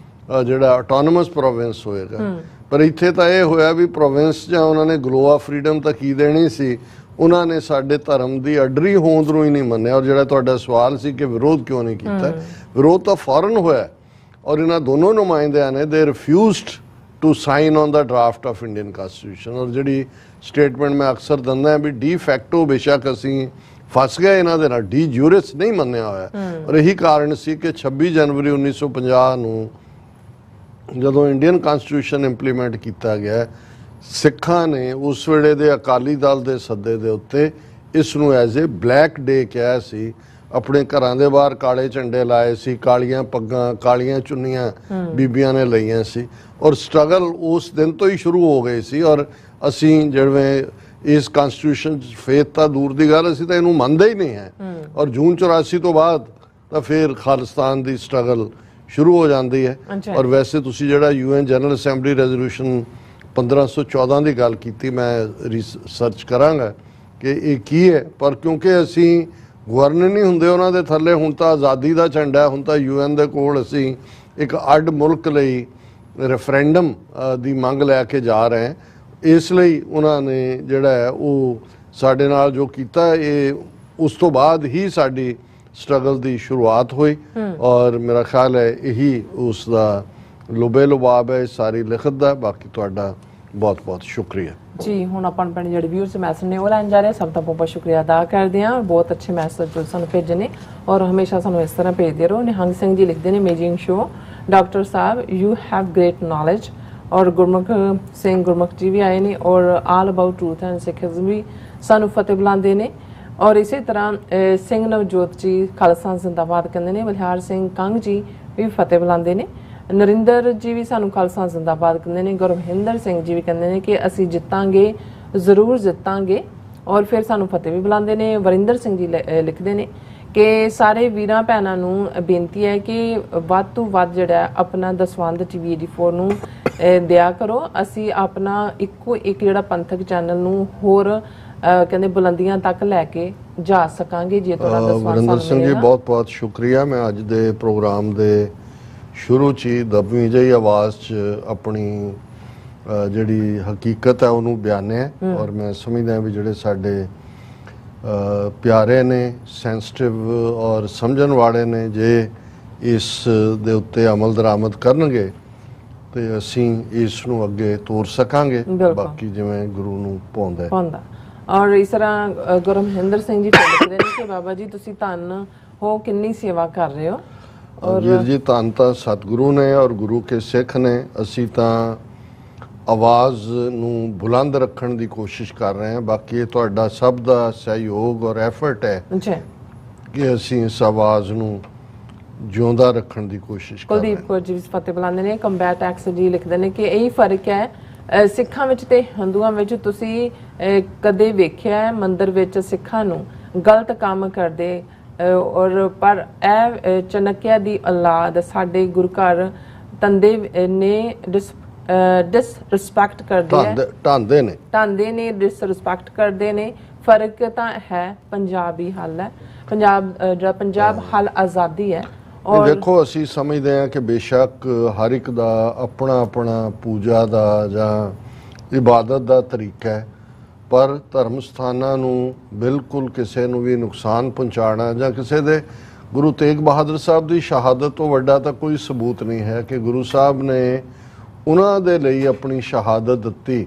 ਜਿਹੜਾ ਆਟੋਨਮਸ ਪ੍ਰੋਵਿੰਸ ਹੋਏਗਾ। ਪਰ ਇੱਥੇ ਤਾਂ ਇਹ ਹੋਇਆ ਵੀ ਪ੍ਰੋਵਿੰਸ ਜਾਂ ਉਹਨਾਂ ਨੇ ਗਲੋ ਆਫ ਫਰੀडम ਤਾਂ ਕੀ ਦੇਣੀ ਸੀ, ਉਹਨਾਂ ਨੇ ਸਾਡੇ ਧਰਮ ਦੀ ਅਡਰੀ ਹੋਂਦ ਨੂੰ ਹੀ ਨਹੀਂ ਮੰਨਿਆ। ਔਰ ਜਿਹੜਾ ਤੁਹਾਡਾ ਸਵਾਲ ਸੀ ਕਿ ਵਿਰੋਧ ਕਿਉਂ ਨਹੀਂ ਕੀਤਾ, ਵਿਰੋਧ ਤਾਂ ਫੌਰਨ ਹੋਇਆ ਔਰ ਇਹਨਾਂ ਦੋਨੋਂ ਨੁਮਾਇੰਦਿਆਂ ਨੇ ਦੇ refused to sign on the draft of Indian constitution. ਔਰ ਜਿਹੜੀ ਸਟੇਟਮੈਂਟ ਮੈਂ ਅਕਸਰ ਦਿੰਦਾ ਵੀ ਡੀ ਫੈਕਟੋ ਬੇਸ਼ੱਕ ਅਸੀਂ ਫਸ ਗਏ ਇਹਨਾਂ ਦੇ ਨਾਲ, ਡੀ ਜੂਰਿਸ ਨਹੀਂ ਮੰਨਿਆ ਹੋਇਆ। ਔਰ ਇਹੀ ਕਾਰਨ ਸੀ ਕਿ 26 ਜਨਵਰੀ 1950 ਨੂੰ ਜਦੋਂ ਇੰਡੀਅਨ ਕਨਸਟੀਟਿਊਸ਼ਨ ਇੰਪਲੀਮੈਂਟ ਕੀਤਾ ਗਿਆ, ਸਿੱਖਾਂ ਨੇ ਉਸ ਵੇਲੇ ਦੇ ਅਕਾਲੀ ਦਲ ਦੇ ਸੱਦੇ ਦੇ ਉੱਤੇ ਇਸ ਨੂੰ ਐਜ਼ ਏ ਬਲੈਕ ਡੇ ਕਿਹਾ ਸੀ। ਆਪਣੇ ਘਰਾਂ ਦੇ ਬਾਹਰ ਕਾਲੇ ਝੰਡੇ ਲਾਏ ਸੀ, ਕਾਲੀਆਂ ਪੱਗਾਂ, ਕਾਲੀਆਂ ਚੁੰਨੀਆਂ ਬੀਬੀਆਂ ਨੇ ਲਈਆਂ ਸੀ। ਔਰ ਸਟਰਗਲ ਉਸ ਦਿਨ ਤੋਂ ਹੀ ਸ਼ੁਰੂ ਹੋ ਗਈ ਸੀ। ਔਰ ਅਸੀਂ ਜਿਵੇਂ ਇਸ ਕਨਸਟੀਟਿਊਸ਼ਨ 'ਚ ਫੇਥ ਤਾਂ ਦੂਰ ਦੀ ਗੱਲ, ਅਸੀਂ ਤਾਂ ਇਹਨੂੰ ਮੰਨਦੇ ਹੀ ਨਹੀਂ ਹੈ। ਔਰ ਜੂਨ 84 ਤੋਂ ਬਾਅਦ ਤਾਂ ਫਿਰ ਖਾਲਿਸਤਾਨ ਦੀ ਸਟਰਗਲ ਸ਼ੁਰੂ ਹੋ ਜਾਂਦੀ ਹੈ। ਔਰ ਵੈਸੇ ਤੁਸੀਂ ਜਿਹੜਾ UN ਜਨਰਲ ਅਸੈਂਬਲੀ ਰੈਜ਼ੋਲੂਸ਼ਨ 1514 ਦੀ ਗੱਲ ਕੀਤੀ, ਮੈਂ ਰਿਸਰਚ ਕਰਾਂਗਾ ਕਿ ਇਹ ਕੀ ਹੈ। ਪਰ ਕਿਉਂਕਿ ਅਸੀਂ ਗਵਰਨਰ ਨਹੀਂ ਹੁੰਦੇ ਉਹਨਾਂ ਦੇ ਥੱਲੇ, ਹੁਣ ਤਾਂ ਆਜ਼ਾਦੀ ਦਾ ਝੰਡਾ, ਹੁਣ ਤਾਂ UN ਦੇ ਕੋਲ ਅਸੀਂ ਇੱਕ ਅੱਡ ਮੁਲਕ ਲਈ ਰੈਫਰੈਂਡਮ ਦੀ ਮੰਗ ਲੈ ਕੇ ਜਾ ਰਹੇ ਹਾਂ। ਇਸ ਲਈ ਉਹਨਾਂ ਨੇ ਜਿਹੜਾ ਹੈ ਉਹ ਸਾਡੇ ਨਾਲ ਜੋ ਕੀਤਾ, ਇਹ ਉਸ ਤੋਂ ਬਾਅਦ ਹੀ ਸਾਡੀ ਸਟਰਗਲ ਦੀ ਸ਼ੁਰੂਆਤ ਹੋਈ। ਔਰ ਮੇਰਾ ਖਿਆਲ ਹੈ ਇਹੀ ਉਸ ਦਾ ਲੁਬੇ ਲੁਬਾਬ ਹੈ ਸਾਰੀ ਲਿਖਤ ਦਾ। ਬਾਕੀ ਤੁਹਾਡਾ ਬਹੁਤ ਬਹੁਤ ਸ਼ੁਕਰੀਆ ਜੀ। ਹੁਣ ਆਪਾਂ ਆਪਣੇ ਜਿਹੜੇ ਵਿਊਅਰਸ ਮੈਸੇਜ ਨੇ ਉਹ ਲੈਣ ਜਾ ਰਹੇ ਹਾਂ। ਸਭ ਦਾ ਬਹੁਤ ਬਹੁਤ ਸ਼ੁਕਰੀਆ ਅਦਾ ਕਰਦੇ ਹਾਂ। ਬਹੁਤ ਅੱਛੇ ਮੈਸੇਜ ਜੋ ਸਾਨੂੰ ਭੇਜੇ ਨੇ ਔਰ ਹਮੇਸ਼ਾ ਸਾਨੂੰ ਇਸ ਤਰ੍ਹਾਂ ਭੇਜਦੇ ਰਹੋ। ਨਿਹੰਗ ਸਿੰਘ ਜੀ ਲਿਖਦੇ ਨੇ, amazing show doctor sahib, you have great knowledge. ਔਰ ਗੁਰਮੁਖ ਸਿੰਘ ਗੁਰਮੁਖ ਜੀ ਵੀ ਆਏ ਨੇ ਔਰ all about truth and Sikhism ਵੀ ਸਾਨੂੰ ਫਤਿਹ ਬੁਲਾਉਂਦੇ ਨੇ। ਔਰ ਇਸੇ ਤਰ੍ਹਾਂ ਸਿੰਘ ਨਵਜੋਤ ਜੀ ਖਾਲਸਾ ਜ਼ਿੰਦਾਬਾਦ ਕਹਿੰਦੇ ਨੇ। ਬਲਿਹਾਰ ਸਿੰਘ ਕੰਗ ਜੀ ਵੀ ਫਤਿਹ ਬੁਲਾਉਂਦੇ ਨੇ। ਨਰਿੰਦਰ ਜੀ ਵੀ ਸਾਨੂੰ ਖਾਲਸਾ ਜ਼ਿੰਦਾਬਾਦ ਕਹਿੰਦੇ ਨੇ। ਗੁਰਮਹਿੰਦਰ ਸਿੰਘ ਜੀ ਵੀ ਕਹਿੰਦੇ ਨੇ ਕਿ ਅਸੀਂ ਜਿੱਤਾਂਗੇ, ਜ਼ਰੂਰ ਜਿੱਤਾਂਗੇ। ਔਰ ਫਿਰ ਸਾਨੂੰ ਫਤਿਹ ਵੀ ਬੁਲਾਉਂਦੇ ਨੇ। ਵਰਿੰਦਰ ਸਿੰਘ ਜੀ ਲਿਖਦੇ ਨੇ ਕਿ ਸਾਰੇ ਵੀਰਾਂ ਭੈਣਾਂ ਨੂੰ ਬੇਨਤੀ ਹੈ ਕਿ ਵੱਧ ਤੋਂ ਵੱਧ ਜਿਹੜਾ ਆਪਣਾ ਦਸਵੰਧ TV 84 ਨੂੰ ਦਿਆ ਕਰੋ। ਅਸੀਂ ਆਪਣਾ ਇੱਕੋ ਇੱਕ ਜਿਹੜਾ ਪੰਥਕ ਚੈਨਲ ਨੂੰ ਹੋਰ ਕਹਿੰਦੇ ਬੁਲੰਦੀਆਂ ਤੱਕ ਲੈ ਕੇ ਜਾ ਸਕਾਂਗੇ ਜੇ ਤੁਹਾਡਾ ਦਸਵੰਧ। ਵਰਿੰਦਰ ਸਿੰਘ ਜੀ ਬਹੁਤ ਬਹੁਤ ਸ਼ੁਕਰੀਆ। ਮੈਂ ਅੱਜ ਦੇ ਪ੍ਰੋਗਰਾਮ ਦੇ ਸ਼ੁਰੂ 'ਚ ਹੀ ਦਬਵੀਂ ਜਿਹੀ ਆਵਾਜ਼ 'ਚ ਆਪਣੀ ਜਿਹੜੀ ਹਕੀਕਤ ਹੈ ਉਹਨੂੰ ਬਿਆਨਿਆ। ਔਰ ਮੈਂ ਸਮਝਦਾ ਵੀ ਜਿਹੜੇ ਸਾਡੇ ਪਿਆਰੇ ਨੇ, ਸੈਂਸਿਟਿਵ ਔਰ ਸਮਝਣ ਵਾਲੇ ਨੇ, ਜੇ ਇਸ ਦੇ ਉੱਤੇ ਅਮਲ ਦਰਾਮਦ ਕਰਨਗੇ ਤੇ ਅਸੀਂ ਇਸ ਨੂੰ ਅੱਗੇ ਤੋਰ ਸਕਾਂਗੇ। ਬਾਕੀ ਜਿਵੇਂ ਗੁਰੂ ਨੂੰ ਪਾਉਂਦਾ। ਔਰ ਇਸ ਤਰ੍ਹਾਂ ਗੁਰਮਹਿੰਦਰ ਸਿੰਘ ਜੀ ਲਿਖਦੇ ਨੇ ਕਿ ਬਾਬਾ ਜੀ ਤੁਸੀਂ ਧੰਨ ਹੋ, ਕਿੰਨੀ ਸੇਵਾ ਕਰ ਰਹੇ ਹੋ। ਵੀਰ ਜੀ ਧੰਨ ਤਾਂ ਸਤਿਗੁਰੂ ਨੇ ਔਰ ਗੁਰੂ ਕੇ ਸਿੱਖ ਨੇ। ਅਸੀਂ ਤਾਂ ਆਵਾਜ਼ ਨੂੰ ਬੁਲੰਦ ਰੱਖਣ ਦੀ ਕੋਸ਼ਿਸ਼ ਕਰ ਰਹੇ ਹਾਂ। ਬਾਕੀ ਇਹ ਤੁਹਾਡਾ ਸਭ ਦਾ ਸਹਿਯੋਗ ਔਰ ਐਫਰਟ ਹੈ ਕਿ ਅਸੀਂ ਇਸ ਆਵਾਜ਼ ਨੂੰ ਜਿਉਂਦਾ ਰੱਖਣ ਦੀ ਕੋਸ਼ਿਸ਼ ਕਰ ਰਹੇ ਹਾਂ। ਕੁਲਦੀਪ ਕੌਰ ਜੀ ਫਤਿਹ ਬੁਲਾਉਂਦੇ ਨੇ। ਕੰਬੈਟ ਐਕਸ ਜੀ ਲਿਖਦੇ ਨੇ ਕਿ ਇਹੀ ਫਰਕ ਹੈ ਸਿੱਖਾਂ ਵਿੱਚ ਤੇ ਹਿੰਦੂਆਂ ਵਿੱਚ। ਤੁਸੀਂ ਕਦੇ ਵੇਖਿਆ ਮੰਦਿਰ ਵਿੱਚ ਸਿੱਖਾਂ ਨੂੰ ਗਲਤ ਕੰਮ ਕਰਦੇ ਔਰ ਪਰ ਇਹ ਚਨਕਿਆ ਦੀ ਔਲਾਦ ਸਾਡੇ ਗੁਰੂ ਘਰ ਤੰਦੇ ਨੇ ਡਿਸਰਿਸਪੈਕਟ ਢਾਂਦੇ ਨੇ ਡਿਸਰਿਸਪੈਕਟ ਕਰਦੇ ਨੇ। ਫਰਕ ਤਾਂ ਹੈ ਪੰਜਾਬੀ ਹੱਲ ਹੈ, ਜਿਹੜਾ ਪੰਜਾਬ ਹੱਲ ਆਜ਼ਾਦੀ ਹੈ। ਔਰ ਦੇਖੋ ਅਸੀਂ ਸਮਝਦੇ ਹਾਂ ਕਿ ਬੇਸ਼ੱਕ ਹਰ ਇੱਕ ਦਾ ਆਪਣਾ ਆਪਣਾ ਪੂਜਾ ਦਾ ਜਾਂ ਇਬਾਦਤ ਦਾ ਤਰੀਕਾ ਹੈ, ਪਰ ਧਰਮ ਸਥਾਨਾਂ ਨੂੰ ਬਿਲਕੁਲ ਕਿਸੇ ਨੂੰ ਵੀ ਨੁਕਸਾਨ ਪਹੁੰਚਾਉਣਾ ਜਾਂ ਕਿਸੇ ਦੇ ਗੁਰੂ ਤੇਗ ਬਹਾਦਰ ਸਾਹਿਬ ਦੀ ਸ਼ਹਾਦਤ ਤੋਂ ਵੱਡਾ ਤਾਂ ਕੋਈ ਸਬੂਤ ਨਹੀਂ ਹੈ ਕਿ ਗੁਰੂ ਸਾਹਿਬ ਨੇ ਉਹਨਾਂ ਦੇ ਲਈ ਆਪਣੀ ਸ਼ਹਾਦਤ ਦਿੱਤੀ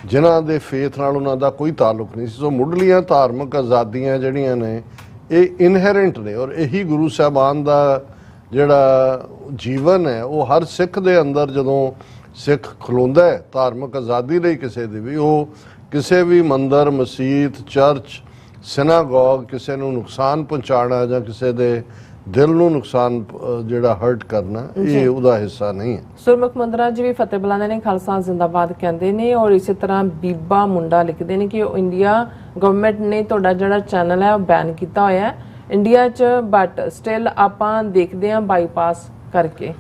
ਜਿਨ੍ਹਾਂ ਦੇ ਫੇਥ ਨਾਲ ਉਹਨਾਂ ਦਾ ਕੋਈ ਤਾਲੁਕ ਨਹੀਂ ਸੀ। ਸੋ ਮੁੱਢਲੀਆਂ ਧਾਰਮਿਕ ਆਜ਼ਾਦੀਆਂ ਜਿਹੜੀਆਂ ਨੇ ਇਹ ਇਨਹੈਰੈਂਟ ਨੇ ਔਰ ਇਹੀ ਗੁਰੂ ਸਾਹਿਬਾਨ ਦਾ ਜਿਹੜਾ ਜੀਵਨ ਹੈ ਉਹ ਹਰ ਸਿੱਖ ਦੇ ਅੰਦਰ ਜਦੋਂ ਸਿੱਖ ਖਲੋਂਦਾ ਹੈ ਧਾਰਮਿਕ ਆਜ਼ਾਦੀ ਲਈ ਕਿਸੇ ਦੀ ਵੀ, ਉਹ ਕਿਸੇ ਵੀ ਮੰਦਰ, ਮਸਜਿਦ, ਚਰਚ, ਸਿਨਾਗੋਗ ਕਿਸੇ ਨੂੰ ਨੁਕਸਾਨ ਪਹੁੰਚਾਉਣਾ ਜਾਂ ਕਿਸੇ ਦੇ ਦਿਲ ਨੂੰ ਨੁਕਸਾਨ ਜਿਹੜਾ ਹਰਟ ਕਰਨਾ ਇਹ ਉਹਦਾ ਹਿੱਸਾ ਨਹੀਂ ਹੈ। ਸੁਰਮੁਖ ਮੰਦਰਾ ਜੀ ਵੀ ਫਤਿਹ ਬੁਲਾਉਂਦੇ ਨੇ, ਖਾਲਸਾ ਜ਼ਿੰਦਾਬਾਦ ਕਹਿੰਦੇ ਨੇ। ਔਰ ਇਸੇ ਤਰ੍ਹਾਂ ਬੀਬਾ ਮੁੰਡਾ ਲਿਖਦੇ ਨੇ ਕਿ ਇੰਡੀਆ ਗਵਰਨਮੈਂਟ ਨੇ ਤੁਹਾਡਾ ਜਿਹੜਾ ਚੈਨਲ ਹੈ ਉਹ ਬੈਨ ਕੀਤਾ ਹੋਇਆ ਹੈ ਇੰਡੀਆ 'ਚ, ਬਟ ਸਟਿਲ ਆਪਾਂ ਦੇਖਦੇ ਹਾਂ ਬਾਈਪਾਸ ਕਰਕੇ।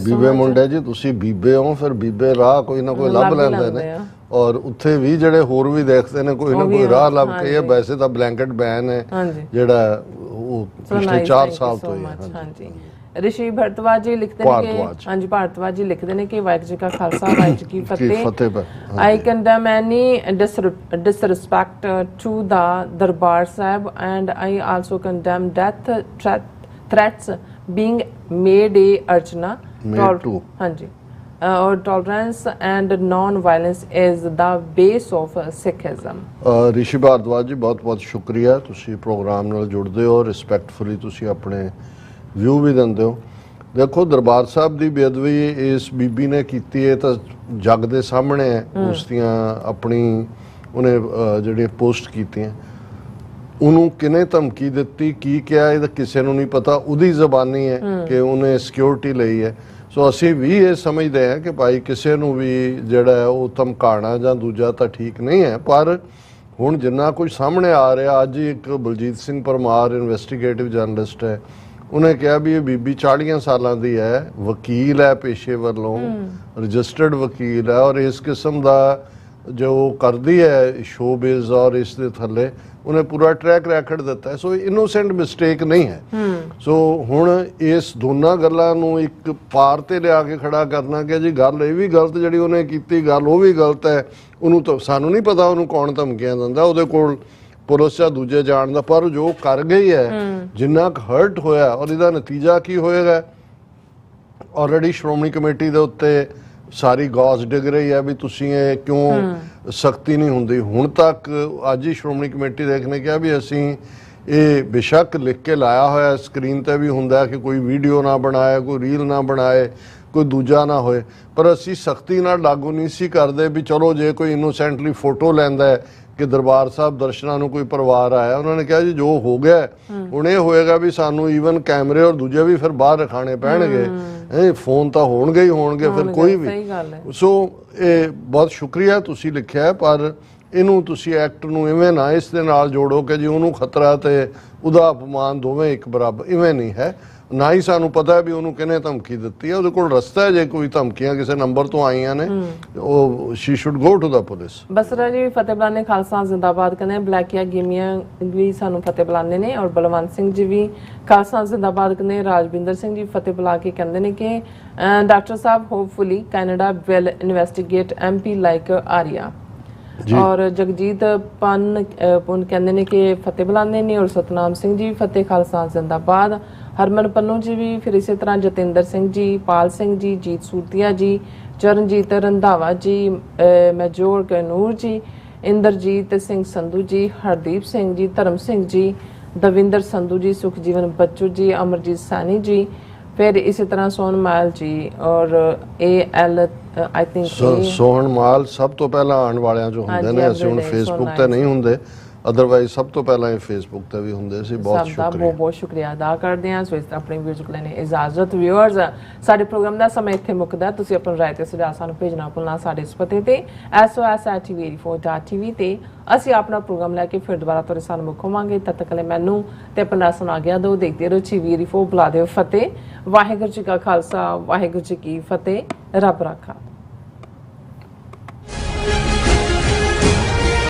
ਬੀਬੇ ਮੁੰਡੇ ਜੀ ਤੁਸੀਂ ਬੀਬੇ ਹੋ, ਫਿਰ ਬੀਬੇ ਰਾਹ ਕੋਈ ਨਾ ਕੋਈ ਲੱਭ ਲੈਂਦੇ ਨੇ ਔਰ ਉੱਥੇ ਵੀ ਜਿਹੜੇ ਹੋਰ ਵੀ ਦੇਖਦੇ ਨੇ ਕੋਈ ਨਾ ਕੋਈ ਰਾਹ ਲੱਭ ਕੇ। ਇਹ ਵੈਸੇ ਤਾਂ ਬਲੈਂਕਟ ਬੈਨ ਹੈ ਜਿਹੜਾ ਉਹ ਪਿਛਲੇ 4 ਸਾਲ ਤੋਂ ਹੀ ਹੈ। ਹਾਂਜੀ ਰਿਸ਼ੀ ਭਰਤਵਾਜ ਜੀ ਲਿਖਦੇ ਨੇ ਕਿ ਹਾਂਜੀ ਭਾਰਤਵਾਜ ਜੀ ਲਿਖਦੇ ਨੇ ਕਿ ਵਾਹਿਗੁਰੂ ਜੀ ਕਾ ਖਾਲਸਾ ਵਾਹਿਗੁਰੂ ਜੀ ਕੀ ਫਤਿਹ। I condemn any disrespect to the Darbar Sahib and I also condemn death threats being made a Archana May 2 ਹਾਂਜੀ ਔਰ tolerance and non violence is the base of Sikhism. Rishi Bhardwaj ji ਬਹੁਤ ਬਹੁਤ ਸ਼ੁਕਰੀਆ, ਤੁਸੀਂ ਪ੍ਰੋਗਰਾਮ ਨਾਲ ਜੁੜਦੇ ਹੋ, ਰਿਸਪੈਕਟਫੁਲੀ ਤੁਸੀਂ ਆਪਣੇ ਵਿਊ ਵੀ ਦਿੰਦੇ ਹੋ। ਦੇਖੋ ਦਰਬਾਰ ਸਾਹਿਬ ਦੀ ਬੇਅਦਬੀ ਇਸ ਬੀਬੀ ਨੇ ਕੀਤੀ ਹੈ ਤਾਂ ਜੱਗ ਦੇ ਸਾਹਮਣੇ ਹੈ, ਉਸ ਦੀਆਂ ਆਪਣੀ ਉਹਨੇ ਜਿਹੜੇ ਪੋਸਟ ਕੀਤੀਆਂ, ਉਹਨੂੰ ਕਿਹਨੇ ਧਮਕੀ ਦਿੱਤੀ, ਕੀ ਕਿਹਾ, ਇਹ ਤਾਂ ਕਿਸੇ ਨੂੰ ਨਹੀਂ ਪਤਾ, ਉਹਦੀ ਜ਼ਬਾਨੀ ਹੈ ਕਿ ਉਹਨੇ ਸਿਕਿਉਰਿਟੀ ਲਈ ਹੈ। ਸੋ ਅਸੀਂ ਵੀ ਇਹ ਸਮਝਦੇ ਹਾਂ ਕਿ ਭਾਈ ਕਿਸੇ ਨੂੰ ਵੀ ਜਿਹੜਾ ਹੈ ਉਹ ਧਮਕਾਉਣਾ ਜਾਂ ਦੂਜਾ ਤਾਂ ਠੀਕ ਨਹੀਂ ਹੈ, ਪਰ ਹੁਣ ਜਿੰਨਾ ਕੁਝ ਸਾਹਮਣੇ ਆ ਰਿਹਾ, ਅੱਜ ਇੱਕ ਬਲਜੀਤ ਸਿੰਘ ਪਰਮਾਰ ਇਨਵੈਸਟੀਗੇਟਿਵ ਜਰਨਲਿਸਟ ਹੈ, ਉਹਨੇ ਕਿਹਾ ਵੀ ਇਹ ਬੀਬੀ 40 ਸਾਲਾਂ ਦੀ ਹੈ, ਵਕੀਲ ਹੈ ਪੇਸ਼ੇ ਵੱਲੋਂ, ਰਜਿਸਟਰਡ ਵਕੀਲ ਹੈ, ਔਰ ਇਸ ਕਿਸਮ ਦਾ ਜੋ ਕਰਦੀ ਹੈ ਸ਼ੋਬਿਜ਼ ਔਰ ਇਸ ਦੇ ਥੱਲੇ ਉਹਨੇ ਪੂਰਾ ਟਰੈਕ ਰੈਕਡ ਦਿੱਤਾ ਹੈ। ਸੋ ਇਨੋਸੈਂਟ ਮਿਸਟੇਕ ਨਹੀਂ ਹੈ। ਸੋ ਹੁਣ ਇਸ ਦੋਨਾਂ ਗੱਲਾਂ ਨੂੰ ਇੱਕ ਪਾਰ ਤੇ ਲਿਆ ਕੇ ਖੜਾ ਕਰਨਾ ਕਿ ਜੀ ਗੱਲ ਇਹ ਵੀ ਗਲਤ ਜਿਹੜੀ ਉਹਨੇ ਕੀਤੀ, ਗੱਲ ਉਹ ਵੀ ਗਲਤ ਹੈ, ਉਹਨੂੰ ਤਾਂ ਸਾਨੂੰ ਨਹੀਂ ਪਤਾ ਉਹਨੂੰ ਕੌਣ ਧਮਕੀਆਂ ਦਿੰਦਾ, ਉਹਦੇ ਕੋਲ ਪੁਲਿਸ ਜਾਂ ਦੂਜੇ ਜਾਣਦਾ, ਪਰ ਜੋ ਕਰ ਗਈ ਹੈ, ਜਿੰਨਾ ਕੁ ਹਰਟ ਹੋਇਆ ਔਰ ਇਹਦਾ ਨਤੀਜਾ ਕੀ ਹੋਏਗਾ। ਆਲਰੇਡੀ ਸ਼੍ਰੋਮਣੀ ਕਮੇਟੀ ਦੇ ਉੱਤੇ ਸਾਰੀ ਗੌਸ ਡਿੱਗ ਰਹੀ ਹੈ ਵੀ ਤੁਸੀਂ ਇਹ ਕਿਉਂ ਸਖਤੀ ਨਹੀਂ ਹੁੰਦੀ। ਹੁਣ ਤੱਕ ਅੱਜ ਹੀ ਸ਼੍ਰੋਮਣੀ ਕਮੇਟੀ ਦੇਖ ਨੇ ਕਿਹਾ ਵੀ ਅਸੀਂ ਇਹ ਬੇਸ਼ੱਕ ਲਿਖ ਕੇ ਲਾਇਆ ਹੋਇਆ, ਸਕਰੀਨ ਤੇ ਵੀ ਹੁੰਦਾ ਕਿ ਕੋਈ ਵੀਡੀਓ ਨਾ ਬਣਾਏ, ਕੋਈ ਰੀਲ ਨਾ ਬਣਾਏ, ਕੋਈ ਦੂਜਾ ਨਾ ਹੋਏ, ਪਰ ਅਸੀਂ ਸਖਤੀ ਨਾਲ ਲਾਗੂ ਨਹੀਂ ਸੀ ਕਰਦੇ ਵੀ ਚਲੋ ਜੇ ਕੋਈ ਇਨੋਸੈਂਟਲੀ ਫੋਟੋ ਲੈਂਦਾ ਹੈ ਕਿ ਦਰਬਾਰ ਸਾਹਿਬ ਦਰਸ਼ਨਾਂ ਨੂੰ ਕੋਈ ਪਰਿਵਾਰ ਆਇਆ, ਉਹਨਾਂ ਨੇ ਕਿਹਾ ਜੀ ਜੋ ਹੋ ਗਿਆ ਹੁਣ ਇਹ ਹੋਏਗਾ ਵੀ ਸਾਨੂੰ ਈਵਨ ਕੈਮਰੇ ਔਰ ਦੂਜੇ ਵੀ ਫਿਰ ਬਾਹਰ ਰਖਾਣੇ ਪੈਣਗੇ, ਇਹ ਫੋਨ ਤਾਂ ਹੋਣਗੇ ਹੀ ਹੋਣਗੇ ਫਿਰ ਕੋਈ ਵੀ। ਸੋ ਇਹ ਬਹੁਤ ਸ਼ੁਕਰੀਆ ਤੁਸੀਂ ਲਿਖਿਆ, ਪਰ ਇਹਨੂੰ ਤੁਸੀਂ ਐਕਟ ਨੂੰ ਇਵੇਂ ਨਾ ਇਸ ਦੇ ਨਾਲ ਜੋੜੋ ਕਿ ਜੀ ਉਹਨੂੰ ਖਤਰਾ ਤੇ ਉਹਦਾ ਅਪਮਾਨ ਦੋਵੇਂ ਇੱਕ ਬਰਾਬਰ, ਇਵੇਂ ਨਹੀਂ ਹੈ। ਨਾ ਹੀ ਸਾਨੂੰ ਪਤਾ ਹੈ ਵੀ ਉਹਨੂੰ ਕਿਹਨੇ ਧਮਕੀ ਦਿੱਤੀ ਹੈ, ਉਹਦੇ ਕੋਲ ਰਸਤਾ ਹੈ, ਜੇ ਕੋਈ ਧਮਕੀਆਂ ਕਿਸੇ ਨੰਬਰ ਤੋਂ ਆਈਆਂ ਨੇ ਉਹ she should go to the police. Basra ji ਫਤਿਹ ਬੁਲਾਣੇ ਖਾਲਸਾ ਜ਼ਿੰਦਾਬਾਦ ਕਹਿੰਦੇ, ਬਲੈਕੀਆ ਗੇਮੀਆਂ ਵੀ ਸਾਨੂੰ ਫਤਿਹ ਬੁਲਾਉਂਦੇ ਨੇ, ਔਰ ਬਲਵੰਤ ਸਿੰਘ ਜੀ ਵੀ ਖਾਲਸਾ ਜ਼ਿੰਦਾਬਾਦ ਕਹਿੰਦੇ, ਰਾਜਵਿੰਦਰ ਸਿੰਘ ਜੀ ਫਤਿਹ ਬੁਲਾ ਕੇ ਕਹਿੰਦੇ ਨੇ ਕਿ doctor Sahib hopefully Canada will investigate MP like Arya. ਔਰ ਜਗਜੀਤ ਪੁੰਨ ਕਹਿੰਦੇ ਨੇ ਕਿ ਫਤਿਹ ਬੁਲਾਉਂਦੇ ਨੇ, ਔਰ ਸਤਨਾਮ ਸਿੰਘ ਜੀ ਫਤਿਹ ਖਾਲਸਾ ਜ਼ਿੰਦਾਬਾਦ। ਹਰਮਨ ਪੰਨੂ ਜੀ ਵੀ, ਫਿਰ ਇਸੇ ਤਰ੍ਹਾਂ ਜਤਿੰਦਰ ਸਿੰਘ ਜੀ, ਪਾਲ ਸਿੰਘ ਜੀ, ਜੀਤ ਸੂਰਤੀਆ ਜੀ, ਚਰਨਜੀਤ ਰੰਧਾਵਾ ਜੀ, ਮੈਜੋਰ ਕਨੂਰ ਜੀ, ਇੰਦਰਜੀਤ ਸਿੰਘ ਸੰਧੂ ਜੀ, ਹਰਦੀਪ ਸਿੰਘ ਜੀ, ਧਰਮ ਸਿੰਘ ਜੀ, ਦਵਿੰਦਰ ਸੰਧੂ ਜੀ, ਸੁਖਜੀਵਨ ਬੱਚੂ ਜੀ, ਅਮਰਜੀਤ ਸੈਣੀ ਜੀ, ਫਿਰ ਇਸੇ ਤਰ੍ਹਾਂ ਸੋਹਣ ਮਾਲ ਜੀ, ਔਰ AL ਆਈ ਥਿੰਕ ਸੋਹਣ ਮਾਲ ਸਭ ਤੋਂ ਪਹਿਲਾਂ ਆਉਣ ਵਾਲਿਆਂ ਚੋਂ ਹੁੰਦੇ ਨੇ। ਅਸੀਂ ਹੁਣ ਫੇਸਬੁੱਕ ਤੇ ਨਹੀਂ ਹੁੰਦੇ, ਅਦਰਵਾਈਜ਼ ਸਭ ਤੋਂ ਪਹਿਲਾਂ ਇਹ ਫੇਸਬੁੱਕ ਤੇ ਵੀ ਹੁੰਦੇ ਸੀ। ਬਹੁਤ ਸ਼ੁਕਰੀਆ, ਬਹੁਤ ਬਹੁਤ ਸ਼ੁਕਰੀਆ ਅਦਾ ਕਰਦੇ ਹਾਂ। ਸੋ ਇਸ ਆਪਣੀ ਵੀਡੀਓ ਕੋਲ ਲੈਣੇ ਇਜਾਜ਼ਤ। ਵਿਊਅਰਸ, ਸਾਡੇ ਪ੍ਰੋਗਰਾਮ ਦਾ ਸਮਾਂ ਇੱਥੇ ਮੁੱਕਦਾ। ਤੁਸੀਂ ਆਪਣੀ ਰਾਏ ਤੇ ਸੁਝਾਅ ਸਾਨੂੰ ਭੇਜਣਾ ਭੁੱਲਣਾ ਸਾਡੇ ਇਸ ਪਤੇ ਤੇ SOS@tv84.tv ਤੇ ਅਸੀਂ ਆਪਣਾ ਪ੍ਰੋਗਰਾਮ ਲੈ ਕੇ ਫਿਰ ਦੁਬਾਰਾ ਤੁਹਾਡੇ ਸਾਹਮਣੇ ਮੁੱਖ ਹੋਵਾਂਗੇ। ਤਦ ਤੱਕ ਲਈ ਮੈਨੂੰ ਤੇ ਆਪਣਾ ਸੁਣਾ ਗਿਆ ਦੋ ਦੇਖਦੇ ਰਹੋ TV84। ਬੁਲਾ ਦਿਓ ਫਤਿਹ। ਵਾਹਿਗੁਰੂ ਜੀ ਕਾ ਖਾਲਸਾ, ਵਾਹਿਗੁਰੂ ਜੀ ਕੀ ਫਤਿਹ। ਰੱਬ ਰਾਖਾ।